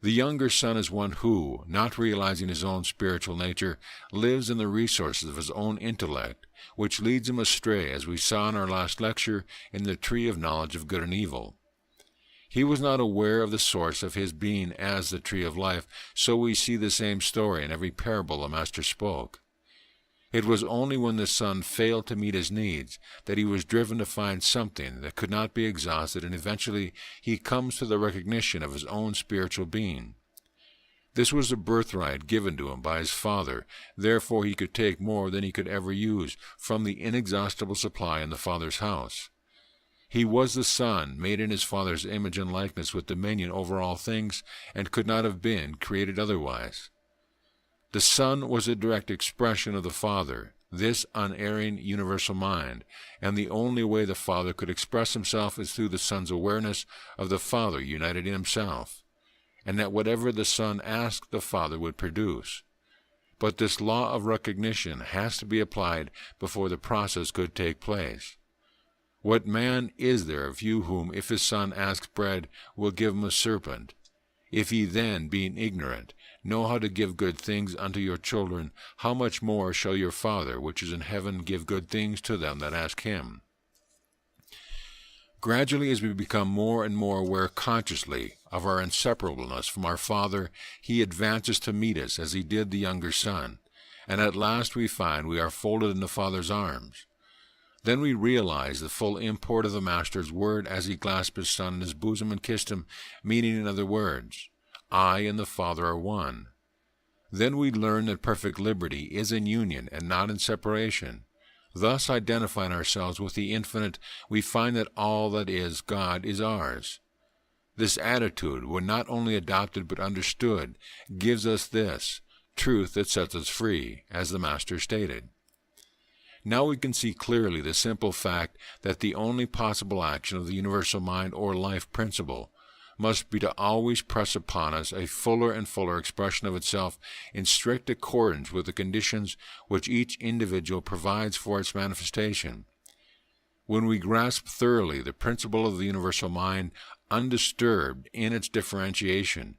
The younger son is one who, not realizing his own spiritual nature, lives in the resources of his own intellect, which leads him astray, as we saw in our last lecture in the tree of knowledge of good and evil. He was not aware of the source of his being as the tree of life, so we see the same story in every parable the Master spoke. It was only when the son failed to meet his needs that he was driven to find something that could not be exhausted, and eventually he comes to the recognition of his own spiritual being. This was the birthright given to him by his father, therefore he could take more than he could ever use from the inexhaustible supply in the Father's house. He was the son, made in his Father's image and likeness with dominion over all things, and could not have been created otherwise. The Son was a direct expression of the Father, this unerring universal mind, and the only way the Father could express himself is through the Son's awareness of the Father united in himself, and that whatever the Son asked the Father would produce. But this law of recognition has to be applied before the process could take place. What man is there of you whom, if his son asks bread, will give him a serpent? If ye then, being ignorant, know how to give good things unto your children, how much more shall your Father, which is in heaven, give good things to them that ask him? Gradually, as we become more and more aware consciously of our inseparableness from our Father, he advances to meet us as he did the younger son, and at last we find we are folded in the Father's arms. Then we realize the full import of the Master's word as he clasped his son in his bosom and kissed him, meaning, in other words, I and the Father are one. Then we learn that perfect liberty is in union and not in separation. Thus identifying ourselves with the infinite, we find that all that is God is ours. This attitude, when not only adopted but understood, gives us this truth that sets us free, as the Master stated. Now we can see clearly the simple fact that the only possible action of the universal mind or life principle must be to always press upon us a fuller and fuller expression of itself in strict accordance with the conditions which each individual provides for its manifestation. When we grasp thoroughly the principle of the universal mind, undisturbed in its differentiation,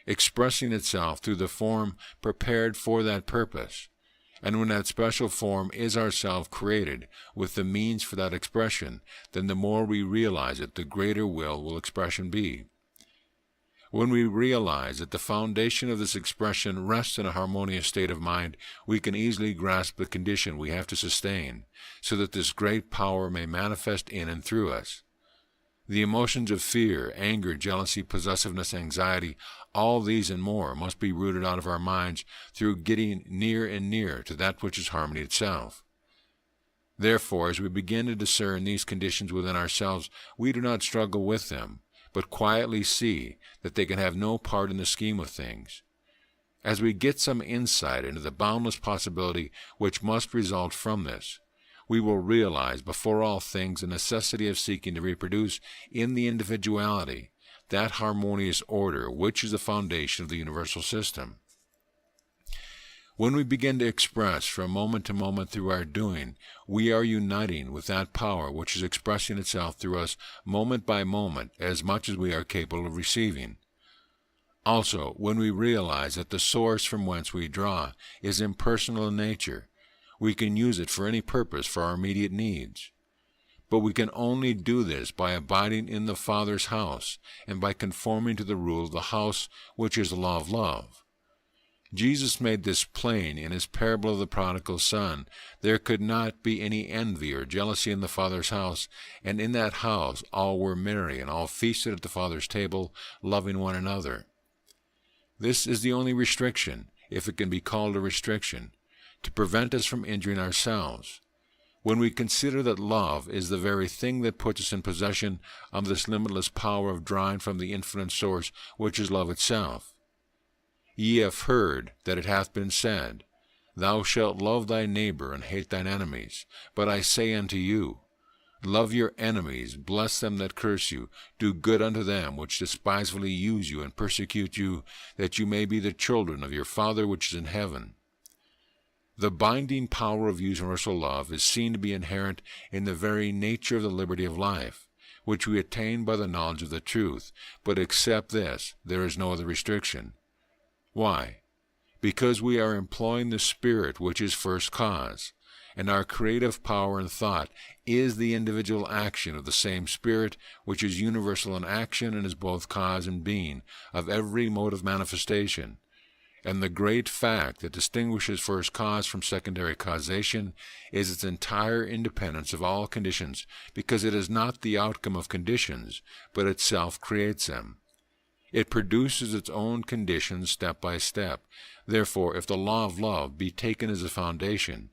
expressing itself through the form prepared for that purpose, and when that special form is ourselves created with the means for that expression, then the more we realize it, the greater will expression be. When we realize that the foundation of this expression rests in a harmonious state of mind, we can easily grasp the condition we have to sustain, so that this great power may manifest in and through us. The emotions of fear, anger, jealousy, possessiveness, anxiety, all these and more must be rooted out of our minds through getting near and near to that which is harmony itself. Therefore, as we begin to discern these conditions within ourselves, we do not struggle with them, but quietly see that they can have no part in the scheme of things. As we get some insight into the boundless possibility which must result from this, we will realize before all things the necessity of seeking to reproduce in the individuality that harmonious order which is the foundation of the universal system. When we begin to express from moment to moment through our doing, we are uniting with that power which is expressing itself through us moment by moment as much as we are capable of receiving. Also, when we realize that the source from whence we draw is impersonal in nature, we can use it for any purpose for our immediate needs. But we can only do this by abiding in the Father's house and by conforming to the rule of the house, which is the law of love. Jesus made this plain in his parable of the prodigal son. There could not be any envy or jealousy in the Father's house, and in that house all were merry, and all feasted at the Father's table, loving one another. This is the only restriction, if it can be called a restriction, to prevent us from injuring ourselves. When we consider that love is the very thing that puts us in possession of this limitless power of drawing from the infinite source, which is love itself. Ye have heard that it hath been said, Thou shalt love thy neighbor and hate thine enemies. But I say unto you, Love your enemies, bless them that curse you, do good unto them which despisefully use you and persecute you, that you may be the children of your Father which is in heaven. The binding power of universal love is seen to be inherent in the very nature of the liberty of life, which we attain by the knowledge of the truth, but except this, there is no other restriction. Why? Because we are employing the Spirit which is first cause, and our creative power and thought is the individual action of the same Spirit which is universal in action and is both cause and being of every mode of manifestation. And the great fact that distinguishes first cause from secondary causation is its entire independence of all conditions, because it is not the outcome of conditions, but itself creates them. It produces its own conditions step by step. Therefore, if the law of love be taken as a foundation,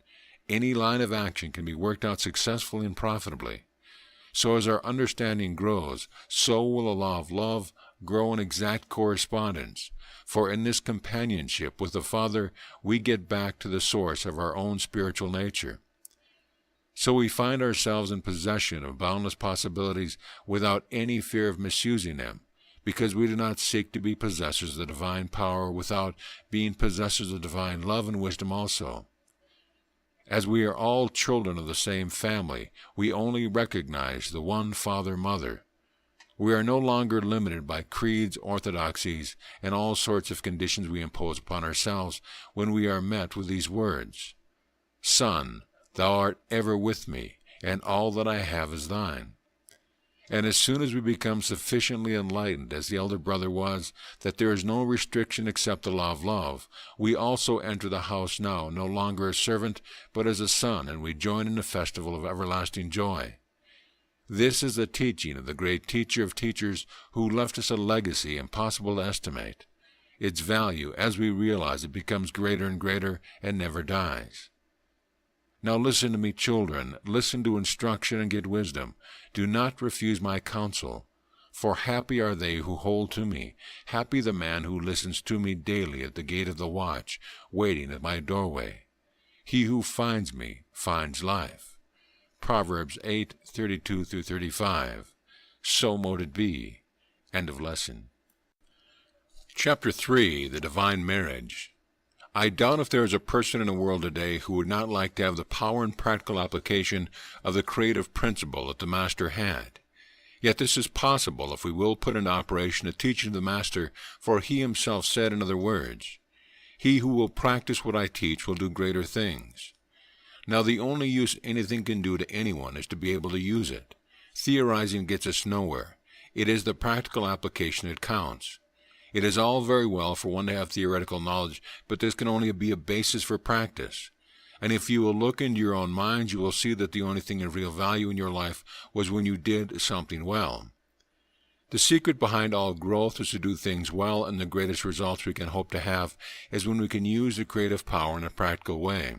any line of action can be worked out successfully and profitably. So as our understanding grows, so will the law of love grow in exact correspondence. For in this companionship with the Father, we get back to the source of our own spiritual nature. So we find ourselves in possession of boundless possibilities without any fear of misusing them, because we do not seek to be possessors of the divine power without being possessors of divine love and wisdom also. As we are all children of the same family, we only recognize the one Father-Mother. We are no longer limited by creeds, orthodoxies, and all sorts of conditions we impose upon ourselves when we are met with these words, Son, thou art ever with me, and all that I have is thine. And as soon as we become sufficiently enlightened, as the elder brother was, that there is no restriction except the law of love, we also enter the house now, no longer as servant, but as a son, and we join in the festival of everlasting joy. This is the teaching of the great teacher of teachers who left us a legacy impossible to estimate. Its value, as we realize it, becomes greater and greater and never dies. Now listen to me, children, listen to instruction and get wisdom. Do not refuse my counsel. For happy are they who hold to me, happy the man who listens to me daily at the gate of the watch, waiting at my doorway. He who finds me finds life. Proverbs 8:32-35. So mote it be. End of lesson. Chapter 3, The Divine Marriage. I doubt if there is a person in the world today who would not like to have the power and practical application of the creative principle that the Master had. Yet this is possible if we will put in operation the teaching of the Master, for he himself said, in other words, He who will practice what I teach will do greater things. Now the only use anything can do to anyone is to be able to use it. Theorizing gets us nowhere. It is the practical application that counts. It is all very well for one to have theoretical knowledge, but this can only be a basis for practice. And if you will look into your own minds, you will see that the only thing of real value in your life was when you did something well. The secret behind all growth is to do things well, and the greatest results we can hope to have is when we can use the creative power in a practical way.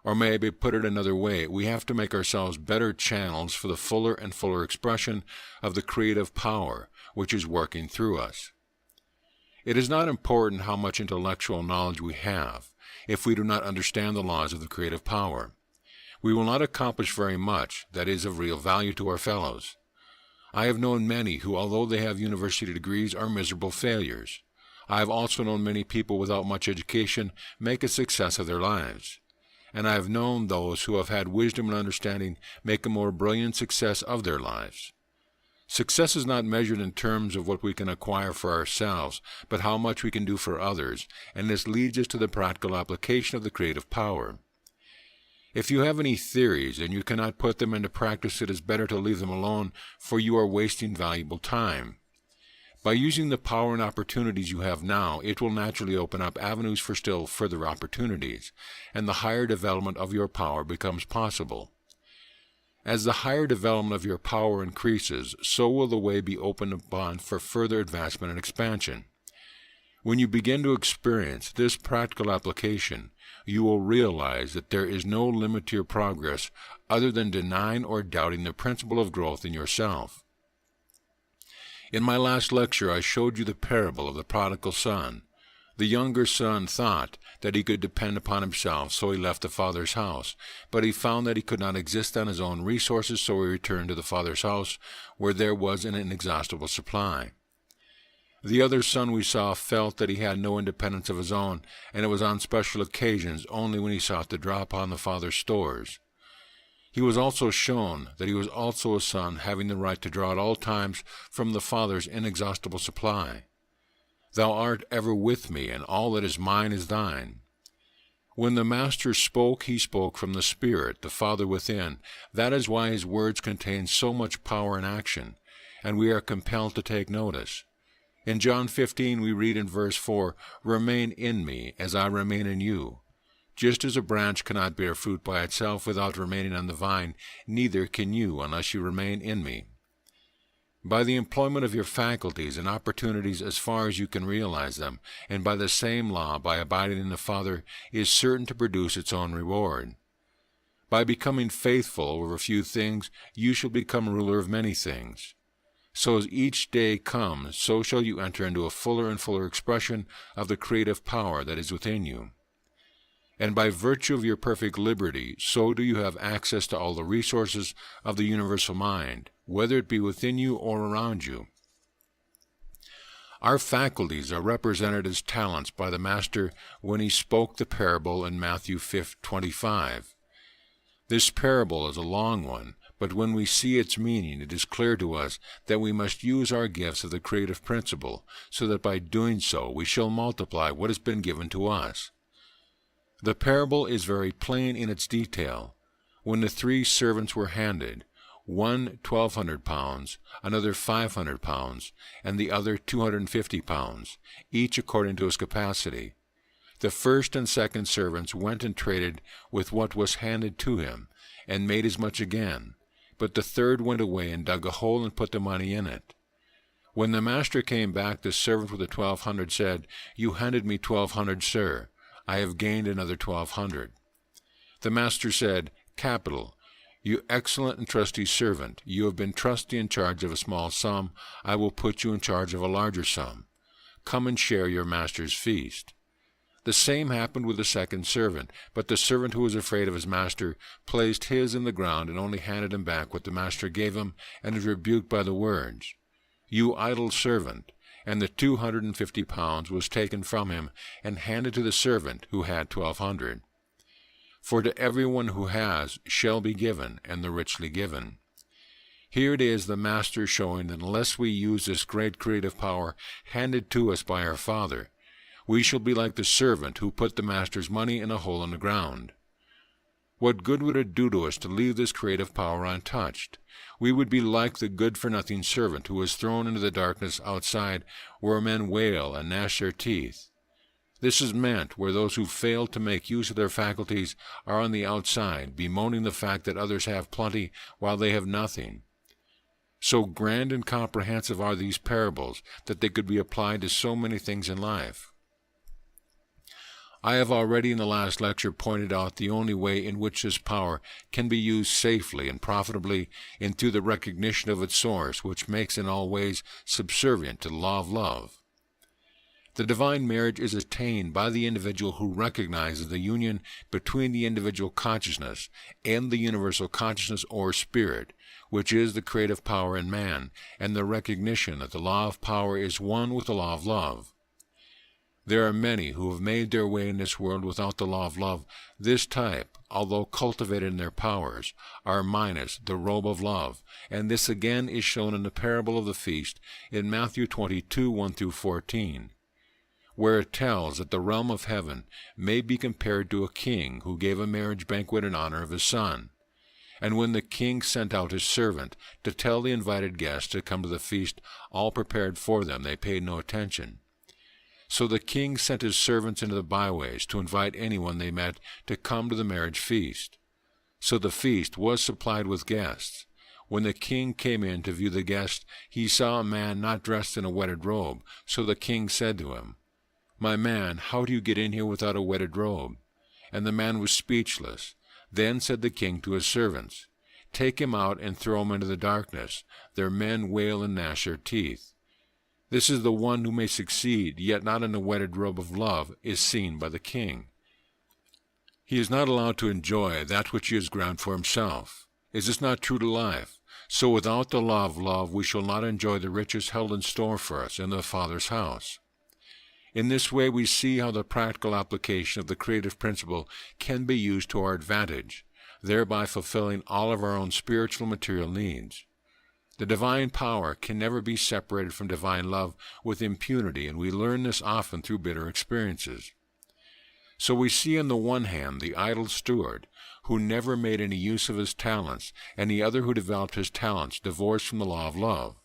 Or maybe put it another way, we have to make ourselves better channels for the fuller and fuller expression of the creative power which is working through us. It is not important how much intellectual knowledge we have if we do not understand the laws of the creative power. We will not accomplish very much that is of real value to our fellows. I have known many who, although they have university degrees, are miserable failures. I have also known many people without much education make a success of their lives. And I have known those who have had wisdom and understanding make a more brilliant success of their lives. Success is not measured in terms of what we can acquire for ourselves, but how much we can do for others, and this leads us to the practical application of the creative power. If you have any theories and you cannot put them into practice, it is better to leave them alone, for you are wasting valuable time. By using the power and opportunities you have now, it will naturally open up avenues for still further opportunities, and the higher development of your power becomes possible. As the higher development of your power increases, so will the way be opened upon for further advancement and expansion. When you begin to experience this practical application, you will realize that there is no limit to your progress other than denying or doubting the principle of growth in yourself. In my last lecture, I showed you the parable of the prodigal son. The younger son thought that he could depend upon himself, so he left the father's house. But he found that he could not exist on his own resources, so he returned to the father's house, where there was an inexhaustible supply. The other son we saw felt that he had no independence of his own, and it was on special occasions only when he sought to draw upon the father's stores. He was also shown that he was also a son, having the right to draw at all times from the Father's inexhaustible supply. Thou art ever with me, and all that is mine is thine. When the Master spoke, he spoke from the Spirit, the Father within. That is why his words contain so much power and action, and we are compelled to take notice. In John 15 we read in verse 4, "Remain in me, as I remain in you. Just as a branch cannot bear fruit by itself without remaining on the vine, neither can you unless you remain in me." By the employment of your faculties and opportunities as far as you can realize them, and by the same law, by abiding in the Father, is certain to produce its own reward. By becoming faithful over a few things, you shall become ruler of many things. So as each day comes, so shall you enter into a fuller and fuller expression of the creative power that is within you. And by virtue of your perfect liberty, so do you have access to all the resources of the universal mind, whether it be within you or around you. Our faculties are represented as talents by the Master when he spoke the parable in Matthew 5:25. This parable is a long one, but when we see its meaning, it is clear to us that we must use our gifts of the creative principle, so that by doing so we shall multiply what has been given to us. The parable is very plain in its detail. When the 3 servants were handed, one 1,200 pounds, another 500 pounds, and the other 250 pounds, each according to his capacity. The first and second servants went and traded with what was handed to him, and made as much again, but the third went away and dug a hole and put the money in it. When the master came back, the servant with the 1,200 said, "You handed me 1,200, sir. I have gained another 1,200. The master said, "Capital, you excellent and trusty servant. You have been trusty in charge of a small sum. I will put you in charge of a larger sum. Come and share your master's feast." The same happened with the second servant, but the servant who was afraid of his master placed his in the ground and only handed him back what the master gave him, and was rebuked by the words, "You idle servant." And the 250 pounds was taken from him and handed to the servant who had 1,200. For to everyone who has shall be given, and the richly given. Here it is the Master showing that unless we use this great creative power handed to us by our Father, we shall be like the servant who put the Master's money in a hole in the ground. What good would it do to us to leave this creative power untouched? We would be like the good-for-nothing servant who was thrown into the darkness outside, where men wail and gnash their teeth. This is meant where those who fail to make use of their faculties are on the outside, bemoaning the fact that others have plenty while they have nothing. So grand and comprehensive are these parables that they could be applied to so many things in life. I have already in the last lecture pointed out the only way in which this power can be used safely and profitably and through the recognition of its source, which makes in all ways subservient to the law of love. The divine marriage is attained by the individual who recognizes the union between the individual consciousness and the universal consciousness or spirit, which is the creative power in man, and the recognition that the law of power is one with the law of love. There are many who have made their way in this world without the law of love. This type, although cultivated in their powers, are minus the robe of love, and this again is shown in the parable of the feast in Matthew 22, 1-14. Where it tells that the realm of heaven may be compared to a king who gave a marriage banquet in honor of his son. And when the king sent out his servant to tell the invited guests to come to the feast all prepared for them, they paid no attention. So the king sent his servants into the byways to invite anyone they met to come to the marriage feast. So the feast was supplied with guests. When the king came in to view the guests, he saw a man not dressed in a wedded robe. So the king said to him, "My man, how do you get in here without a wedded robe?" And the man was speechless. Then said the king to his servants, "Take him out and throw him into the darkness. Their men wail and gnash their teeth." This is the one who may succeed, yet not in the wedded robe of love, is seen by the king. He is not allowed to enjoy that which he has ground for himself. Is this not true to life? So without the law of love we shall not enjoy the riches held in store for us in the Father's house. In this way we see how the practical application of the creative principle can be used to our advantage, thereby fulfilling all of our own spiritual material needs. The divine power can never be separated from divine love with impunity, and we learn this often through bitter experiences. So we see on the one hand the idle steward, who never made any use of his talents, and the other who developed his talents divorced from the law of love.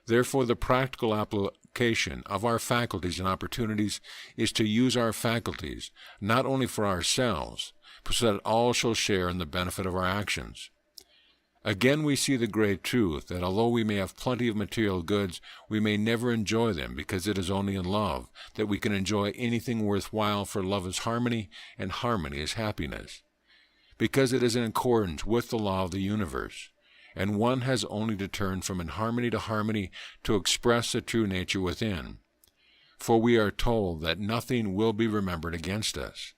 Therefore the practical application of our faculties and opportunities is to use our faculties, not only for ourselves, but so that all shall share in the benefit of our actions. Again we see the great truth that although we may have plenty of material goods, we may never enjoy them, because it is only in love that we can enjoy anything worthwhile, for love is harmony, and harmony is happiness. Because it is in accordance with the law of the universe, and one has only to turn from inharmony to harmony to express the true nature within. For we are told that nothing will be remembered against us.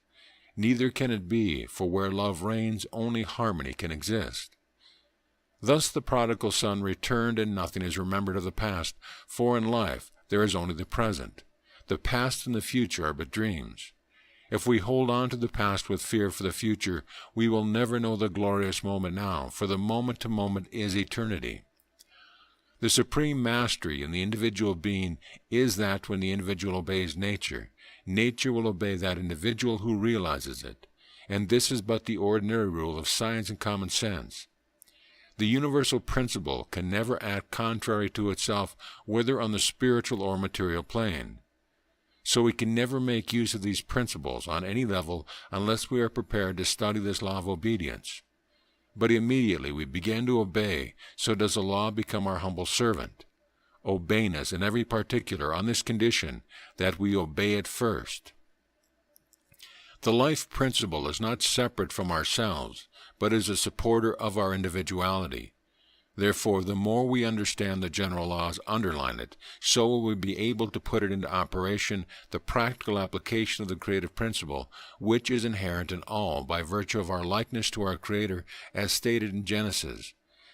Neither can it be, for where love reigns, only harmony can exist. Thus the prodigal son returned, and nothing is remembered of the past, for in life there is only the present. The past and the future are but dreams. If we hold on to the past with fear for the future, we will never know the glorious moment now, for the moment to moment is eternity. The supreme mastery in the individual being is that when the individual obeys nature, nature will obey that individual who realizes it, and this is but the ordinary rule of science and common sense. The universal principle can never act contrary to itself, whether on the spiritual or material plane. So we can never make use of these principles on any level unless we are prepared to study this law of obedience. But immediately we begin to obey, so does the law become our humble servant. Obeying us in every particular on this condition, that we obey it first. The life principle is not separate from ourselves, but is a supporter of our individuality. Therefore, the more we understand the general laws underlying it, so will we be able to put it into operation, the practical application of the creative principle, which is inherent in all by virtue of our likeness to our Creator, as stated in Genesis,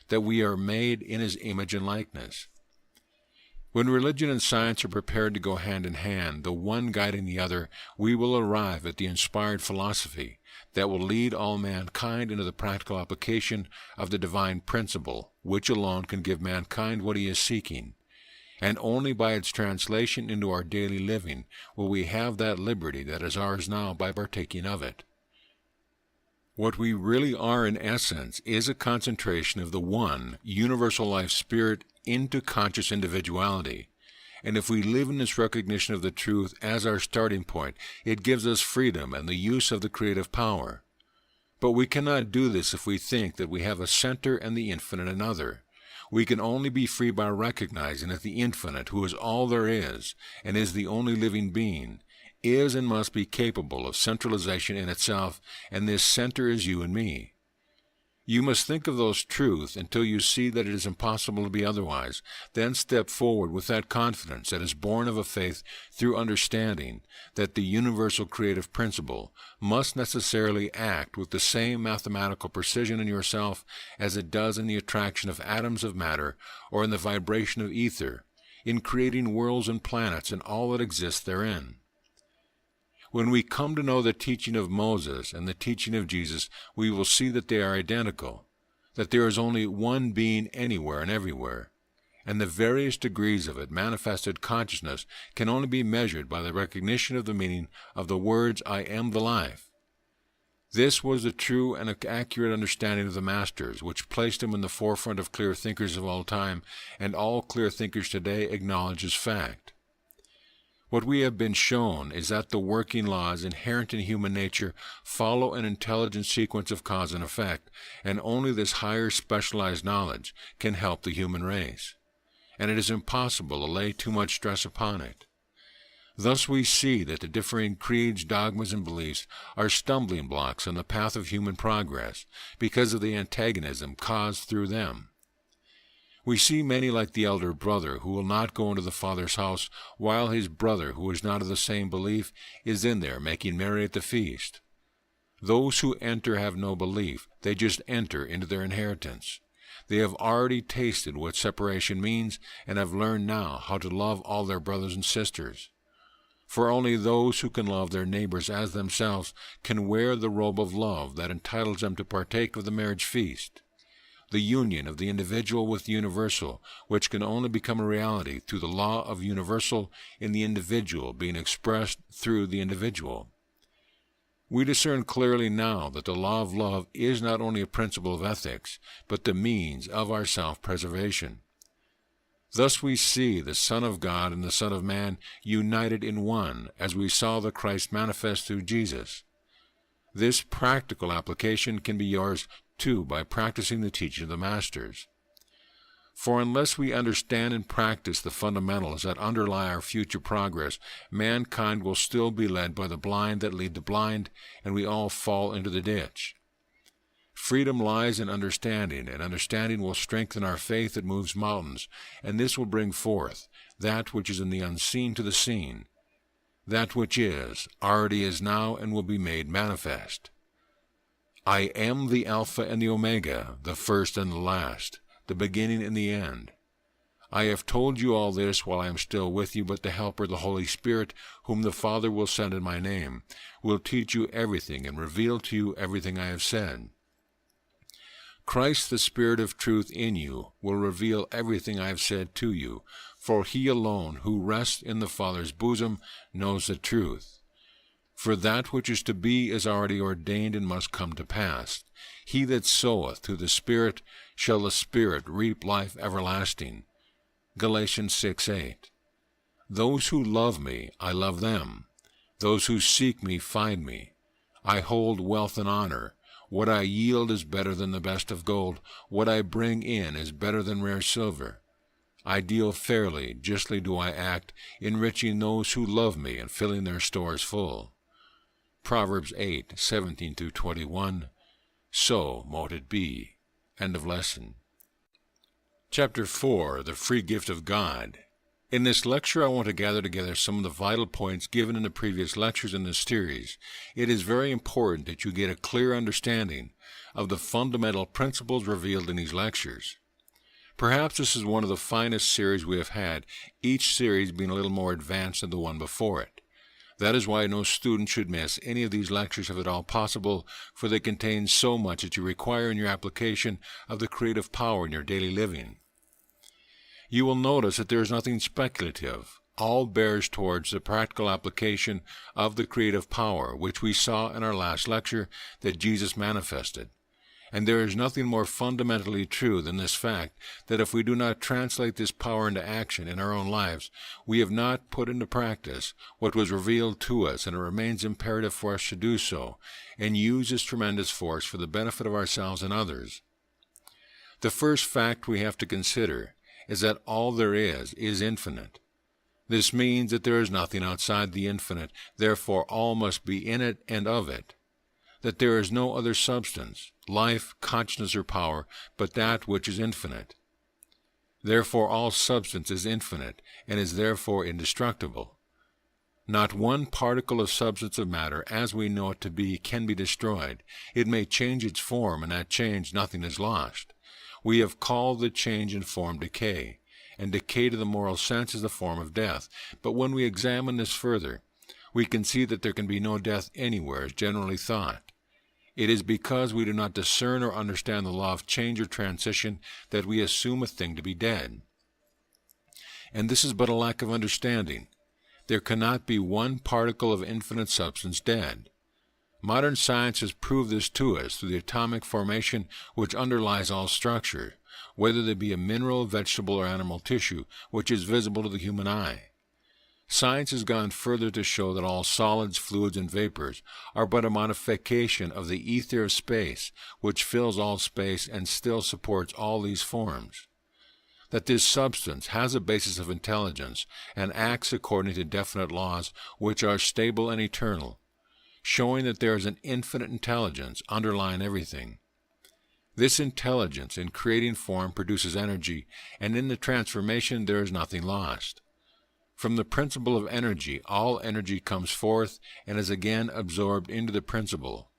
that we are made in His image and likeness. When religion and science are prepared to go hand in hand, the one guiding the other, we will arrive at the inspired philosophy that will lead all mankind into the practical application of the divine principle, which alone can give mankind what he is seeking. And only by its translation into our daily living will we have that liberty that is ours now by partaking of it. What we really are in essence is a concentration of the one universal life spirit into conscious individuality. And if we live in this recognition of the truth as our starting point, it gives us freedom and the use of the creative power. But we cannot do this if we think that we have a center and the infinite another. We can only be free by recognizing that the infinite, who is all there is, and is the only living being, is and must be capable of centralization in itself, and this center is you and me. You must think of those truths until you see that it is impossible to be otherwise. Then step forward with that confidence that is born of a faith through understanding that the universal creative principle must necessarily act with the same mathematical precision in yourself as it does in the attraction of atoms of matter or in the vibration of ether, in creating worlds and planets and all that exists therein. When we come to know the teaching of Moses and the teaching of Jesus, we will see that they are identical, that there is only one being anywhere and everywhere, and the various degrees of it manifested consciousness can only be measured by the recognition of the meaning of the words, "I am the life." This was the true and accurate understanding of the Masters, which placed them in the forefront of clear thinkers of all time, and all clear thinkers today acknowledge as fact. What we have been shown is that the working laws inherent in human nature follow an intelligent sequence of cause and effect, and only this higher specialized knowledge can help the human race, and it is impossible to lay too much stress upon it. Thus we see that the differing creeds, dogmas, and beliefs are stumbling blocks on the path of human progress because of the antagonism caused through them. We see many like the elder brother who will not go into the Father's house while his brother, who is not of the same belief, is in there making merry at the feast. Those who enter have no belief. They just enter into their inheritance. They have already tasted what separation means and have learned now how to love all their brothers and sisters. For only those who can love their neighbors as themselves can wear the robe of love that entitles them to partake of the marriage feast. The union of the individual with the universal, which can only become a reality through the law of universal in the individual being expressed through the individual. We discern clearly now that the law of love is not only a principle of ethics, but the means of our self-preservation. Thus we see the Son of God and the Son of Man united in one, as we saw the Christ manifest through Jesus. This practical application can be yours too by practicing the teaching of the Masters. For unless we understand and practice the fundamentals that underlie our future progress, mankind will still be led by the blind that lead the blind, and we all fall into the ditch. Freedom lies in understanding, and understanding will strengthen our faith that moves mountains, and this will bring forth that which is in the unseen to the seen. That which is, already is now, and will be made manifest. I am the Alpha and the Omega, the first and the last, the beginning and the end. I have told you all this while I am still with you, but the Helper, the Holy Spirit, whom the Father will send in my name, will teach you everything and reveal to you everything I have said. Christ, the Spirit of truth in you, will reveal everything I have said to you, for he alone who rests in the Father's bosom knows the truth. For that which is to be is already ordained and must come to pass. He that soweth through the Spirit shall the Spirit reap life everlasting. Galatians 6:8. Those who love me, I love them. Those who seek me find me. I hold wealth and honor. What I yield is better than the best of gold. What I bring in is better than rare silver. I deal fairly, justly do I act, enriching those who love me and filling their stores full. Proverbs 8:17-21. So mote it be. End of lesson. Chapter 4. The Free Gift of God. In this lecture, I want to gather together some of the vital points given in the previous lectures in this series. It is very important that you get a clear understanding of the fundamental principles revealed in these lectures. Perhaps this is one of the finest series we have had, each series being a little more advanced than the one before it. That is why no student should miss any of these lectures if at all possible, for they contain so much that you require in your application of the creative power in your daily living. You will notice that there is nothing speculative. All bears towards the practical application of the creative power, which we saw in our last lecture that Jesus manifested. And there is nothing more fundamentally true than this fact, that if we do not translate this power into action in our own lives, we have not put into practice what was revealed to us, and it remains imperative for us to do so, and use this tremendous force for the benefit of ourselves and others. The first fact we have to consider is that all there is infinite. This means that there is nothing outside the infinite, therefore all must be in it and of it. that there is no other substance, life, consciousness, or power, but that which is infinite. Therefore all substance is infinite, and is therefore indestructible. Not one particle of substance of matter, as we know it to be, can be destroyed. It may change its form, and that change nothing is lost. We have called the change in form decay, and decay to the moral sense is the form of death. But when we examine this further, we can see that there can be no death anywhere, as generally thought. It is because we do not discern or understand the law of change or transition that we assume a thing to be dead. And this is but a lack of understanding. There cannot be one particle of infinite substance dead. Modern science has proved this to us through the atomic formation which underlies all structure, whether they be a mineral, vegetable, or animal tissue, which is visible to the human eye. Science has gone further to show that all solids, fluids, and vapors are but a modification of the ether of space, which fills all space and still supports all these forms. That this substance has a basis of intelligence and acts according to definite laws which are stable and eternal, showing that there is an infinite intelligence underlying everything. This intelligence in creating form produces energy, and in the transformation there is nothing lost. From the principle of energy, all energy comes forth and is again absorbed into the principle,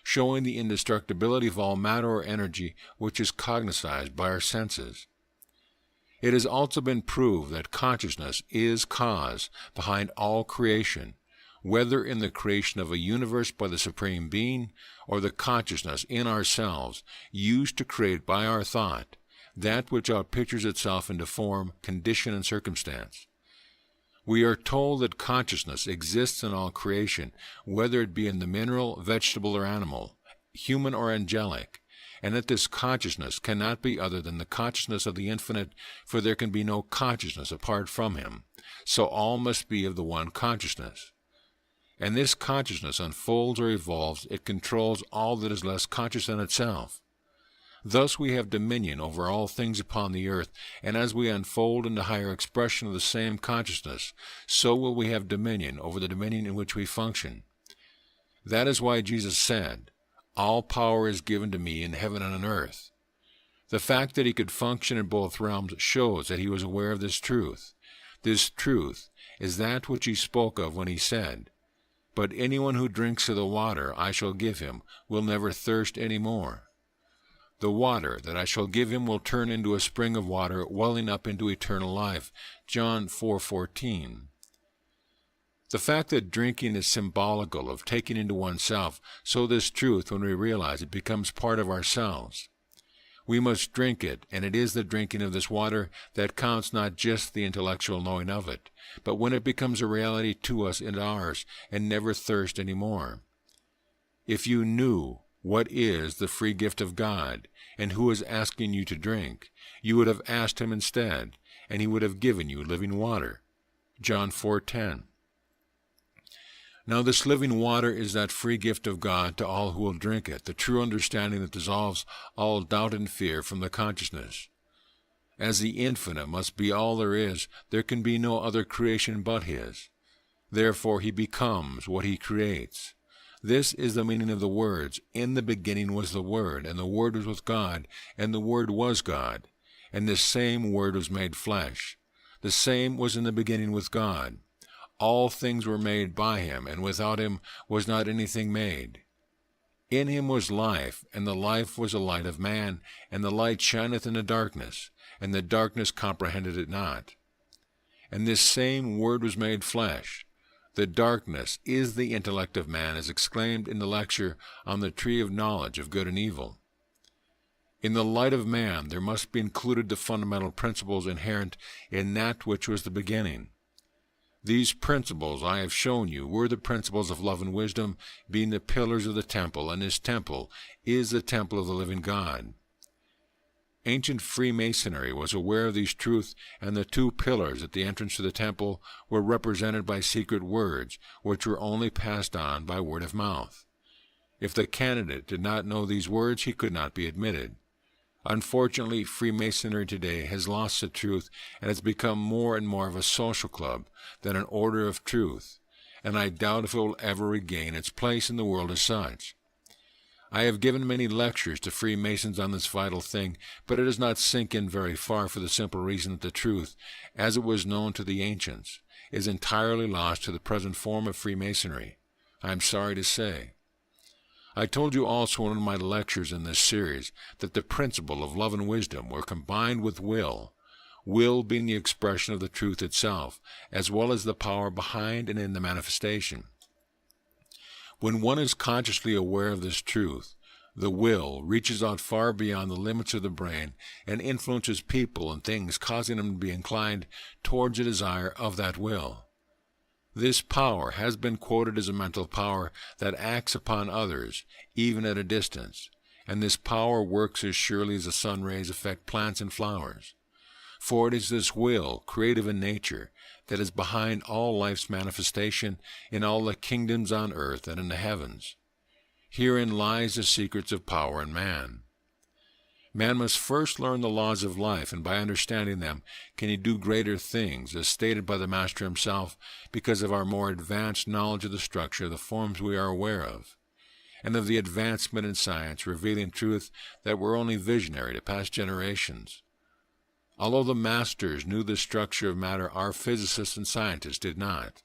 showing the indestructibility of all matter or energy which is cognized by our senses. It has also been proved that consciousness is cause behind all creation, whether in the creation of a universe by the Supreme Being, or the consciousness in ourselves used to create by our thought that which outpictures itself into form, condition, and circumstance. We are told that consciousness exists in all creation, whether it be in the mineral, vegetable, or animal, human or angelic, and that this consciousness cannot be other than the consciousness of the infinite, for there can be no consciousness apart from him, so all must be of the one consciousness. And this consciousness unfolds or evolves, it controls all that is less conscious than itself. Thus we have dominion over all things upon the earth, and as we unfold into higher expression of the same consciousness, so will we have dominion over the dominion in which we function. That is why Jesus said, "All power is given to me in heaven and on earth." The fact that he could function in both realms shows that he was aware of this truth. This truth is that which he spoke of when he said, "But anyone who drinks of the water I shall give him will never thirst any more. The water that I shall give him will turn into a spring of water welling up into eternal life." John 4:14. The fact that drinking is symbolical of taking into oneself, so this truth, when we realize it, becomes part of ourselves. We must drink it, and it is the drinking of this water that counts, not just the intellectual knowing of it, but when it becomes a reality to us and ours, and never thirst any more. If you knew what is the free gift of God, and who is asking you to drink, you would have asked him instead, and he would have given you living water. John 4:10. Now this living water is that free gift of God to all who will drink it, the true understanding that dissolves all doubt and fear from the consciousness. As the infinite must be all there is, there can be no other creation but his. Therefore he becomes what he creates. This is the meaning of the words, "In the beginning was the Word, and the Word was with God, and the Word was God. And this same Word was made flesh. The same was in the beginning with God. All things were made by him, and without him was not anything made. In him was life, and the life was the light of man, and the light shineth in the darkness, and the darkness comprehended it not. And this same Word was made flesh." The darkness is the intellect of man, as exclaimed in the lecture on the tree of knowledge of good and evil. In the light of man there must be included the fundamental principles inherent in that which was the beginning. These principles, I have shown you, were the principles of love and wisdom, being the pillars of the temple, and this temple is the temple of the living God. Ancient Freemasonry was aware of these truths, and the two pillars at the entrance to the temple were represented by secret words, which were only passed on by word of mouth. If the candidate did not know these words, he could not be admitted. Unfortunately, Freemasonry today has lost the truth and has become more and more of a social club than an order of truth, and I doubt if it will ever regain its place in the world as such. I have given many lectures to Freemasons on this vital thing, but it does not sink in very far for the simple reason that the truth, as it was known to the ancients, is entirely lost to the present form of Freemasonry, I am sorry to say. I told you also in one of my lectures in this series that the principle of love and wisdom were combined with will being the expression of the truth itself, as well as the power behind and in the manifestation. When one is consciously aware of this truth, the will reaches out far beyond the limits of the brain and influences people and things, causing them to be inclined towards a desire of that will. This power has been quoted as a mental power that acts upon others, even at a distance, and this power works as surely as the sun rays affect plants and flowers. For it is this will, creative in nature, that is behind all life's manifestation in all the kingdoms on earth and in the heavens. Herein lies the secrets of power in man. Man must first learn the laws of life, and by understanding them can he do greater things, as stated by the Master himself, because of our more advanced knowledge of the structure of the forms we are aware of, and of the advancement in science revealing truth that were only visionary to past generations. Although the masters knew the structure of matter, our physicists and scientists did not.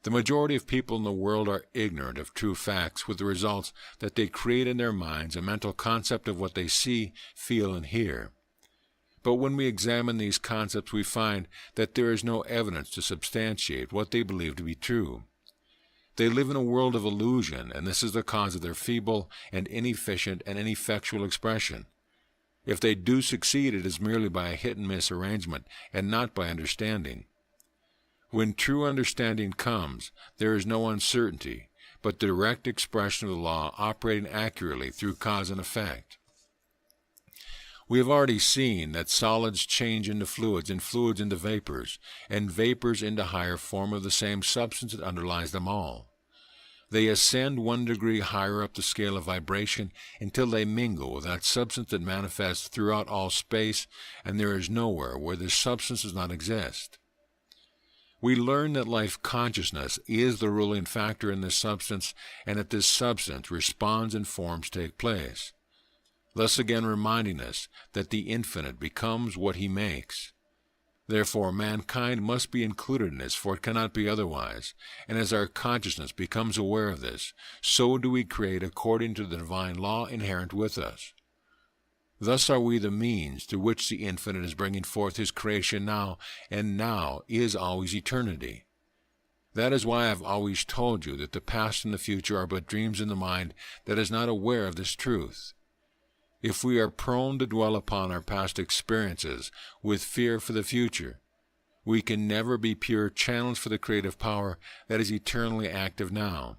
The majority of people in the world are ignorant of true facts, with the results that they create in their minds a mental concept of what they see, feel, and hear. But when we examine these concepts, we find that there is no evidence to substantiate what they believe to be true. They live in a world of illusion, and this is the cause of their feeble and inefficient and ineffectual expression. If they do succeed, it is merely by a hit-and-miss arrangement, and not by understanding. When true understanding comes, there is no uncertainty, but direct expression of the law operating accurately through cause and effect. We have already seen that solids change into fluids, and fluids into vapors, and vapors into higher form of the same substance that underlies them all. They ascend 1 degree higher up the scale of vibration until they mingle with that substance that manifests throughout all space, and there is nowhere where this substance does not exist. We learn that life consciousness is the ruling factor in this substance, and that this substance responds and forms take place, thus again reminding us that the infinite becomes what he makes. Therefore, mankind must be included in this, for it cannot be otherwise, and as our consciousness becomes aware of this, so do we create according to the divine law inherent with us. Thus are we the means through which the infinite is bringing forth his creation now, and now is always eternity. That is why I have always told you that the past and the future are but dreams in the mind that is not aware of this truth. If we are prone to dwell upon our past experiences with fear for the future, we can never be pure channels for the creative power that is eternally active now.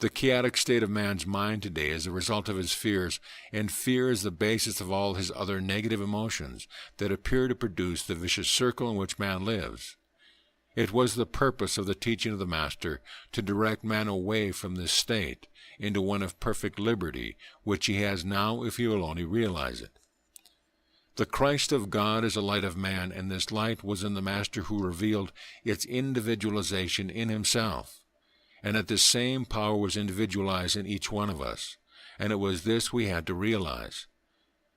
The chaotic state of man's mind today is the result of his fears, and fear is the basis of all his other negative emotions that appear to produce the vicious circle in which man lives. It was the purpose of the teaching of the Master to direct man away from this state into one of perfect liberty, which he has now if he will only realize it. The Christ of God is the light of man, and this light was in the Master who revealed its individualization in himself, and that this same power was individualized in each one of us, and it was this we had to realize.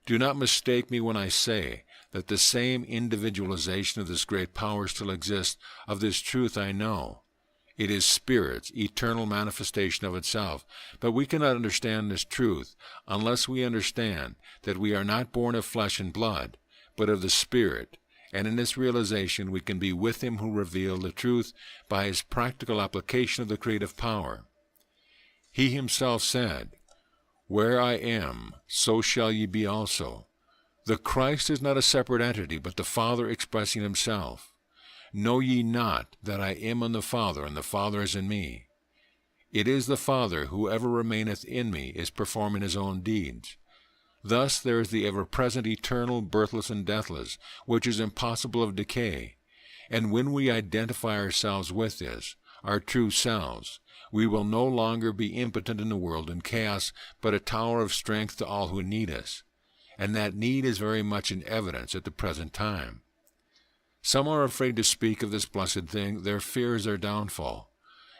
Do not mistake me when I say that the same individualization of this great power still exists. Of this truth I know. It is Spirit's eternal manifestation of itself, but we cannot understand this truth unless we understand that we are not born of flesh and blood, but of the Spirit, and in this realization we can be with him who revealed the truth by his practical application of the creative power. He himself said, "Where I am, so shall ye be also." The Christ is not a separate entity, but the Father expressing himself. Know ye not that I am in the Father, and the Father is in me? It is the Father, whoever remaineth in me, is performing his own deeds. Thus there is the ever-present, eternal, birthless, and deathless, which is impossible of decay. And when we identify ourselves with this, our true selves, we will no longer be impotent in the world and chaos, but a tower of strength to all who need us. And that need is very much in evidence at the present time. Some are afraid to speak of this blessed thing. Their fear is their downfall.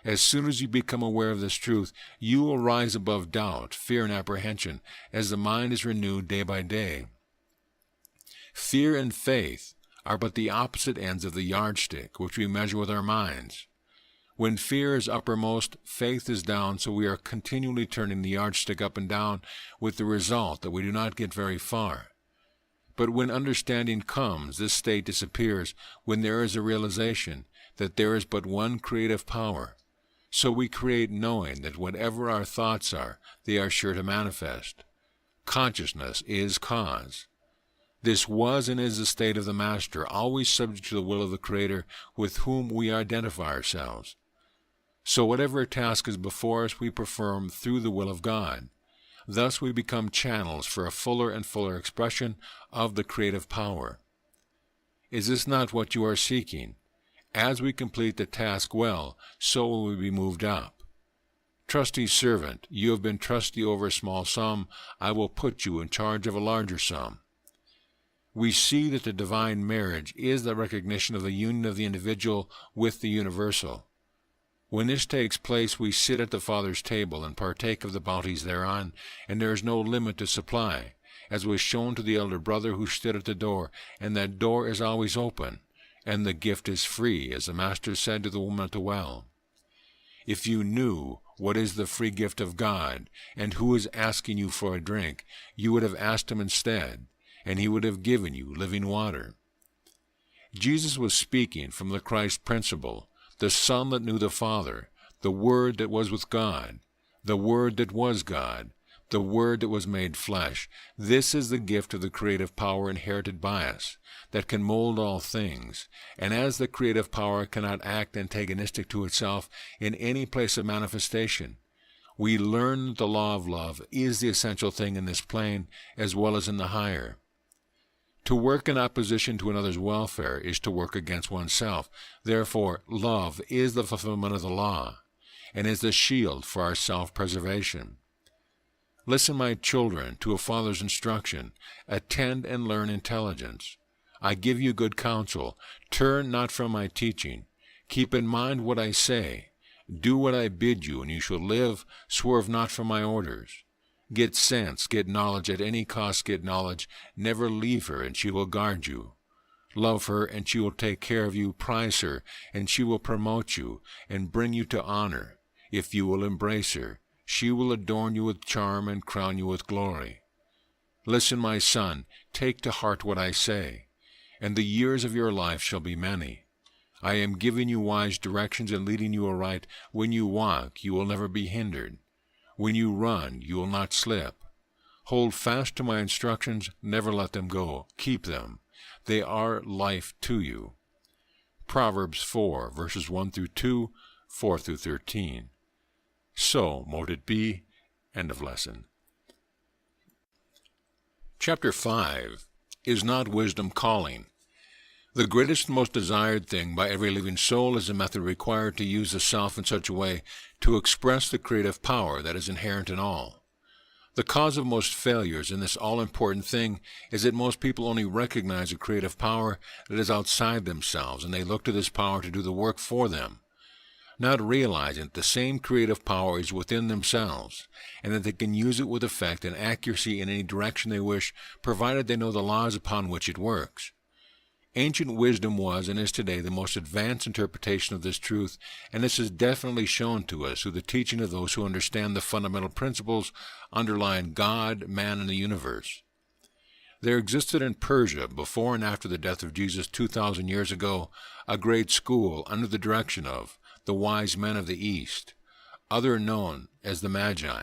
As soon as you become aware of this truth, you will rise above doubt, fear, and apprehension as the mind is renewed day by day. Fear and faith are but the opposite ends of the yardstick which we measure with our minds. When fear is uppermost, faith is down, so we are continually turning the yardstick up and down, with the result that we do not get very far. But when understanding comes, this state disappears when there is a realization that there is but one creative power. So we create knowing that whatever our thoughts are, they are sure to manifest. Consciousness is cause. This was and is the state of the Master, always subject to the will of the Creator with whom we identify ourselves. So whatever task is before us, we perform through the will of God. Thus we become channels for a fuller and fuller expression of the creative power. Is this not what you are seeking? As we complete the task well, so will we be moved up. Trusty servant, you have been trusty over a small sum. I will put you in charge of a larger sum. We see that the divine marriage is the recognition of the union of the individual with the universal. When this takes place, we sit at the Father's table and partake of the bounties thereon, and there is no limit to supply, as was shown to the elder brother who stood at the door, and that door is always open, and the gift is free, as the Master said to the woman at the well. If you knew what is the free gift of God, and who is asking you for a drink, you would have asked him instead, and he would have given you living water. Jesus was speaking from the Christ principle, the Son that knew the Father, the Word that was with God, the Word that was God, the Word that was made flesh. This is the gift of the creative power inherited by us, that can mold all things, and as the creative power cannot act antagonistic to itself in any place of manifestation, we learn that the law of love is the essential thing in this plane as well as in the higher. To work in opposition to another's welfare is to work against oneself. Therefore, love is the fulfillment of the law, and is the shield for our self-preservation. Listen, my children, to a father's instruction. Attend and learn intelligence. I give you good counsel. Turn not from my teaching. Keep in mind what I say. Do what I bid you, and you shall live. Swerve not from my orders. Get sense, get knowledge, at any cost get knowledge. Never leave her, and she will guard you. Love her, and she will take care of you. Prize her, and she will promote you, and bring you to honor. If you will embrace her, she will adorn you with charm and crown you with glory. Listen, my son, take to heart what I say, and the years of your life shall be many. I am giving you wise directions and leading you aright. When you walk, you will never be hindered. When you run, you will not slip. Hold fast to my instructions, never let them go. Keep them. They are life to you. Proverbs 4, verses 1 through 2, 4 through 13. So mote it be. End of lesson. Chapter 5. Is not wisdom calling? The greatest and most desired thing by every living soul is the method required to use the self in such a way to express the creative power that is inherent in all. The cause of most failures in this all-important thing is that most people only recognize a creative power that is outside themselves, and they look to this power to do the work for them, not realizing that the same creative power is within themselves, and that they can use it with effect and accuracy in any direction they wish, provided they know the laws upon which it works. Ancient wisdom was and is today the most advanced interpretation of this truth, and this is definitely shown to us through the teaching of those who understand the fundamental principles underlying God, man, and the universe. There existed in Persia, before and after the death of Jesus 2,000 years ago, a great school under the direction of the wise men of the East, other known as the Magi.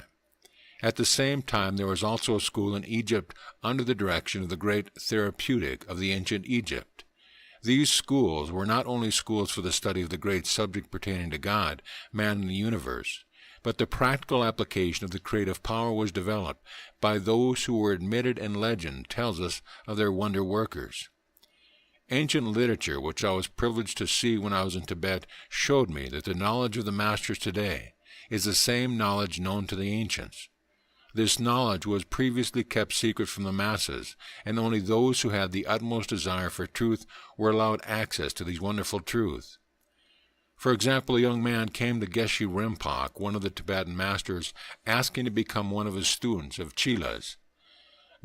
At the same time, there was also a school in Egypt under the direction of the great therapeutic of the ancient Egypt. These schools were not only schools for the study of the great subject pertaining to God, man, and the universe, but the practical application of the creative power was developed by those who were admitted, and legend tells us of their wonder workers. Ancient literature, which I was privileged to see when I was in Tibet, showed me that the knowledge of the masters today is the same knowledge known to the ancients. This knowledge was previously kept secret from the masses, and only those who had the utmost desire for truth were allowed access to these wonderful truths. For example, a young man came to Geshe Rinpoche, one of the Tibetan masters, asking to become one of his students of Chilas.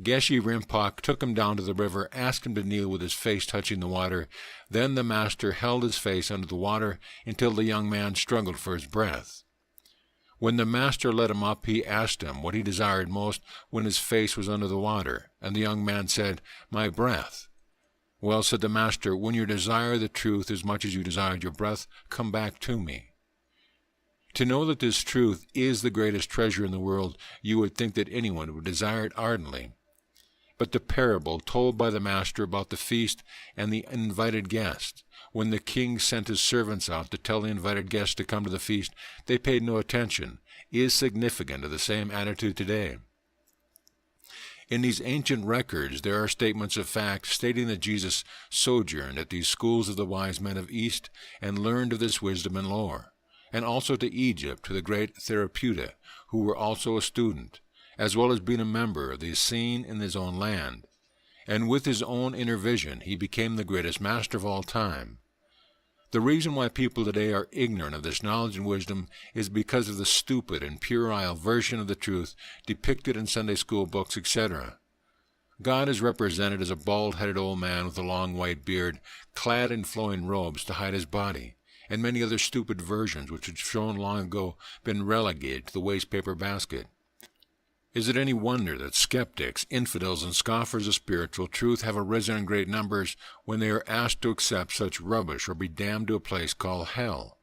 Geshe Rinpoche took him down to the river, asked him to kneel with his face touching the water. Then the master held his face under the water until the young man struggled for his breath. When the master let him up, he asked him what he desired most when his face was under the water, and the young man said, "My breath." "Well," said the master, "when you desire the truth as much as you desired your breath, come back to me." To know that this truth is the greatest treasure in the world, you would think that anyone would desire it ardently. But the parable told by the master about the feast and the invited guest, when the king sent his servants out to tell the invited guests to come to the feast, they paid no attention, is significant of the same attitude today. In these ancient records, there are statements of fact stating that Jesus sojourned at these schools of the wise men of East and learned of this wisdom and lore, and also to Egypt to the great Therapeutta, who were also a student, as well as being a member of the Essene in his own land. And with his own inner vision, he became the greatest master of all time. The reason why people today are ignorant of this knowledge and wisdom is because of the stupid and puerile version of the truth depicted in Sunday school books, etc. God is represented as a bald-headed old man with a long white beard, clad in flowing robes to hide his body, and many other stupid versions which had shown long ago been relegated to the wastepaper basket. Is it any wonder that skeptics, infidels, and scoffers of spiritual truth have arisen in great numbers when they are asked to accept such rubbish or be damned to a place called hell?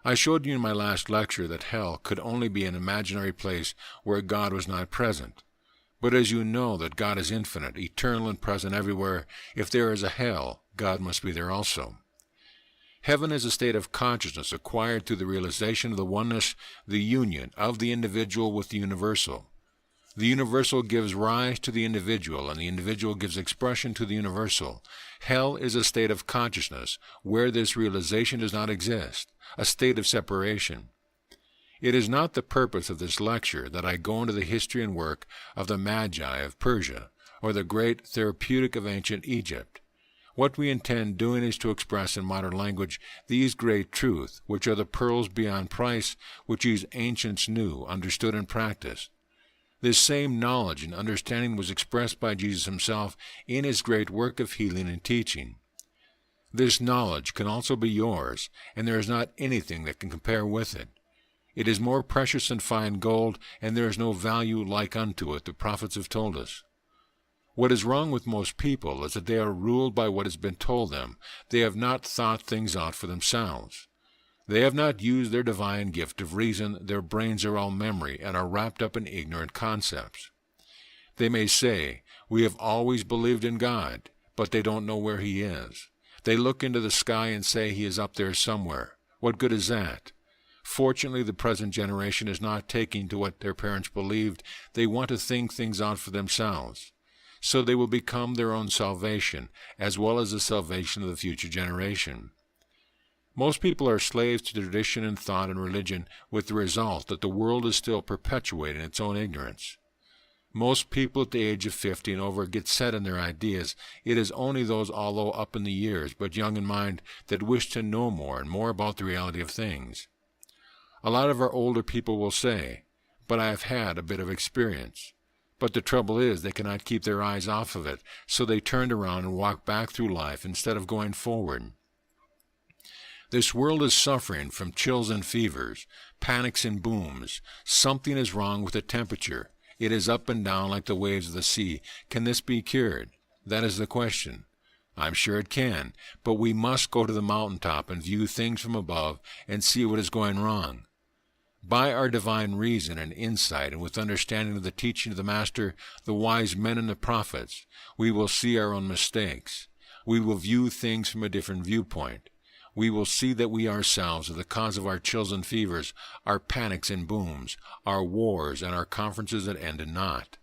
I showed you in my last lecture that hell could only be an imaginary place where God was not present. But as you know that God is infinite, eternal, and present everywhere, if there is a hell, God must be there also. Heaven is a state of consciousness acquired through the realization of the oneness, the union of the individual with the universal. The universal gives rise to the individual, and the individual gives expression to the universal. Hell is a state of consciousness where this realization does not exist, a state of separation. It is not the purpose of this lecture that I go into the history and work of the Magi of Persia, or the great therapeutic of ancient Egypt. What we intend doing is to express in modern language these great truths, which are the pearls beyond price, which these ancients knew, understood, and practiced. This same knowledge and understanding was expressed by Jesus himself in his great work of healing and teaching. This knowledge can also be yours, and there is not anything that can compare with it. It is more precious than fine gold, and there is no value like unto it, the prophets have told us. What is wrong with most people is that they are ruled by what has been told them. They have not thought things out for themselves. They have not used their divine gift of reason. Their brains are all memory and are wrapped up in ignorant concepts. They may say, "We have always believed in God," but they don't know where he is. They look into the sky and say he is up there somewhere. What good is that? Fortunately, the present generation is not taking to what their parents believed. They want to think things out for themselves. So they will become their own salvation, as well as the salvation of the future generation. Most people are slaves to tradition and thought and religion, with the result that the world is still perpetuating its own ignorance. Most people at the age of 50 and over get set in their ideas. It is only those, although up in the years, but young in mind, that wish to know more and more about the reality of things. A lot of our older people will say, "But I have had a bit of experience." But the trouble is they cannot keep their eyes off of it, so they turn around and walk back through life instead of going forward. This world is suffering from chills and fevers, panics and booms. Something is wrong with the temperature. It is up and down like the waves of the sea. Can this be cured? That is the question. I'm sure it can, but we must go to the mountaintop and view things from above and see what is going wrong. By our divine reason and insight, and with understanding of the teaching of the Master, the wise men and the prophets, we will see our own mistakes. We will view things from a different viewpoint. We will see that we ourselves are the cause of our chills and fevers, our panics and booms, our wars, and our conferences that end in naught.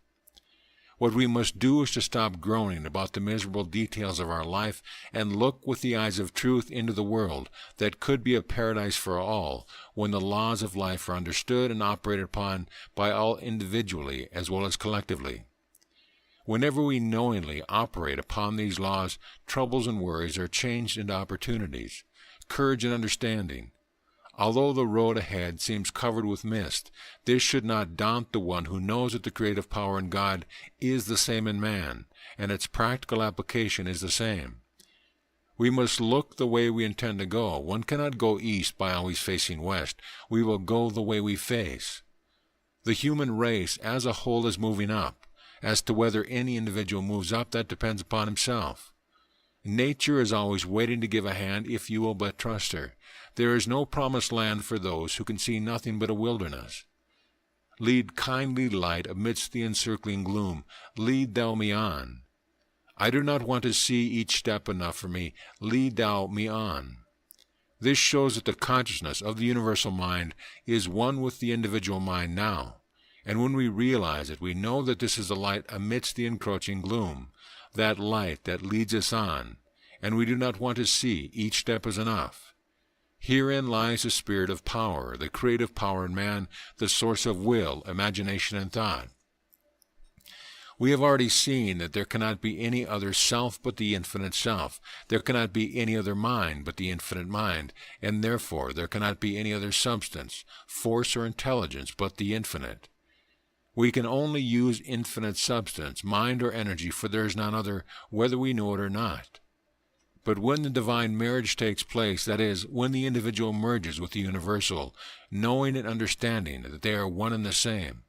What we must do is to stop groaning about the miserable details of our life and look with the eyes of truth into the world that could be a paradise for all when the laws of life are understood and operated upon by all individually as well as collectively. Whenever we knowingly operate upon these laws, troubles and worries are changed into opportunities. Courage and understanding, Although the road ahead seems covered with mist, this should not daunt the one who knows that the creative power in God is the same in man, and its practical application is the same. We must look the way we intend to go. One cannot go east by always facing west. We will go the way we face. The human race as a whole is moving up. As to whether any individual moves up, that depends upon himself. Nature is always waiting to give a hand if you will but trust her. There is no promised land for those who can see nothing but a wilderness. Lead kindly light amidst the encircling gloom. Lead thou me on. I do not want to see each step enough for me. Lead thou me on. This shows that the consciousness of the universal mind is one with the individual mind now. And when we realize it, we know that this is the light amidst the encroaching gloom, that light that leads us on, and we do not want to see each step as enough. Herein lies the spirit of power, the creative power in man, the source of will, imagination, and thought. We have already seen that there cannot be any other self but the infinite self. There cannot be any other mind but the infinite mind, and therefore there cannot be any other substance, force, or intelligence but the infinite. We can only use infinite substance, mind, or energy, for there is none other, whether we know it or not. But when the divine marriage takes place, that is, when the individual merges with the universal, knowing and understanding that they are one and the same,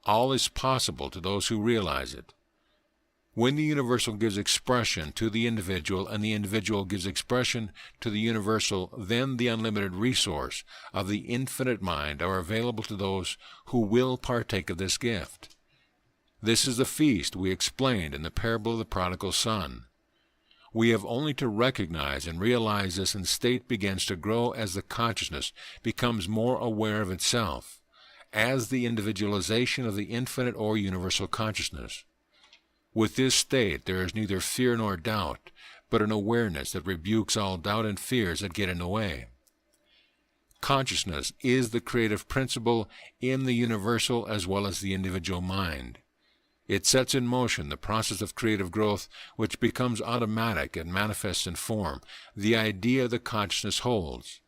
all is possible to those who realize it. When the universal gives expression to the individual and the individual gives expression to the universal, then the unlimited resource of the infinite mind are available to those who will partake of this gift. This is the feast we explained in the parable of the prodigal son. We have only to recognize and realize this, and state begins to grow as the consciousness becomes more aware of itself, as the individualization of the infinite or universal consciousness. With this state there is neither fear nor doubt, but an awareness that rebukes all doubt and fears that get in the way. Consciousness is the creative principle in the universal as well as the individual mind. It sets in motion the process of creative growth, which becomes automatic and manifests in form, the idea the consciousness holds.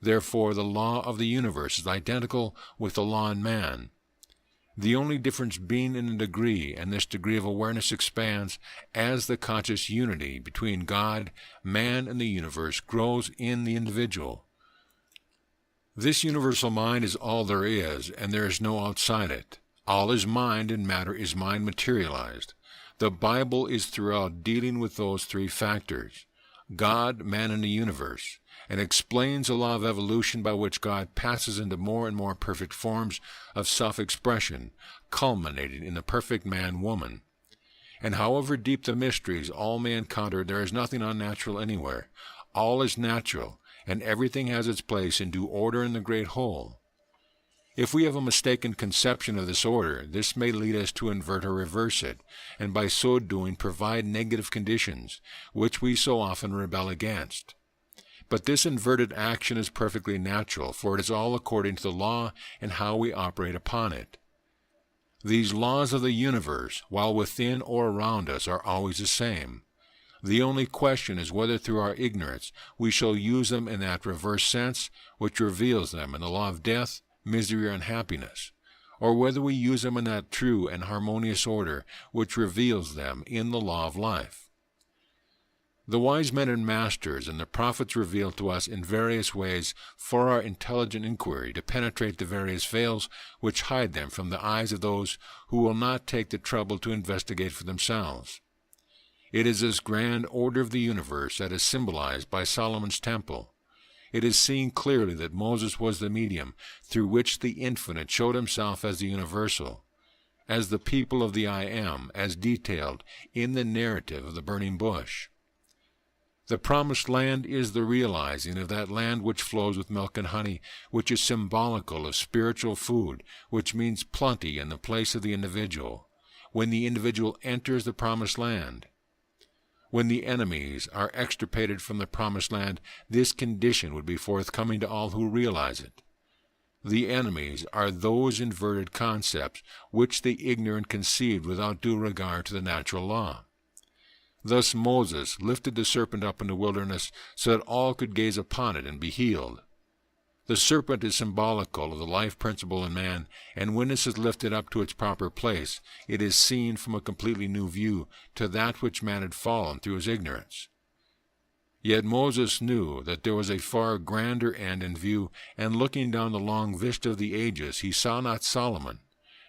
Therefore, the law of the universe is identical with the law in man, the only difference being in a degree, and this degree of awareness expands as the conscious unity between God, man, and the universe grows in the individual. This universal mind is all there is, and there is no outside it. All is mind, and matter is mind materialized. The Bible is throughout dealing with those three factors, God, man, and the universe, and explains the law of evolution by which God passes into more and more perfect forms of self-expression, culminating in the perfect man-woman. And however deep the mysteries all may encounter, there is nothing unnatural anywhere. All is natural, and everything has its place in due order in the great whole. If we have a mistaken conception of this order, this may lead us to invert or reverse it, and by so doing provide negative conditions, which we so often rebel against. But this inverted action is perfectly natural, for it is all according to the law and how we operate upon it. These laws of the universe, while within or around us, are always the same. The only question is whether through our ignorance we shall use them in that reverse sense which reveals them in the law of death, misery, and happiness, or whether we use them in that true and harmonious order which reveals them in the law of life. The wise men and masters and the prophets reveal to us in various ways for our intelligent inquiry to penetrate the various veils which hide them from the eyes of those who will not take the trouble to investigate for themselves. It is this grand order of the universe that is symbolized by Solomon's temple. It is seen clearly that Moses was the medium through which the infinite showed himself as the universal, as the people of the I Am, as detailed in the narrative of the burning bush. The promised land is the realizing of that land which flows with milk and honey, which is symbolical of spiritual food, which means plenty in the place of the individual, when the individual enters the promised land. When the enemies are extirpated from the promised land, this condition would be forthcoming to all who realize it. The enemies are those inverted concepts which the ignorant conceived without due regard to the natural law. Thus Moses lifted the serpent up in the wilderness so that all could gaze upon it and be healed. The serpent is symbolical of the life principle in man, and when this is lifted up to its proper place, it is seen from a completely new view to that which man had fallen through his ignorance. Yet Moses knew that there was a far grander end in view, and looking down the long vista of the ages, he saw not Solomon,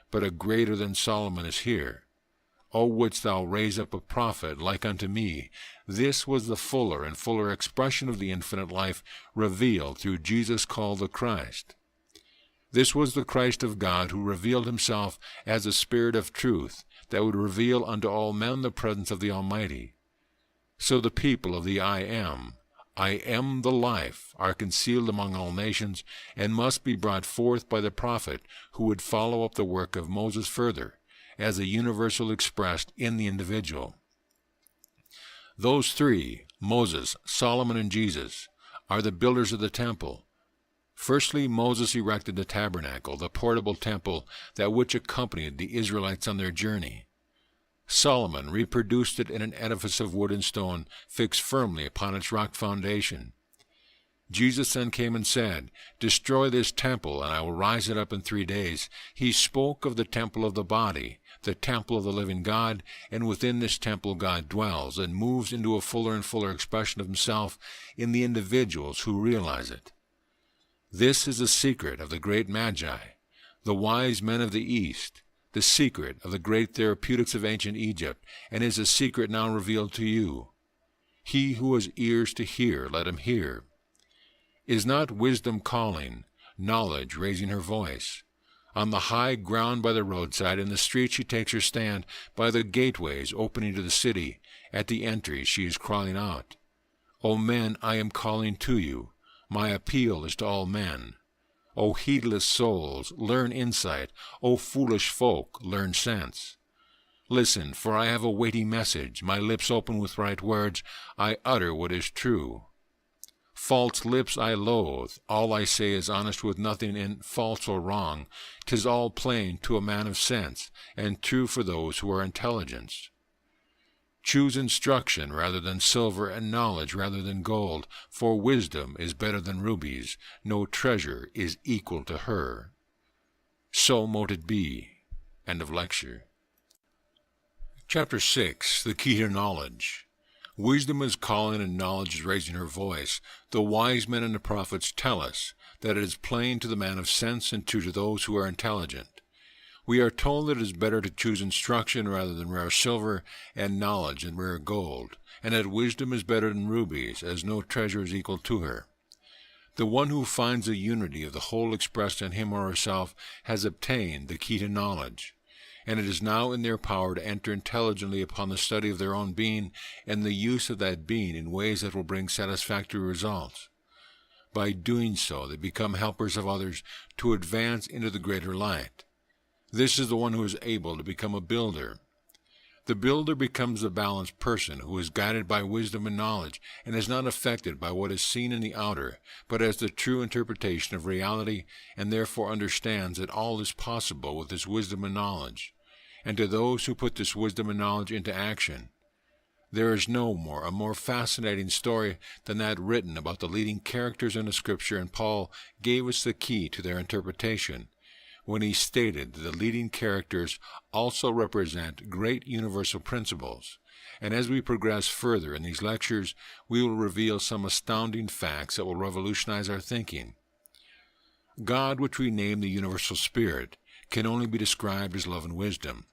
but a greater than Solomon is here. O wouldst thou raise up a prophet like unto me? This was the fuller and fuller expression of the infinite life revealed through Jesus called the Christ. This was the Christ of God who revealed himself as the Spirit of truth that would reveal unto all men the presence of the Almighty. So the people of the I am the life, are concealed among all nations, and must be brought forth by the prophet who would follow up the work of Moses further, as a universal expressed in the individual. Those three, Moses, Solomon, and Jesus, are the builders of the temple. Firstly, Moses erected the tabernacle, the portable temple that which accompanied the Israelites on their journey. Solomon reproduced it in an edifice of wood and stone fixed firmly upon its rock foundation. Jesus then came and said, "Destroy this temple, and I will rise it up in 3 days." He spoke of the temple of the body, the temple of the living God, and within this temple God dwells and moves into a fuller and fuller expression of himself in the individuals who realize it. This is the secret of the great Magi, the wise men of the East, the secret of the great therapeutics of ancient Egypt, and is a secret now revealed to you. He who has ears to hear, let him hear. Is not wisdom calling, knowledge raising her voice? On the high ground by the roadside, in the street she takes her stand, by the gateways opening to the city, at the entries she is crying out, "O men, I am calling to you. My appeal is to all men. O heedless souls, learn insight. O foolish folk, learn sense. Listen, for I have a weighty message. My lips open with right words. I utter what is true. False lips I loathe. All I say is honest with nothing in false or wrong. 'Tis all plain to a man of sense, and true for those who are intelligent. Choose instruction rather than silver, and knowledge rather than gold, for wisdom is better than rubies. No treasure is equal to her. So mote it be." End of lecture. Chapter 6. The Key to Knowledge. Wisdom is calling and knowledge is raising her voice. The wise men and the prophets tell us that it is plain to the man of sense and true to those who are intelligent. We are told that it is better to choose instruction rather than rare silver, and knowledge than rare gold, and that wisdom is better than rubies, as no treasure is equal to her. The one who finds the unity of the whole expressed in him or herself has obtained the key to knowledge, and it is now in their power to enter intelligently upon the study of their own being and the use of that being in ways that will bring satisfactory results. By doing so, they become helpers of others to advance into the greater light. This is the one who is able to become a builder. The builder becomes the balanced person who is guided by wisdom and knowledge, and is not affected by what is seen in the outer, but has the true interpretation of reality, and therefore understands that all is possible with this wisdom and knowledge. And to those who put this wisdom and knowledge into action, there is a more fascinating story than that written about the leading characters in the Scripture, and Paul gave us the key to their interpretation when he stated that the leading characters also represent great universal principles. And as we progress further in these lectures, we will reveal some astounding facts that will revolutionize our thinking. God, which we name the Universal Spirit, can only be described as love and wisdom.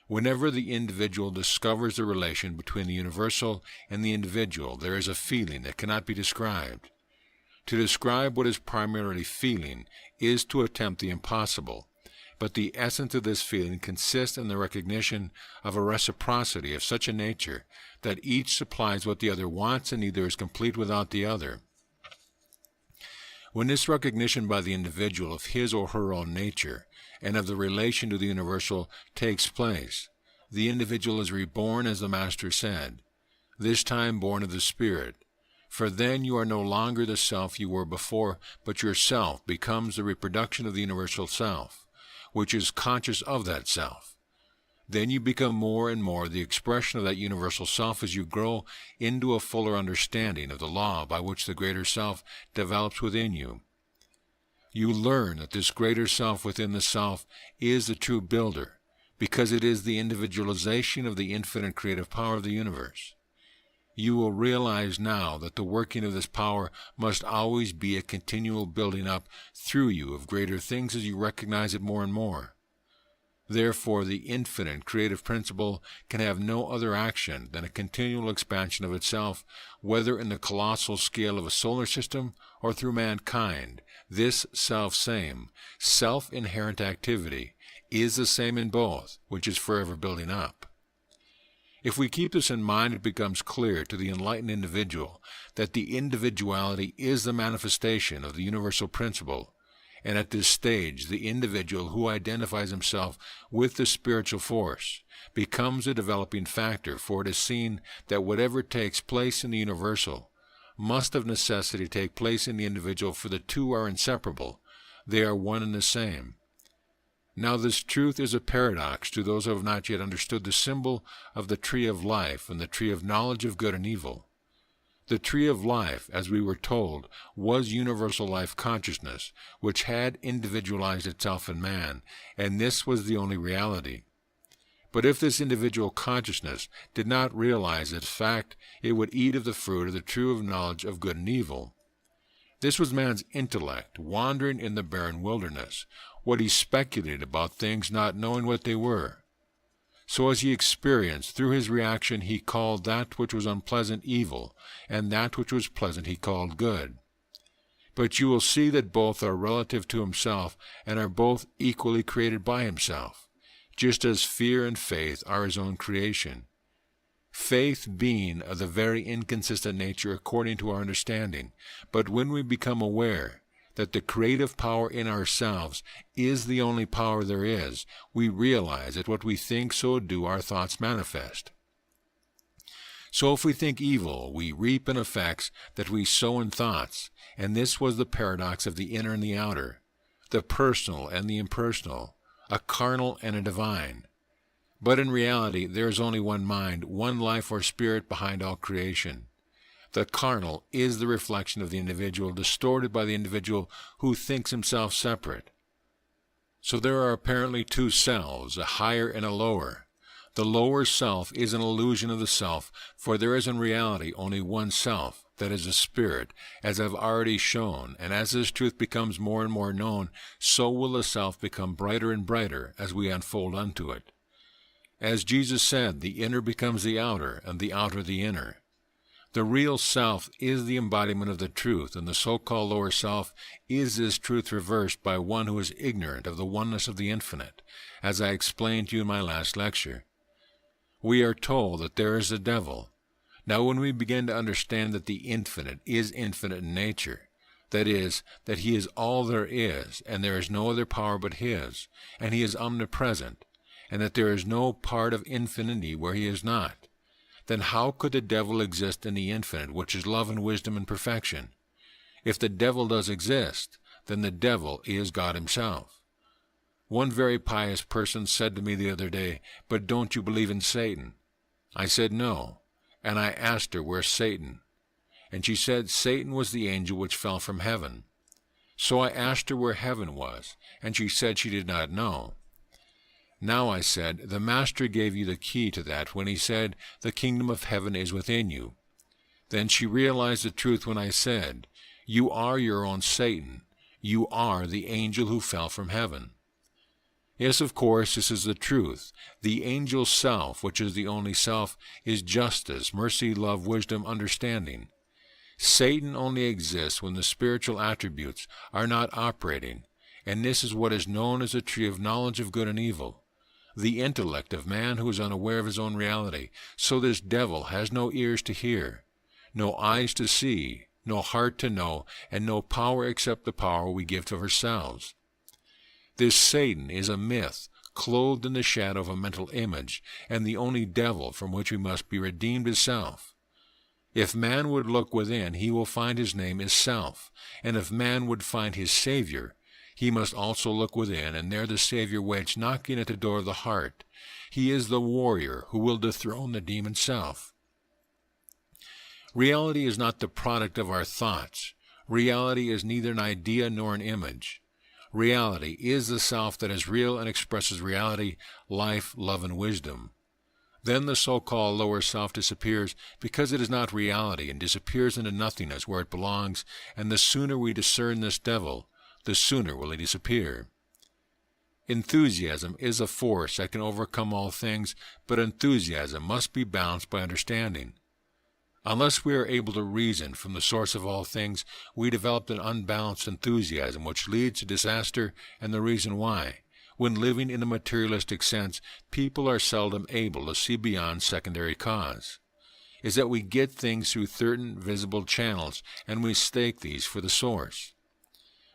Whenever the individual discovers the relation between the universal and the individual, there is a feeling that cannot be described. To describe what is primarily feeling is to attempt the impossible, but the essence of this feeling consists in the recognition of a reciprocity of such a nature that each supplies what the other wants, and neither is complete without the other. When this recognition by the individual of his or her own nature and of the relation to the universal takes place, the individual is reborn, as the Master said, this time born of the Spirit. For then you are no longer the self you were before, but your self becomes the reproduction of the universal self, which is conscious of that self. Then you become more and more the expression of that universal self as you grow into a fuller understanding of the law by which the greater self develops within you. You learn that this greater self within the self is the true builder, because it is the individualization of the infinite creative power of the universe. You will realize now that the working of this power must always be a continual building up through you of greater things as you recognize it more and more. Therefore, the infinite creative principle can have no other action than a continual expansion of itself, whether in the colossal scale of a solar system or through mankind. This self-same, self-inherent activity is the same in both, which is forever building up. If we keep this in mind, it becomes clear to the enlightened individual that the individuality is the manifestation of the universal principle, and at this stage, the individual who identifies himself with the spiritual force becomes a developing factor, for it is seen that whatever takes place in the universal must of necessity take place in the individual, for the two are inseparable. They are one and the same. Now this truth is a paradox to those who have not yet understood the symbol of the tree of life and the tree of knowledge of good and evil. The tree of life, as we were told, was universal life consciousness, which had individualized itself in man, and this was the only reality. But if this individual consciousness did not realize this fact, it would eat of the fruit of the tree of knowledge of good and evil. This was man's intellect, wandering in the barren wilderness, what he speculated about things not knowing what they were. So as he experienced through his reaction, he called that which was unpleasant evil, and that which was pleasant he called good. But you will see that both are relative to himself, and are both equally created by himself, just as fear and faith are his own creation. Faith being of the very inconsistent nature according to our understanding, but when we become aware that the creative power in ourselves is the only power there is, we realize that what we think, so do our thoughts manifest. So if we think evil, we reap in effects that we sow in thoughts, and this was the paradox of the inner and the outer, the personal and the impersonal, a carnal and a divine. But in reality, there is only one mind, one life or spirit behind all creation. The carnal is the reflection of the individual, distorted by the individual who thinks himself separate. So there are apparently two selves, a higher and a lower. The lower self is an illusion of the self, for there is in reality only one self, that is a spirit, as I've already shown, and as this truth becomes more and more known, so will the self become brighter and brighter as we unfold unto it. As Jesus said, the inner becomes the outer, and the outer the inner. The real self is the embodiment of the truth, and the so-called lower self is this truth reversed by one who is ignorant of the oneness of the infinite, as I explained to you in my last lecture. We are told that there is a devil. Now when we begin to understand that the infinite is infinite in nature, that is, that he is all there is, and there is no other power but his, and he is omnipresent, and that there is no part of infinity where he is not, then how could the devil exist in the infinite, which is love and wisdom and perfection? If the devil does exist, then the devil is God himself. One very pious person said to me the other day, "But don't you believe in Satan?" I said no, and I asked her, "Where's Satan?" And she said Satan was the angel which fell from heaven. So I asked her where heaven was, and she said she did not know. Now, I said, the Master gave you the key to that when he said, "The kingdom of heaven is within you." Then she realized the truth when I said, "You are your own Satan. You are the angel who fell from heaven." Yes, of course, this is the truth. The angel self, which is the only self, is justice, mercy, love, wisdom, understanding. Satan only exists when the spiritual attributes are not operating, and this is what is known as the tree of knowledge of good and evil, the intellect of man who is unaware of his own reality. So this devil has no ears to hear, no eyes to see, no heart to know, and no power except the power we give to ourselves. This Satan is a myth, clothed in the shadow of a mental image, and the only devil from which we must be redeemed is self. If man would look within, he will find his name is self, and if man would find his Savior, he must also look within, and there the Savior waits knocking at the door of the heart. He is the warrior who will dethrone the demon self. Reality is not the product of our thoughts. Reality is neither an idea nor an image. Reality is the self that is real and expresses reality, life, love, and wisdom. Then the so-called lower self disappears because it is not reality and disappears into nothingness where it belongs, and the sooner we discern this devil, the sooner will he disappear. Enthusiasm is a force that can overcome all things, but enthusiasm must be balanced by understanding. Unless we are able to reason from the source of all things, we develop an unbalanced enthusiasm which leads to disaster, and the reason why. When living in a materialistic sense, people are seldom able to see beyond secondary cause. Is that we get things through certain visible channels, and we mistake these for the source.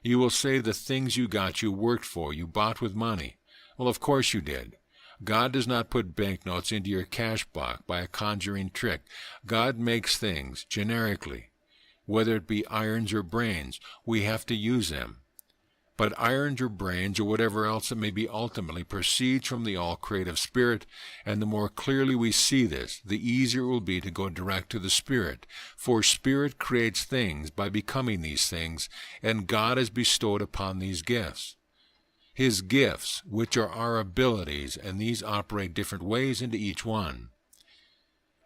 You will say the things you got you worked for, you bought with money. Well, of course you did. God does not put banknotes into your cash box by a conjuring trick. God makes things generically. Whether it be irons or brains, we have to use them. But irons or brains or whatever else it may be ultimately proceeds from the all-creative Spirit, and the more clearly we see this, the easier it will be to go direct to the Spirit. For Spirit creates things by becoming these things, and God has bestowed upon these gifts. His gifts, which are our abilities, and these operate different ways into each one.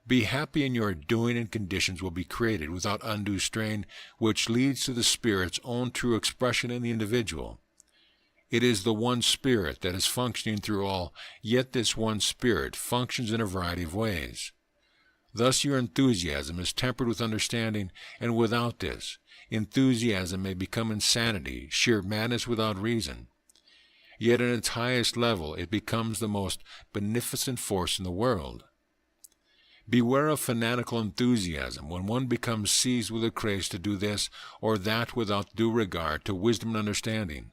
Be happy in your doing, and conditions will be created without undue strain, which leads to the Spirit's own true expression in the individual. It is the one Spirit that is functioning through all, yet this one Spirit functions in a variety of ways. Thus your enthusiasm is tempered with understanding, and without this, enthusiasm may become insanity, sheer madness without reason. Yet in its highest level it becomes the most beneficent force in the world. Beware of fanatical enthusiasm when one becomes seized with a craze to do this or that without due regard to wisdom and understanding.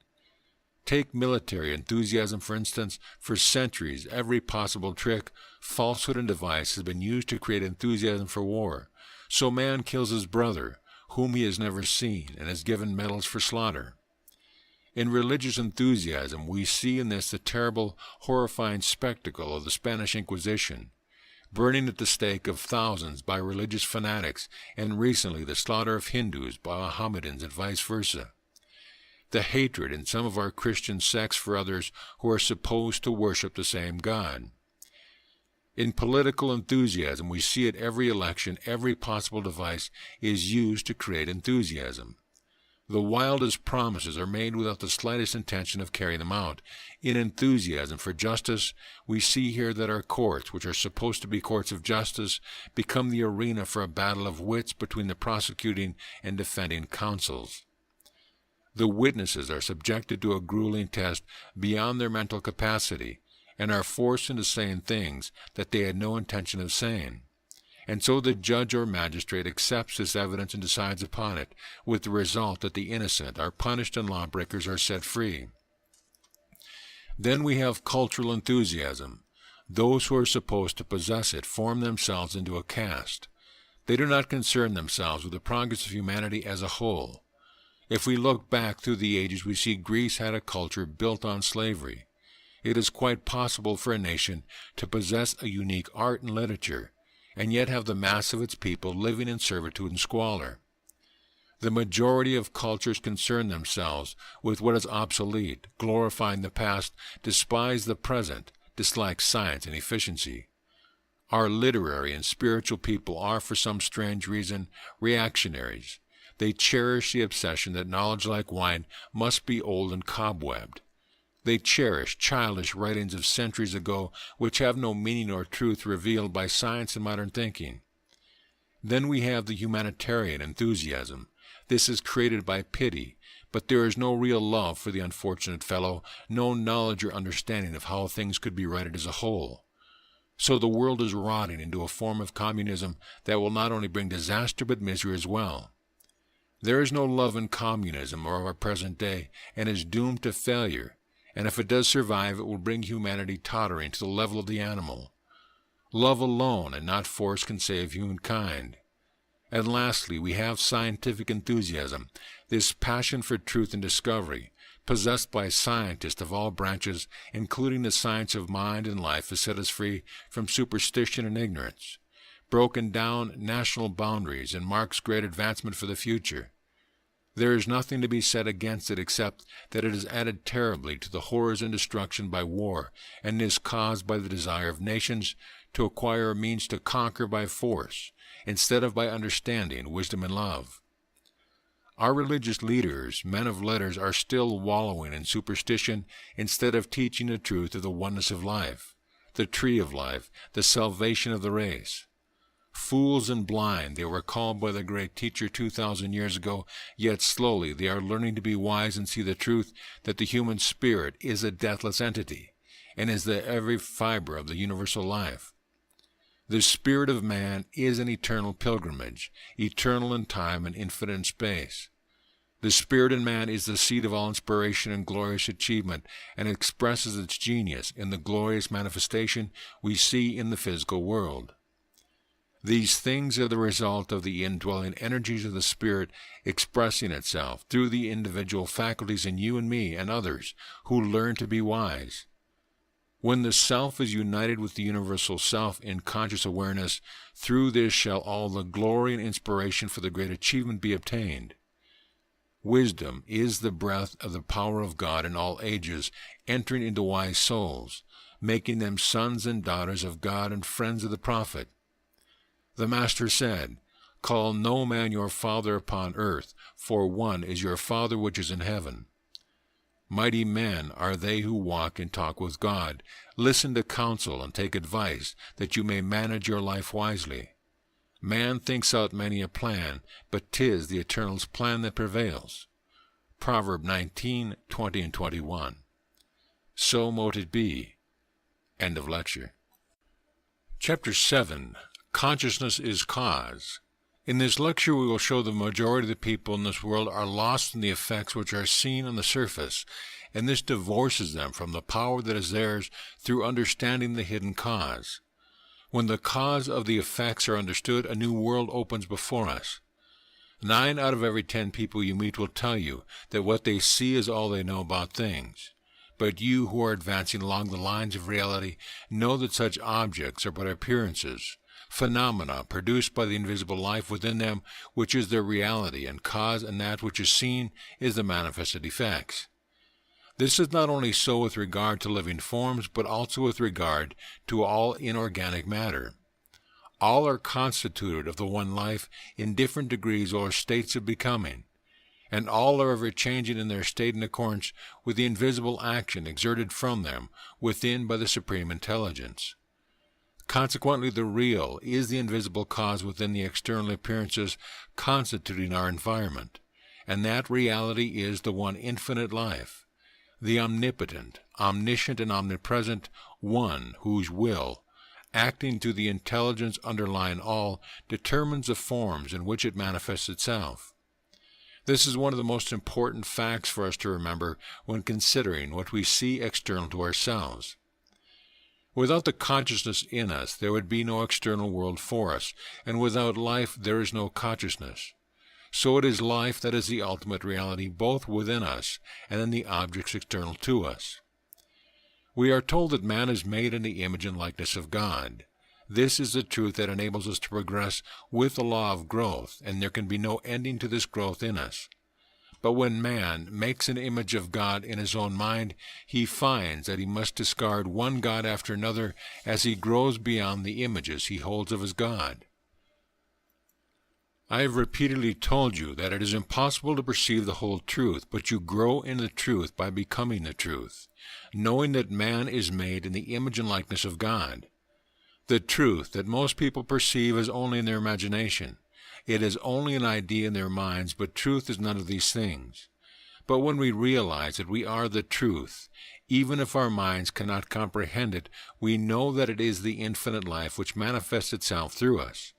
Take military enthusiasm, for instance. For centuries, every possible trick, falsehood, and device has been used to create enthusiasm for war. So man kills his brother, whom he has never seen, and is given medals for slaughter. In religious enthusiasm, we see in this the terrible, horrifying spectacle of the Spanish Inquisition, burning at the stake of thousands by religious fanatics, and recently the slaughter of Hindus by Mohammedans and vice versa. The hatred in some of our Christian sects for others who are supposed to worship the same God. In political enthusiasm, we see at every election every possible device is used to create enthusiasm. The wildest promises are made without the slightest intention of carrying them out. In enthusiasm for justice, we see here that our courts, which are supposed to be courts of justice, become the arena for a battle of wits between the prosecuting and defending counsels. The witnesses are subjected to a grueling test beyond their mental capacity, and are forced into saying things that they had no intention of saying. And so the judge or magistrate accepts this evidence and decides upon it, with the result that the innocent are punished and lawbreakers are set free. Then we have cultural enthusiasm. Those who are supposed to possess it form themselves into a caste. They do not concern themselves with the progress of humanity as a whole. If we look back through the ages, we see Greece had a culture built on slavery. It is quite possible for a nation to possess a unique art and literature, and yet have the mass of its people living in servitude and squalor. The majority of cultures concern themselves with what is obsolete, glorifying the past, despise the present, dislike science and efficiency. Our literary and spiritual people are, for some strange reason, reactionaries. They cherish the obsession that knowledge, like wine, must be old and cobwebbed. They cherish childish writings of centuries ago which have no meaning or truth revealed by science and modern thinking. Then we have the humanitarian enthusiasm. This is created by pity, but there is no real love for the unfortunate fellow, no knowledge or understanding of how things could be righted as a whole. So the world is rotting into a form of communism that will not only bring disaster but misery as well. There is no love in communism or our present day, and is doomed to failure. And if it does survive, it will bring humanity tottering to the level of the animal. Love alone and not force can save humankind. And lastly, we have scientific enthusiasm, this passion for truth and discovery, possessed by scientists of all branches, including the science of mind and life, has set us free from superstition and ignorance, broken down national boundaries, and marks great advancement for the future. There is nothing to be said against it except that it has added terribly to the horrors and destruction by war, and is caused by the desire of nations to acquire a means to conquer by force, instead of by understanding, wisdom, and love. Our religious leaders, men of letters, are still wallowing in superstition instead of teaching the truth of the oneness of life, the tree of life, the salvation of the race. Fools and blind, they were called by the great teacher 2,000 years ago, yet slowly they are learning to be wise and see the truth that the human spirit is a deathless entity, and is the every fiber of the universal life. The spirit of man is an eternal pilgrimage, eternal in time and infinite in space. The spirit in man is the seat of all inspiration and glorious achievement, and expresses its genius in the glorious manifestation we see in the physical world. These things are the result of the indwelling energies of the Spirit expressing itself through the individual faculties in you and me and others who learn to be wise. When the Self is united with the universal Self in conscious awareness, through this shall all the glory and inspiration for the great achievement be obtained. Wisdom is the breath of the power of God in all ages, entering into wise souls, making them sons and daughters of God and friends of the prophet. The Master said, "Call no man your father upon earth, for one is your Father which is in heaven." Mighty men are they who walk and talk with God. Listen to counsel and take advice, that you may manage your life wisely. Man thinks out many a plan, but 'tis the Eternal's plan that prevails. Proverb 19:20 and 21. So mote it be. End of lecture. Chapter 7. Consciousness is Cause. In this lecture we will show the majority of the people in this world are lost in the effects which are seen on the surface, and this divorces them from the power that is theirs through understanding the hidden cause. When the cause of the effects are understood, a new world opens before us. 9 out of every 10 people you meet will tell you that what they see is all they know about things. But you who are advancing along the lines of reality know that such objects are but appearances, phenomena produced by the invisible life within them, which is their reality and cause, and that which is seen is the manifested effects. This is not only so with regard to living forms, but also with regard to all inorganic matter. All are constituted of the one life in different degrees or states of becoming, and all are ever changing in their state in accordance with the invisible action exerted from them within by the Supreme Intelligence. Consequently, the real is the invisible cause within the external appearances constituting our environment, and that reality is the one infinite life, the omnipotent, omniscient, and omnipresent One whose will, acting through the intelligence underlying all, determines the forms in which it manifests itself. This is one of the most important facts for us to remember when considering what we see external to ourselves. Without the consciousness in us, there would be no external world for us, and without life there is no consciousness. So it is life that is the ultimate reality both within us and in the objects external to us. We are told that man is made in the image and likeness of God. This is the truth that enables us to progress with the law of growth, and there can be no ending to this growth in us. But when man makes an image of God in his own mind, he finds that he must discard one God after another as he grows beyond the images he holds of his God. I have repeatedly told you that it is impossible to perceive the whole truth, but you grow in the truth by becoming the truth, knowing that man is made in the image and likeness of God. The truth that most people perceive is only in their imagination. It is only an idea in their minds, but truth is none of these things. But when we realize that we are the truth, even if our minds cannot comprehend it, we know that it is the infinite life which manifests itself through us.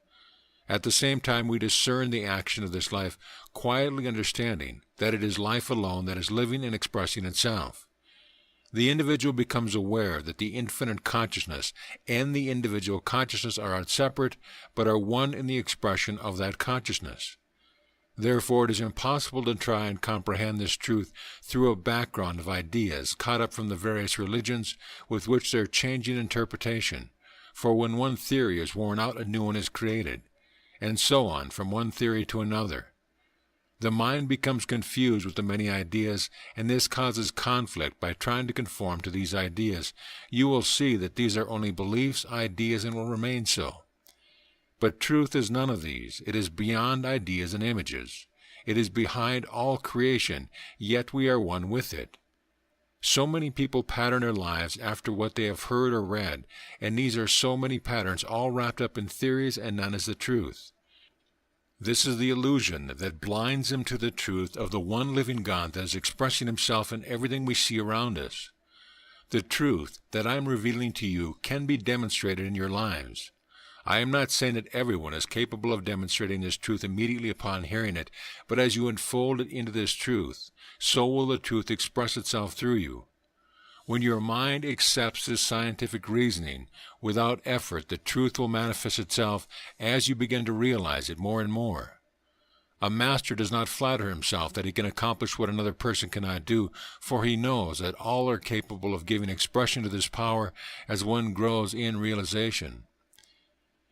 At the same time, we discern the action of this life, quietly understanding that it is life alone that is living and expressing itself. The individual becomes aware that the infinite consciousness and the individual consciousness are not separate, but are one in the expression of that consciousness. Therefore, it is impossible to try and comprehend this truth through a background of ideas caught up from the various religions with which they are changing interpretation, for when one theory is worn out, a new one is created, and so on from one theory to another. The mind becomes confused with the many ideas, and this causes conflict by trying to conform to these ideas. You will see that these are only beliefs, ideas, and will remain so. But truth is none of these. It is beyond ideas and images. It is behind all creation, yet we are one with it. So many people pattern their lives after what they have heard or read, and these are so many patterns all wrapped up in theories, and none is the truth. This is the illusion that blinds them to the truth of the one living God that is expressing himself in everything we see around us. The truth that I am revealing to you can be demonstrated in your lives. I am not saying that everyone is capable of demonstrating this truth immediately upon hearing it, but as you unfold it into this truth, so will the truth express itself through you. When your mind accepts this scientific reasoning, without effort, the truth will manifest itself as you begin to realize it more and more. A master does not flatter himself that he can accomplish what another person cannot do, for he knows that all are capable of giving expression to this power as one grows in realization.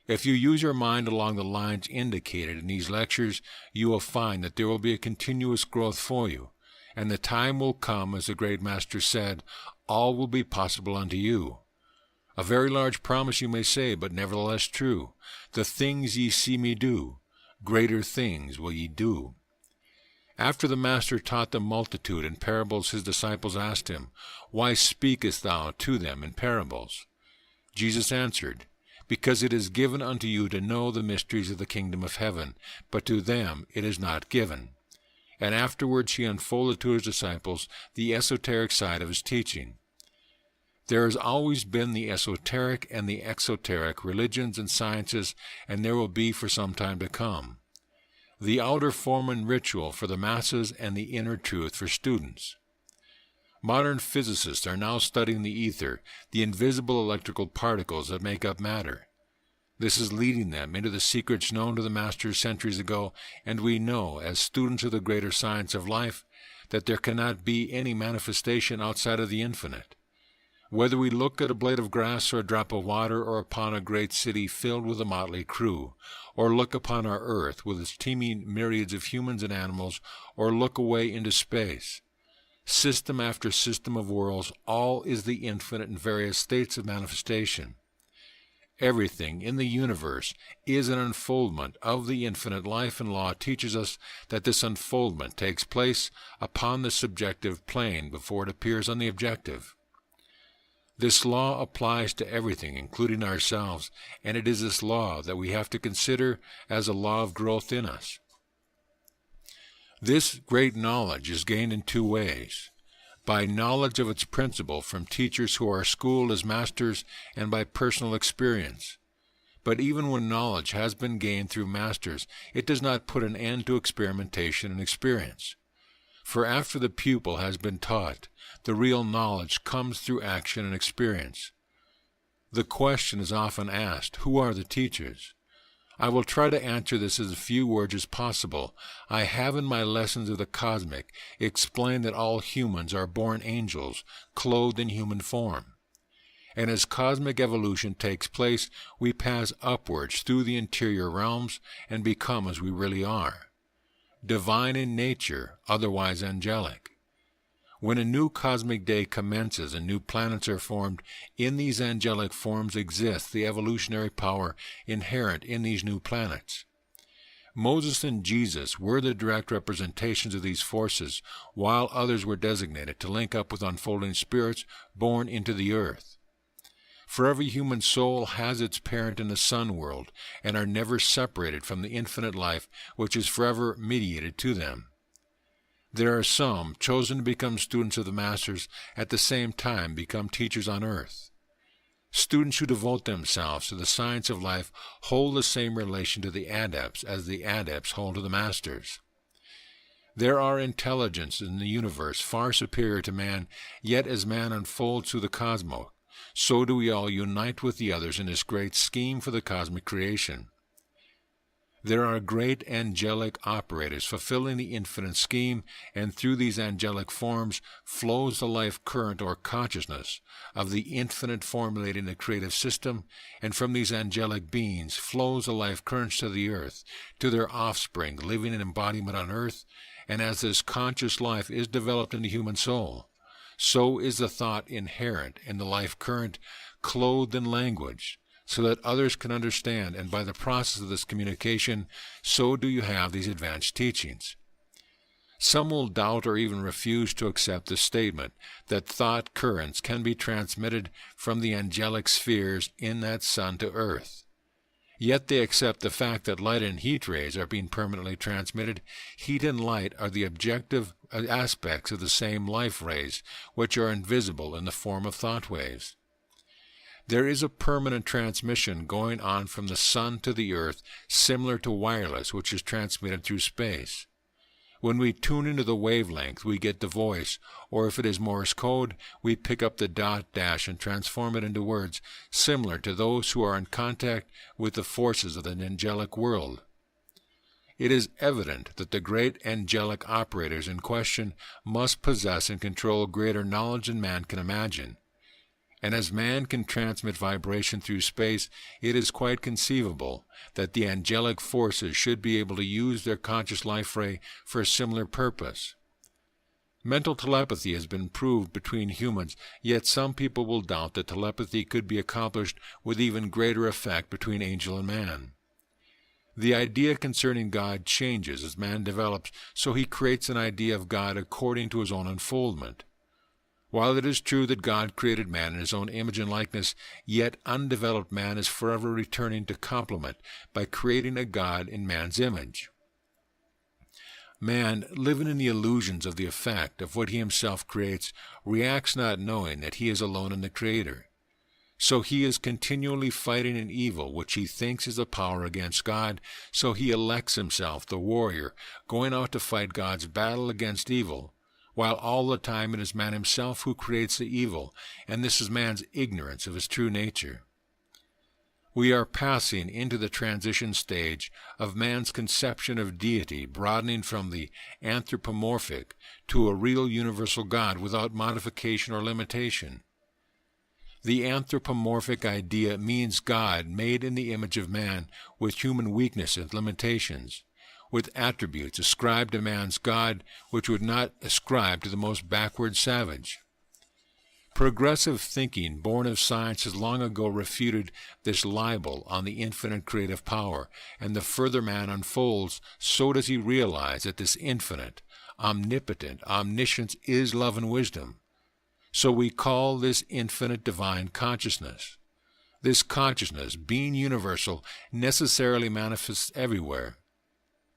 If you use your mind along the lines indicated in these lectures, you will find that there will be a continuous growth for you, and the time will come, as the great master said, all will be possible unto you. A very large promise, you may say, but nevertheless true. The things ye see me do, greater things will ye do. After the master taught the multitude in parables, his disciples asked him, Why speakest thou to them in parables? Jesus answered, Because it is given unto you to know the mysteries of the kingdom of heaven, but to them it is not given. And afterwards he unfolded to his disciples the esoteric side of his teaching. There has always been the esoteric and the exoteric religions and sciences, and there will be for some time to come. The outer form and ritual for the masses, and the inner truth for students. Modern physicists are now studying the ether, the invisible electrical particles that make up matter. This is leading them into the secrets known to the masters centuries ago, and we know, as students of the greater science of life, that there cannot be any manifestation outside of the infinite. Whether we look at a blade of grass or a drop of water, or upon a great city filled with a motley crew, or look upon our earth with its teeming myriads of humans and animals, or look away into space, system after system of worlds, all is the infinite in various states of manifestation. Everything in the universe is an unfoldment of the infinite life, and law teaches us that this unfoldment takes place upon the subjective plane before it appears on the objective. This law applies to everything, including ourselves, and it is this law that we have to consider as a law of growth in us. This great knowledge is gained in two ways: by knowledge of its principle from teachers who are schooled as masters, and by personal experience. But even when knowledge has been gained through masters, it does not put an end to experimentation and experience. For after the pupil has been taught, the real knowledge comes through action and experience. The question is often asked, who are the teachers? I will try to answer this as few words as possible. I have in my lessons of the cosmic explained that all humans are born angels, clothed in human form. And as cosmic evolution takes place, we pass upwards through the interior realms and become as we really are, divine in nature, otherwise angelic. When a new cosmic day commences and new planets are formed, in these angelic forms exists the evolutionary power inherent in these new planets. Moses and Jesus were the direct representations of these forces, while others were designated to link up with unfolding spirits born into the earth. For every human soul has its parent in the sun world, and are never separated from the infinite life which is forever mediated to them. There are some chosen to become students of the masters, at the same time become teachers on earth. Students who devote themselves to the science of life hold the same relation to the adepts as the adepts hold to the masters. There are intelligences in the universe far superior to man, yet as man unfolds through the cosmos, so do we all unite with the others in this great scheme for the cosmic creation. There are great angelic operators fulfilling the infinite scheme, and through these angelic forms flows the life current or consciousness of the infinite formulating the creative system, and from these angelic beings flows the life currents to the earth, to their offspring living in embodiment on earth, and as this conscious life is developed in the human soul, so is the thought inherent in the life current clothed in language, so that others can understand, and by the process of this communication, so do you have these advanced teachings. Some will doubt or even refuse to accept the statement that thought currents can be transmitted from the angelic spheres in that sun to earth. Yet they accept the fact that light and heat rays are being permanently transmitted. Heat and light are the objective aspects of the same life rays, which are invisible in the form of thought waves. There is a permanent transmission going on from the sun to the earth, similar to wireless, which is transmitted through space. When we tune into the wavelength, we get the voice, or if it is Morse code, we pick up the dot, dash, and transform it into words similar to those who are in contact with the forces of the angelic world. It is evident that the great angelic operators in question must possess and control greater knowledge than man can imagine. And as man can transmit vibration through space, it is quite conceivable that the angelic forces should be able to use their conscious life ray for a similar purpose. Mental telepathy has been proved between humans, yet some people will doubt that telepathy could be accomplished with even greater effect between angel and man. The idea concerning God changes as man develops, so he creates an idea of God according to his own unfoldment. While it is true that God created man in his own image and likeness, yet undeveloped man is forever returning to complement by creating a God in man's image. Man, living in the illusions of the effect of what he himself creates, reacts not knowing that he is alone in the Creator. So he is continually fighting an evil which he thinks is a power against God, so he elects himself the warrior, going out to fight God's battle against evil, while all the time it is man himself who creates the evil, and this is man's ignorance of his true nature. We are passing into the transition stage of man's conception of deity, broadening from the anthropomorphic to a real universal God without modification or limitation. The anthropomorphic idea means God made in the image of man with human weakness and limitations, with attributes ascribed to man's God which would not ascribe to the most backward savage. Progressive thinking, born of science, has long ago refuted this libel on the infinite creative power, and the further man unfolds, so does he realize that this infinite, omnipotent omniscience is love and wisdom. So we call this infinite divine consciousness. This consciousness, being universal, necessarily manifests everywhere.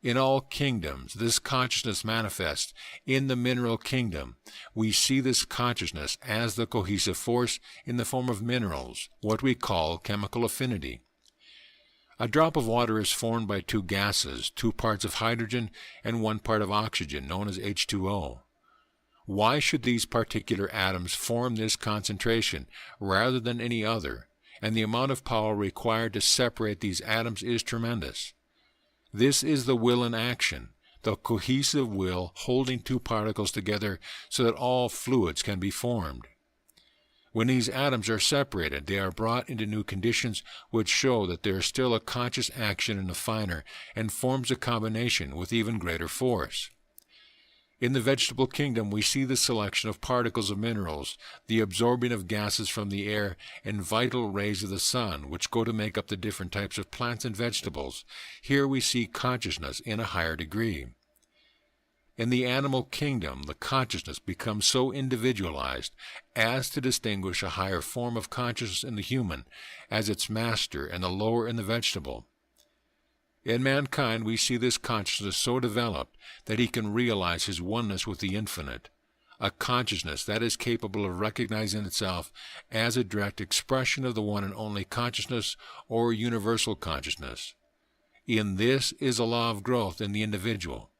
In all kingdoms, this consciousness manifests. In the mineral kingdom, we see this consciousness as the cohesive force in the form of minerals, what we call chemical affinity. A drop of water is formed by two gases, 2 parts of hydrogen and 1 part of oxygen, known as H2O. Why should these particular atoms form this concentration rather than any other? And the amount of power required to separate these atoms is tremendous. This is the will in action, the cohesive will holding 2 particles together so that all fluids can be formed. When these atoms are separated, they are brought into new conditions which show that there is still a conscious action in the finer and forms a combination with even greater force. In the vegetable kingdom, we see the selection of particles of minerals, the absorbing of gases from the air, and vital rays of the sun, which go to make up the different types of plants and vegetables. Here we see consciousness in a higher degree. In the animal kingdom, the consciousness becomes so individualized as to distinguish a higher form of consciousness in the human as its master and the lower in the vegetable. In mankind, we see this consciousness so developed that he can realize his oneness with the infinite, a consciousness that is capable of recognizing itself as a direct expression of the one and only consciousness or universal consciousness. In this is a law of growth in the individual.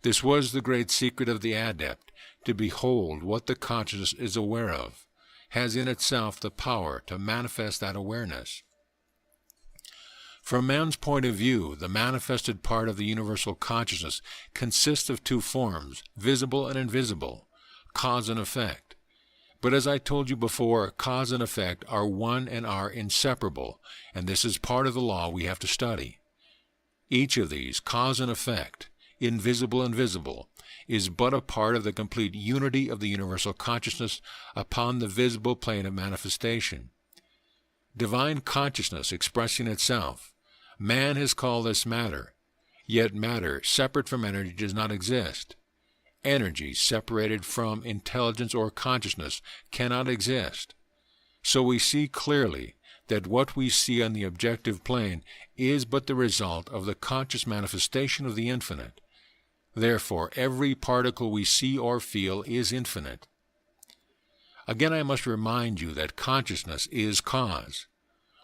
This was the great secret of the adept, to behold what the consciousness is aware of, has in itself the power to manifest that awareness. From man's point of view, the manifested part of the universal consciousness consists of two forms, visible and invisible, cause and effect. But as I told you before, cause and effect are one and are inseparable, and this is part of the law we have to study. Each of these, cause and effect, invisible and visible, is but a part of the complete unity of the universal consciousness upon the visible plane of manifestation. Divine consciousness expressing itself, man has called this matter, yet matter separate from energy does not exist. Energy separated from intelligence or consciousness cannot exist. So we see clearly that what we see on the objective plane is but the result of the conscious manifestation of the infinite. Therefore, every particle we see or feel is infinite. Again, I must remind you that consciousness is cause.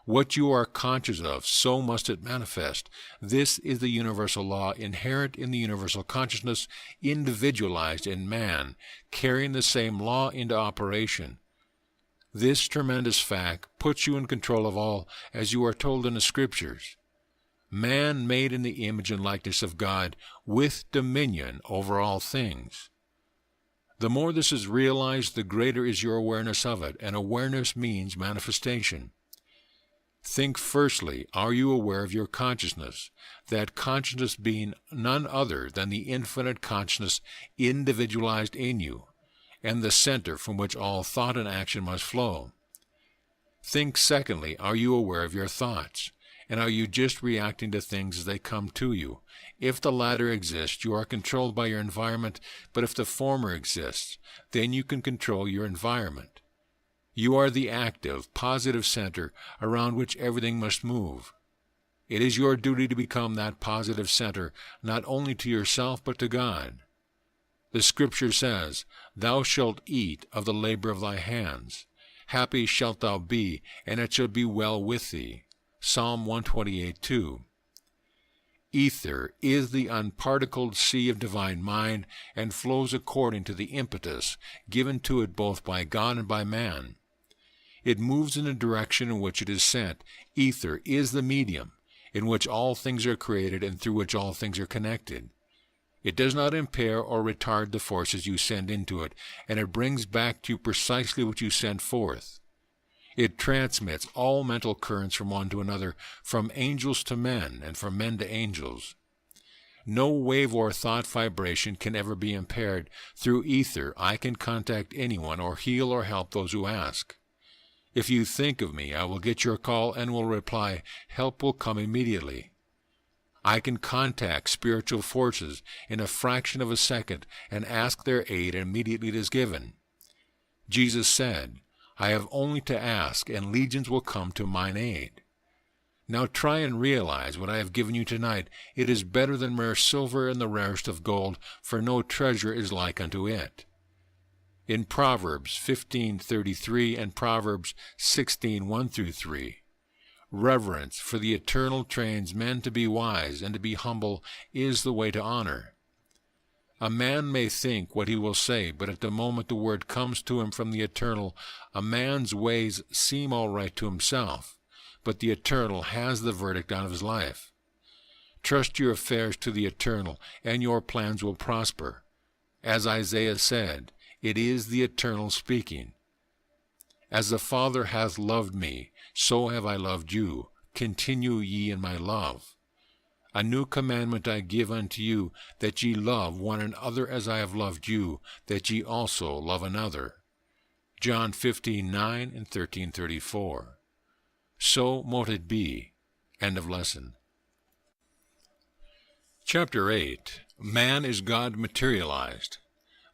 What you are conscious of, so must it manifest. This is the universal law inherent in the universal consciousness, individualized in man, carrying the same law into operation. This tremendous fact puts you in control of all, as you are told in the Scriptures. Man made in the image and likeness of God, with dominion over all things. The more this is realized, the greater is your awareness of it, and awareness means manifestation. Think firstly, are you aware of your consciousness, that consciousness being none other than the infinite consciousness individualized in you, and the center from which all thought and action must flow? Think secondly, are you aware of your thoughts, and are you just reacting to things as they come to you? If the latter exists, you are controlled by your environment, but if the former exists, then you can control your environment. You are the active, positive center around which everything must move. It is your duty to become that positive center, not only to yourself but to God. The Scripture says, "Thou shalt eat of the labor of thy hands. Happy shalt thou be, and it shall be well with thee." Psalm 128:2. Ether is the unparticled sea of divine mind, and flows according to the impetus given to it both by God and by man. It moves in the direction in which it is sent. Ether is the medium in which all things are created and through which all things are connected. It does not impair or retard the forces you send into it, and it brings back to you precisely what you sent forth. It transmits all mental currents from one to another, from angels to men, and from men to angels. No wave or thought vibration can ever be impaired. Through ether, I can contact anyone or heal or help those who ask. If you think of me, I will get your call and will reply, help will come immediately. I can contact spiritual forces in a fraction of a second and ask their aid, and immediately it is given. Jesus said, I have only to ask, and legions will come to mine aid. Now try and realize what I have given you tonight. It is better than mere silver and the rarest of gold, for no treasure is like unto it. In Proverbs 15:33 and Proverbs 16:1-3, reverence for the eternal trains men to be wise, and to be humble is the way to honor. A man may think what he will say, but at the moment the word comes to him from the eternal, a man's ways seem all right to himself, but the eternal has the verdict on his life. Trust your affairs to the eternal, and your plans will prosper. As Isaiah said, it is the eternal speaking. As the Father hath loved me, so have I loved you. Continue ye in my love. A new commandment I give unto you, that ye love one another as I have loved you, that ye also love another. John 15:9 and 13:34. So mote it be. End of lesson. Chapter 8. Man is God materialized.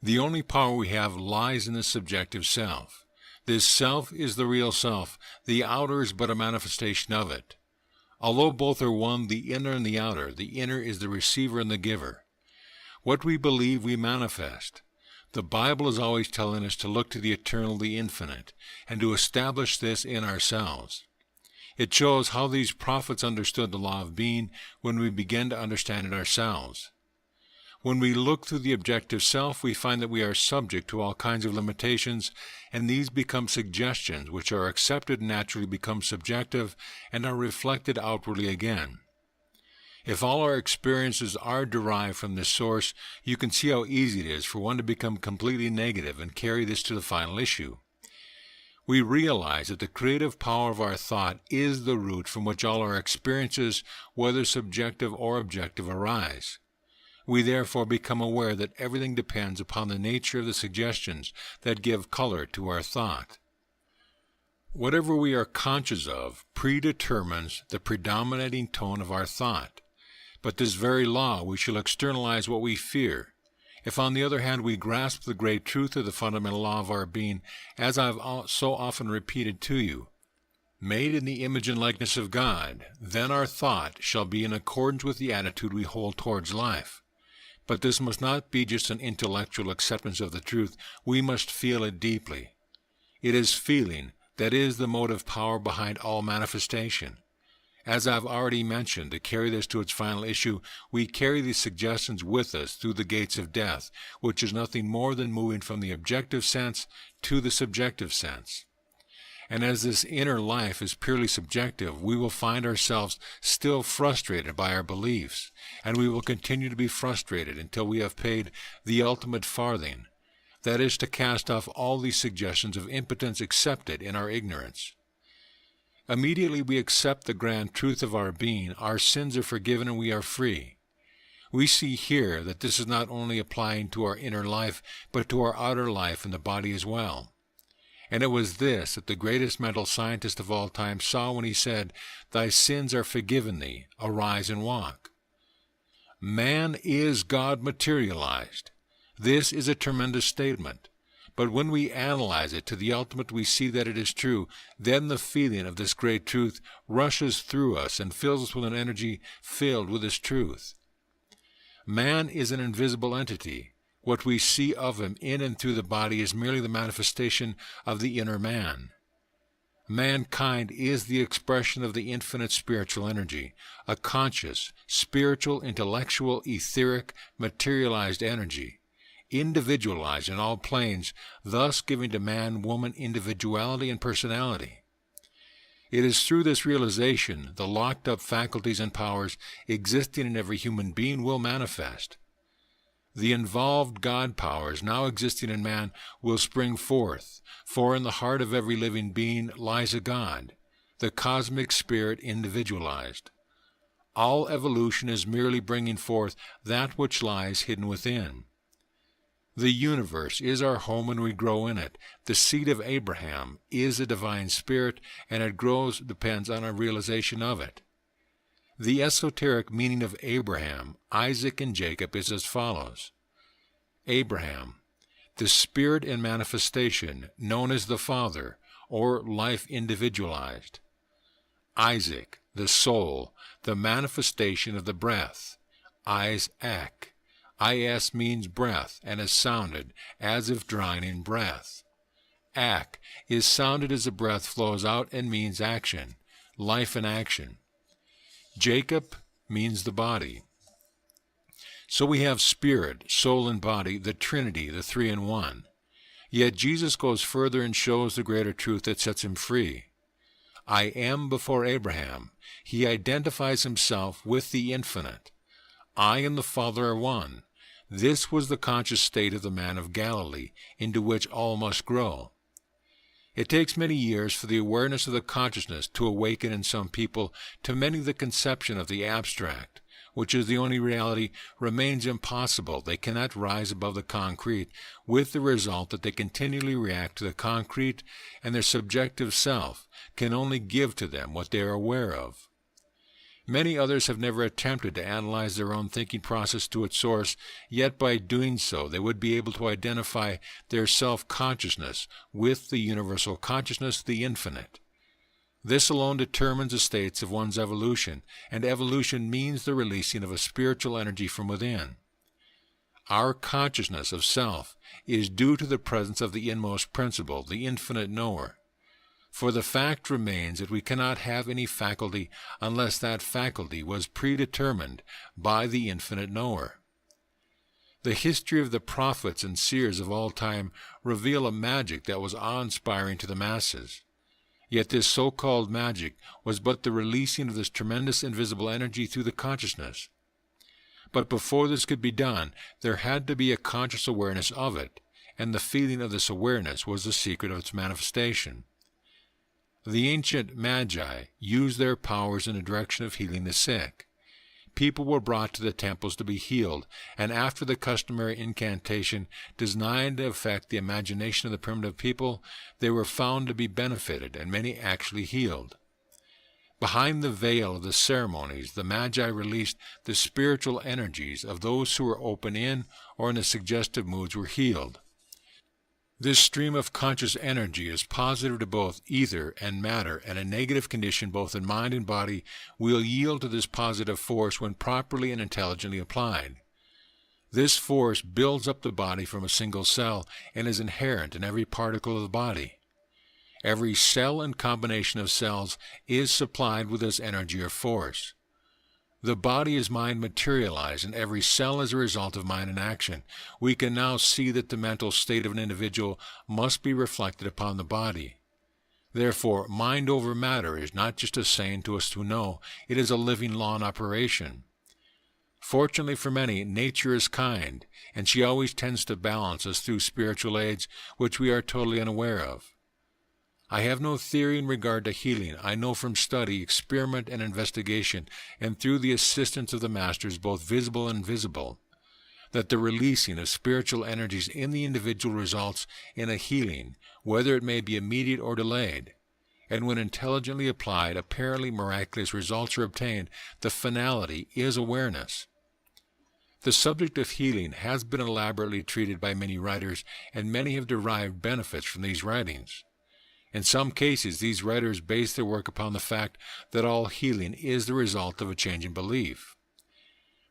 The only power we have lies in the subjective self. This self is the real self. The outer is but a manifestation of it. Although both are one, the inner and the outer, the inner is the receiver and the giver. What we believe we manifest. The Bible is always telling us to look to the eternal, the infinite, and to establish this in ourselves. It shows how these prophets understood the law of being when we begin to understand it ourselves. When we look through the objective self, we find that we are subject to all kinds of limitations, and these become suggestions which are accepted naturally become subjective and are reflected outwardly again. If all our experiences are derived from this source, you can see how easy it is for one to become completely negative and carry this to the final issue. We realize that the creative power of our thought is the root from which all our experiences, whether subjective or objective, arise. We therefore become aware that everything depends upon the nature of the suggestions that give color to our thought. Whatever we are conscious of predetermines the predominating tone of our thought. But this very law we shall externalize what we fear. If, on the other hand, we grasp the great truth of the fundamental law of our being, as I've so often repeated to you, made in the image and likeness of God, then our thought shall be in accordance with the attitude we hold towards life. But this must not be just an intellectual acceptance of the truth. We must feel it deeply. It is feeling that is the motive power behind all manifestation. As I've already mentioned, to carry this to its final issue, we carry these suggestions with us through the gates of death, which is nothing more than moving from the objective sense to the subjective sense. And as this inner life is purely subjective, we will find ourselves still frustrated by our beliefs, and we will continue to be frustrated until we have paid the ultimate farthing, that is, to cast off all these suggestions of impotence accepted in our ignorance. Immediately we accept the grand truth of our being, our sins are forgiven and we are free. We see here that this is not only applying to our inner life, but to our outer life in the body as well. And it was this that the greatest mental scientist of all time saw when he said, "Thy sins are forgiven thee, arise and walk." Man is God materialized. This is a tremendous statement. But when we analyze it to the ultimate, we see that it is true. Then the feeling of this great truth rushes through us and fills us with an energy filled with this truth. Man is an invisible entity. What we see of him in and through the body is merely the manifestation of the inner man. Mankind is the expression of the infinite spiritual energy, a conscious, spiritual, intellectual, etheric, materialized energy, individualized in all planes, thus giving to man, woman, individuality and personality. It is through this realization the locked-up faculties and powers existing in every human being will manifest. The involved God powers now existing in man will spring forth, for in the heart of every living being lies a God, the cosmic spirit individualized. All evolution is merely bringing forth that which lies hidden within. The universe is our home and we grow in it. The seed of Abraham is a divine spirit, and it grows depends on our realization of it. The esoteric meaning of Abraham, Isaac, and Jacob is as follows. Abraham, the spirit in manifestation, known as the Father, or life individualized. Isaac, the soul, the manifestation of the breath. Isaac. Is means breath, and is sounded as if drawing in breath. Ak is sounded as the breath flows out and means action, life in action. Jacob means the body. So we have spirit, soul, and body, the Trinity, the three in one. Yet Jesus goes further and shows the greater truth that sets him free. I am before Abraham. He identifies himself with the infinite. I and the Father are one. This was the conscious state of the man of Galilee, into which all must grow. It takes many years for the awareness of the consciousness to awaken in some people. To many the conception of the abstract, which is the only reality, remains impossible. They cannot rise above the concrete, with the result that they continually react to the concrete, and their subjective self can only give to them what they are aware of. Many others have never attempted to analyze their own thinking process to its source, yet by doing so they would be able to identify their self-consciousness with the universal consciousness, the infinite. This alone determines the states of one's evolution, and evolution means the releasing of a spiritual energy from within. Our consciousness of self is due to the presence of the inmost principle, the infinite knower. For the fact remains that we cannot have any faculty unless that faculty was predetermined by the infinite knower. The history of the prophets and seers of all time reveal a magic that was awe-inspiring to the masses. Yet this so-called magic was but the releasing of this tremendous invisible energy through the consciousness. But before this could be done, there had to be a conscious awareness of it, and the feeling of this awareness was the secret of its manifestation. The ancient Magi used their powers in the direction of healing the sick. People were brought to the temples to be healed, and after the customary incantation designed to affect the imagination of the primitive people, they were found to be benefited, and many actually healed. Behind the veil of the ceremonies, the Magi released the spiritual energies of those who were open in or in the suggestive moods were healed. This stream of conscious energy is positive to both ether and matter, and a negative condition both in mind and body will yield to this positive force when properly and intelligently applied. This force builds up the body from a single cell and is inherent in every particle of the body. Every cell and combination of cells is supplied with this energy or force. The body is mind materialized, and every cell is a result of mind in action. We can now see that the mental state of an individual must be reflected upon the body. Therefore, mind over matter is not just a saying to us who know, it is a living law in operation. Fortunately for many, nature is kind, and she always tends to balance us through spiritual aids which we are totally unaware of. I have no theory in regard to healing. I know from study, experiment, and investigation, and through the assistance of the masters, both visible and invisible, that the releasing of spiritual energies in the individual results in a healing, whether it may be immediate or delayed. And when intelligently applied, apparently miraculous results are obtained. The finality is awareness. The subject of healing has been elaborately treated by many writers, and many have derived benefits from these writings. In some cases, these writers base their work upon the fact that all healing is the result of a change in belief.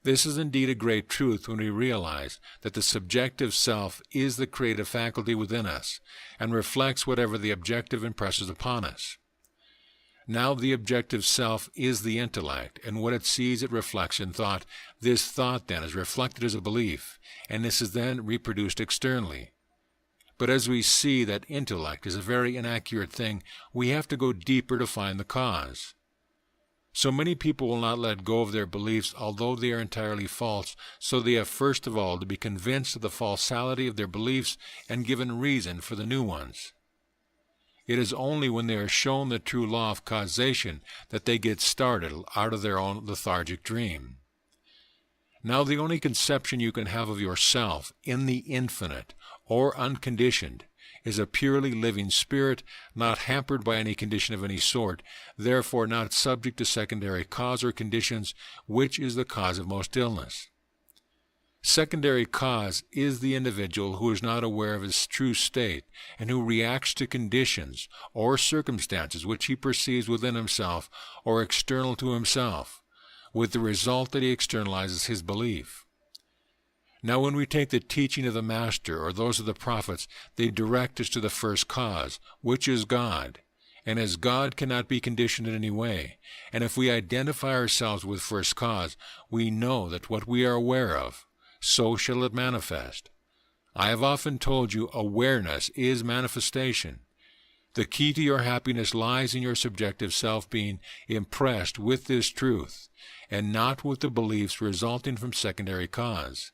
This is indeed a great truth when we realize that the subjective self is the creative faculty within us and reflects whatever the objective impresses upon us. Now the objective self is the intellect, and what it sees it reflects in thought. This thought then is reflected as a belief, and this is then reproduced externally. But as we see that intellect is a very inaccurate thing, we have to go deeper to find the cause. So many people will not let go of their beliefs, although they are entirely false, so they have first of all to be convinced of the falsality of their beliefs and given reason for the new ones. It is only when they are shown the true law of causation that they get started out of their own lethargic dream. Now the only conception you can have of yourself in the infinite, or unconditioned, is a purely living spirit, not hampered by any condition of any sort, therefore not subject to secondary cause or conditions, which is the cause of most illness. Secondary cause is the individual who is not aware of his true state, and who reacts to conditions or circumstances which he perceives within himself or external to himself, with the result that he externalizes his belief. Now when we take the teaching of the Master or those of the prophets, they direct us to the first cause, which is God. And as God cannot be conditioned in any way, and if we identify ourselves with first cause, we know that what we are aware of, so shall it manifest. I have often told you, awareness is manifestation. The key to your happiness lies in your subjective self being impressed with this truth, and not with the beliefs resulting from secondary cause.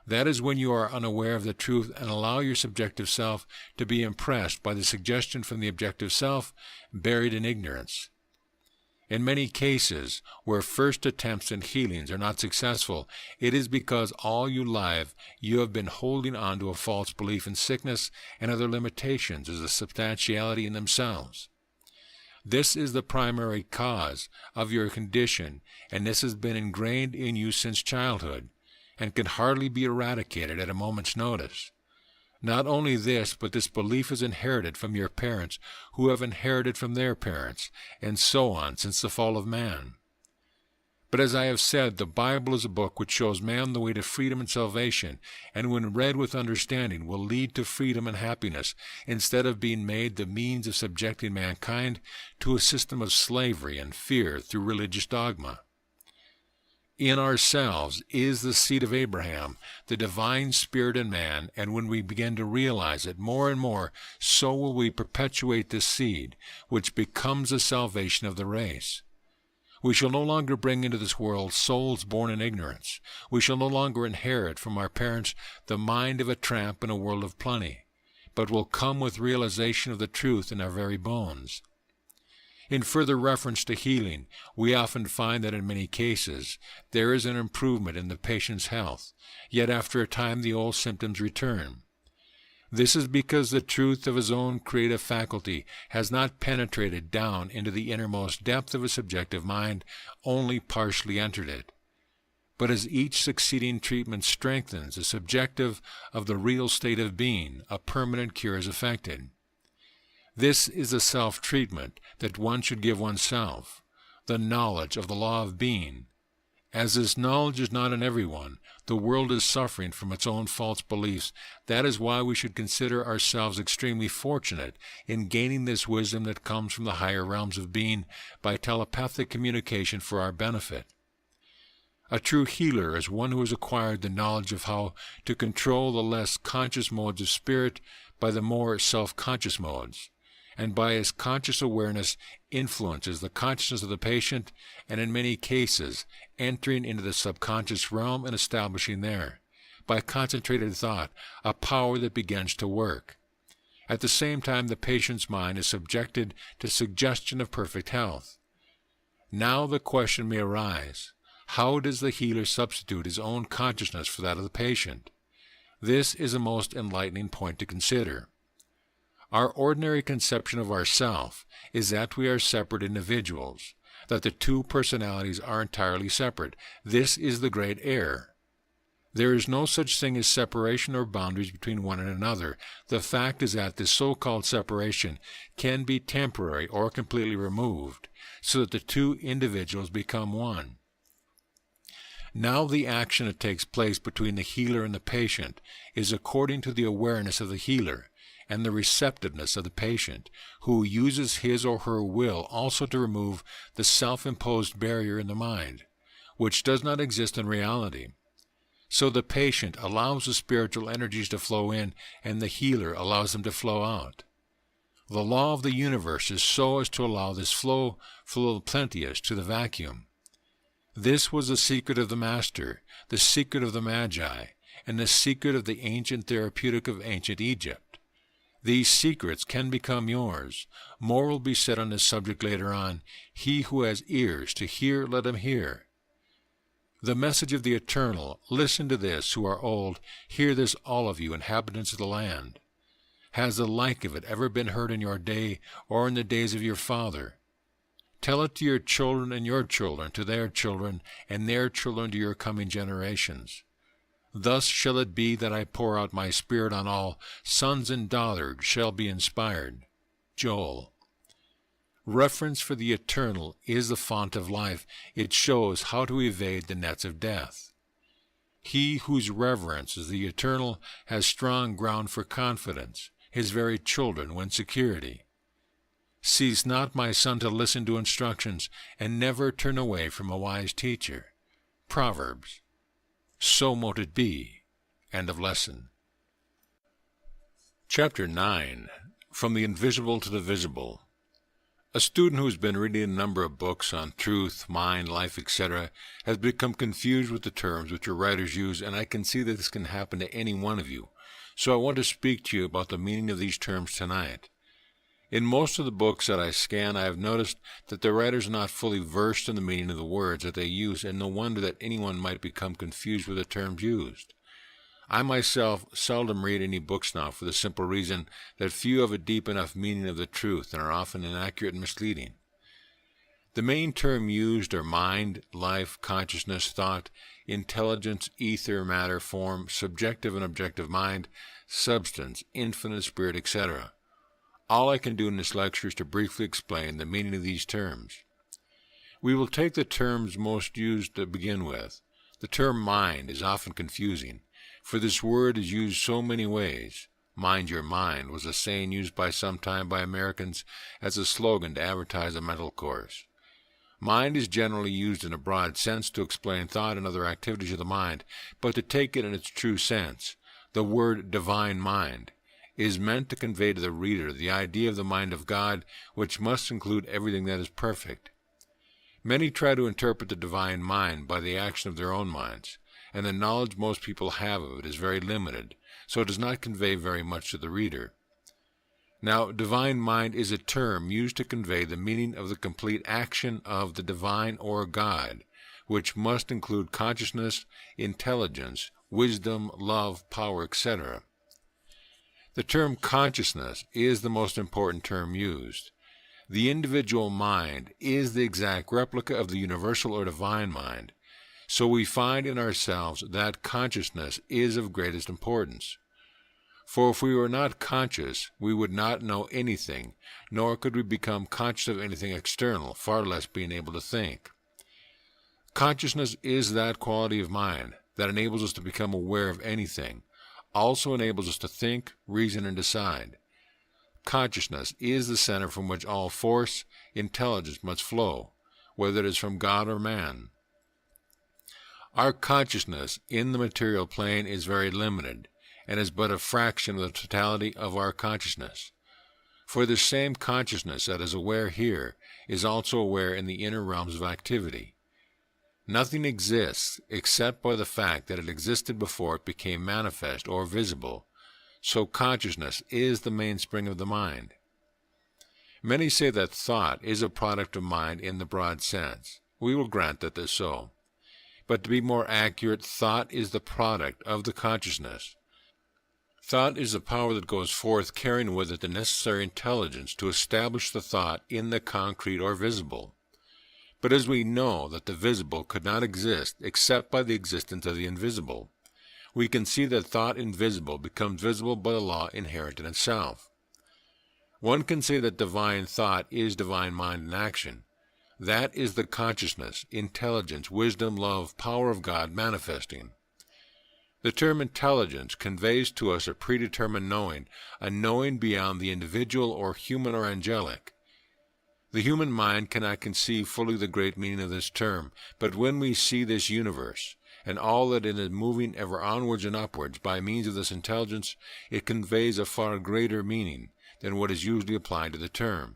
That is when you are unaware of the truth and allow your subjective self to be impressed by the suggestion from the objective self, buried in ignorance. In many cases, where first attempts at healings are not successful, it is because all your life you have been holding on to a false belief in sickness and other limitations as a substantiality in themselves. This is the primary cause of your condition, and this has been ingrained in you since childhood, and can hardly be eradicated at a moment's notice. Not only this, but this belief is inherited from your parents, who have inherited from their parents, and so on since the fall of man. But as I have said, the Bible is a book which shows man the way to freedom and salvation, and when read with understanding will lead to freedom and happiness, instead of being made the means of subjecting mankind to a system of slavery and fear through religious dogma. In ourselves is the seed of Abraham, the divine spirit in man, and when we begin to realize it more and more, so will we perpetuate this seed, which becomes the salvation of the race. We shall no longer bring into this world souls born in ignorance. We shall no longer inherit from our parents the mind of a tramp in a world of plenty, but will come with realization of the truth in our very bones. In further reference to healing, we often find that in many cases there is an improvement in the patient's health, yet after a time the old symptoms return. This is because the truth of his own creative faculty has not penetrated down into the innermost depth of his subjective mind, only partially entered it. But as each succeeding treatment strengthens the subjective of the real state of being, a permanent cure is effected. This is the self-treatment that one should give oneself, the knowledge of the law of being. As this knowledge is not in everyone, the world is suffering from its own false beliefs. That is why we should consider ourselves extremely fortunate in gaining this wisdom that comes from the higher realms of being by telepathic communication for our benefit. A true healer is one who has acquired the knowledge of how to control the less conscious modes of spirit by the more self-conscious modes, and by his conscious awareness influences the consciousness of the patient, and in many cases entering into the subconscious realm and establishing there, by concentrated thought, a power that begins to work. At the same time, the patient's mind is subjected to suggestion of perfect health. Now the question may arise, how does the healer substitute his own consciousness for that of the patient? This is a most enlightening point to consider. Our ordinary conception of ourself is that we are separate individuals, that the two personalities are entirely separate. This is the great error. There is no such thing as separation or boundaries between one and another. The fact is that this so-called separation can be temporary or completely removed, so that the two individuals become one. Now the action that takes place between the healer and the patient is according to the awareness of the healer, and the receptiveness of the patient, who uses his or her will also to remove the self-imposed barrier in the mind, which does not exist in reality. So the patient allows the spiritual energies to flow in, and the healer allows them to flow out. The law of the universe is so as to allow this flow plenteous to the vacuum. This was the secret of the Master, the secret of the Magi, and the secret of the ancient therapeutic of ancient Egypt. These secrets can become yours. More will be said on this subject later on. He who has ears to hear, let him hear. The message of the Eternal, listen to this, who are old, hear this, all of you, inhabitants of the land. Has the like of it ever been heard in your day, or in the days of your father? Tell it to your children and your children, to their children, and their children to your coming generations. Thus shall it be that I pour out my spirit on all, sons and daughters shall be inspired. Joel. Reference for the Eternal is the font of life. It shows how to evade the nets of death. He whose reverence is the Eternal has strong ground for confidence. His very children win security. Cease not, my son, to listen to instructions, and never turn away from a wise teacher. Proverbs. So mote it be. End of lesson. Chapter 9. From the Invisible to the Visible. A student who has been reading a number of books on truth, mind, life, etc., has become confused with the terms which your writers use, and I can see that this can happen to any one of you. So I want to speak to you about the meaning of these terms tonight. In most of the books that I scan, I have noticed that the writers are not fully versed in the meaning of the words that they use, and no wonder that anyone might become confused with the terms used. I myself seldom read any books now for the simple reason that few have a deep enough meaning of the truth and are often inaccurate and misleading. The main term used are mind, life, consciousness, thought, intelligence, ether, matter, form, subjective and objective mind, substance, infinite spirit, etc. All I can do in this lecture is to briefly explain the meaning of these terms. We will take the terms most used to begin with. The term mind is often confusing, for this word is used so many ways. Mind your mind was a saying used by some time by Americans as a slogan to advertise a mental course. Mind is generally used in a broad sense to explain thought and other activities of the mind, but to take it in its true sense, the word divine mind is meant to convey to the reader the idea of the mind of God, which must include everything that is perfect. Many try to interpret the divine mind by the action of their own minds, and the knowledge most people have of it is very limited, so it does not convey very much to the reader. Now, divine mind is a term used to convey the meaning of the complete action of the divine or God, which must include consciousness, intelligence, wisdom, love, power, etc. The term consciousness is the most important term used. The individual mind is the exact replica of the universal or divine mind, so we find in ourselves that consciousness is of greatest importance. For if we were not conscious, we would not know anything, nor could we become conscious of anything external, far less being able to think. Consciousness is that quality of mind that enables us to become aware of anything, also enables us to think, reason, and decide. Consciousness is the center from which all force, intelligence must flow, whether it is from God or man. Our consciousness in the material plane is very limited, and is but a fraction of the totality of our consciousness. For the same consciousness that is aware here is also aware in the inner realms of activity. Nothing exists except by the fact that it existed before it became manifest or visible, so consciousness is the mainspring of the mind. Many say that thought is a product of mind in the broad sense. We will grant that this is so. But to be more accurate, thought is the product of the consciousness. Thought is the power that goes forth carrying with it the necessary intelligence to establish the thought in the concrete or visible. But as we know that the visible could not exist except by the existence of the invisible, we can see that thought invisible becomes visible by the law inherent in itself. One can say that divine thought is divine mind in action. That is the consciousness, intelligence, wisdom, love, power of God manifesting. The term intelligence conveys to us a predetermined knowing, a knowing beyond the individual or human or angelic. The human mind cannot conceive fully the great meaning of this term, but when we see this universe, and all that it is moving ever onwards and upwards by means of this intelligence, it conveys a far greater meaning than what is usually applied to the term.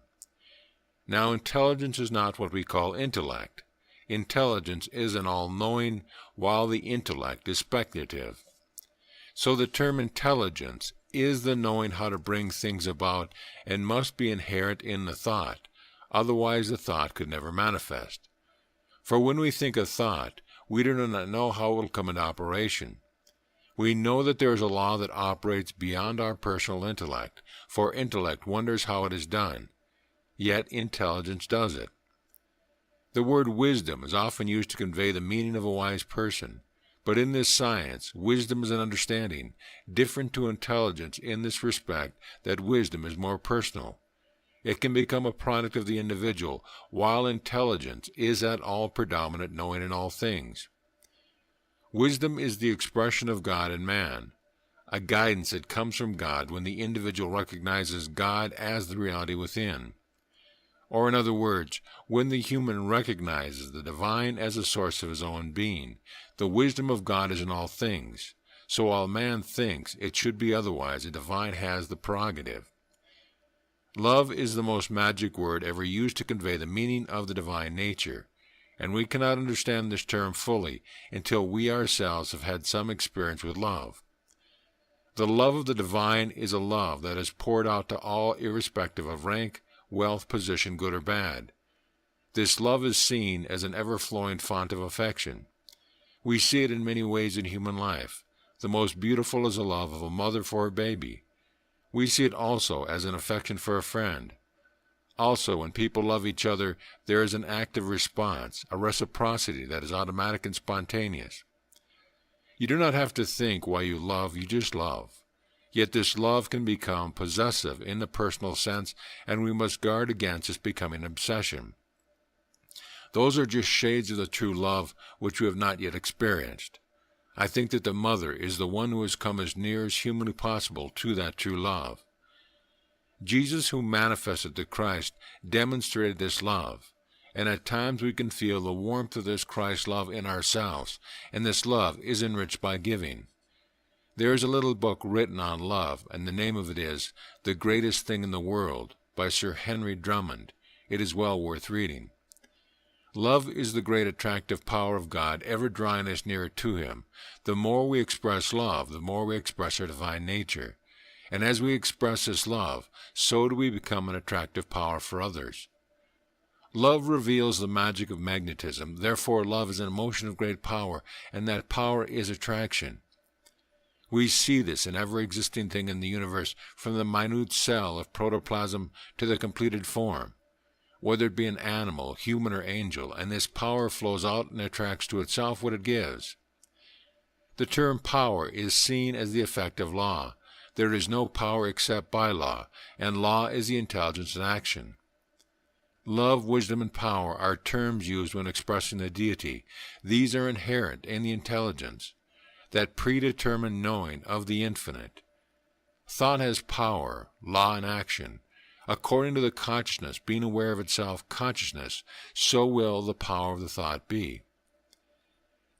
Now, intelligence is not what we call intellect. Intelligence is an all-knowing, while the intellect is speculative. So the term intelligence is the knowing how to bring things about and must be inherent in the thought, otherwise the thought could never manifest. For when we think of thought, we do not know how it will come into operation. We know that there is a law that operates beyond our personal intellect, for intellect wonders how it is done, yet intelligence does it. The word wisdom is often used to convey the meaning of a wise person, but in this science, wisdom is an understanding, different to intelligence in this respect that wisdom is more personal. It can become a product of the individual, while intelligence is that all-predominant knowing in all things. Wisdom is the expression of God in man, a guidance that comes from God when the individual recognizes God as the reality within. Or in other words, when the human recognizes the divine as a source of his own being, the wisdom of God is in all things. So while man thinks it should be otherwise, the divine has the prerogative. Love is the most magic word ever used to convey the meaning of the divine nature, and we cannot understand this term fully until we ourselves have had some experience with love. The love of the divine is a love that is poured out to all irrespective of rank, wealth, position, good or bad. This love is seen as an ever-flowing fount of affection. We see it in many ways in human life. The most beautiful is the love of a mother for her baby. We see it also as an affection for a friend. Also, when people love each other, there is an active response, a reciprocity that is automatic and spontaneous. You do not have to think why you love, you just love. Yet this love can become possessive in the personal sense, and we must guard against its becoming an obsession. Those are just shades of the true love which we have not yet experienced. I think that the mother is the one who has come as near as humanly possible to that true love. Jesus, who manifested the Christ, demonstrated this love, and at times we can feel the warmth of this Christ love in ourselves, and this love is enriched by giving. There is a little book written on love, and the name of it is The Greatest Thing in the World, by Sir Henry Drummond. It is well worth reading. Love is the great attractive power of God, ever drawing us nearer to Him. The more we express love, the more we express our divine nature. And as we express this love, so do we become an attractive power for others. Love reveals the magic of magnetism. Therefore, love is an emotion of great power, and that power is attraction. We see this in every existing thing in the universe, from the minute cell of protoplasm to the completed form, whether it be an animal, human, or angel, and this power flows out and attracts to itself what it gives. The term power is seen as the effect of law. There is no power except by law, and law is the intelligence in action. Love, wisdom, and power are terms used when expressing the deity. These are inherent in the intelligence, that predetermined knowing of the infinite. Thought has power, law, and action. According to the consciousness being aware of itself, consciousness, so will the power of the thought be.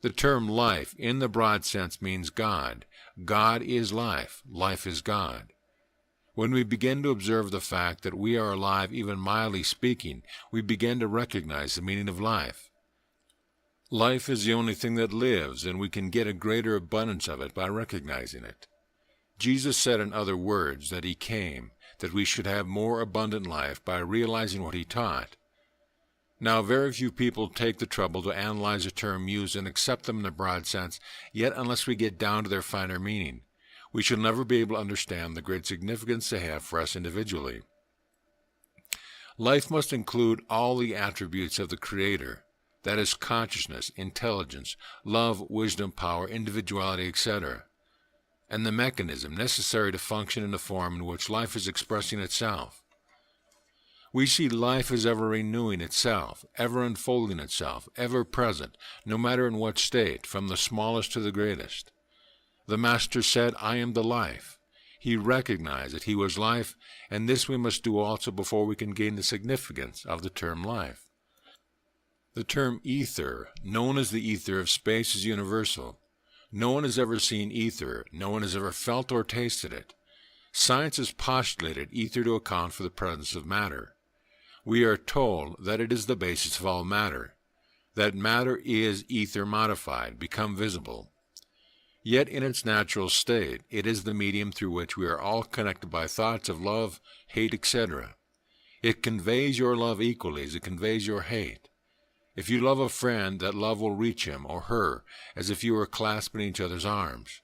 The term life, in the broad sense, means God. God is life. Life is God. When we begin to observe the fact that we are alive, even mildly speaking, we begin to recognize the meaning of life. Life is the only thing that lives, and we can get a greater abundance of it by recognizing it. Jesus said in other words that He came, that we should have more abundant life by realizing what He taught. Now, very few people take the trouble to analyze a term used and accept them in the broad sense, yet unless we get down to their finer meaning, we shall never be able to understand the great significance they have for us individually. Life must include all the attributes of the Creator, that is, consciousness, intelligence, love, wisdom, power, individuality, etc., and the mechanism necessary to function in the form in which life is expressing itself. We see life as ever renewing itself, ever unfolding itself, ever present, no matter in what state, from the smallest to the greatest. The Master said, I am the life. He recognized that He was life, and this we must do also before we can gain the significance of the term life. The term ether, known as the ether of space, is universal. No one has ever seen ether. No one has ever felt or tasted it. Science has postulated ether to account for the presence of matter. We are told that it is the basis of all matter, that matter is ether modified, become visible. Yet in its natural state, it is the medium through which we are all connected by thoughts of love, hate, etc. It conveys your love equally as it conveys your hate. If you love a friend, that love will reach him or her as if you were clasped in each other's arms.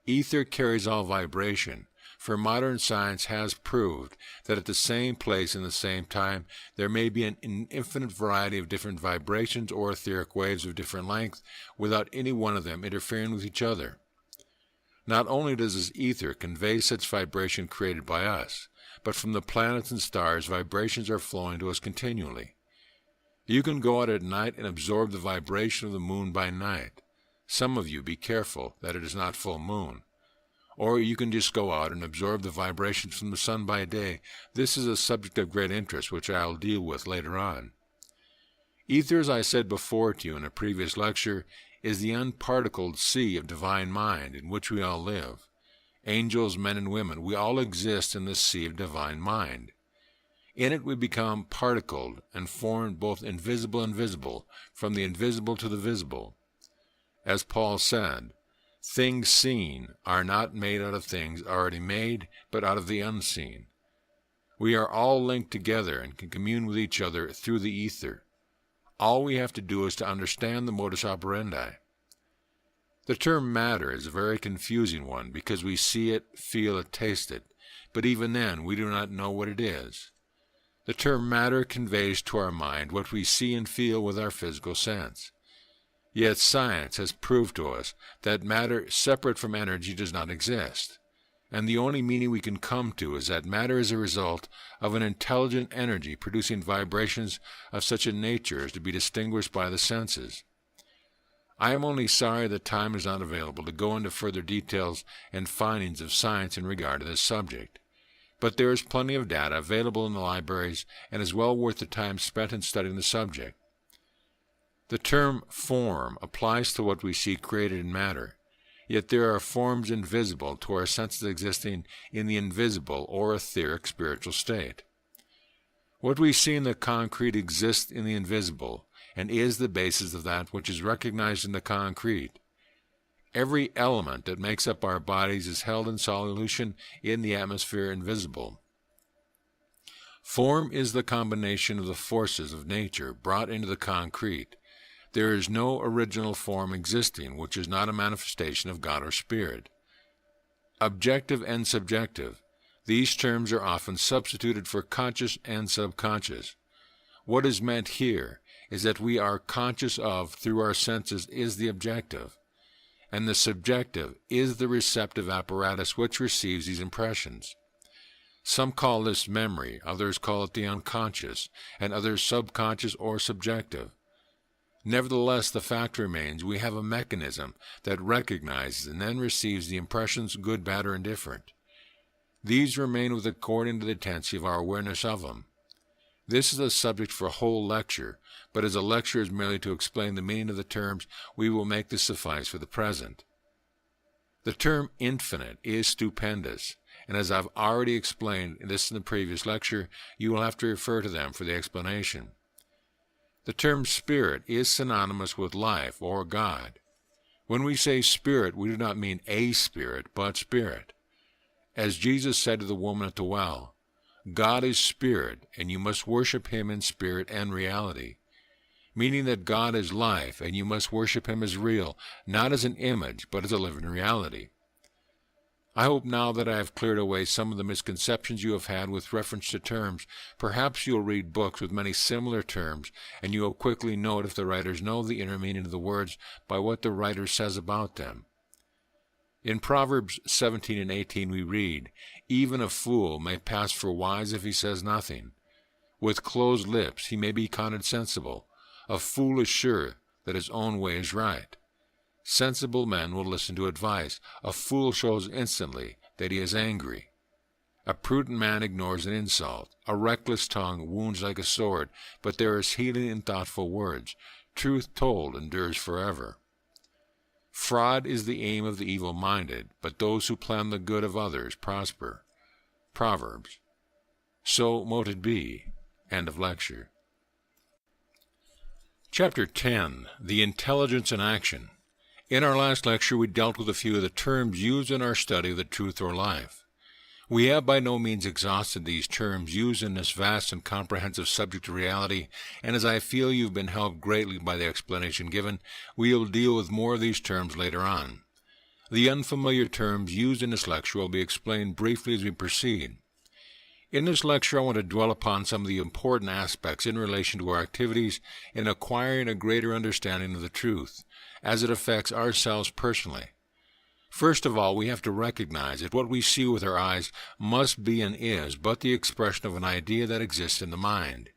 Ether carries all vibration, for modern science has proved that at the same place and the same time there may be an infinite variety of different vibrations or etheric waves of different length without any one of them interfering with each other. Not only does this ether convey such vibration created by us, but from the planets and stars vibrations are flowing to us continually. You can go out at night and absorb the vibration of the moon by night. Some of you be careful that it is not full moon. Or you can just go out and absorb the vibrations from the sun by day. This is a subject of great interest, which I will deal with later on. Ether, as I said before to you in a previous lecture, is the unparticled sea of divine mind in which we all live. Angels, men, and women, we all exist in this sea of divine mind. In it we become particled and formed both invisible and visible, from the invisible to the visible. As Paul said, things seen are not made out of things already made, but out of the unseen. We are all linked together and can commune with each other through the ether. All we have to do is to understand the modus operandi. The term matter is a very confusing one because we see it, feel it, taste it, but even then we do not know what it is. The term matter conveys to our mind what we see and feel with our physical sense. Yet science has proved to us that matter separate from energy does not exist, and the only meaning we can come to is that matter is a result of an intelligent energy producing vibrations of such a nature as to be distinguished by the senses. I am only sorry that time is not available to go into further details and findings of science in regard to this subject. But there is plenty of data available in the libraries and is well worth the time spent in studying the subject. The term form applies to what we see created in matter, yet there are forms invisible to our senses existing in the invisible or etheric spiritual state. What we see in the concrete exists in the invisible and is the basis of that which is recognized in the concrete. Every element that makes up our bodies is held in solution in the atmosphere invisible. Form is the combination of the forces of nature brought into the concrete. There is no original form existing which is not a manifestation of God or Spirit. Objective and subjective. These terms are often substituted for conscious and subconscious. What is meant here is that we are conscious of through our senses is the objective, and the subjective is the receptive apparatus which receives these impressions. Some call this memory, others call it the unconscious, and others subconscious or subjective. Nevertheless, the fact remains we have a mechanism that recognizes and then receives the impressions, good, bad, or indifferent. These remain with according to the intensity of our awareness of them. This is a subject for a whole lecture, but as a lecture is merely to explain the meaning of the terms, we will make this suffice for the present. The term infinite is stupendous, and as I've already explained this in the previous lecture, you will have to refer to them for the explanation. The term spirit is synonymous with life or God. When we say spirit, we do not mean a spirit, but spirit. As Jesus said to the woman at the well, God is spirit, and you must worship him in spirit and reality, meaning that God is life, and you must worship him as real, not as an image, but as a living reality. I hope now that I have cleared away some of the misconceptions you have had with reference to terms, perhaps you'll read books with many similar terms, and you will quickly note if the writers know the inner meaning of the words by what the writer says about them. In Proverbs 17 and 18 we read, "Even a fool may pass for wise if he says nothing. With closed lips he may be counted sensible. A fool is sure that his own way is right. Sensible men will listen to advice. A fool shows instantly that he is angry. A prudent man ignores an insult. A reckless tongue wounds like a sword, but there is healing in thoughtful words. Truth told endures forever. Fraud is the aim of the evil-minded, but those who plan the good of others prosper." Proverbs. So mote it be. End of lecture. Chapter 10. The Intelligence in Action. In our last lecture, we dealt with a few of the terms used in our study of the truth or life. We have by no means exhausted these terms used in this vast and comprehensive subject of reality, and as I feel you've been helped greatly by the explanation given, we will deal with more of these terms later on. The unfamiliar terms used in this lecture will be explained briefly as we proceed. In this lecture, I want to dwell upon some of the important aspects in relation to our activities in acquiring a greater understanding of the truth, as it affects ourselves personally. First of all, we have to recognize that what we see with our eyes must be and is but the expression of an idea that exists in the mind,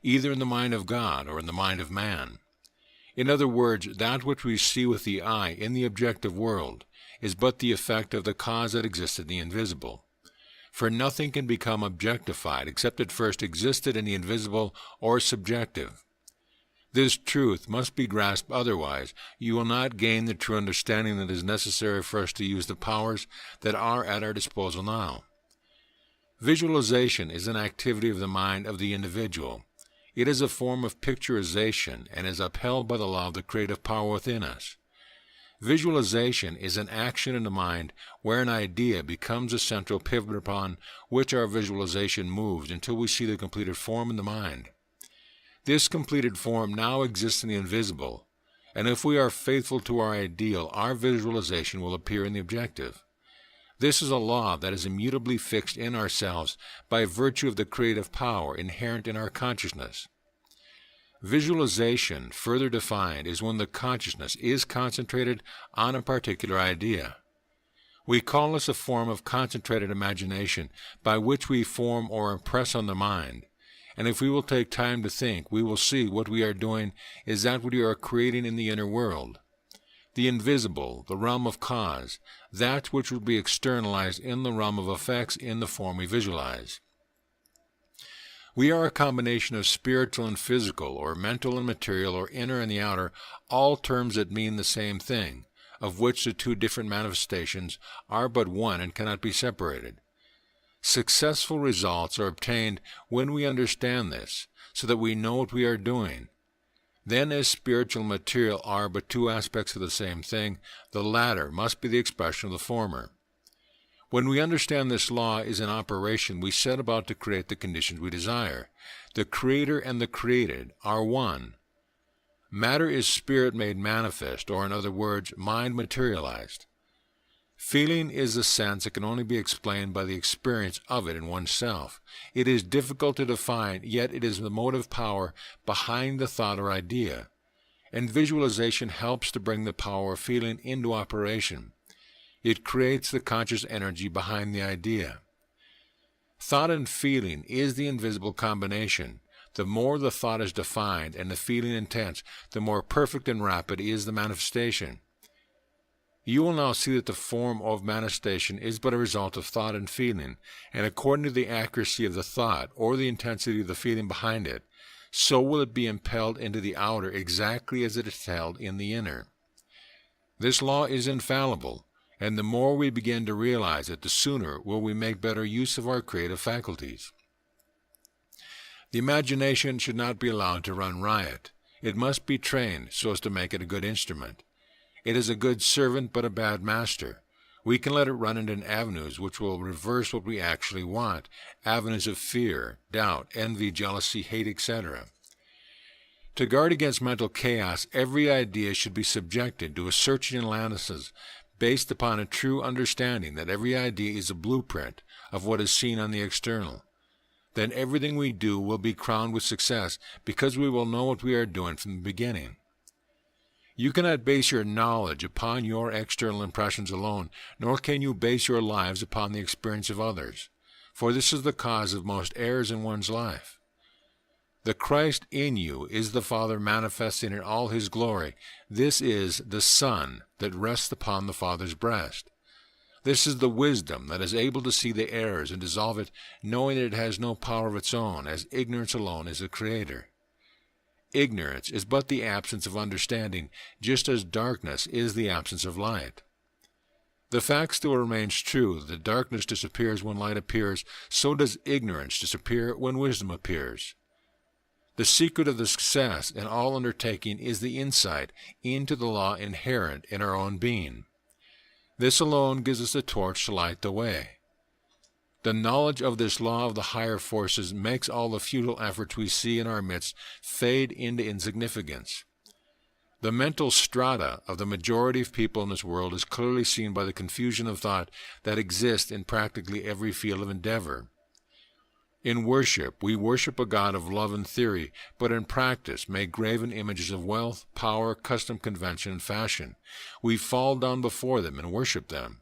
either in the mind of God or in the mind of man. In other words, that which we see with the eye in the objective world is but the effect of the cause that exists in the invisible. For nothing can become objectified except it first existed in the invisible or subjective. This truth must be grasped, otherwise you will not gain the true understanding that is necessary for us to use the powers that are at our disposal now. Visualization is an activity of the mind of the individual. It is a form of picturization and is upheld by the law of the creative power within us. Visualization is an action in the mind where an idea becomes a central pivot upon which our visualization moves until we see the completed form in the mind. This completed form now exists in the invisible, and if we are faithful to our ideal, our visualization will appear in the objective. This is a law that is immutably fixed in ourselves by virtue of the creative power inherent in our consciousness. Visualization, further defined, is when the consciousness is concentrated on a particular idea. We call this a form of concentrated imagination by which we form or impress on the mind. And if we will take time to think, we will see what we are doing is that what we are creating in the inner world. the invisible, the realm of cause, that which will be externalized in the realm of effects in the form we visualize. We are a combination of spiritual and physical, or mental and material, or inner and the outer, all terms that mean the same thing, of which the two different manifestations are but one and cannot be separated. Successful results are obtained when we understand this, so that we know what we are doing. Then, as spiritual and material are but two aspects of the same thing, the latter must be the expression of the former. When we understand this law is in operation, we set about to create the conditions we desire. The Creator and the created are one. Matter is spirit made manifest, or in other words, mind materialized. Feeling is a sense that can only be explained by the experience of it in oneself. It is difficult to define, yet it is the motive power behind the thought or idea, and visualization helps to bring the power of feeling into operation. It creates the conscious energy behind the idea. Thought and feeling is the invisible combination. The more the thought is defined and the feeling intense, the more perfect and rapid is the manifestation. You will now see that the form of manifestation is but a result of thought and feeling, and according to the accuracy of the thought or the intensity of the feeling behind it, so will it be impelled into the outer exactly as it is held in the inner. This law is infallible, and the more we begin to realize it, the sooner will we make better use of our creative faculties. The imagination should not be allowed to run riot. It must be trained so as to make it a good instrument. It is a good servant but a bad master. We can let it run into avenues which will reverse what we actually want, avenues of fear, doubt, envy, jealousy, hate, etc. To guard against mental chaos, every idea should be subjected to a searching analysis based upon a true understanding that every idea is a blueprint of what is seen on the external. Then everything we do will be crowned with success because we will know what we are doing from the beginning. You cannot base your knowledge upon your external impressions alone, nor can you base your lives upon the experience of others, for this is the cause of most errors in one's life. The Christ in you is the Father manifesting in all His glory. This is the Son that rests upon the Father's breast. This is the wisdom that is able to see the errors and dissolve it, knowing that it has no power of its own, as ignorance alone is the Creator. Ignorance is but the absence of understanding, just as darkness is the absence of light. The fact still remains true that darkness disappears when light appears, so does ignorance disappear when wisdom appears. The secret of the success in all undertaking is the insight into the law inherent in our own being. This alone gives us the torch to light the way. The knowledge of this law of the higher forces makes all the futile efforts we see in our midst fade into insignificance. The mental strata of the majority of people in this world is clearly seen by the confusion of thought that exists in practically every field of endeavor. In worship, we worship a God of love in theory, but in practice make graven images of wealth, power, custom, convention, and fashion. We fall down before them and worship them.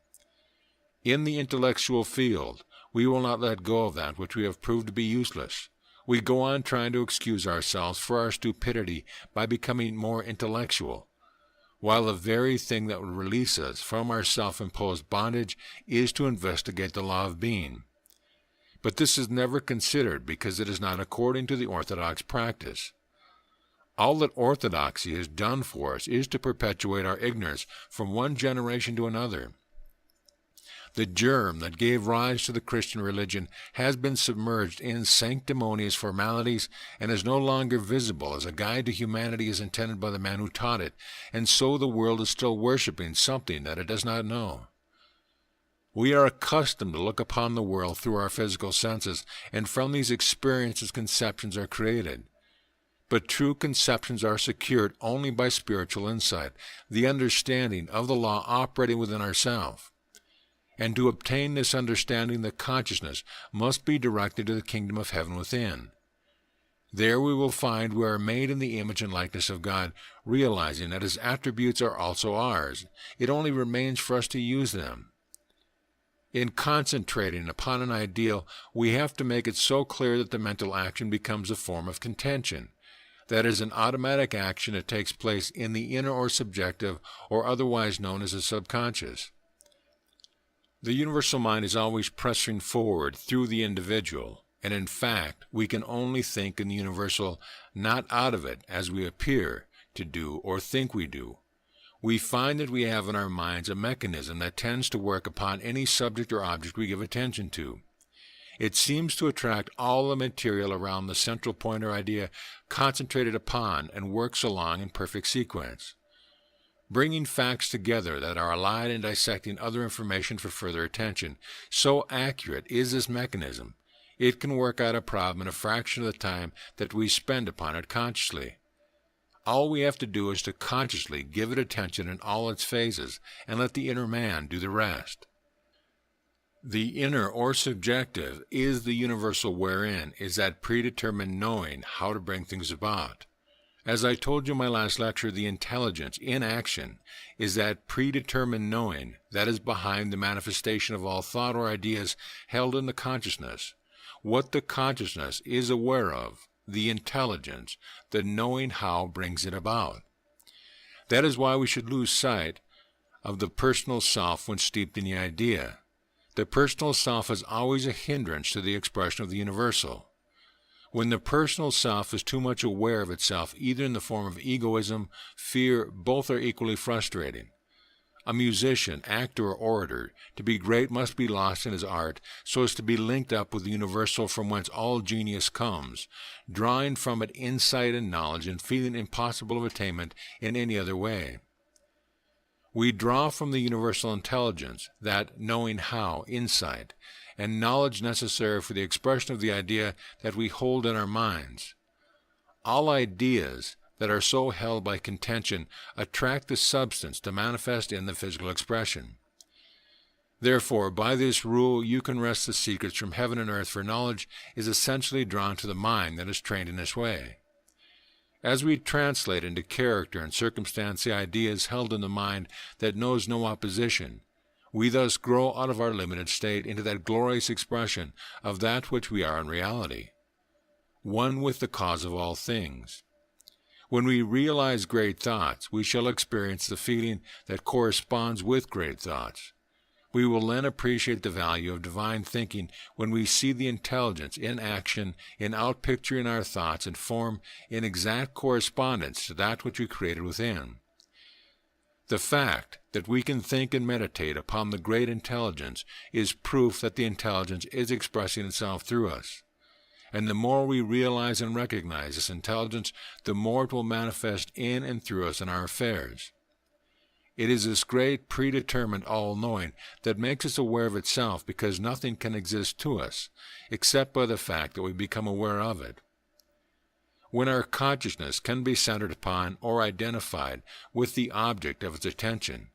In the intellectual field, we will not let go of that which we have proved to be useless. We go on trying to excuse ourselves for our stupidity by becoming more intellectual, while the very thing that would release us from our self-imposed bondage is to investigate the law of being. But this is never considered because it is not according to the orthodox practice. All that orthodoxy has done for us is to perpetuate our ignorance from one generation to another. The germ that gave rise to the Christian religion has been submerged in sanctimonious formalities and is no longer visible as a guide to humanity as intended by the man who taught it, and so the world is still worshiping something that it does not know. We are accustomed to look upon the world through our physical senses, and from these experiences conceptions are created. But true conceptions are secured only by spiritual insight, the understanding of the law operating within ourselves. And to obtain this understanding, the consciousness must be directed to the kingdom of heaven within. There we will find we are made in the image and likeness of God, realizing that His attributes are also ours. It only remains for us to use them. In concentrating upon an ideal, we have to make it so clear that the mental action becomes a form of contention. That is an automatic action that takes place in the inner or subjective, or otherwise known as the subconscious. The universal mind is always pressing forward through the individual, and in fact, we can only think in the universal, not out of it, as we appear to do or think we do. We find that we have in our minds a mechanism that tends to work upon any subject or object we give attention to. It seems to attract all the material around the central point or idea concentrated upon and works along in perfect sequence, bringing facts together that are allied and dissecting other information for further attention. So accurate is this mechanism, it can work out a problem in a fraction of the time that we spend upon it consciously. All we have to do is to consciously give it attention in all its phases and let the inner man do the rest. The inner or subjective is the universal wherein is that predetermined knowing how to bring things about. As I told you in my last lecture, the intelligence in action is that predetermined knowing that is behind the manifestation of all thought or ideas held in the consciousness. What the consciousness is aware of, the intelligence, the knowing how brings it about. That is why we should lose sight of the personal self when steeped in the idea. The personal self is always a hindrance to the expression of the universal. When the personal self is too much aware of itself, either in the form of egoism, fear, both are equally frustrating. A musician, actor, or orator, to be great must be lost in his art so as to be linked up with the universal from whence all genius comes, drawing from it insight and knowledge and feeling impossible of attainment in any other way. We draw from the universal intelligence, that knowing how, insight, and knowledge necessary for the expression of the idea that we hold in our minds. All ideas that are so held by contention attract the substance to manifest in the physical expression. Therefore, by this rule you can wrest the secrets from heaven and earth, for knowledge is essentially drawn to the mind that is trained in this way. As we translate into character and circumstance the ideas held in the mind that knows no opposition, we thus grow out of our limited state into that glorious expression of that which we are in reality, one with the cause of all things. When we realize great thoughts, we shall experience the feeling that corresponds with great thoughts. We will then appreciate the value of divine thinking when we see the intelligence in action, in outpicturing our thoughts and form in exact correspondence to that which we created within. The fact that we can think and meditate upon the great intelligence is proof that the intelligence is expressing itself through us. And the more we realize and recognize this intelligence, the more it will manifest in and through us in our affairs. It is this great predetermined all-knowing that makes us aware of itself, because nothing can exist to us except by the fact that we become aware of it. When our consciousness can be centered upon or identified with the object of its attention,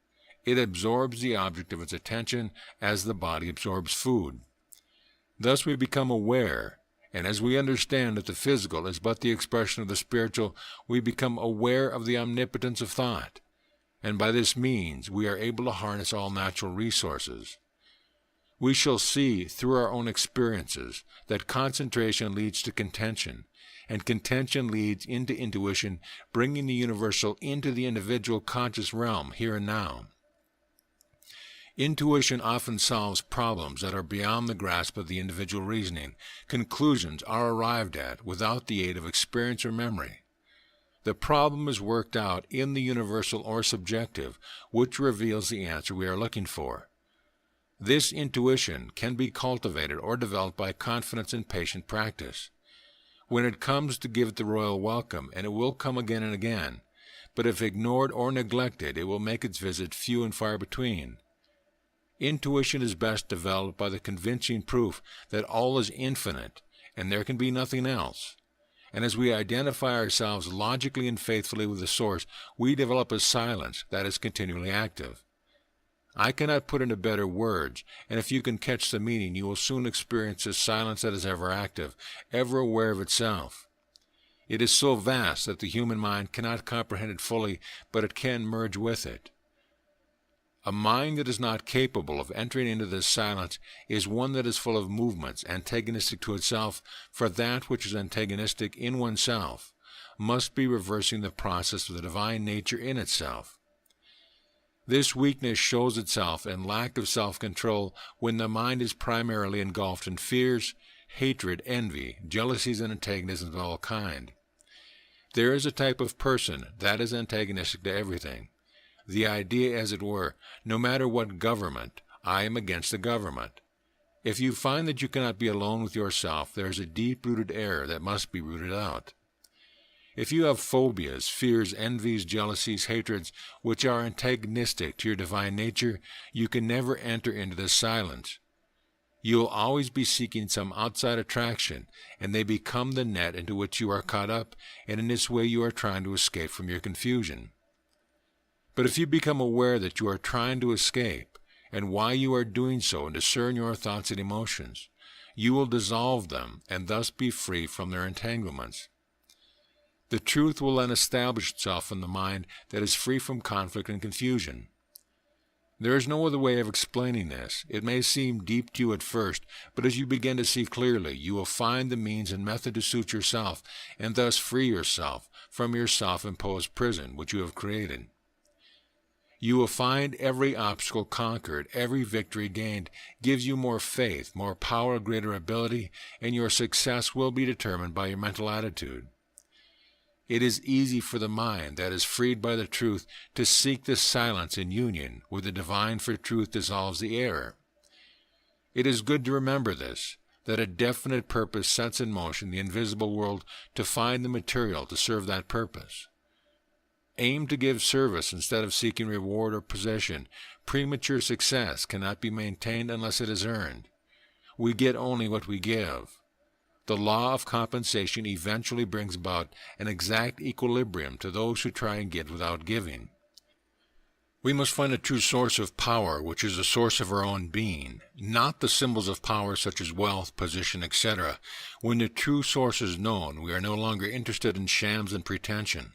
it absorbs the object of its attention as the body absorbs food. Thus we become aware, and as we understand that the physical is but the expression of the spiritual, we become aware of the omnipotence of thought, and by this means we are able to harness all natural resources. We shall see through our own experiences that concentration leads to contention, and contention leads into intuition, bringing the universal into the individual conscious realm here and now. Intuition often solves problems that are beyond the grasp of the individual reasoning. Conclusions are arrived at without the aid of experience or memory. The problem is worked out in the universal or subjective, which reveals the answer we are looking for. This intuition can be cultivated or developed by confidence and patient practice. When it comes, to give it the royal welcome, and it will come again and again, but if ignored or neglected, it will make its visit few and far between. Intuition is best developed by the convincing proof that all is infinite, and there can be nothing else. And as we identify ourselves logically and faithfully with the source, we develop a silence that is continually active. I cannot put into better words, and if you can catch the meaning, you will soon experience a silence that is ever active, ever aware of itself. It is so vast that the human mind cannot comprehend it fully, but it can merge with it. A mind that is not capable of entering into this silence is one that is full of movements antagonistic to itself for that which is antagonistic in oneself, must be reversing the process of the divine nature in itself. This weakness shows itself in lack of self-control when the mind is primarily engulfed in fears, hatred, envy, jealousies, and antagonisms of all kind. There is a type of person that is antagonistic to everything. The idea, as it were, no matter what government, I am against the government. If you find that you cannot be alone with yourself, there is a deep-rooted error that must be rooted out. If you have phobias, fears, envies, jealousies, hatreds, which are antagonistic to your divine nature, you can never enter into this silence. You will always be seeking some outside attraction, and they become the net into which you are caught up, and in this way you are trying to escape from your confusion. But if you become aware that you are trying to escape, and why you are doing so, and discern your thoughts and emotions, you will dissolve them, and thus be free from their entanglements. The truth will then establish itself in the mind that is free from conflict and confusion. There is no other way of explaining this. It may seem deep to you at first, but as you begin to see clearly, you will find the means and method to suit yourself, and thus free yourself from your self-imposed prison which you have created. You will find every obstacle conquered, every victory gained, gives you more faith, more power, greater ability, and your success will be determined by your mental attitude. It is easy for the mind that is freed by the truth to seek the silence in union where the divine, for truth dissolves the error. It is good to remember this, that a definite purpose sets in motion the invisible world to find the material to serve that purpose. Aim to give service instead of seeking reward or possession. Premature success cannot be maintained unless it is earned. We get only what we give. The law of compensation eventually brings about an exact equilibrium to those who try and give without giving. We must find a true source of power, which is the source of our own being, not the symbols of power such as wealth, position, etc. When the true source is known, we are no longer interested in shams and pretension.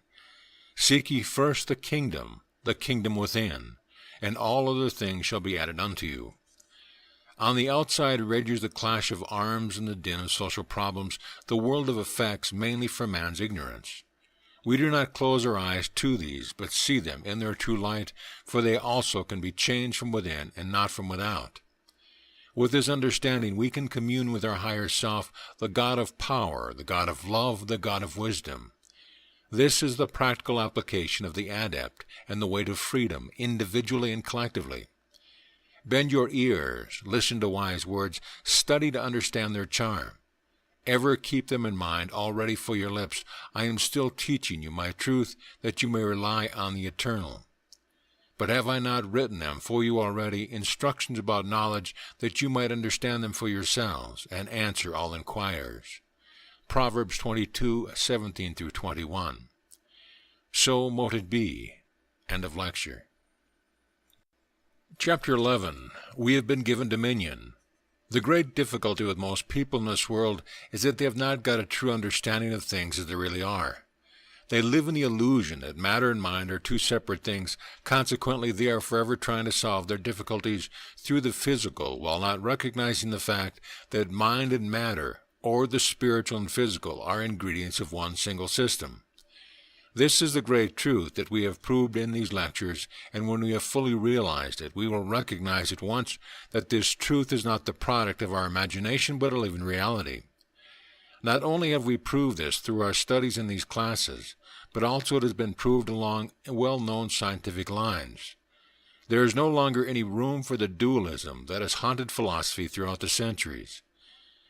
Seek ye first the kingdom within, and all other things shall be added unto you. On the outside rages the clash of arms and the din of social problems, the world of effects mainly for man's ignorance. We do not close our eyes to these, but see them in their true light, for they also can be changed from within and not from without. With this understanding we can commune with our higher self, the God of power, the God of love, the God of wisdom. This is the practical application of the adept and the way to freedom, individually and collectively. Bend your ears, listen to wise words, study to understand their charm. Ever keep them in mind, all ready for your lips. I am still teaching you my truth, that you may rely on the eternal. But have I not written them for you already, instructions about knowledge, that you might understand them for yourselves, and answer all inquirers? Proverbs 22:17-21. So mote it be. End of lecture. Chapter 11. We have been given dominion. The great difficulty with most people in this world is that they have not got a true understanding of things as they really are. They live in the illusion that matter and mind are two separate things. Consequently, they are forever trying to solve their difficulties through the physical, while not recognizing the fact that mind and matter, or the spiritual and physical, are ingredients of one single system. This is the great truth that we have proved in these lectures, and when we have fully realized it, we will recognize at once that this truth is not the product of our imagination, but a living reality. Not only have we proved this through our studies in these classes, but also it has been proved along well-known scientific lines. There is no longer any room for the dualism that has haunted philosophy throughout the centuries.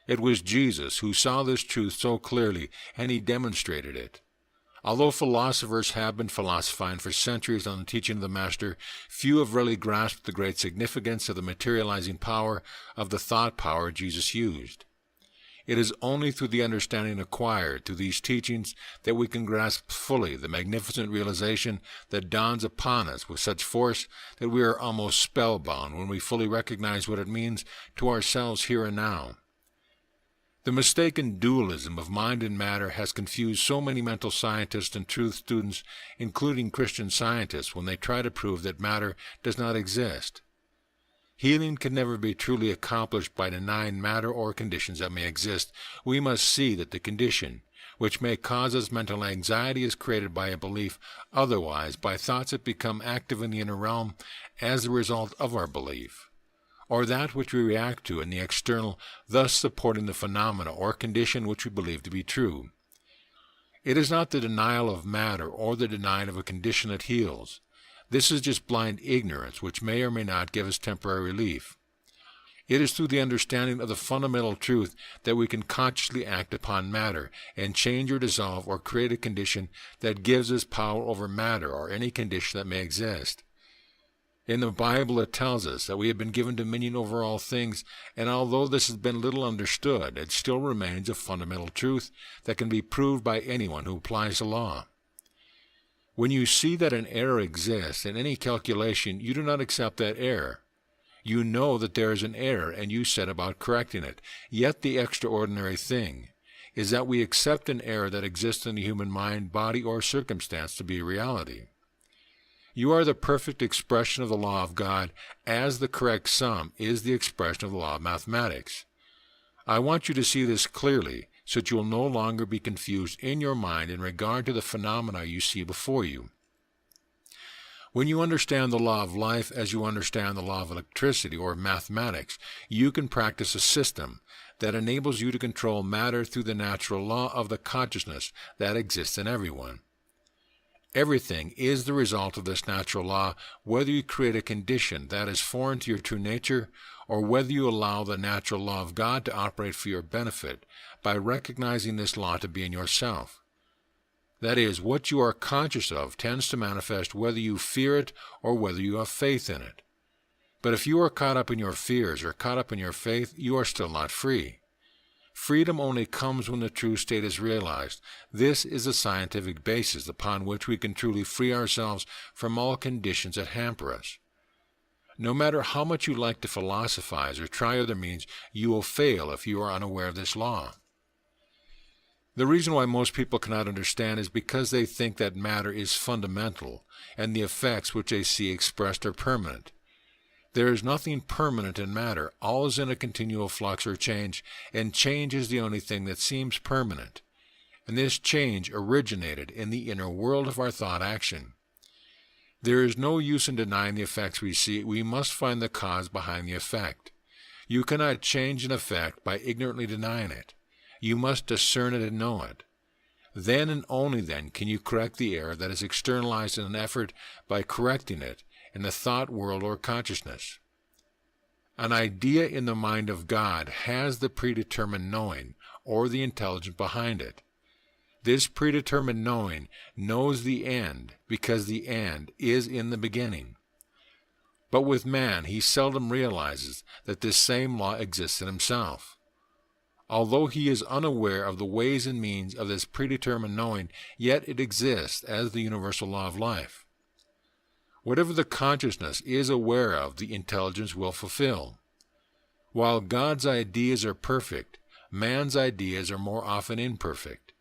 It was Jesus who saw this truth so clearly, and he demonstrated it. Although philosophers have been philosophizing for centuries on the teaching of the Master, few have really grasped the great significance of the materializing power of the thought power Jesus used. It is only through the understanding acquired through these teachings that we can grasp fully the magnificent realization that dawns upon us with such force that we are almost spellbound when we fully recognize what it means to ourselves here and now. The mistaken dualism of mind and matter has confused so many mental scientists and truth students, including Christian Scientists, when they try to prove that matter does not exist. Healing can never be truly accomplished by denying matter or conditions that may exist. We must see that the condition, which may cause us mental anxiety is created by a belief, otherwise by thoughts that become active in the inner realm as a result of our belief, or that which we react to in the external, thus supporting the phenomena or condition which we believe to be true. It is not the denial of matter or the denial of a condition that heals. This is just blind ignorance, which may or may not give us temporary relief. It is through the understanding of the fundamental truth that we can consciously act upon matter and change or dissolve or create a condition that gives us power over matter or any condition that may exist. In the Bible it tells us that we have been given dominion over all things, and although this has been little understood, it still remains a fundamental truth that can be proved by anyone who applies the law. When you see that an error exists in any calculation, you do not accept that error. You know that there is an error, and you set about correcting it. Yet the extraordinary thing is that we accept an error that exists in the human mind, body, or circumstance to be a reality. You are the perfect expression of the law of God, as the correct sum is the expression of the law of mathematics. I want you to see this clearly, so that you will no longer be confused in your mind in regard to the phenomena you see before you. When you understand the law of life as you understand the law of electricity or mathematics, you can practice a system that enables you to control matter through the natural law of the consciousness that exists in everyone. Everything is the result of this natural law, whether you create a condition that is foreign to your true nature, or whether you allow the natural law of God to operate for your benefit by recognizing this law to be in yourself. That is, what you are conscious of tends to manifest whether you fear it or whether you have faith in it. But if you are caught up in your fears or caught up in your faith, you are still not free. Freedom only comes when the true state is realized. This is the scientific basis upon which we can truly free ourselves from all conditions that hamper us. No matter how much you like to philosophize or try other means, you will fail if you are unaware of this law. The reason why most people cannot understand is because they think that matter is fundamental, and the effects which they see expressed are permanent. There is nothing permanent in matter. All is in a continual flux or change, and change is the only thing that seems permanent. And this change originated in the inner world of our thought action. There is no use in denying the effects we see. We must find the cause behind the effect. You cannot change an effect by ignorantly denying it. You must discern it and know it. Then and only then can you correct the error that is externalized in an effort by correcting it in the thought world or consciousness. An idea in the mind of God has the predetermined knowing, or the intelligence behind it. This predetermined knowing knows the end, because the end is in the beginning. But with man, he seldom realizes that this same law exists in himself. Although he is unaware of the ways and means of this predetermined knowing, yet it exists as the universal law of life. Whatever the consciousness is aware of, the intelligence will fulfill. While God's ideas are perfect, man's ideas are more often imperfect.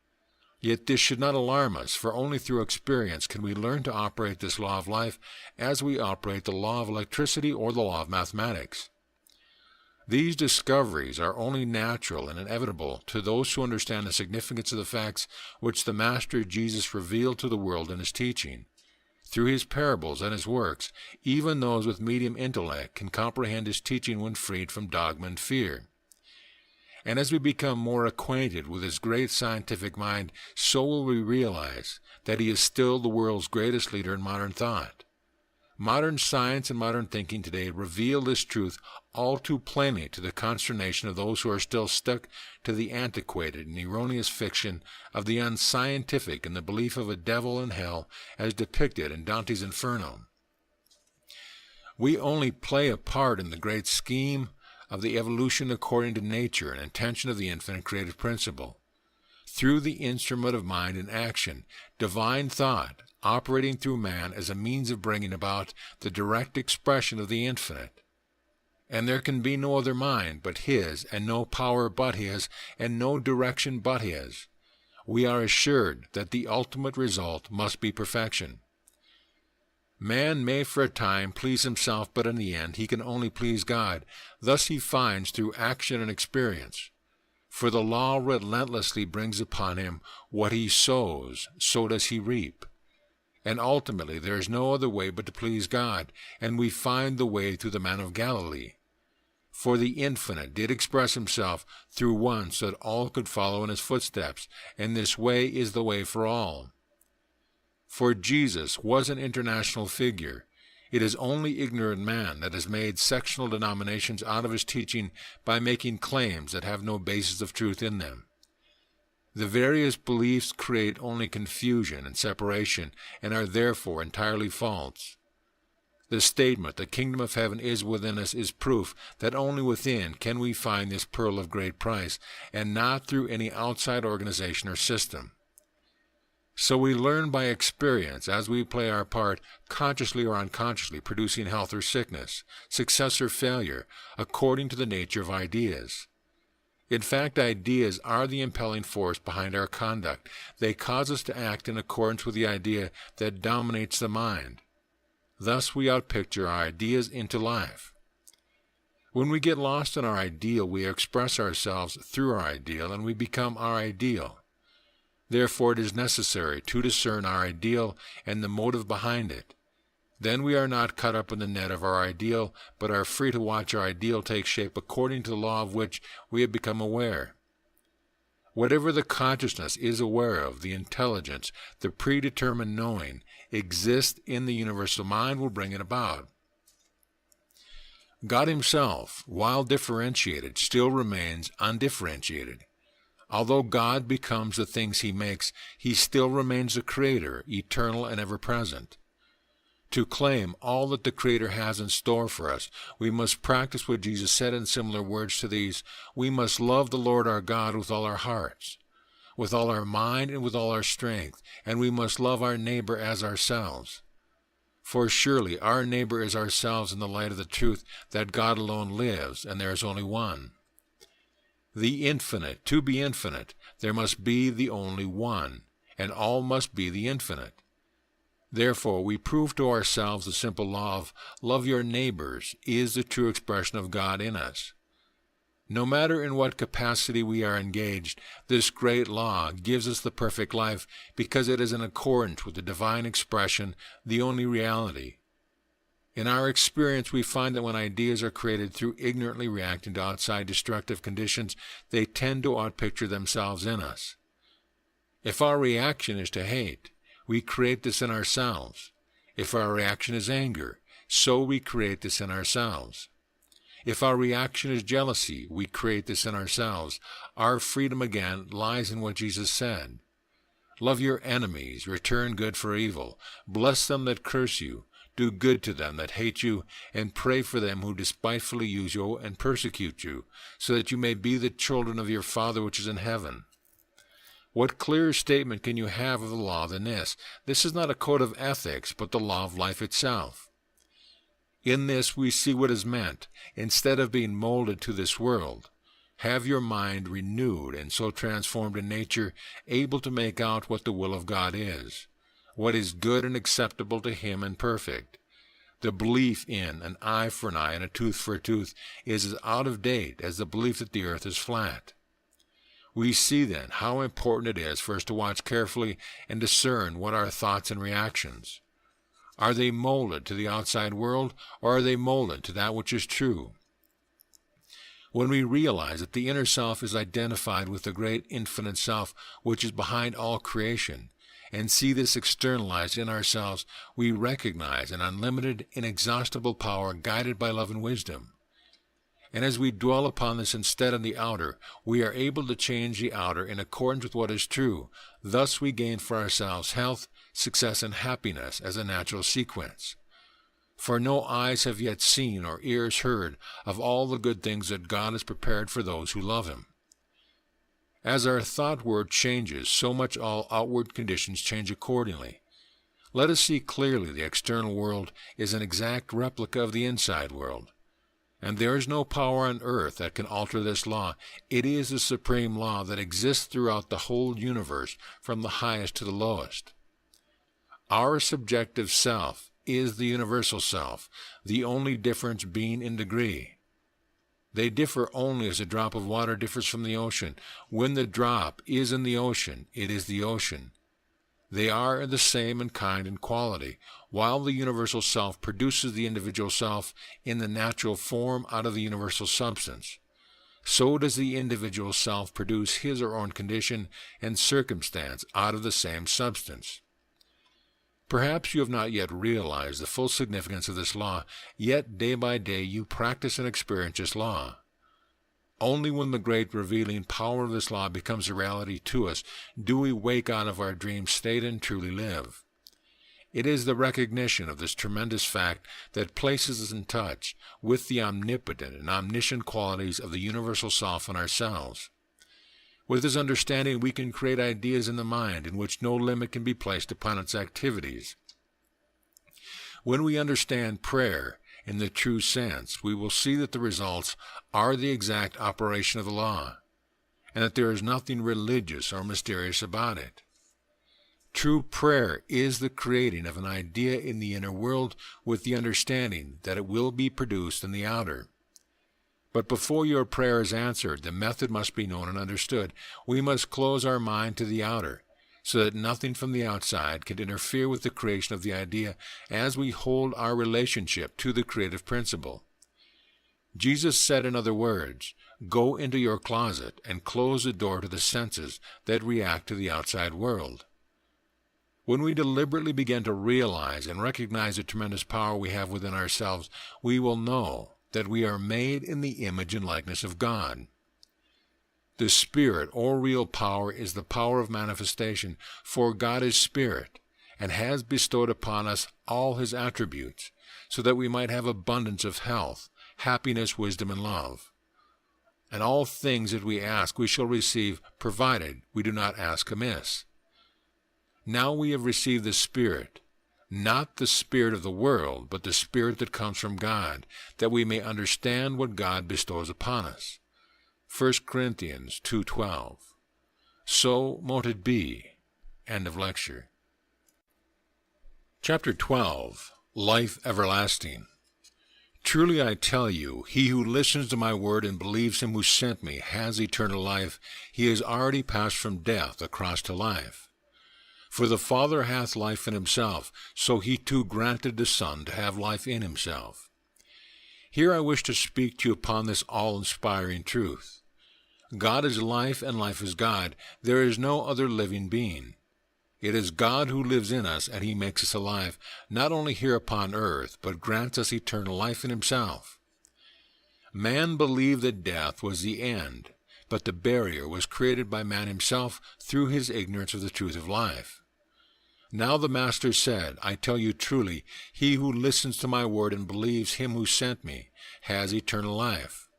Yet this should not alarm us, for only through experience can we learn to operate this law of life as we operate the law of electricity or the law of mathematics. These discoveries are only natural and inevitable to those who understand the significance of the facts which the Master Jesus revealed to the world in his teaching. Through his parables and his works, even those with medium intellect can comprehend his teaching when freed from dogma and fear. And as we become more acquainted with his great scientific mind, so will we realize that he is still the world's greatest leader in modern thought. Modern science and modern thinking today reveal this truth all too plainly to the consternation of those who are still stuck to the antiquated and erroneous fiction of the unscientific and the belief of a devil and hell as depicted in Dante's Inferno. We only play a part in the great scheme of the evolution according to nature and intention of the infinite creative principle. Through the instrument of mind and action, divine thought, operating through man as a means of bringing about the direct expression of the infinite. And there can be no other mind but his, and no power but his, and no direction but his. We are assured that the ultimate result must be perfection. Man may for a time please himself, but in the end he can only please God. Thus he finds through action and experience. For the law relentlessly brings upon him what he sows, so does he reap. And ultimately there is no other way but to please God, and we find the way through the man of Galilee. For the Infinite did express himself through one so that all could follow in his footsteps, and this way is the way for all. For Jesus was an international figure. It is only ignorant man that has made sectional denominations out of his teaching by making claims that have no basis of truth in them. The various beliefs create only confusion and separation, and are therefore entirely false. The statement, "The kingdom of heaven is within us," is proof that only within can we find this pearl of great price, and not through any outside organization or system. So we learn by experience as we play our part, consciously or unconsciously, producing health or sickness, success or failure, according to the nature of ideas. In fact, ideas are the impelling force behind our conduct. They cause us to act in accordance with the idea that dominates the mind. Thus we outpicture our ideas into life. When we get lost in our ideal, we express ourselves through our ideal, and we become our ideal. Therefore it is necessary to discern our ideal and the motive behind it. Then we are not caught up in the net of our ideal, but are free to watch our ideal take shape according to the law of which we have become aware. Whatever the consciousness is aware of, the intelligence, the predetermined knowing, exists in the universal mind will bring it about. God himself, while differentiated, still remains undifferentiated. Although God becomes the things he makes, he still remains the Creator, eternal and ever-present. To claim all that the Creator has in store for us, we must practice what Jesus said in similar words to these. We must love the Lord our God with all our hearts, with all our mind, and with all our strength, and we must love our neighbor as ourselves. For surely our neighbor is ourselves in the light of the truth that God alone lives, and there is only one. The infinite, to be infinite, there must be the only one, and all must be the infinite. Therefore, we prove to ourselves the simple law of love your neighbors is the true expression of God in us. No matter in what capacity we are engaged, this great law gives us the perfect life because it is in accordance with the divine expression, the only reality. In our experience, we find that when ideas are created through ignorantly reacting to outside destructive conditions, they tend to outpicture themselves in us. If our reaction is to hate, we create this in ourselves. If our reaction is anger, so we create this in ourselves. If our reaction is jealousy, we create this in ourselves. Our freedom, again, lies in what Jesus said. Love your enemies, return good for evil, bless them that curse you, do good to them that hate you, and pray for them who despitefully use you and persecute you, so that you may be the children of your Father which is in heaven. What clearer statement can you have of the law than this? This is not a code of ethics, but the law of life itself. In this we see what is meant. Instead of being molded to this world, have your mind renewed and so transformed in nature, able to make out what the will of God is, what is good and acceptable to him and perfect. The belief in an eye for an eye and a tooth for a tooth is as out of date as the belief that the earth is flat. We see then how important it is for us to watch carefully and discern what are our thoughts and reactions. Are they molded to the outside world, or are they molded to that which is true? When we realize that the inner self is identified with the great infinite self which is behind all creation, and see this externalized in ourselves, we recognize an unlimited, inexhaustible power guided by love and wisdom. And as we dwell upon this instead on the outer, we are able to change the outer in accordance with what is true. Thus we gain for ourselves health, success, and happiness as a natural sequence. For no eyes have yet seen or ears heard of all the good things that God has prepared for those who love him. As our thought word changes, so much all outward conditions change accordingly. Let us see clearly the external world is an exact replica of the inside world. And there is no power on earth that can alter this law. It is the supreme law that exists throughout the whole universe, from the highest to the lowest. Our subjective self is the universal self, the only difference being in degree. They differ only as a drop of water differs from the ocean. When the drop is in the ocean, it is the ocean. They are the same in kind and quality. While the universal self produces the individual self in the natural form out of the universal substance, so does the individual self produce his or her own condition and circumstance out of the same substance. Perhaps you have not yet realized the full significance of this law, yet day by day you practice and experience this law. Only when the great revealing power of this law becomes a reality to us do we wake out of our dream state and truly live. It is the recognition of this tremendous fact that places us in touch with the omnipotent and omniscient qualities of the universal self in ourselves. With this understanding, we can create ideas in the mind in which no limit can be placed upon its activities. When we understand prayer in the true sense, we will see that the results are the exact operation of the law, and that there is nothing religious or mysterious about it. True prayer is the creating of an idea in the inner world with the understanding that it will be produced in the outer. But before your prayer is answered, the method must be known and understood. We must close our mind to the outer, so that nothing from the outside can interfere with the creation of the idea as we hold our relationship to the creative principle. Jesus said, in other words, go into your closet and close the door to the senses that react to the outside world. When we deliberately begin to realize and recognize the tremendous power we have within ourselves, we will know that we are made in the image and likeness of God. The Spirit, or real power, is the power of manifestation, for God is Spirit, and has bestowed upon us all His attributes, so that we might have abundance of health, happiness, wisdom, and love. And all things that we ask we shall receive, provided we do not ask amiss. Now we have received the Spirit, not the spirit of the world, but the Spirit that comes from God, that we may understand what God bestows upon us. 1 Corinthians 2:12. So mote it be. End of lecture. Chapter 12. Life Everlasting. Truly I tell you, he who listens to my word and believes him who sent me has eternal life. He has already passed from death across to life. For the Father hath life in himself, so he too granted the Son to have life in himself. Here I wish to speak to you upon this all-inspiring truth. God is life, and life is God. There is no other living being. It is God who lives in us, and he makes us alive, not only here upon earth, but grants us eternal life in himself. Man believed that death was the end, but the barrier was created by man himself through his ignorance of the truth of life. Now the Master said, I tell you truly, he who listens to my word and believes him who sent me has eternal life.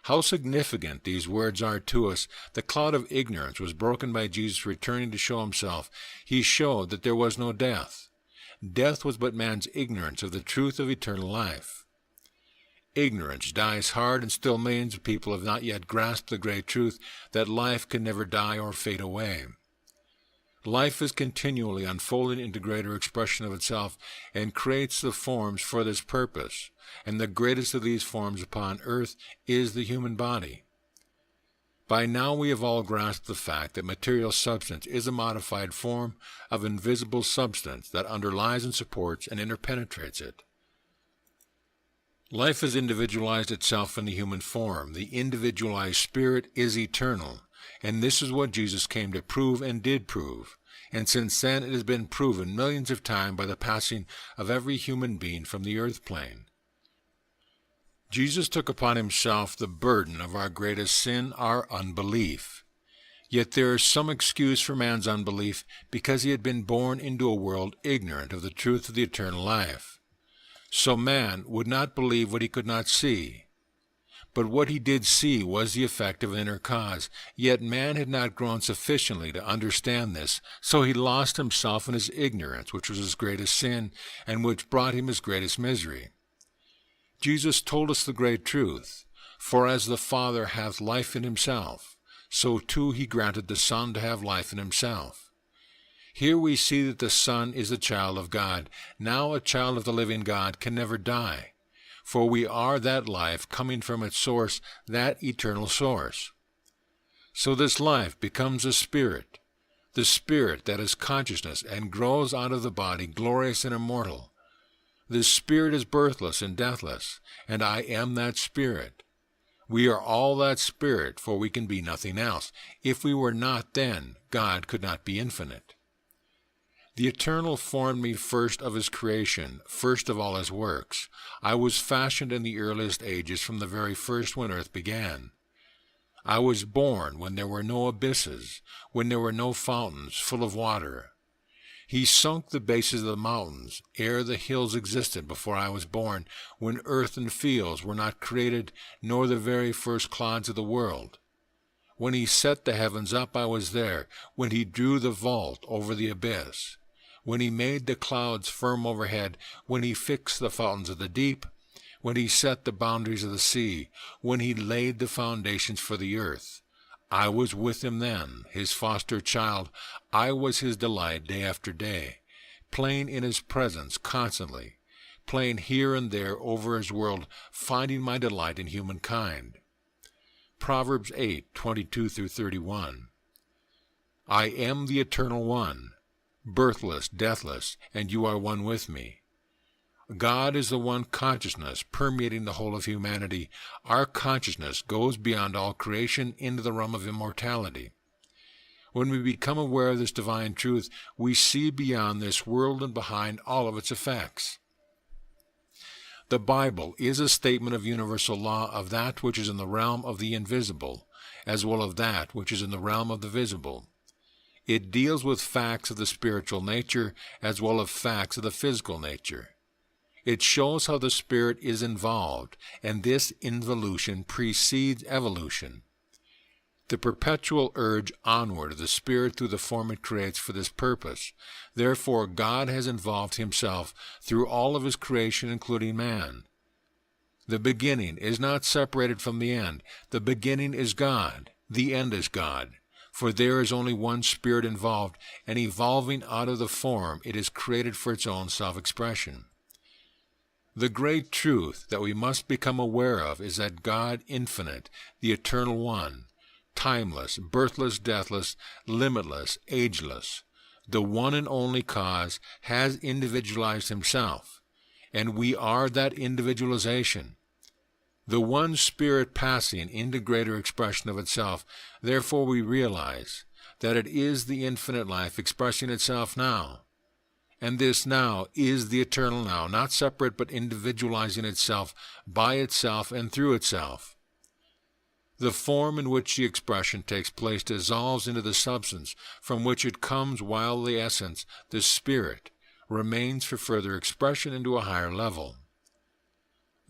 How significant these words are to us. The cloud of ignorance was broken by Jesus returning to show himself. He showed that there was no death. Death was but man's ignorance of the truth of eternal life. Ignorance dies hard, and still millions of people have not yet grasped the great truth that life can never die or fade away. Life is continually unfolding into greater expression of itself and creates the forms for this purpose, and the greatest of these forms upon earth is the human body. By now we have all grasped the fact that material substance is a modified form of invisible substance that underlies and supports and interpenetrates it. Life has individualized itself in the human form. The individualized spirit is eternal, and this is what Jesus came to prove and did prove. And since then it has been proven millions of times by the passing of every human being from the earth plane. Jesus took upon himself the burden of our greatest sin, our unbelief. Yet there is some excuse for man's unbelief because he had been born into a world ignorant of the truth of the eternal life. So man would not believe what he could not see. But what he did see was the effect of an inner cause. Yet man had not grown sufficiently to understand this, so he lost himself in his ignorance, which was his greatest sin, and which brought him his greatest misery. Jesus told us the great truth, for as the Father hath life in himself, so too he granted the Son to have life in himself. Here we see that the Son is the child of God. Now a child of the living God can never die, for we are that life coming from its source, that eternal source. So this life becomes a spirit, the spirit that is consciousness and grows out of the body, glorious and immortal. This spirit is birthless and deathless, and I am that spirit. We are all that spirit, for we can be nothing else. If we were not, then God could not be infinite. The Eternal formed me first of his creation, first of all his works. I was fashioned in the earliest ages, from the very first when earth began. I was born when there were no abysses, when there were no fountains full of water. He sunk the bases of the mountains, ere the hills existed before I was born, when earth and fields were not created, nor the very first clods of the world. When he set the heavens up, I was there, when he drew the vault over the abyss, when he made the clouds firm overhead, when he fixed the fountains of the deep, when he set the boundaries of the sea, when he laid the foundations for the earth. I was with him then, his foster child. I was his delight day after day, playing in his presence constantly, playing here and there over his world, finding my delight in humankind. Proverbs 8:22-31. I am the Eternal One, birthless, deathless, and you are one with me. God is the one consciousness permeating the whole of humanity. Our consciousness goes beyond all creation into the realm of immortality. When we become aware of this divine truth, we see beyond this world and behind all of its effects. The Bible is a statement of universal law of that which is in the realm of the invisible, as well as that which is in the realm of the visible. It deals with facts of the spiritual nature as well as facts of the physical nature. It shows how the spirit is involved, and this involution precedes evolution. The perpetual urge onward of the spirit through the form it creates for this purpose. Therefore, God has involved himself through all of his creation, including man. The beginning is not separated from the end. The beginning is God. The end is God. For there is only one spirit involved, and evolving out of the form it is created for its own self-expression. The great truth that we must become aware of is that God infinite, the Eternal One, timeless, birthless, deathless, limitless, ageless, the one and only cause, has individualized himself, and we are that individualization. The one spirit passing into greater expression of itself. Therefore we realize that it is the infinite life expressing itself now. And this now is the eternal now, not separate but individualizing itself by itself and through itself. The form in which the expression takes place dissolves into the substance from which it comes, while the essence, the spirit, remains for further expression into a higher level.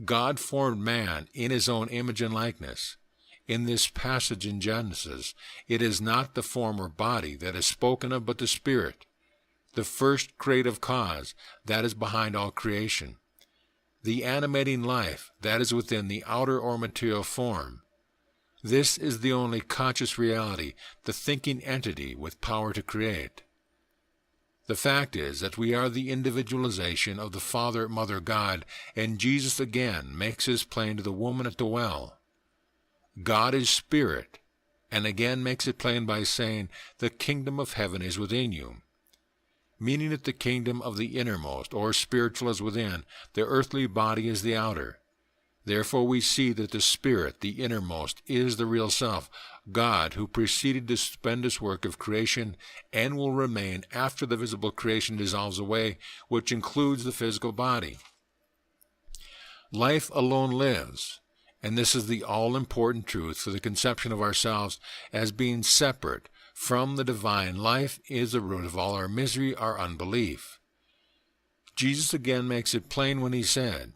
God formed man in his own image and likeness. In this passage in Genesis, it is not the form or body that is spoken of, but the spirit, the first creative cause that is behind all creation, the animating life that is within the outer or material form. This is the only conscious reality, the thinking entity with power to create. The fact is that we are the individualization of the Father, Mother, God, and Jesus again makes his plain to the woman at the well. God is spirit, and again makes it plain by saying, the kingdom of heaven is within you, meaning that the kingdom of the innermost, or spiritual, is within, the earthly body is the outer. Therefore we see that the spirit, the innermost, is the real self, God, who preceded the stupendous work of creation and will remain after the visible creation dissolves away, which includes the physical body. Life alone lives, and this is the all-important truth for the conception of ourselves as being separate from the divine life is the root of all our misery, our unbelief. Jesus again makes it plain when he said,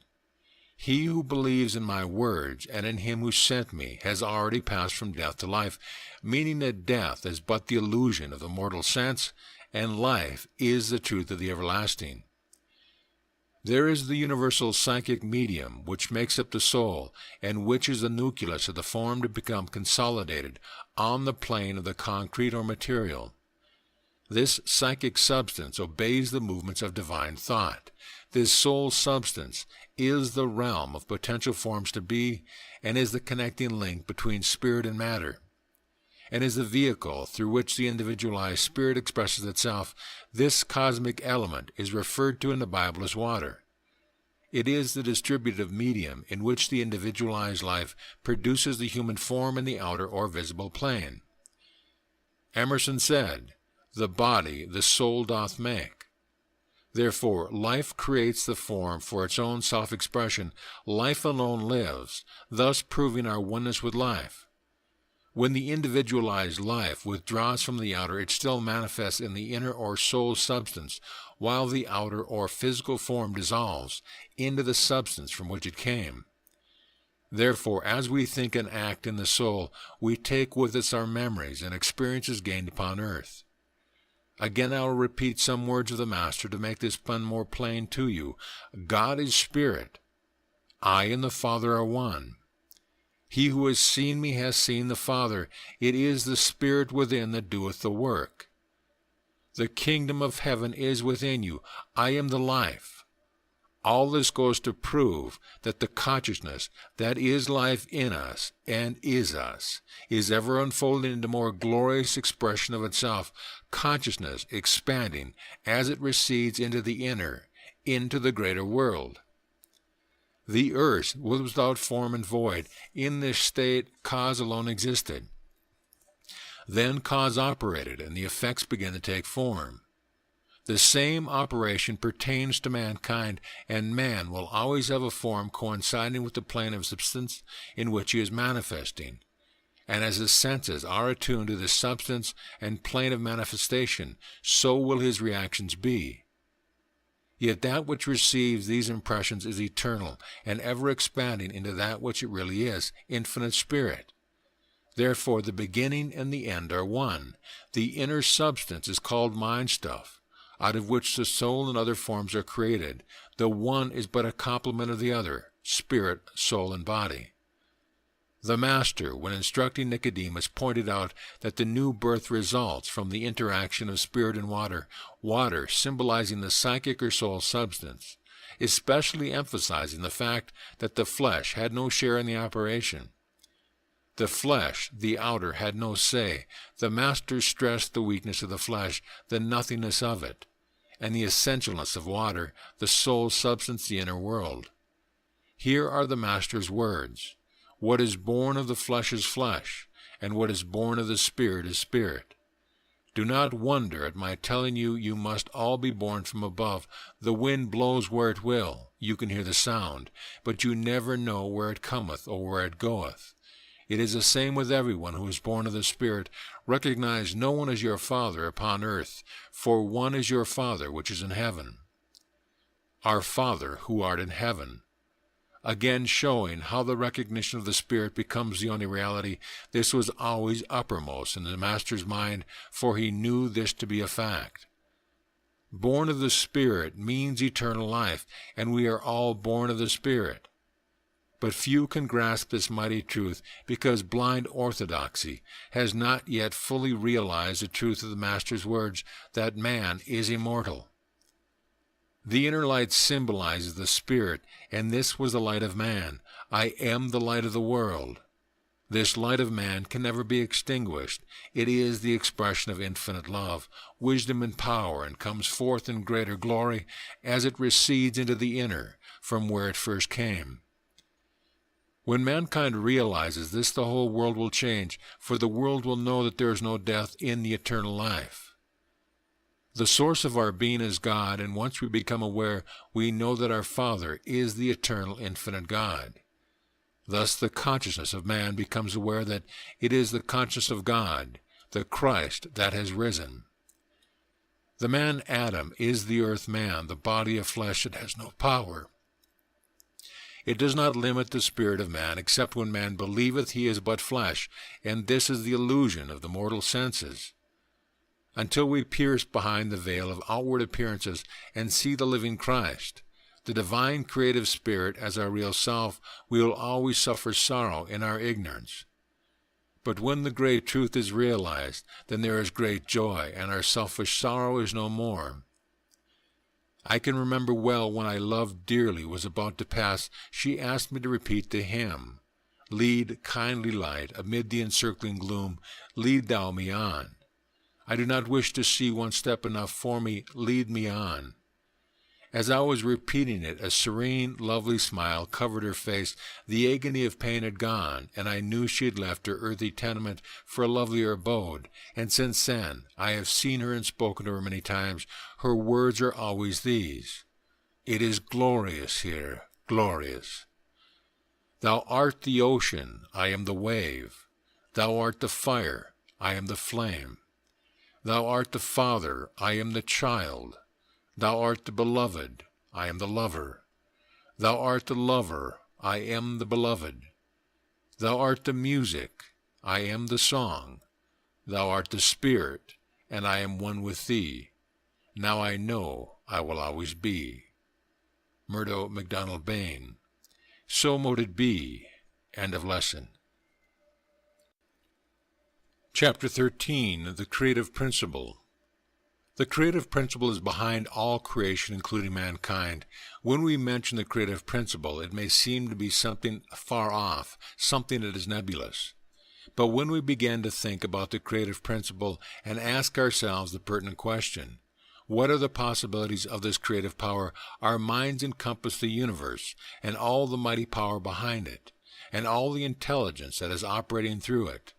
He who believes in my words and in him who sent me has already passed from death to life, meaning that death is but the illusion of the mortal sense, and life is the truth of the everlasting. There is the universal psychic medium which makes up the soul, and which is the nucleus of the form to become consolidated on the plane of the concrete or material. This psychic substance obeys the movements of divine thought. This soul substance is the realm of potential forms to be, and is the connecting link between spirit and matter, and is the vehicle through which the individualized spirit expresses itself. This cosmic element is referred to in the Bible as water. It is the distributive medium in which the individualized life produces the human form in the outer or visible plane. Emerson said, "The body the soul doth make." Therefore, life creates the form for its own self-expression. Life alone lives, thus proving our oneness with life. When the individualized life withdraws from the outer, it still manifests in the inner or soul substance, while the outer or physical form dissolves into the substance from which it came. Therefore, as we think and act in the soul, we take with us our memories and experiences gained upon earth. Again, I will repeat some words of the Master to make this plan more plain to you. God is spirit. I and the Father are one. He who has seen me has seen the Father. It is the Spirit within that doeth the work. The kingdom of heaven is within you. I am the life. All this goes to prove that the consciousness that is life in us and is us is ever unfolding into more glorious expression of itself, consciousness expanding as it recedes into the inner, into the greater world. The earth was without form and void. In this state, cause alone existed. Then cause operated, and the effects began to take form. The same operation pertains to mankind, and man will always have a form coinciding with the plane of substance in which he is manifesting. And as his senses are attuned to the substance and plane of manifestation, so will his reactions be. Yet that which receives these impressions is eternal, and ever expanding into that which it really is, infinite spirit. Therefore the beginning and the end are one. The inner substance is called mind stuff, out of which the soul and other forms are created. The one is but a complement of the other, spirit, soul, and body. The Master, when instructing Nicodemus, pointed out that the new birth results from the interaction of spirit and water, water symbolizing the psychic or soul substance, especially emphasizing the fact that the flesh had no share in the operation. The flesh, the outer, had no say. The Master stressed the weakness of the flesh, the nothingness of it, and the essentialness of water, the soul substance, the inner world. Here are the Master's words. What is born of the flesh is flesh, and what is born of the spirit is spirit. Do not wonder at my telling you, you must all be born from above. The wind blows where it will. You can hear the sound, but you never know where it cometh or where it goeth. It is the same with everyone who is born of the Spirit. Recognize no one as your Father upon earth, for one is your Father which is in heaven. Our Father who art in heaven. Again showing how the recognition of the Spirit becomes the only reality. This was always uppermost in the Master's mind, for he knew this to be a fact. Born of the Spirit means eternal life, and we are all born of the Spirit. But few can grasp this mighty truth, because blind orthodoxy has not yet fully realized the truth of the Master's words, that man is immortal. The inner light symbolizes the Spirit, and this was the light of man. I am the light of the world. This light of man can never be extinguished. It is the expression of infinite love, wisdom, and power, and comes forth in greater glory as it recedes into the inner, from where it first came. When mankind realizes this, the whole world will change, for the world will know that there is no death in the eternal life. The source of our being is God, and once we become aware, we know that our Father is the eternal, infinite God. Thus the consciousness of man becomes aware that it is the consciousness of God, the Christ, that has risen. The man Adam is the earth man, the body of flesh that has no power. It does not limit the spirit of man, except when man believeth he is but flesh, and this is the illusion of the mortal senses. Until we pierce behind the veil of outward appearances and see the living Christ, the divine creative spirit as our real self, we will always suffer sorrow in our ignorance. But when the great truth is realized, then there is great joy, and our selfish sorrow is no more. I can remember well when I loved dearly was about to pass, she asked me to repeat the hymn, "Lead, kindly light, amid the encircling gloom, lead thou me on. I do not wish to see one step enough for me, lead me on." As I was repeating it, a serene, lovely smile covered her face. The agony of pain had gone, and I knew she had left her earthly tenement for a lovelier abode. And since then, I have seen her and spoken to her many times. Her words are always these: "It is glorious here, glorious. Thou art the ocean, I am the wave. Thou art the fire, I am the flame. Thou art the father, I am the child. Thou art the beloved, I am the lover. Thou art the lover, I am the beloved. Thou art the music, I am the song. Thou art the spirit, and I am one with thee. Now I know I will always be." Murdo, MacDonald, Bayne. So mote it be. End of lesson. Chapter 13. The Creative Principle. The creative principle is behind all creation, including mankind. When we mention the creative principle, it may seem to be something far off, something that is nebulous. But when we begin to think about the creative principle and ask ourselves the pertinent question, what are the possibilities of this creative power, our minds encompass the universe and all the mighty power behind it, and all the intelligence that is operating through it.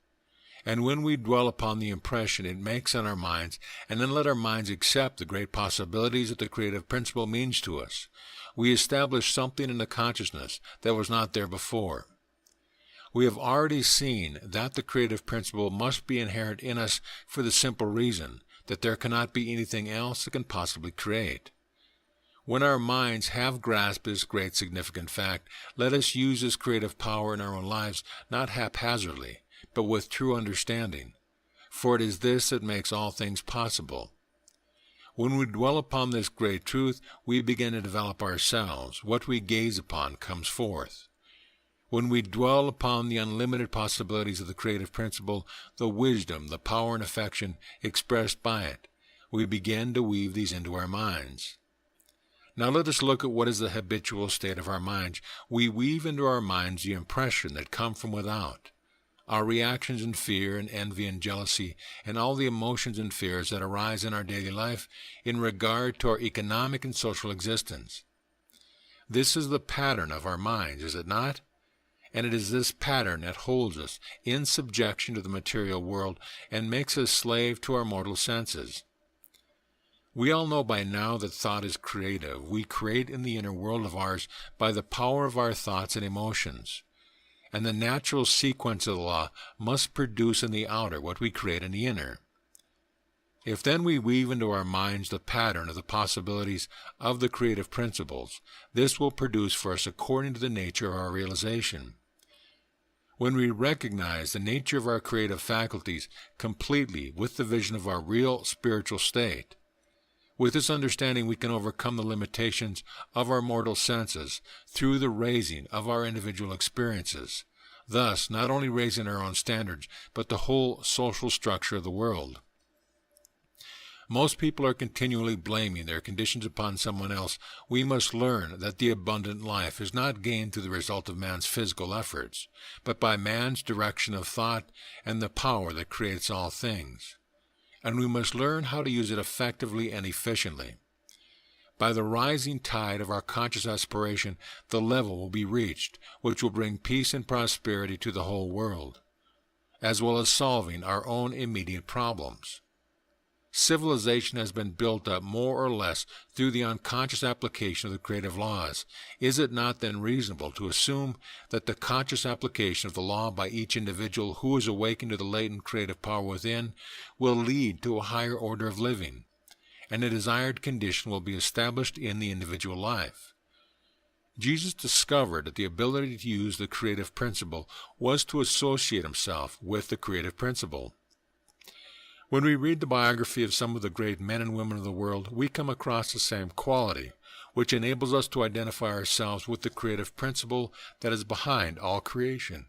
And when we dwell upon the impression it makes on our minds, and then let our minds accept the great possibilities that the creative principle means to us, we establish something in the consciousness that was not there before. We have already seen that the creative principle must be inherent in us for the simple reason that there cannot be anything else that can possibly create. When our minds have grasped this great significant fact, let us use this creative power in our own lives, not haphazardly, but with true understanding, for it is this that makes all things possible. When we dwell upon this great truth, we begin to develop ourselves. What we gaze upon comes forth. When we dwell upon the unlimited possibilities of the creative principle, the wisdom, the power, and affection expressed by it, we begin to weave these into our minds. Now let us look at what is the habitual state of our minds. We weave into our minds the impression that come from without. Our reactions in fear and envy and jealousy, and all the emotions and fears that arise in our daily life in regard to our economic and social existence. This is the pattern of our minds, is it not? And it is this pattern that holds us in subjection to the material world and makes us slave to our mortal senses. We all know by now that thought is creative. We create in the inner world of ours by the power of our thoughts and emotions. And the natural sequence of the law must produce in the outer what we create in the inner. If then we weave into our minds the pattern of the possibilities of the creative principles, this will produce for us according to the nature of our realization. When we recognize the nature of our creative faculties completely with the vision of our real spiritual state, with this understanding we can overcome the limitations of our mortal senses through the raising of our individual experiences, thus not only raising our own standards, but the whole social structure of the world. Most people are continually blaming their conditions upon someone else. We must learn that the abundant life is not gained through the result of man's physical efforts, but by man's direction of thought and the power that creates all things. And we must learn how to use it effectively and efficiently. By the rising tide of our conscious aspiration, the level will be reached which will bring peace and prosperity to the whole world, as well as solving our own immediate problems. Civilization has been built up more or less through the unconscious application of the creative laws. Is it not then reasonable to assume that the conscious application of the law by each individual who is awakened to the latent creative power within will lead to a higher order of living, and a desired condition will be established in the individual life? Jesus discovered that the ability to use the creative principle was to associate himself with the creative principle. When we read the biography of some of the great men and women of the world, we come across the same quality, which enables us to identify ourselves with the creative principle that is behind all creation.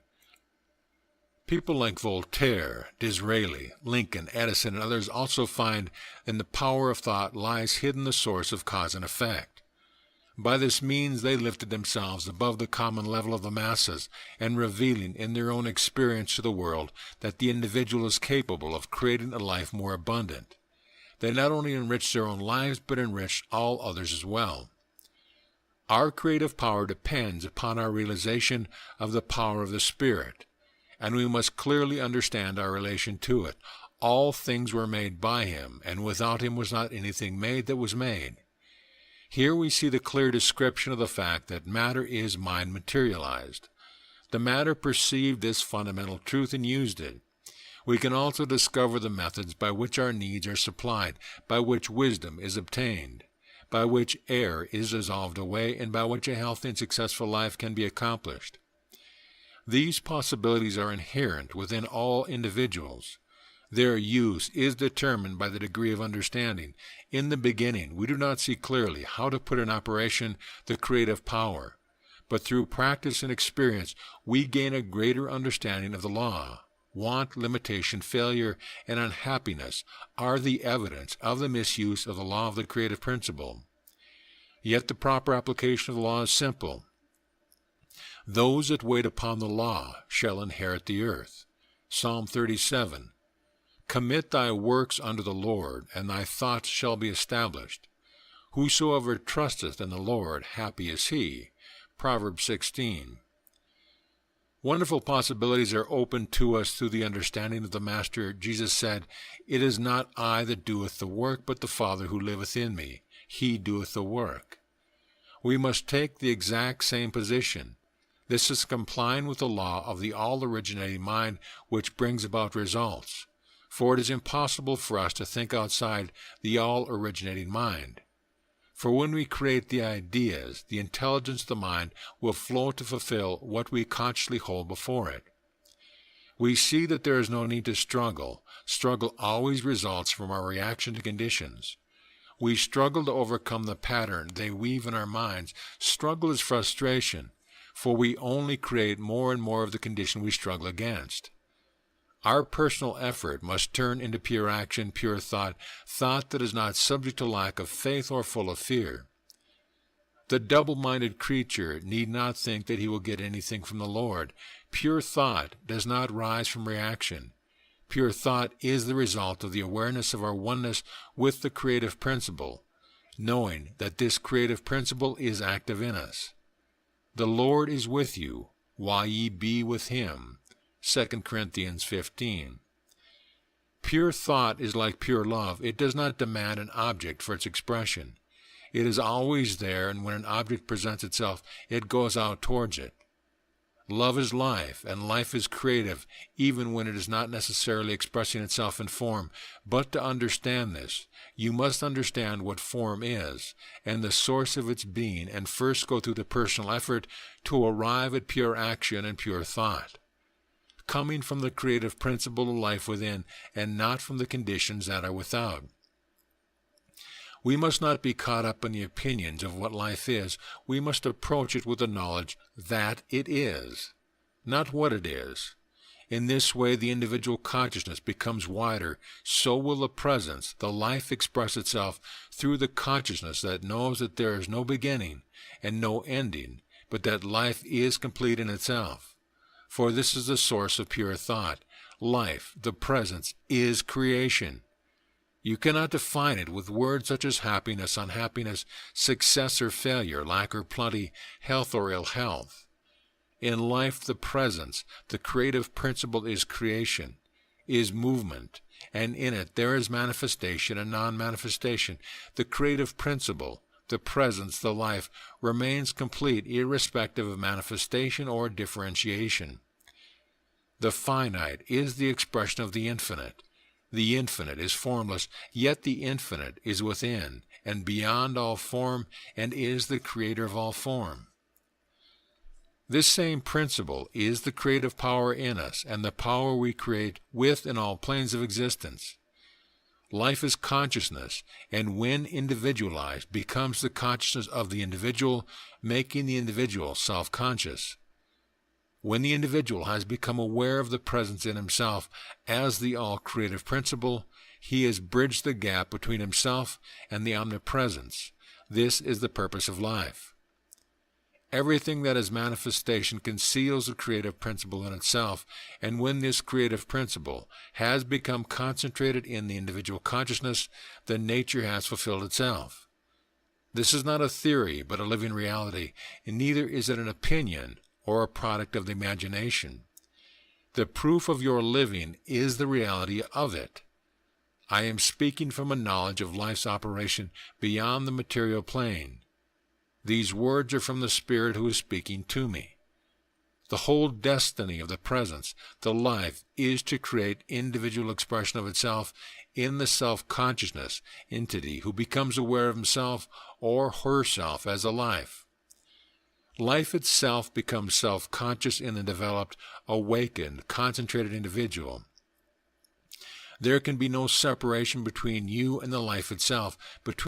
People like Voltaire, Disraeli, Lincoln, Edison, and others also find in the power of thought lies hidden the source of cause and effect. By this means they lifted themselves above the common level of the masses, and revealing in their own experience to the world that the individual is capable of creating a life more abundant. They not only enriched their own lives, but enriched all others as well. Our creative power depends upon our realization of the power of the Spirit, and we must clearly understand our relation to it. All things were made by Him, and without Him was not anything made that was made. Here we see the clear description of the fact that matter is mind materialized. The matter perceived this fundamental truth and used it. We can also discover the methods by which our needs are supplied, by which wisdom is obtained, by which error is dissolved away, and by which a healthy and successful life can be accomplished. These possibilities are inherent within all individuals. Their use is determined by the degree of understanding. In the beginning, we do not see clearly how to put in operation the creative power, but through practice and experience, we gain a greater understanding of the law. Want, limitation, failure, and unhappiness are the evidence of the misuse of the law of the creative principle. Yet the proper application of the law is simple. Those that wait upon the law shall inherit the earth. Psalm 37. Commit thy works unto the Lord, and thy thoughts shall be established. Whosoever trusteth in the Lord, happy is he. Proverbs 16. Wonderful possibilities are opened to us through the understanding of the Master. Jesus said, It is not I that doeth the work, but the Father who liveth in me. He doeth the work. We must take the exact same position. This is complying with the law of the all-originating mind, which brings about results. For it is impossible for us to think outside the all-originating mind. For when we create the ideas, the intelligence of the mind will flow to fulfill what we consciously hold before it. We see that there is no need to struggle. Struggle always results from our reaction to conditions. We struggle to overcome the pattern they weave in our minds. Struggle is frustration, for we only create more and more of the condition we struggle against. Our personal effort must turn into pure action, pure thought, thought that is not subject to lack of faith or full of fear. The double-minded creature need not think that he will get anything from the Lord. Pure thought does not rise from reaction. Pure thought is the result of the awareness of our oneness with the creative principle, knowing that this creative principle is active in us. The Lord is with you, while ye be with him. 2 Corinthians 15. Pure thought is like pure love. It does not demand an object for its expression. It is always there, and when an object presents itself, it goes out towards it. Love is life, and life is creative, even when it is not necessarily expressing itself in form. But to understand this, you must understand what form is, and the source of its being, and first go through the personal effort to arrive at pure action and pure thought, coming from the creative principle of life within, and not from the conditions that are without. We must not be caught up in the opinions of what life is. We must approach it with the knowledge that it is, not what it is. In this way, the individual consciousness becomes wider. So will the presence, the life, express itself through the consciousness that knows that there is no beginning and no ending, but that life is complete in itself. For this is the source of pure thought. Life, the presence, is creation. You cannot define it with words such as happiness, unhappiness, success or failure, lack or plenty, health or ill health. In life, the presence, the creative principle, is creation, is movement, and in it there is manifestation and non-manifestation. The creative principle, the presence, the life, remains complete irrespective of manifestation or differentiation. The finite is the expression of the infinite. The infinite is formless, yet the infinite is within and beyond all form, and is the creator of all form. This same principle is the creative power in us, and the power we create with in all planes of existence. Life is consciousness, and when individualized, becomes the consciousness of the individual, making the individual self-conscious. When the individual has become aware of the presence in himself as the all-creative principle, he has bridged the gap between himself and the omnipresence. This is the purpose of life. Everything that is manifestation conceals the creative principle in itself, and when this creative principle has become concentrated in the individual consciousness, then nature has fulfilled itself. This is not a theory, but a living reality, and neither is it an opinion or a product of the imagination. The proof of your living is the reality of it. I am speaking from a knowledge of life's operation beyond the material plane. These words are from the Spirit who is speaking to me. The whole destiny of the presence, the life, is to create individual expression of itself in the self-consciousness entity who becomes aware of himself or herself as a life. Life itself becomes self-conscious in the developed, awakened, concentrated individual. There can be no separation between you and the life itself, between